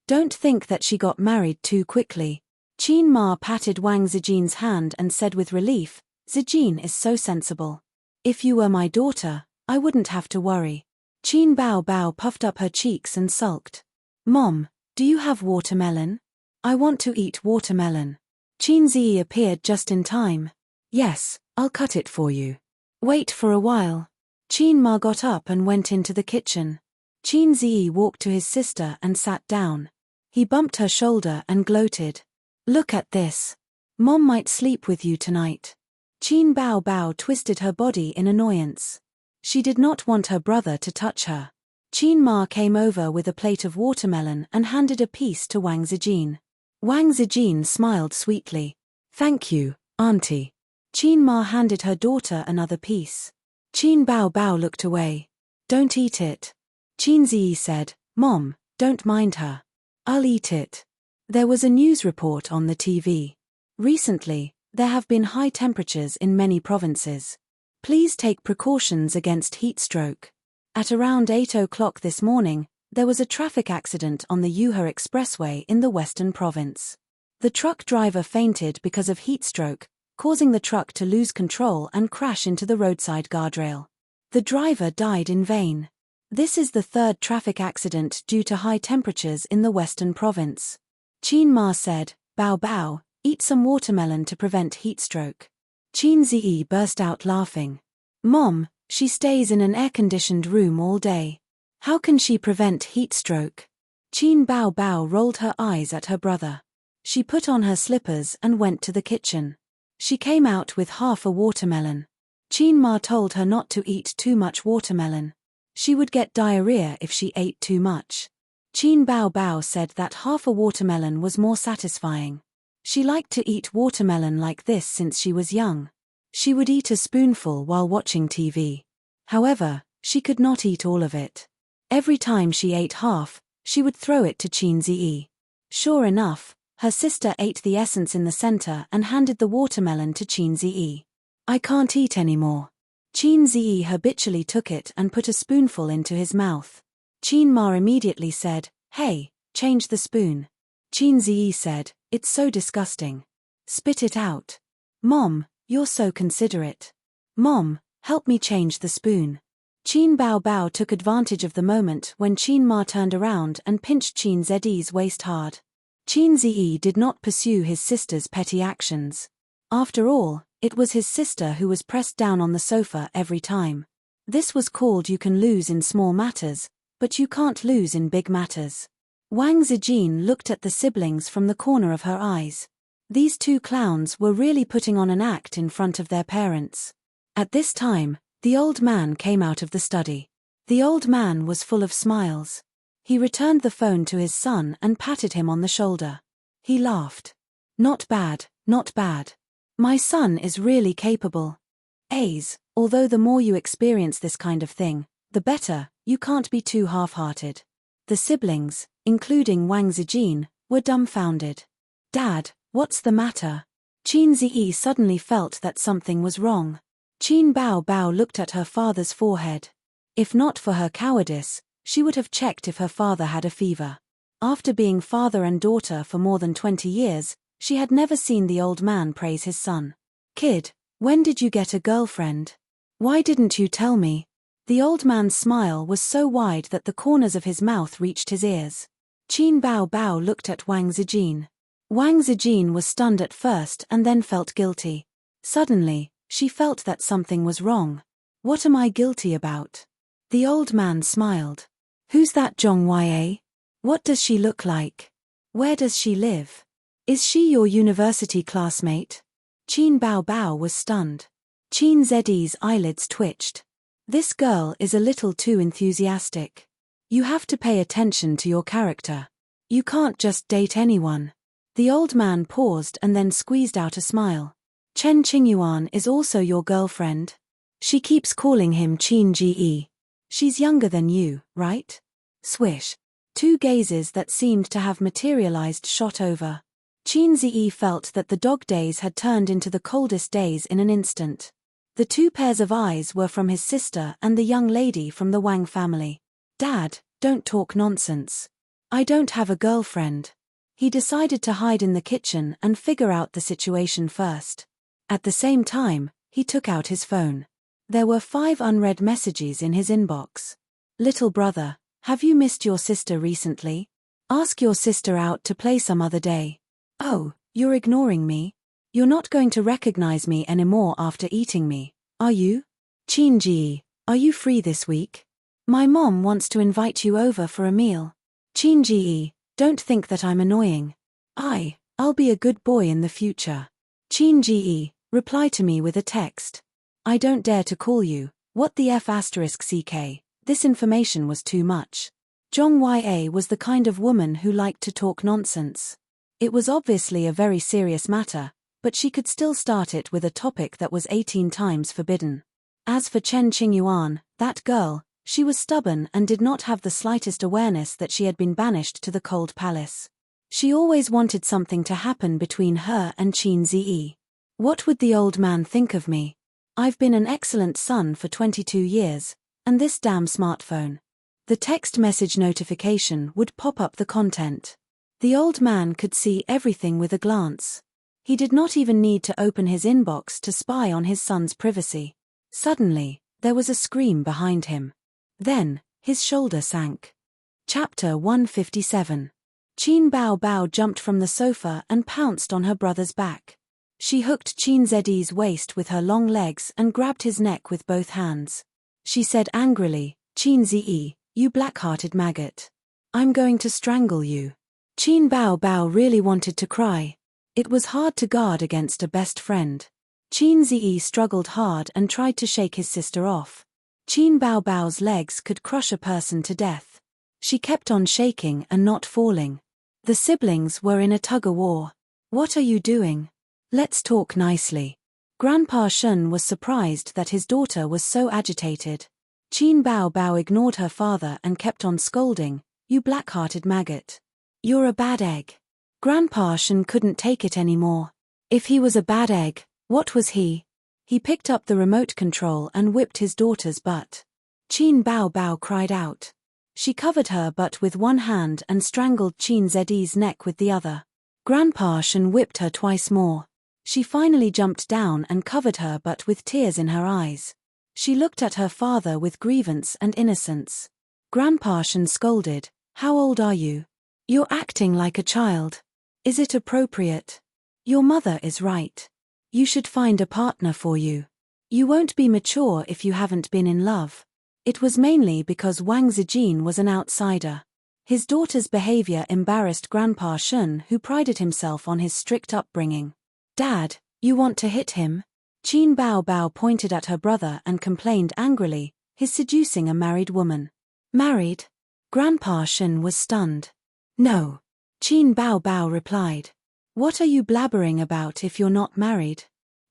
Don't think that she got married too quickly. Qin Ma patted Wang Zijin's hand and said with relief, "Zijin is so sensible. If you were my daughter, I wouldn't have to worry." Qin Bao puffed up her cheeks and sulked. "Mom, do you have watermelon? I want to eat watermelon." Qin Ziyi appeared just in time. "Yes, I'll cut it for you. Wait for a while." Qin Ma got up and went into the kitchen. Qin Ziyi walked to his sister and sat down. He bumped her shoulder and gloated. Look at this. Mom might sleep with you tonight. Qin Bao Bao twisted her body in annoyance. She did not want her brother to touch her. Qin Ma came over with a plate of watermelon and handed a piece to Wang Zijin. Wang Zijin smiled sweetly. Thank you, Auntie. Qin Ma handed her daughter another piece. Qin Bao Bao looked away. Don't eat it. Qin Ziyi said, Mom, don't mind her. I'll eat it. There was a news report on the TV. Recently, there have been high temperatures in many provinces. Please take precautions against heat stroke. At around 8 o'clock this morning, there was a traffic accident on the Yuhe Expressway in the Western Province. The truck driver fainted because of heat stroke, causing the truck to lose control and crash into the roadside guardrail. The driver died in vain. This is the third traffic accident due to high temperatures in the Western Province. Qin Ma said, Bao Bao, eat some watermelon to prevent heat stroke. Qin Ziyi burst out laughing. Mom, she stays in an air-conditioned room all day. How can she prevent heat stroke? Qin Bao Bao rolled her eyes at her brother. She put on her slippers and went to the kitchen. She came out with half a watermelon. Qin Ma told her not to eat too much watermelon. She would get diarrhea if she ate too much. Qin Bao Bao said that half a watermelon was more satisfying. She liked to eat watermelon like this since she was young. She would eat a spoonful while watching TV. However, she could not eat all of it. Every time she ate half, she would throw it to Qin Ziyi. Sure enough, her sister ate the essence in the center and handed the watermelon to Qin Ziyi. I can't eat anymore. Qin Ziyi habitually took it and put a spoonful into his mouth. Qin Ma immediately said, Hey, change the spoon. Qin Ziyi said, It's so disgusting. Spit it out. Mom, you're so considerate. Mom, help me change the spoon. Qin Bao Bao took advantage of the moment when Qin Ma turned around and pinched Qin Ziyi's waist hard. Qin Ziyi did not pursue his sister's petty actions. After all, it was his sister who was pressed down on the sofa every time. This was called you can lose in small matters, but you can't lose in big matters. Wang Zijin looked at the siblings from the corner of her eyes. These two clowns were really putting on an act in front of their parents. At this time, the old man came out of the study. The old man was full of smiles. He returned the phone to his son and patted him on the shoulder. He laughed. Not bad, not bad. My son is really capable. A's, although the more you experience this kind of thing, the better, you can't be too half-hearted. The siblings, including Wang Zijin, were dumbfounded. Dad, what's the matter? Qin Ziyi suddenly felt that something was wrong. Qin Bao Bao looked at her father's forehead. If not for her cowardice, she would have checked if her father had a fever. After being father and daughter for more than 20 years, she had never seen the old man praise his son. Kid, when did you get a girlfriend? Why didn't you tell me? The old man's smile was so wide that the corners of his mouth reached his ears. Qin Bao Bao looked at Wang Zijin. Wang Zijin was stunned at first and then felt guilty. Suddenly, she felt that something was wrong. What am I guilty about? The old man smiled. Who's that Zhong Ya? What does she look like? Where does she live? Is she your university classmate? Qin Bao Bao was stunned. Qin Ziyi's eyelids twitched. This girl is a little too enthusiastic. You have to pay attention to your character. You can't just date anyone. The old man paused and then squeezed out a smile. Chen Qingyuan is also your girlfriend? She keeps calling him Qin Ji. She's younger than you, right? Swish. Two gazes that seemed to have materialized shot over. Qin Ziyi felt that the dog days had turned into the coldest days in an instant. The two pairs of eyes were from his sister and the young lady from the Wang family. Dad, don't talk nonsense. I don't have a girlfriend. He decided to hide in the kitchen and figure out the situation first. At the same time, he took out his phone. There were 5 unread messages in his inbox. Little brother, have you missed your sister recently? Ask your sister out to play some other day. Oh, you're ignoring me? You're not going to recognize me anymore after eating me, are you? Qin Ji, are you free this week? My mom wants to invite you over for a meal. Qin Ji, don't think that I'm annoying. I'll be a good boy in the future. Qin Ji, reply to me with a text. I don't dare to call you. What the F *CK? This information was too much. Zhong Ya was the kind of woman who liked to talk nonsense. It was obviously a very serious matter, but she could still start it with a topic that was 18 times forbidden. As for Chen Qingyuan, that girl, she was stubborn and did not have the slightest awareness that she had been banished to the cold palace. She always wanted something to happen between her and Qin Zi. What would the old man think of me? I've been an excellent son for 22 years, and this damn smartphone. The text message notification would pop up the content. The old man could see everything with a glance. He did not even need to open his inbox to spy on his son's privacy. Suddenly, there was a scream behind him. Then, his shoulder sank. Chapter 157. Qin Bao Bao jumped from the sofa and pounced on her brother's back. She hooked Qin Zi's waist with her long legs and grabbed his neck with both hands. She said angrily, Qin Zi, you black-hearted maggot. I'm going to strangle you. Qin Bao Bao really wanted to cry. It was hard to guard against a best friend. Qin Zi struggled hard and tried to shake his sister off. Qin Bao Bao's legs could crush a person to death. She kept on shaking and not falling. The siblings were in a tug-of-war. What are you doing? Let's talk nicely. Grandpa Shun was surprised that his daughter was so agitated. Qin Bao Bao ignored her father and kept on scolding, you black-hearted maggot. You're a bad egg. Grandpa Shun couldn't take it anymore. If he was a bad egg, what was he? He picked up the remote control and whipped his daughter's butt. Qin Bao Bao cried out. She covered her butt with one hand and strangled Qin Zi's neck with the other. Grandpa Shun whipped her twice more. She finally jumped down and covered her butt with tears in her eyes. She looked at her father with grievance and innocence. Grandpa Shun scolded, how old are you? You're acting like a child. Is it appropriate? Your mother is right. You should find a partner for you. You won't be mature if you haven't been in love. It was mainly because Wang Zijin was an outsider. His daughter's behavior embarrassed Grandpa Shun, who prided himself on his strict upbringing. Dad, you want to hit him? Qin Bao Bao pointed at her brother and complained angrily, he's seducing a married woman. Married? Grandpa Shun was stunned. No. Qin Bao Bao replied. What are you blabbering about if you're not married?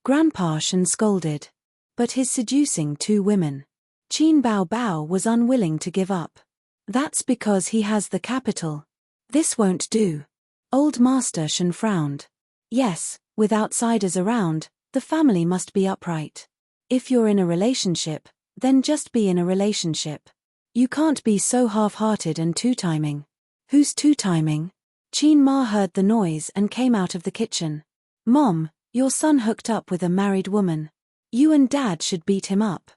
Grandpa Shun scolded. But he's seducing 2 women. Qin Bao Bao was unwilling to give up. That's because he has the capital. This won't do. Old Master Shun frowned. Yes, with outsiders around, the family must be upright. If you're in a relationship, then just be in a relationship. You can't be so half-hearted and two-timing. Who's two-timing? Qin Ma heard the noise and came out of the kitchen. Mom, your son hooked up with a married woman. You and Dad should beat him up.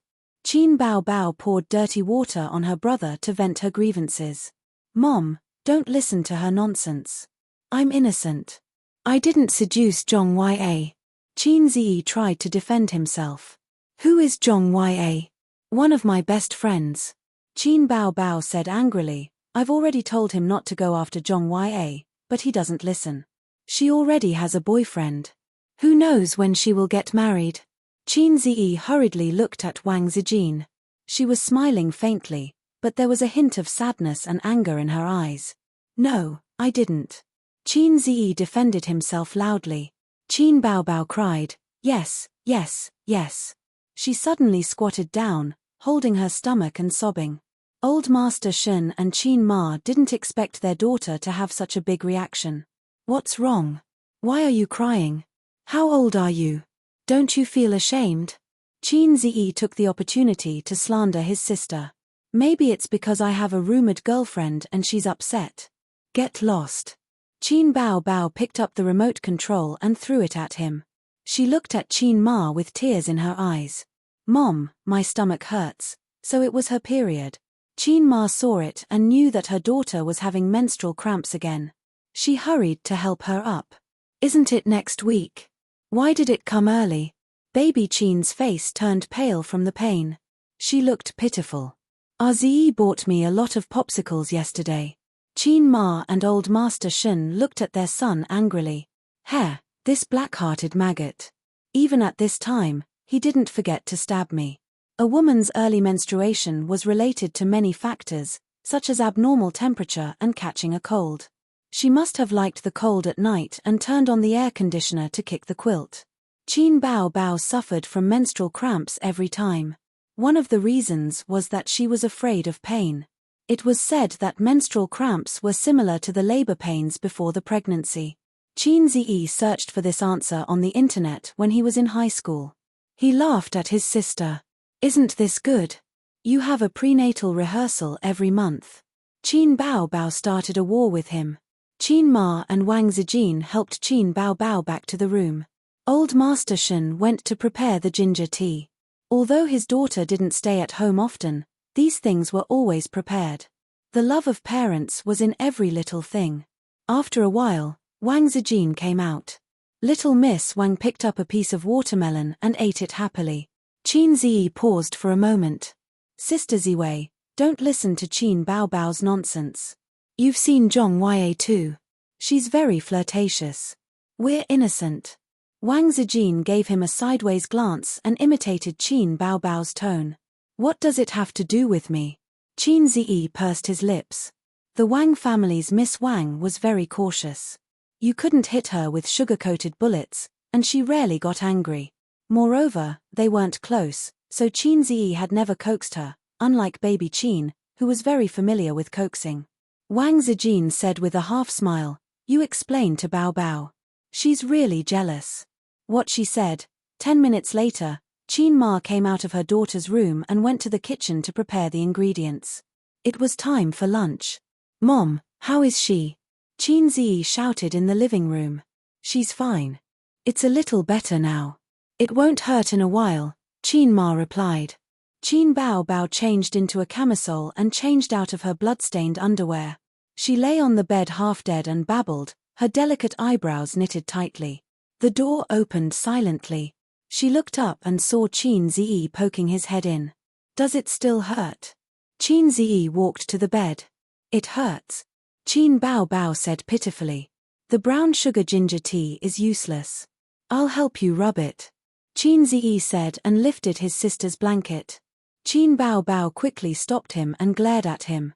Qin Bao Bao poured dirty water on her brother to vent her grievances. Mom, don't listen to her nonsense. I'm innocent. I didn't seduce Zhong Ya. Qin Zi tried to defend himself. Who is Zhong Ya? One of my best friends. Qin Bao Bao said angrily, I've already told him not to go after Zhong Ya, but he doesn't listen. She already has a boyfriend. Who knows when she will get married? Qin Zi hurriedly looked at Wang Zijin. She was smiling faintly, but there was a hint of sadness and anger in her eyes. No, I didn't. Qin Zi defended himself loudly. Qin Bao Bao cried, yes, yes, yes. She suddenly squatted down, holding her stomach and sobbing. Old Master Shun and Qin Ma didn't expect their daughter to have such a big reaction. What's wrong? Why are you crying? How old are you? Don't you feel ashamed? Qin Zi took the opportunity to slander his sister. Maybe it's because I have a rumored girlfriend and she's upset. Get lost. Qin Bao Bao picked up the remote control and threw it at him. She looked at Qin Ma with tears in her eyes. Mom, my stomach hurts. So it was her period. Qin Ma saw it and knew that her daughter was having menstrual cramps again. She hurried to help her up. Isn't it next week? Why did it come early? Baby Qin's face turned pale from the pain. She looked pitiful. RZE bought me a lot of popsicles yesterday. Qin Ma and old Master Shen looked at their son angrily. Heh, this black-hearted maggot. Even at this time, he didn't forget to stab me. A woman's early menstruation was related to many factors, such as abnormal temperature and catching a cold. She must have liked the cold at night and turned on the air conditioner to kick the quilt. Qin Bao Bao suffered from menstrual cramps every time. One of the reasons was that she was afraid of pain. It was said that menstrual cramps were similar to the labor pains before the pregnancy. Qin Ziyi searched for this answer on the internet when he was in high school. He laughed at his sister. Isn't this good? You have a prenatal rehearsal every month. Qin Bao Bao started a war with him. Qin Ma and Wang Zijin helped Qin Bao Bao back to the room. Old Master Shen went to prepare the ginger tea. Although his daughter didn't stay at home often, these things were always prepared. The love of parents was in every little thing. After a while, Wang Zijin came out. Little Miss Wang picked up a piece of watermelon and ate it happily. Qin Ziyi paused for a moment. Sister Ziwei, don't listen to Qin Bao Bao's nonsense. You've seen Zhong Yue too. She's very flirtatious. We're innocent. Wang Zijin gave him a sideways glance and imitated Qin Bao Bao's tone. What does it have to do with me? Qin Ziyi pursed his lips. The Wang family's Miss Wang was very cautious. You couldn't hit her with sugar-coated bullets, and she rarely got angry. Moreover, they weren't close, so Qin Ziyi had never coaxed her, unlike baby Qin, who was very familiar with coaxing. Wang Zijin said with a half-smile, "You explain to Bao Bao. She's really jealous." What she said. 10 minutes later, Qin Ma came out of her daughter's room and went to the kitchen to prepare the ingredients. It was time for lunch. "Mom, how is she?" Qin Ziyi shouted in the living room. "She's fine. It's a little better now. It won't hurt in a while," Qin Ma replied. Qin Bao Bao changed into a camisole and changed out of her blood-stained underwear. She lay on the bed half-dead and babbled, her delicate eyebrows knitted tightly. The door opened silently. She looked up and saw Qin Ziyi poking his head in. "Does it still hurt?" Qin Ziyi walked to the bed. "It hurts," Qin Bao Bao said pitifully. "The brown sugar ginger tea is useless. I'll help you rub it," Qin Ziyi said and lifted his sister's blanket. Qin Bao Bao quickly stopped him and glared at him.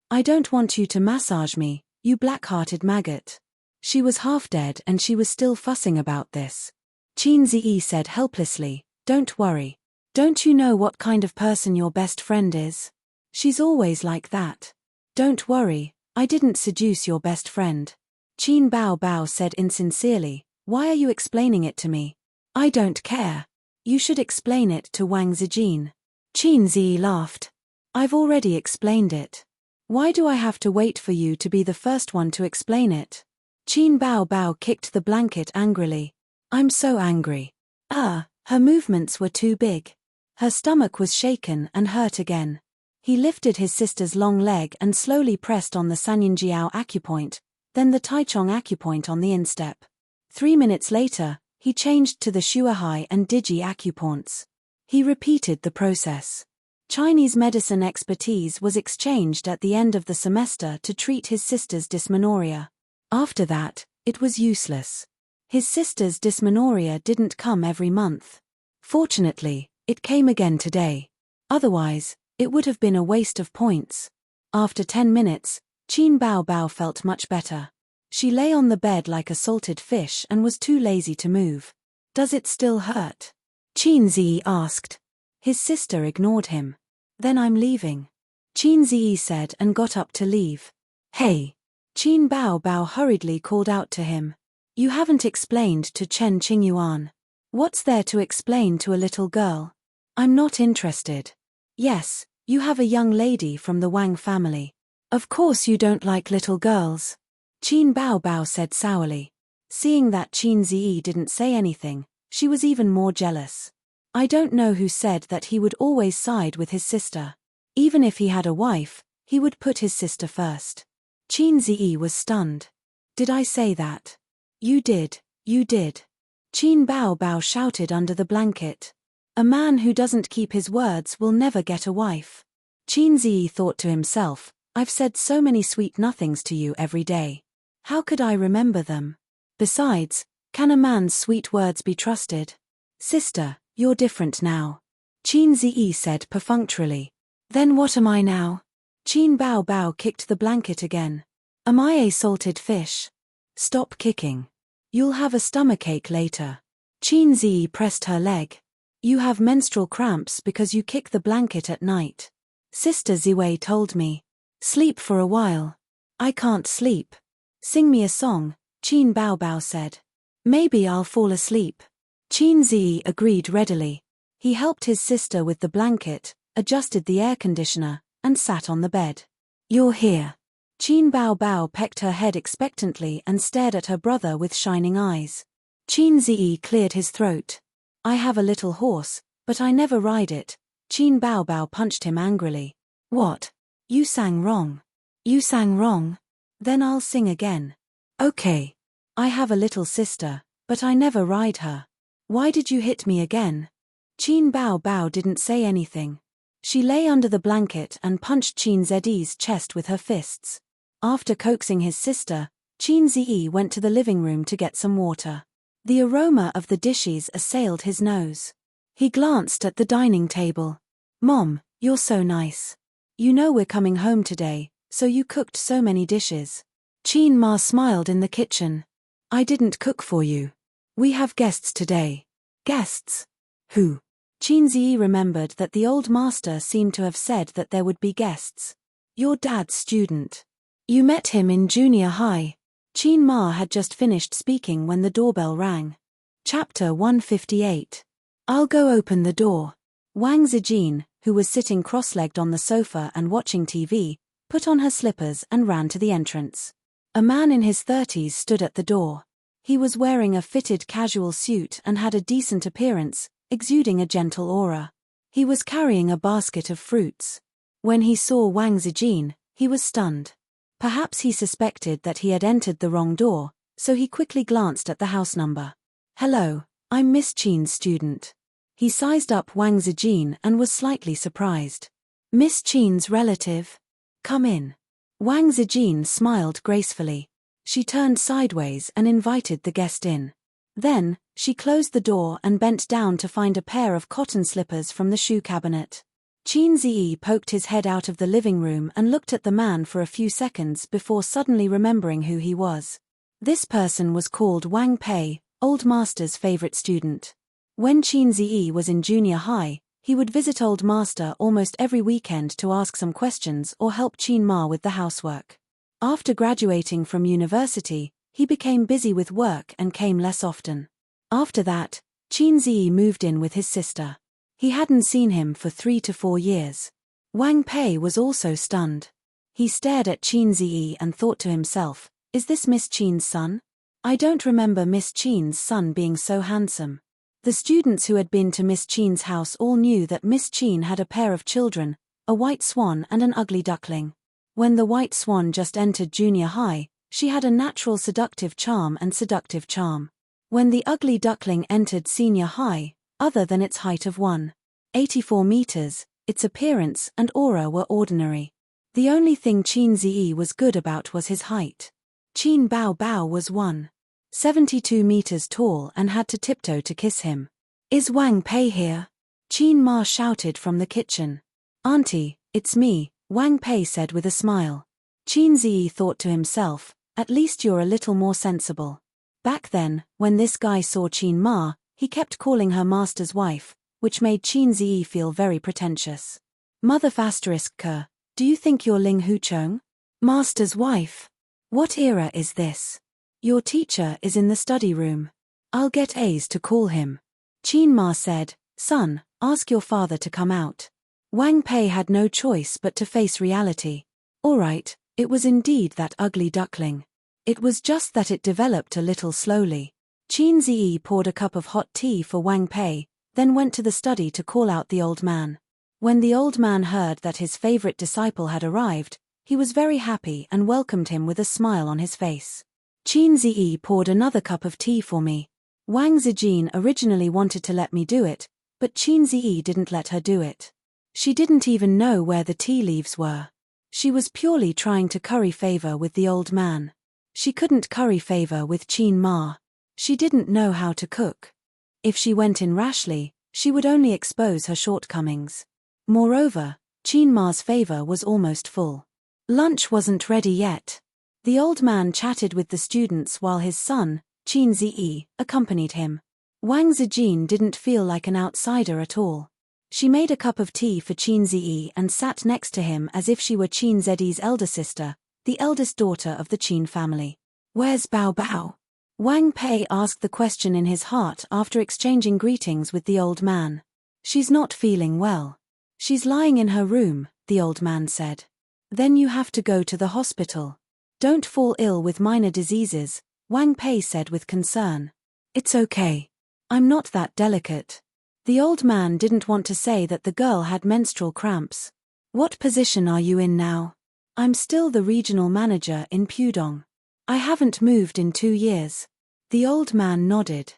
"I don't want you to massage me, you black-hearted maggot." She was half dead and she was still fussing about this. Qin Ziyi said helplessly, "Don't worry. Don't you know what kind of person your best friend is? She's always like that. Don't worry, I didn't seduce your best friend." Qin Bao Bao said insincerely, "Why are you explaining it to me?" "I don't care. You should explain it to Wang Zijin." Qin Ziyi laughed. "I've already explained it. Why do I have to wait for you to be the first one to explain it?" Qin Bao Bao kicked the blanket angrily. "I'm so angry." Her movements were too big. Her stomach was shaken and hurt again. He lifted his sister's long leg and slowly pressed on the Sanyinjiao acupoint, then the Taichung acupoint on the instep. 3 minutes later, he changed to the Shuahai and Digi acupoints. He repeated the process. Chinese medicine expertise was exchanged at the end of the semester to treat his sister's dysmenorrhea. After that, it was useless. His sister's dysmenorrhea didn't come every month. Fortunately, it came again today. Otherwise, it would have been a waste of points. After 10 minutes, Qin Bao Bao felt much better. She lay on the bed like a salted fish and was too lazy to move. "Does it still hurt?" Qin Ziyi asked. His sister ignored him. "Then I'm leaving," Qin Ziyi said and got up to leave. "Hey!" Qin Bao Bao hurriedly called out to him. "You haven't explained to Chen Qingyuan. What's there to explain to a little girl? I'm not interested." "Yes, you have a young lady from the Wang family. Of course you don't like little girls," Qin Bao Bao said sourly. Seeing that Qin Ziyi didn't say anything, she was even more jealous. I don't know who said that he would always side with his sister. Even if he had a wife, he would put his sister first. Qin Ziyi was stunned. "Did I say that?" You did. Qin Bao Bao shouted under the blanket. "A man who doesn't keep his words will never get a wife." Qin Ziyi thought to himself, I've said so many sweet nothings to you every day. How could I remember them? Besides, can a man's sweet words be trusted? Sister, you're different now. Qin Ziyi said perfunctorily. Then what am I now? Qin Bao Bao kicked the blanket again. Am I a salted fish? Stop kicking. You'll have a stomachache later. Qin Ziyi pressed her leg. You have menstrual cramps because you kick the blanket at night. Sister Ziwei told me. Sleep for a while. I can't sleep. Sing me a song, Qin Bao Bao said. Maybe I'll fall asleep. Qin Ziyi agreed readily. He helped his sister with the blanket, adjusted the air conditioner, and sat on the bed. You're here. Qin Bao Bao pecked her head expectantly and stared at her brother with shining eyes. Qin Ziyi cleared his throat. I have a little horse, but I never ride it. Qin Bao Bao punched him angrily. What? You sang wrong. You sang wrong? Then I'll sing again. Okay. I have a little sister, but I never ride her. Why did you hit me again? Qin Bao Bao didn't say anything. She lay under the blanket and punched Qin Ziyi's chest with her fists. After coaxing his sister, Qin Ziyi went to the living room to get some water. The aroma of the dishes assailed his nose. He glanced at the dining table. Mom, you're so nice. You know we're coming home today, so you cooked so many dishes. Qin Ma smiled in the kitchen. I didn't cook for you. We have guests today. Guests? Who? Qin Ziyi remembered that the old master seemed to have said that there would be guests. Your dad's student. You met him in junior high. Qin Ma had just finished speaking when the doorbell rang. Chapter 158. I'll go open the door. Wang Zijin, who was sitting cross-legged on the sofa and watching TV, put on her slippers and ran to the entrance. A man in his 30s stood at the door. He was wearing a fitted casual suit and had a decent appearance, exuding a gentle aura. He was carrying a basket of fruits. When he saw Wang Zijin, he was stunned. Perhaps he suspected that he had entered the wrong door, so he quickly glanced at the house number. Hello, I'm Miss Qin's student. He sized up Wang Zijin and was slightly surprised. Miss Qin's relative? Come in. Wang Zijin smiled gracefully. She turned sideways and invited the guest in. Then, she closed the door and bent down to find a pair of cotton slippers from the shoe cabinet. Qin Ziyi poked his head out of the living room and looked at the man for a few seconds before suddenly remembering who he was. This person was called Wang Pei, Old Master's favorite student. When Qin Ziyi was in junior high, he would visit Old Master almost every weekend to ask some questions or help Qin Ma with the housework. After graduating from university, he became busy with work and came less often. After that, Qin Ziyi moved in with his sister. He hadn't seen him for 3 to 4 years. Wang Pei was also stunned. He stared at Qin Ziyi and thought to himself, is this Miss Qin's son? I don't remember Miss Qin's son being so handsome. The students who had been to Miss Qin's house all knew that Miss Qin had a pair of children, a white swan and an ugly duckling. When the white swan just entered junior high, she had a natural seductive charm. When the ugly duckling entered senior high, other than its height of 1.84 meters, its appearance and aura were ordinary. The only thing Qin Ziyi was good about was his height. Qin Bao Bao was 1.72 meters tall and had to tiptoe to kiss him. Is Wang Pei here? Qin Ma shouted from the kitchen. Auntie, it's me, Wang Pei said with a smile. Qin Ziyi thought to himself, at least you're a little more sensible. Back then, when this guy saw Qin Ma, he kept calling her master's wife, which made Qin Ziyi feel very pretentious. Mother **K, do you think you're Ling Huchong? Master's wife? What era is this? Your teacher is in the study room. I'll get A's to call him. Qin Ma said, son, ask your father to come out. Wang Pei had no choice but to face reality. All right, it was indeed that ugly duckling. It was just that it developed a little slowly. Qin Ziyi poured a cup of hot tea for Wang Pei, then went to the study to call out the old man. When the old man heard that his favorite disciple had arrived, he was very happy and welcomed him with a smile on his face. Qin Ziyi poured another cup of tea for me. Wang Zijin originally wanted to let me do it, but Qin Ziyi didn't let her do it. She didn't even know where the tea leaves were. She was purely trying to curry favor with the old man. She couldn't curry favor with Qin Ma. She didn't know how to cook. If she went in rashly, she would only expose her shortcomings. Moreover, Qin Ma's favor was almost full. Lunch wasn't ready yet. The old man chatted with the students while his son, Qin Ziyi, accompanied him. Wang Zijin didn't feel like an outsider at all. She made a cup of tea for Qin Ziyi and sat next to him as if she were Qin Zedi's elder sister, the eldest daughter of the Qin family. "Where's Bao Bao?" Wang Pei asked the question in his heart after exchanging greetings with the old man. "She's not feeling well. She's lying in her room," the old man said. "Then you have to go to the hospital. Don't fall ill with minor diseases," Wang Pei said with concern. "It's okay. I'm not that delicate." The old man didn't want to say that the girl had menstrual cramps. "What position are you in now?" "I'm still the regional manager in Pudong. I haven't moved in 2 years." The old man nodded.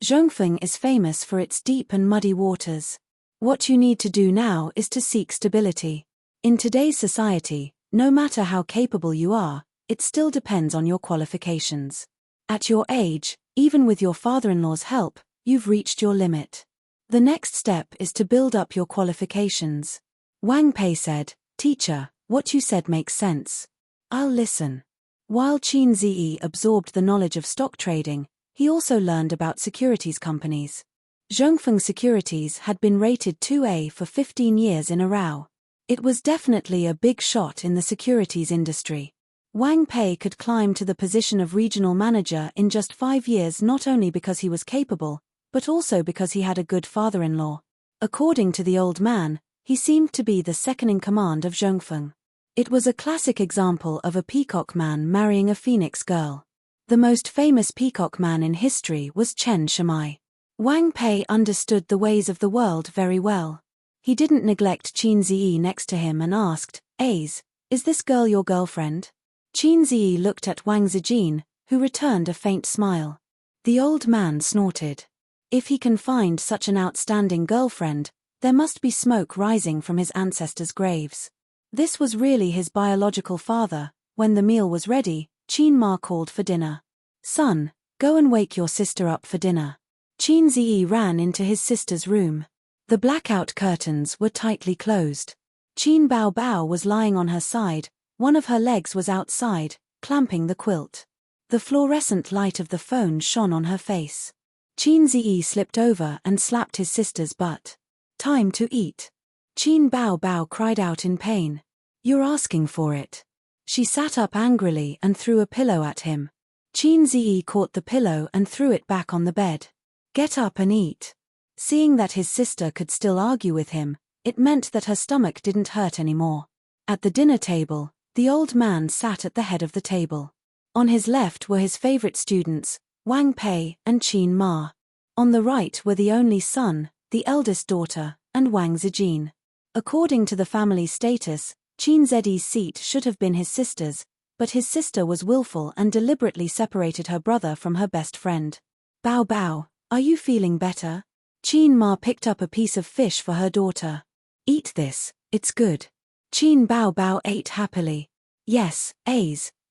Zhongfeng is famous for its deep and muddy waters. What you need to do now is to seek stability. In today's society, no matter how capable you are, it still depends on your qualifications. At your age, even with your father-in-law's help, you've reached your limit. The next step is to build up your qualifications. Wang Pei said, "Teacher, what you said makes sense. I'll listen." While Qin Ziyi absorbed the knowledge of stock trading, he also learned about securities companies. Zhongfeng Securities had been rated 2A for 15 years in a row. It was definitely a big shot in the securities industry. Wang Pei could climb to the position of regional manager in just 5 years not only because he was capable, but also because he had a good father-in-law. According to the old man, he seemed to be the second-in-command of Zhongfeng. It was a classic example of a peacock man marrying a phoenix girl. The most famous peacock man in history was Chen Shimai. Wang Pei understood the ways of the world very well. He didn't neglect Qin Ziyi next to him and asked, "Is this girl your girlfriend?" Qin Ziyi looked at Wang Zijin, who returned a faint smile. The old man snorted. If he can find such an outstanding girlfriend, there must be smoke rising from his ancestors' graves. This was really his biological father. When the meal was ready, Qin Ma called for dinner. "Son, go and wake your sister up for dinner." Qin Ziyi ran into his sister's room. The blackout curtains were tightly closed. Qin Bao Bao was lying on her side, one of her legs was outside, clamping the quilt. The fluorescent light of the phone shone on her face. Qin Ziyi slipped over and slapped his sister's butt. "Time to eat." Qin Bao Bao cried out in pain. "You're asking for it." She sat up angrily and threw a pillow at him. Qin Ziyi caught the pillow and threw it back on the bed. "Get up and eat." Seeing that his sister could still argue with him, it meant that her stomach didn't hurt anymore. At the dinner table, the old man sat at the head of the table. On his left were his favorite students, Wang Pei and Qin Ma. On the right were the only son, the eldest daughter, and Wang Zijin. According to the family status, Qin Zedi's seat should have been his sister's, but his sister was willful and deliberately separated her brother from her best friend. "Bao Bao, are you feeling better?" Qin Ma picked up a piece of fish for her daughter. "Eat this, it's good." Qin Bao Bao ate happily. "Yes,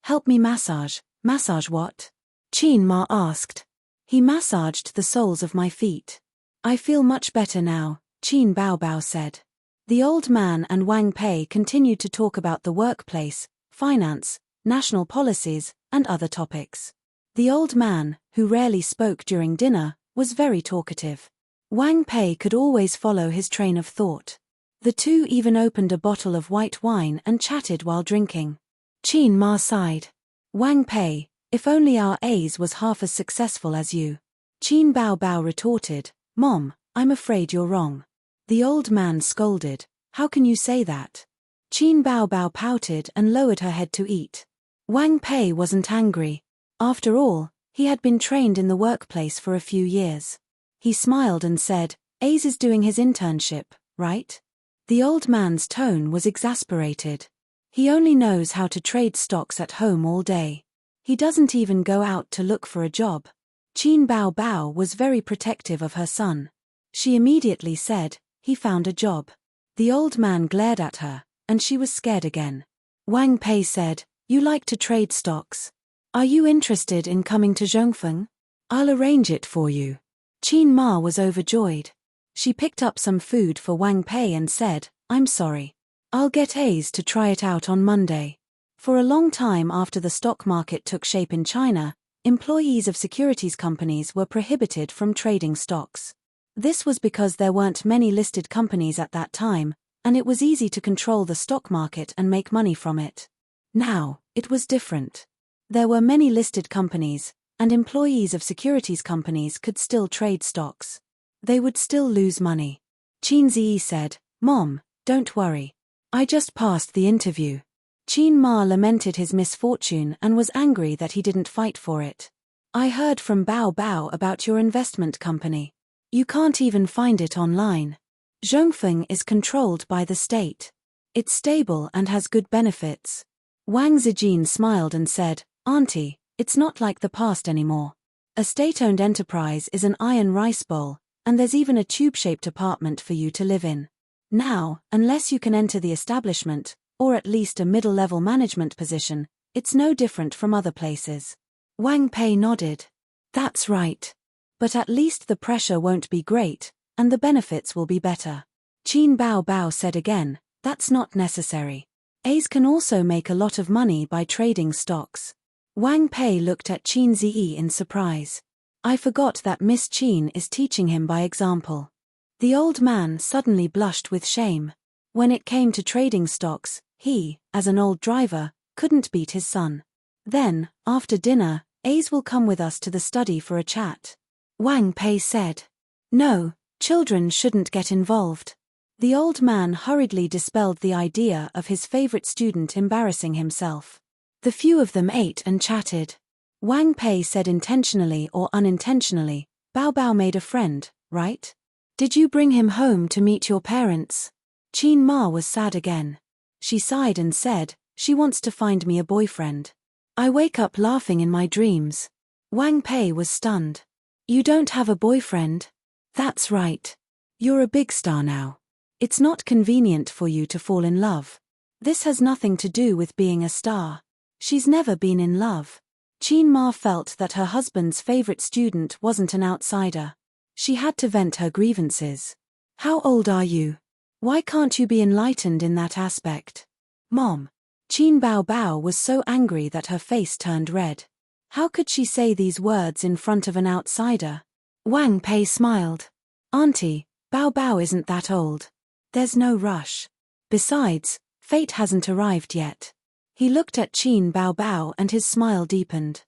help me massage." "Massage what?" Qin Ma asked. "He massaged the soles of my feet." "I feel much better now," Qin Bao Bao said. The old man and Wang Pei continued to talk about the workplace, finance, national policies, and other topics. The old man, who rarely spoke during dinner, was very talkative. Wang Pei could always follow his train of thought. The two even opened a bottle of white wine and chatted while drinking. Qin Ma sighed. "Wang Pei, if only our A's was half as successful as you." Qin Bao Bao retorted, "Mom, I'm afraid you're wrong." The old man scolded, "How can you say that?" Qin Bao Bao pouted and lowered her head to eat. Wang Pei wasn't angry. After all, he had been trained in the workplace for a few years. He smiled and said, "Ace is doing his internship, right?" The old man's tone was exasperated. "He only knows how to trade stocks at home all day. He doesn't even go out to look for a job." Qin Bao Bao was very protective of her son. She immediately said, "He found a job." The old man glared at her, and she was scared again. Wang Pei said, "You like to trade stocks. Are you interested in coming to Zhongfeng? I'll arrange it for you." Qin Ma was overjoyed. She picked up some food for Wang Pei and said, "I'm sorry. I'll get A's to try it out on Monday." For a long time after the stock market took shape in China, employees of securities companies were prohibited from trading stocks. This was because there weren't many listed companies at that time, and it was easy to control the stock market and make money from it. Now, it was different. There were many listed companies, and employees of securities companies could still trade stocks. They would still lose money. Qin Ziyi said, "Mom, don't worry. I just passed the interview." Qin Ma lamented his misfortune and was angry that he didn't fight for it. "I heard from Bao Bao about your investment company. You can't even find it online. Zhongfeng is controlled by the state. It's stable and has good benefits." Wang Zijin smiled and said, "Auntie, it's not like the past anymore. A state-owned enterprise is an iron rice bowl, and there's even a tube-shaped apartment for you to live in. Now, unless you can enter the establishment, or at least a middle-level management position, it's no different from other places." Wang Pei nodded. "That's right. But at least the pressure won't be great, and the benefits will be better." Qin Bao Bao said again, "That's not necessary. A's can also make a lot of money by trading stocks." Wang Pei looked at Qin Ziyi in surprise. "I forgot that Miss Qin is teaching him by example." The old man suddenly blushed with shame. When it came to trading stocks, he, as an old driver, couldn't beat his son. "Then, after dinner, A's will come with us to the study for a chat," Wang Pei said. "No, children shouldn't get involved." The old man hurriedly dispelled the idea of his favorite student embarrassing himself. The few of them ate and chatted. Wang Pei said intentionally or unintentionally, "Bao Bao made a friend, right? Did you bring him home to meet your parents?" Qin Ma was sad again. She sighed and said, "She wants to find me a boyfriend. I wake up laughing in my dreams." Wang Pei was stunned. "You don't have a boyfriend?" "That's right. You're a big star now. It's not convenient for you to fall in love. This has nothing to do with being a star. She's never been in love." Qin Ma felt that her husband's favorite student wasn't an outsider. She had to vent her grievances. "How old are you? Why can't you be enlightened in that aspect?" "Mom." Qin Bao Bao was so angry that her face turned red. How could she say these words in front of an outsider? Wang Pei smiled. "Auntie, Bao Bao isn't that old. There's no rush. Besides, fate hasn't arrived yet." He looked at Qin Bao Bao and his smile deepened.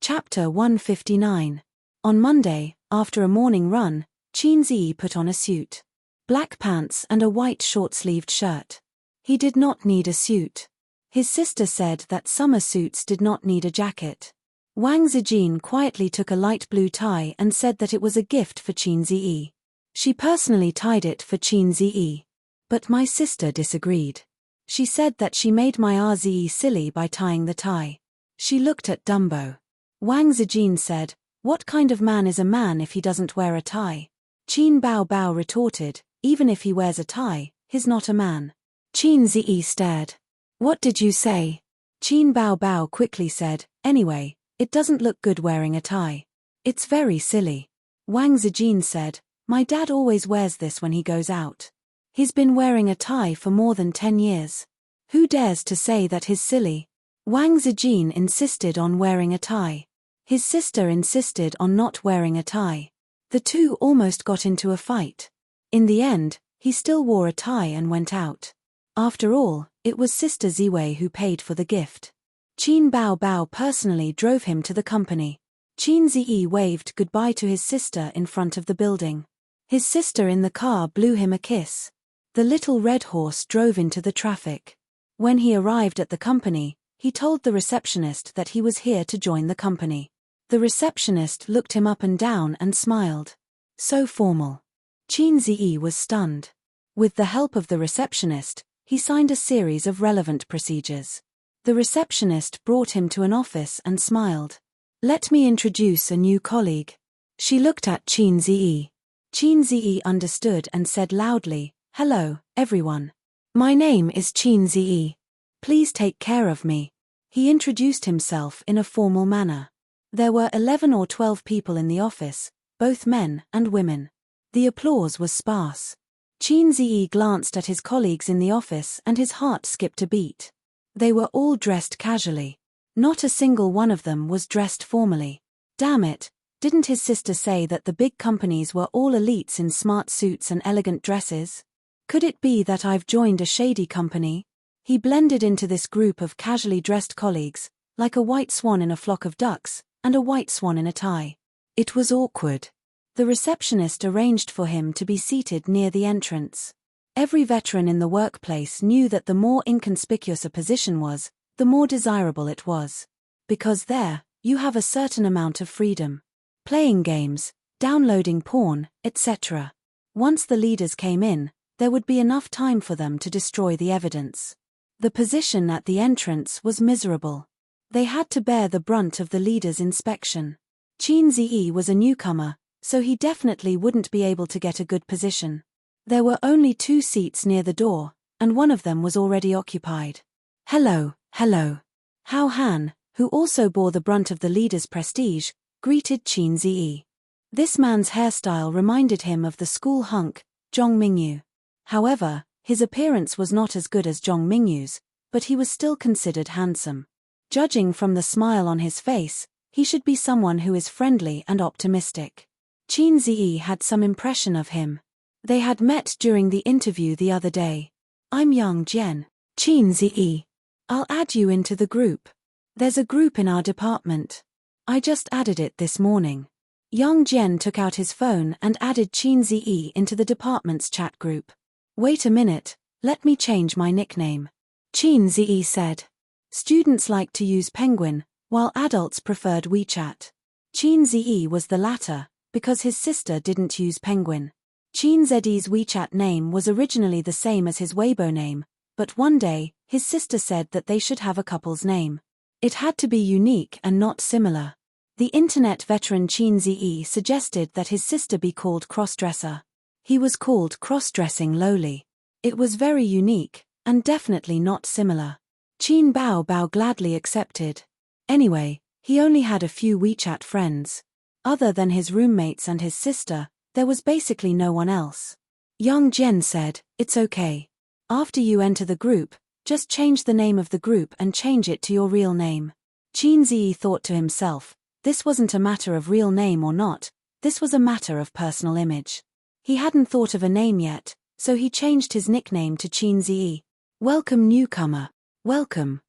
Chapter 159. On Monday, after a morning run, Qin Ziyi put on a suit. Black pants and a white short-sleeved shirt. He did not need a suit. His sister said that summer suits did not need a jacket. Wang Zijin quietly took a light blue tie and said that it was a gift for Qin Ziyi. She personally tied it for Qin Ziyi. But my sister disagreed. She said that she made my Ziyi silly by tying the tie. She looked at Dumbo. Wang Zijin said, "What kind of man is a man if he doesn't wear a tie?" Qin Bao Bao retorted, "Even if he wears a tie, he's not a man." Qin Ziyi stared. "What did you say?" Qin Bao Bao quickly said, "Anyway, it doesn't look good wearing a tie. It's very silly." Wang Zijin said, "My dad always wears this when he goes out. He's been wearing a tie for more than 10 years. Who dares to say that he's silly?" Wang Zijin insisted on wearing a tie. His sister insisted on not wearing a tie. The two almost got into a fight. In the end, he still wore a tie and went out. After all, it was Sister Ziwei who paid for the gift. Qin Bao Bao personally drove him to the company. Qin Ziyi waved goodbye to his sister in front of the building. His sister in the car blew him a kiss. The little red horse drove into the traffic. When he arrived at the company, he told the receptionist that he was here to join the company. The receptionist looked him up and down and smiled. So formal. Qin Ziyi was stunned. With the help of the receptionist, he signed a series of relevant procedures. The receptionist brought him to an office and smiled. "Let me introduce a new colleague." She looked at Qin Ziyi. Qin Ziyi understood and said loudly, Hello, everyone. My name is Qin Ziyi. Please take care of me. He introduced himself in a formal manner. There were 11 or 12 people in the office, both men and women. The applause was sparse. Qin Ziyi glanced at his colleagues in the office and his heart skipped a beat. They were all dressed casually. Not a single one of them was dressed formally. Damn it, didn't his sister say that the big companies were all elites in smart suits and elegant dresses? Could it be that I've joined a shady company? He blended into this group of casually dressed colleagues, like a white swan in a flock of ducks, and a white swan in a tie. It was awkward. The receptionist arranged for him to be seated near the entrance. Every veteran in the workplace knew that the more inconspicuous a position was, the more desirable it was. Because there, you have a certain amount of freedom. Playing games, downloading porn, etc. Once the leaders came in, there would be enough time for them to destroy the evidence. The position at the entrance was miserable. They had to bear the brunt of the leader's inspection. Qin Ziyi was a newcomer, so he definitely wouldn't be able to get a good position. There were only 2 seats near the door, and one of them was already occupied. Hello. Hao Han, who also bore the brunt of the leader's prestige, greeted Qin Ziyi. This man's hairstyle reminded him of the school hunk, Zhong Mingyu. However, his appearance was not as good as Zhong Mingyu's, but he was still considered handsome. Judging from the smile on his face, he should be someone who is friendly and optimistic. Qin Ziyi had some impression of him. They had met during the interview the other day. I'm Yang Jian. Qin Ziyi. I'll add you into the group. There's a group in our department. I just added it this morning. Yang Jian took out his phone and added Qin Ziyi into the department's chat group. Wait a minute, let me change my nickname. Qin Ziyi said. Students like to use Penguin, while adults preferred WeChat. Qin Ziyi was the latter, because his sister didn't use Penguin. Qin Ziyi's WeChat name was originally the same as his Weibo name, but one day, his sister said that they should have a couple's name. It had to be unique and not similar. The internet veteran Qin Ziyi suggested that his sister be called Crossdresser. He was called Crossdressing Lowly. It was very unique, and definitely not similar. Qin Bao gladly accepted. Anyway, he only had a few WeChat friends. Other than his roommates and his sister, there was basically no one else. Yang Jian said, it's okay. After you enter the group, just change the name of the group and change it to your real name. Qin Ziyi thought to himself, this wasn't a matter of real name or not, this was a matter of personal image. He hadn't thought of a name yet, so he changed his nickname to Qin Ziyi. Welcome newcomer. Welcome.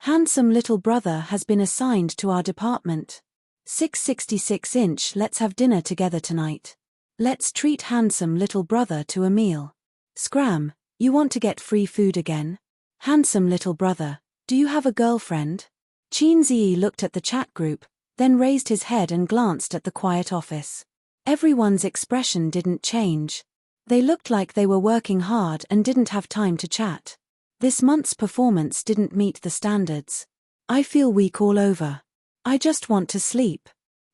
Handsome little brother has been assigned to our department. 666-inch, let's have dinner together tonight. Let's treat handsome little brother to a meal. Scram, you want to get free food again? Handsome little brother, do you have a girlfriend? Qin Ziyi looked at the chat group, then raised his head and glanced at the quiet office. Everyone's expression didn't change. They looked like they were working hard and didn't have time to chat. This month's performance didn't meet the standards. I feel weak all over. I just want to sleep.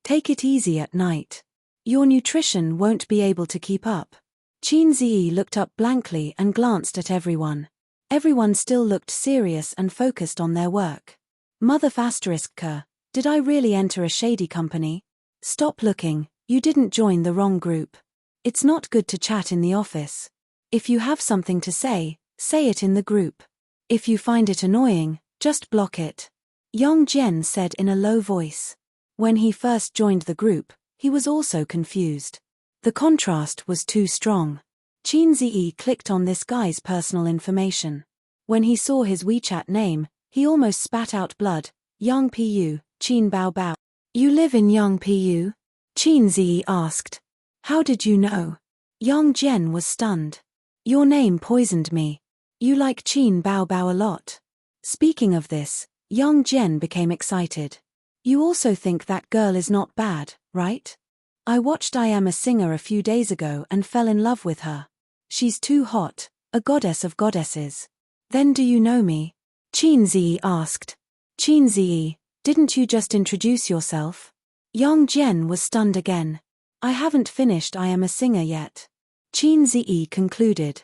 Take it easy at night. Your nutrition won't be able to keep up. Qin Ziyi looked up blankly and glanced at everyone. Everyone still looked serious and focused on their work. Mother **K, did I really enter a shady company? Stop looking, you didn't join the wrong group. It's not good to chat in the office. If you have something to say it in the group. If you find it annoying, just block it. Yang Jian said in a low voice. When he first joined the group, he was also confused. The contrast was too strong. Qin Ziyi clicked on this guy's personal information. When he saw his WeChat name, he almost spat out blood. Yang Pu, Qin Bao. You live in Yang Pu? Qin Ziyi asked. How did you know? Yang Jian was stunned. Your name poisoned me. You like Qin Bao a lot. Speaking of this, Yang Jian became excited. You also think that girl is not bad, right? I watched I Am a Singer a few days ago and fell in love with her. She's too hot, a goddess of goddesses. Then do you know me? Qin Ziyi asked. Qin Ziyi, didn't you just introduce yourself? Yang Jian was stunned again. I haven't finished I Am a Singer yet. Qin Ziyi concluded.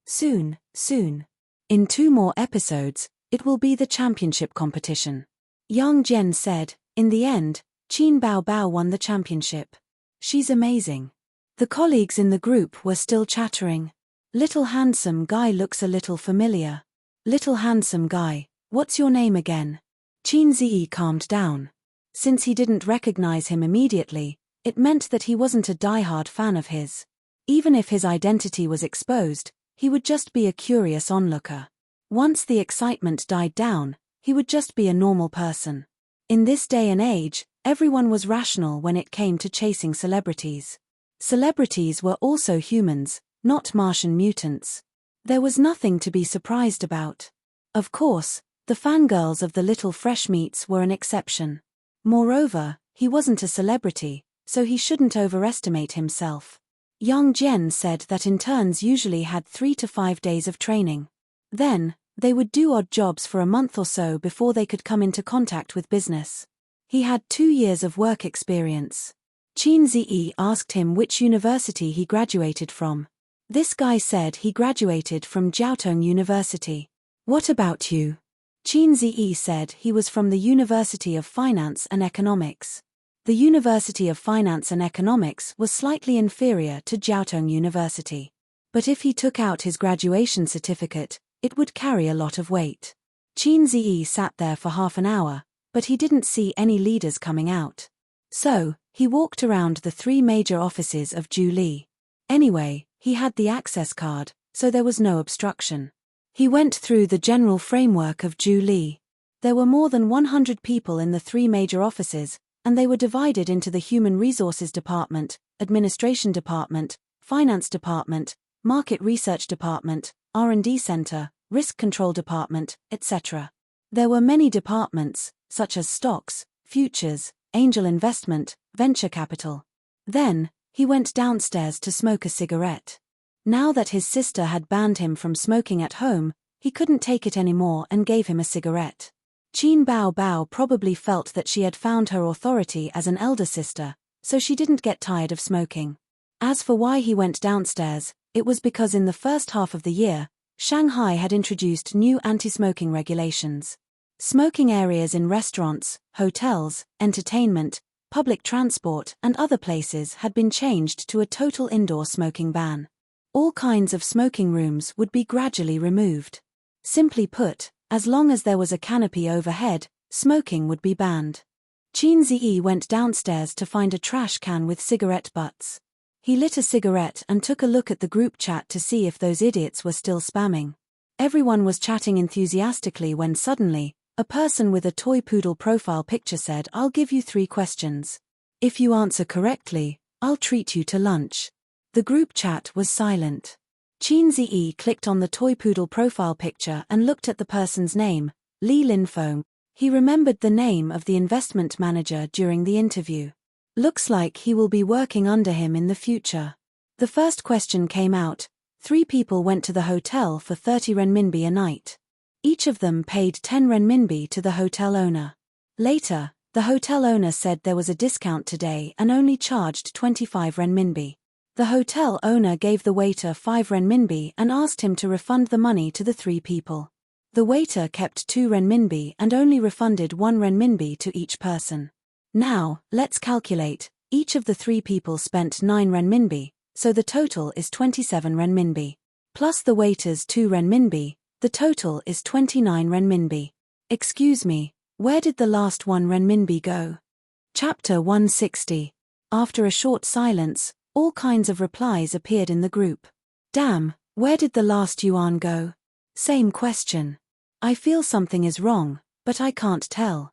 Soon, soon. In 2 more episodes, it will be the championship competition. Yang Jian said. In the end, Qin Baobao won the championship. She's amazing. The colleagues in the group were still chattering. Little handsome guy looks a little familiar. Little handsome guy, what's your name again? Qin Ziyi calmed down. Since he didn't recognize him immediately, it meant that he wasn't a die-hard fan of his. Even if his identity was exposed, he would just be a curious onlooker. Once the excitement died down, he would just be a normal person. In this day and age, everyone was rational when it came to chasing celebrities. Celebrities were also humans, not Martian mutants. There was nothing to be surprised about. Of course, the fangirls of the little fresh meats were an exception. Moreover, he wasn't a celebrity, so he shouldn't overestimate himself. Yang Jian said that interns usually had 3 to 5 days of training. Then, they would do odd jobs for a month or so before they could come into contact with business. He had 2 years of work experience. Qin Ziyi asked him which university he graduated from. This guy said he graduated from Jiaotong University. What about you? Qin Ziyi said he was from the University of Finance and Economics. The University of Finance and Economics was slightly inferior to Jiaotong University. But if he took out his graduation certificate, it would carry a lot of weight. Qin Ziyi sat there for half an hour, but he didn't see any leaders coming out. So, he walked around the 3 major offices of Zhu. Anyway, he had the access card, so there was no obstruction. He went through the general framework of Zhu. There were more than 100 people in the 3 major offices, and they were divided into the Human Resources Department, Administration Department, Finance Department, Market Research Department, R&D Center, Risk Control Department, etc. There were many departments, such as stocks, futures, angel investment, venture capital. Then, he went downstairs to smoke a cigarette. Now that his sister had banned him from smoking at home, he couldn't take it anymore and gave him a cigarette. Qin Baobao probably felt that she had found her authority as an elder sister, so she didn't get tired of smoking. As for why he went downstairs, it was because in the first half of the year, Shanghai had introduced new anti-smoking regulations. Smoking areas in restaurants, hotels, entertainment, public transport and other places had been changed to a total indoor smoking ban. All kinds of smoking rooms would be gradually removed. Simply put, as long as there was a canopy overhead, smoking would be banned. Qin Ziyi went downstairs to find a trash can with cigarette butts. He lit a cigarette and took a look at the group chat to see if those idiots were still spamming. Everyone was chatting enthusiastically when suddenly, a person with a toy poodle profile picture said, "I'll give you 3 questions. If you answer correctly, I'll treat you to lunch." The group chat was silent. Qin Ziyi clicked on the toy poodle profile picture and looked at the person's name, Li Linfeng. He remembered the name of the investment manager during the interview. Looks like he will be working under him in the future. The first question came out. 3 people went to the hotel for 30 renminbi a night. Each of them paid 10 renminbi to the hotel owner. Later, the hotel owner said there was a discount today and only charged 25 renminbi. The hotel owner gave the waiter 5 renminbi and asked him to refund the money to the 3 people. The waiter kept 2 renminbi and only refunded 1 renminbi to each person. Now, let's calculate. Each of the 3 people spent 9 renminbi, so the total is 27 renminbi. Plus the waiter's 2 renminbi, the total is 29 renminbi. Excuse me, where did the last 1 renminbi go? Chapter 160. After a short silence, all kinds of replies appeared in the group. Damn, where did the last yuan go? Same question. I feel something is wrong, but I can't tell.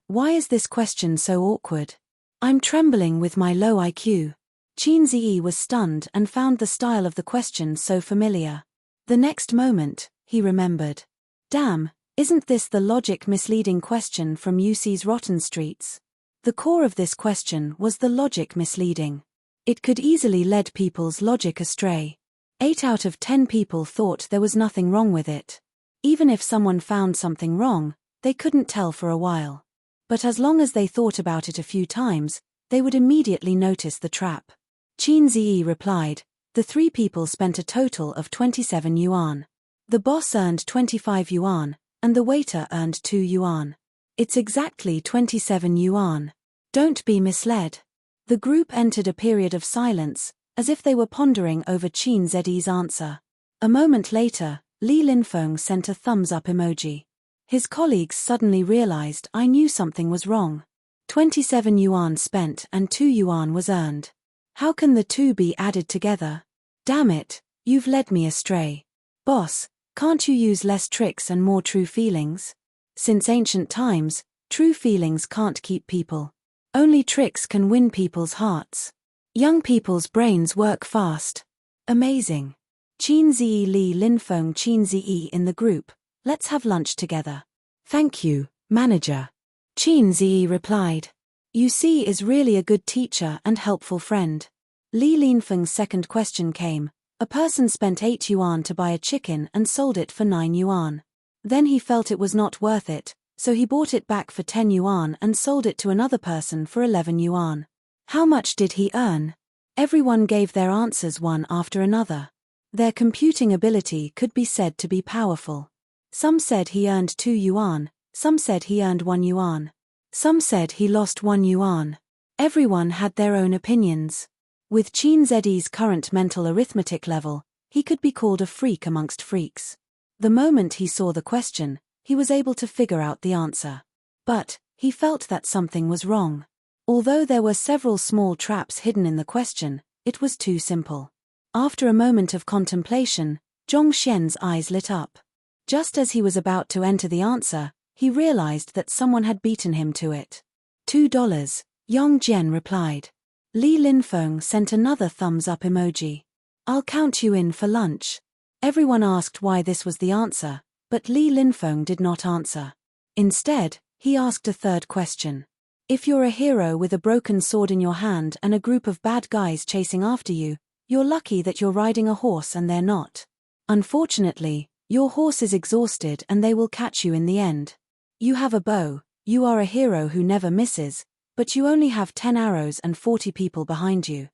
Why is this question so awkward? I'm trembling with my low IQ. Qin Ziyi was stunned and found the style of the question so familiar. The next moment, he remembered. Damn, isn't this the logic misleading question from UC's Rotten Streets? The core of this question was the logic misleading. It could easily lead people's logic astray. 8 out of 10 people thought there was nothing wrong with it. Even if someone found something wrong, they couldn't tell for a while. But as long as they thought about it a few times, they would immediately notice the trap. Qin Ziyi replied, The three people spent a total of 27 yuan. The boss earned 25 yuan, and the waiter earned 2 yuan. It's exactly 27 yuan. Don't be misled. The group entered a period of silence, as if they were pondering over Qin Zi's answer. A moment later, Li Linfeng sent a thumbs-up emoji. His colleagues suddenly realized I knew something was wrong. 27 yuan spent and 2 yuan was earned. How can the two be added together? Damn it, you've led me astray. Boss, can't you use less tricks and more true feelings? Since ancient times, true feelings can't keep people. Only tricks can win people's hearts. Young people's brains work fast. Amazing. Qin Zi Li Linfeng Qin Zi in the group, let's have lunch together. Thank you, manager. Qin Zi replied. You see is really a good teacher and helpful friend. Li Linfeng's second question came. A person spent 8 yuan to buy a chicken and sold it for 9 yuan. Then he felt it was not worth it, so he bought it back for 10 yuan and sold it to another person for 11 yuan. How much did he earn? Everyone gave their answers one after another. Their computing ability could be said to be powerful. Some said he earned 2 yuan, some said he earned 1 yuan. Some said he lost 1 yuan. Everyone had their own opinions. With Qin Zi's current mental arithmetic level, he could be called a freak amongst freaks. The moment he saw the question, he was able to figure out the answer. But, he felt that something was wrong. Although there were several small traps hidden in the question, it was too simple. After a moment of contemplation, Zhong Xian's eyes lit up. Just as he was about to enter the answer, he realized that someone had beaten him to it. $2, Yang Jian replied. Li Linfeng sent another thumbs-up emoji. I'll count you in for lunch. Everyone asked why this was the answer, but Li Linfeng did not answer. Instead, he asked a third question. If you're a hero with a broken sword in your hand and a group of bad guys chasing after you, you're lucky that you're riding a horse and they're not. Unfortunately, your horse is exhausted and they will catch you in the end. You have a bow, you are a hero who never misses, but you only have 10 arrows and 40 people behind you.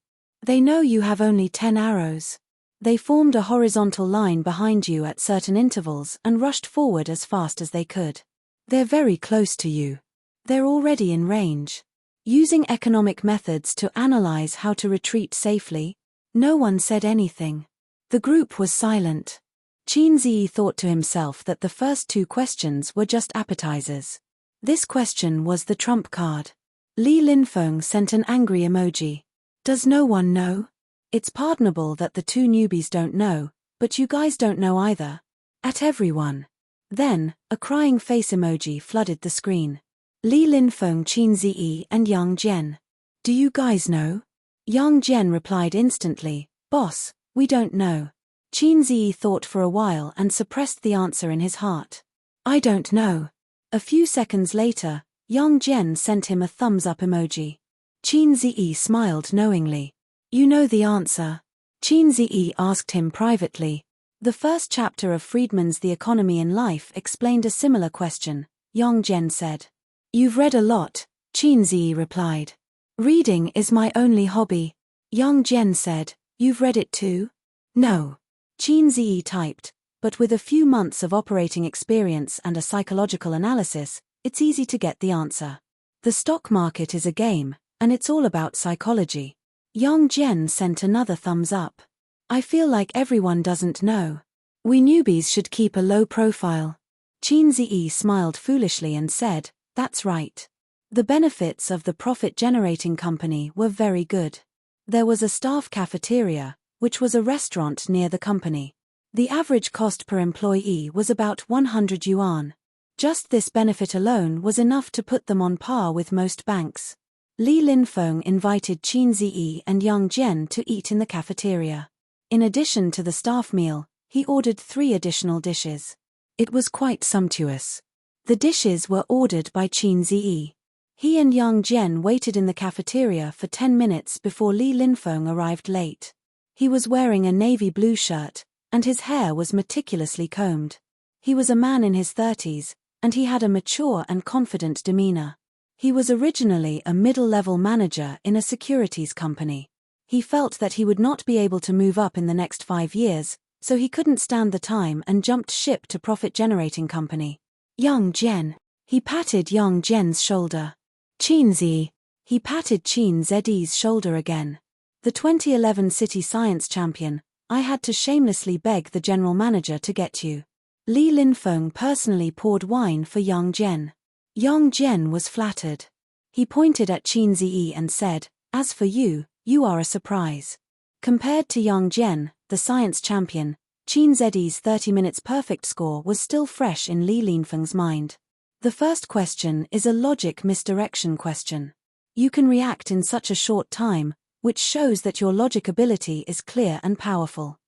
They know you have only 10 arrows. They formed a horizontal line behind you at certain intervals and rushed forward as fast as they could. They're very close to you. They're already in range. Using economic methods to analyze how to retreat safely, no one said anything. The group was silent. Qin Zi thought to himself that the first two questions were just appetizers. This question was the trump card. Li Linfeng sent an angry emoji. Does no one know? It's pardonable that the two newbies don't know, but you guys don't know either. At everyone. Then, a crying face emoji flooded the screen. Li Linfeng Qin Zi and Yang Jian. Do you guys know? Yang Jian replied instantly, Boss, we don't know. Qin Zi thought for a while and suppressed the answer in his heart. I don't know. A few seconds later, Yang Jian sent him a thumbs-up emoji. Qin Zi smiled knowingly. You know the answer. Qin Zi asked him privately. The first chapter of Friedman's The Economy in Life explained a similar question, Yang Jian said. You've read a lot, Qin Zi replied. Reading is my only hobby. Yang Jian said, You've read it too? No. Qin Zi typed, but with a few months of operating experience and a psychological analysis, it's easy to get the answer. The stock market is a game, and it's all about psychology. Yang Jian sent another thumbs up. I feel like everyone doesn't know. We newbies should keep a low profile. Qin Zi smiled foolishly and said, That's right. The benefits of the profit-generating company were very good. There was a staff cafeteria, which was a restaurant near the company. The average cost per employee was about 100 yuan. Just this benefit alone was enough to put them on par with most banks. Li Linfeng invited Qin Zi and Yang Jian to eat in the cafeteria. In addition to the staff meal, he ordered 3 additional dishes. It was quite sumptuous. The dishes were ordered by Qin Zi. He and Yang Jian waited in the cafeteria for 10 minutes before Li Linfeng arrived late. He was wearing a navy blue shirt, and his hair was meticulously combed. He was a man in his 30s, and he had a mature and confident demeanor. He was originally a middle-level manager in a securities company. He felt that he would not be able to move up in the next 5 years, so he couldn't stand the time and jumped ship to profit-generating company. Young Jen. He patted Young Jen's shoulder. Chinzi. He patted Chin Zed's shoulder again. The 2011 City Science Champion, I had to shamelessly beg the general manager to get you. Li Linfeng personally poured wine for Young Jen. Young Jen was flattered. He pointed at Chin Zi and said, "As for you, you are a surprise." Compared to Young Jen, the science champion, Chin Zed's 30 minutes perfect score was still fresh in Li Linfeng's mind. The first question is a logic misdirection question. You can react in such a short time, which shows that your logic ability is clear and powerful.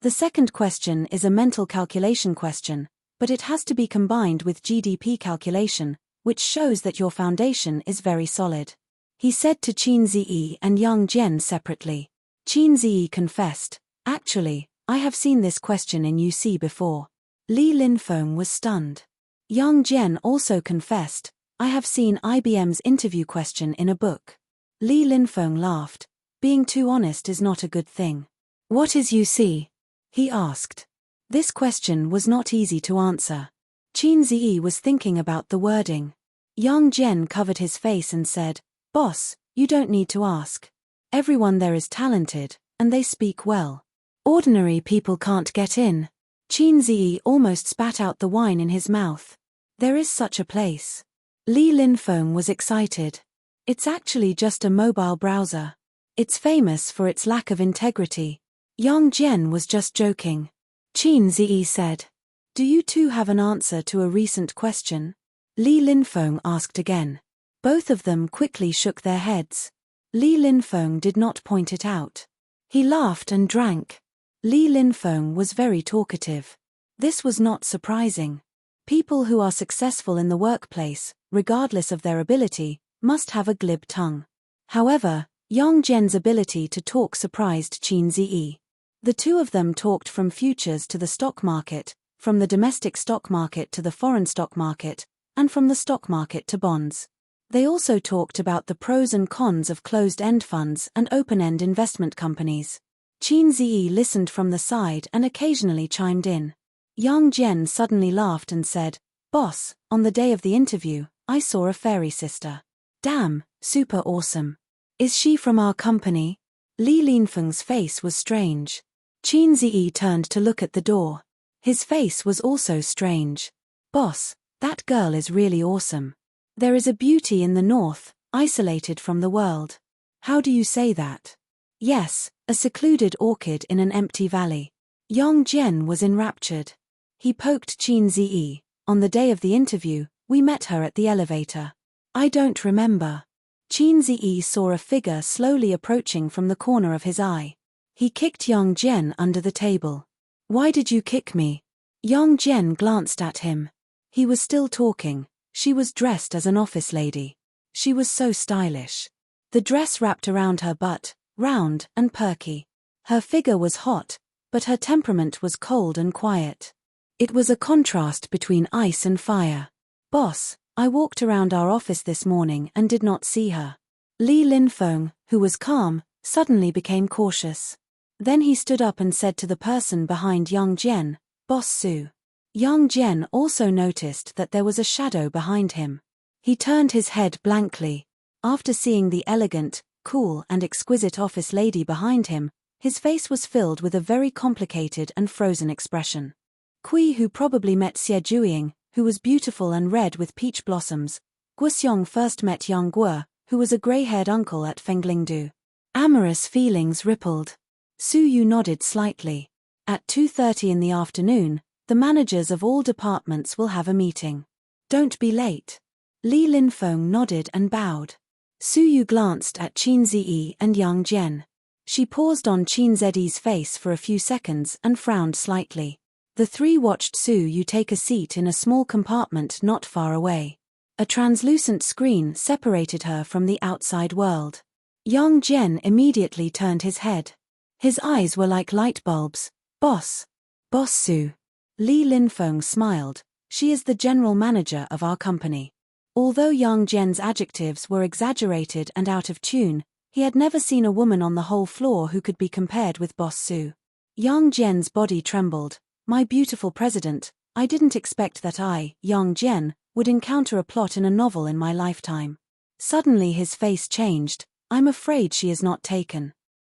The second question is a mental calculation question, but it has to be combined with GDP calculation, which shows that your foundation is very solid. He said to Chin Zi and Young Jen separately. Chin Zi confessed, "Actually, I have seen this question in UC before." Li Linfeng was stunned. Young Jen also confessed, "I have seen IBM's interview question in a book." Li Linfeng laughed. Being too honest is not a good thing. "What is UC?" he asked. This question was not easy to answer. Chin Zi was thinking about the wording. Young Jen covered his face and said, "Boss, you don't need to ask. Everyone there is talented, and they speak well. Ordinary people can't get in." Chin Zi almost spat out the wine in his mouth. There is such a place. Li Linfeng was excited. It's actually just a mobile browser. It's famous for its lack of integrity. Young Jen was just joking. Chin Zi said, "Do you two have an answer to a recent question?" Li Linfeng asked again. Both of them quickly shook their heads. Li Linfeng did not point it out. He laughed and drank. Li Linfeng was very talkative. This was not surprising. People who are successful in the workplace, regardless of their ability, must have a glib tongue. However, Young Jen's ability to talk surprised Chin Zi. The two of them talked from futures to the stock market, from the domestic stock market to the foreign stock market, and from the stock market to bonds. They also talked about the pros and cons of closed-end funds and open-end investment companies. Chin Zi listened from the side and occasionally chimed in. Young Jen suddenly laughed and said, "Boss, on the day of the interview, I saw a fairy sister. Damn, super awesome. Is she from our company?" Li Linfeng's face was strange. Chin Zi turned to look at the door. His face was also strange. "Boss, that girl is really awesome. There is a beauty in the north, isolated from the world." "How do you say that?" "Yes, a secluded orchid in an empty valley." Young Jen was enraptured. He poked Chin Zi. "On the day of the interview, we met her at the elevator." "I don't remember." Chin Zi saw a figure slowly approaching from the corner of his eye. He kicked Young Jen under the table. "Why did you kick me?" Young Jen glanced at him. He was still talking. She was dressed as an office lady. She was so stylish. The dress wrapped around her butt, round and perky. Her figure was hot, but her temperament was cold and quiet. It was a contrast between ice and fire. "Boss, I walked around our office this morning and did not see her." Li Linfeng, who was calm, suddenly became cautious. Then he stood up and said to the person behind Young Jen, "Boss Su." Young Jen also noticed that there was a shadow behind him. He turned his head blankly. After seeing the elegant, cool and exquisite office lady behind him, his face was filled with a very complicated and frozen expression. Kui, who probably met Xie Juiying, who was beautiful and red with peach blossoms. Guoxiong first met Yang Guo, who was a gray-haired uncle at Fenglingdu. Amorous feelings rippled. Su Yu nodded slightly. At 2:30 in the afternoon, the managers of all departments will have a meeting. Don't be late. Li Linfeng nodded and bowed. Su Yu glanced at Chin Zi and Young Jen. She paused on Chin Z's face for a few seconds and frowned slightly. The three watched Su Yu take a seat in a small compartment not far away. A translucent screen separated her from the outside world. Young Jen immediately turned his head. His eyes were like light bulbs. "Boss. Boss Su." Li Linfeng smiled. "She is the general manager of our company." Although Young Jen's adjectives were exaggerated and out of tune, He had never seen a woman on the whole floor who could be compared with Boss Sue. Yang Jian's body trembled. My beautiful president, I didn't expect that I, Yang Jian, would encounter a plot in a novel in my lifetime. Suddenly his face changed. I'm afraid she is not taken.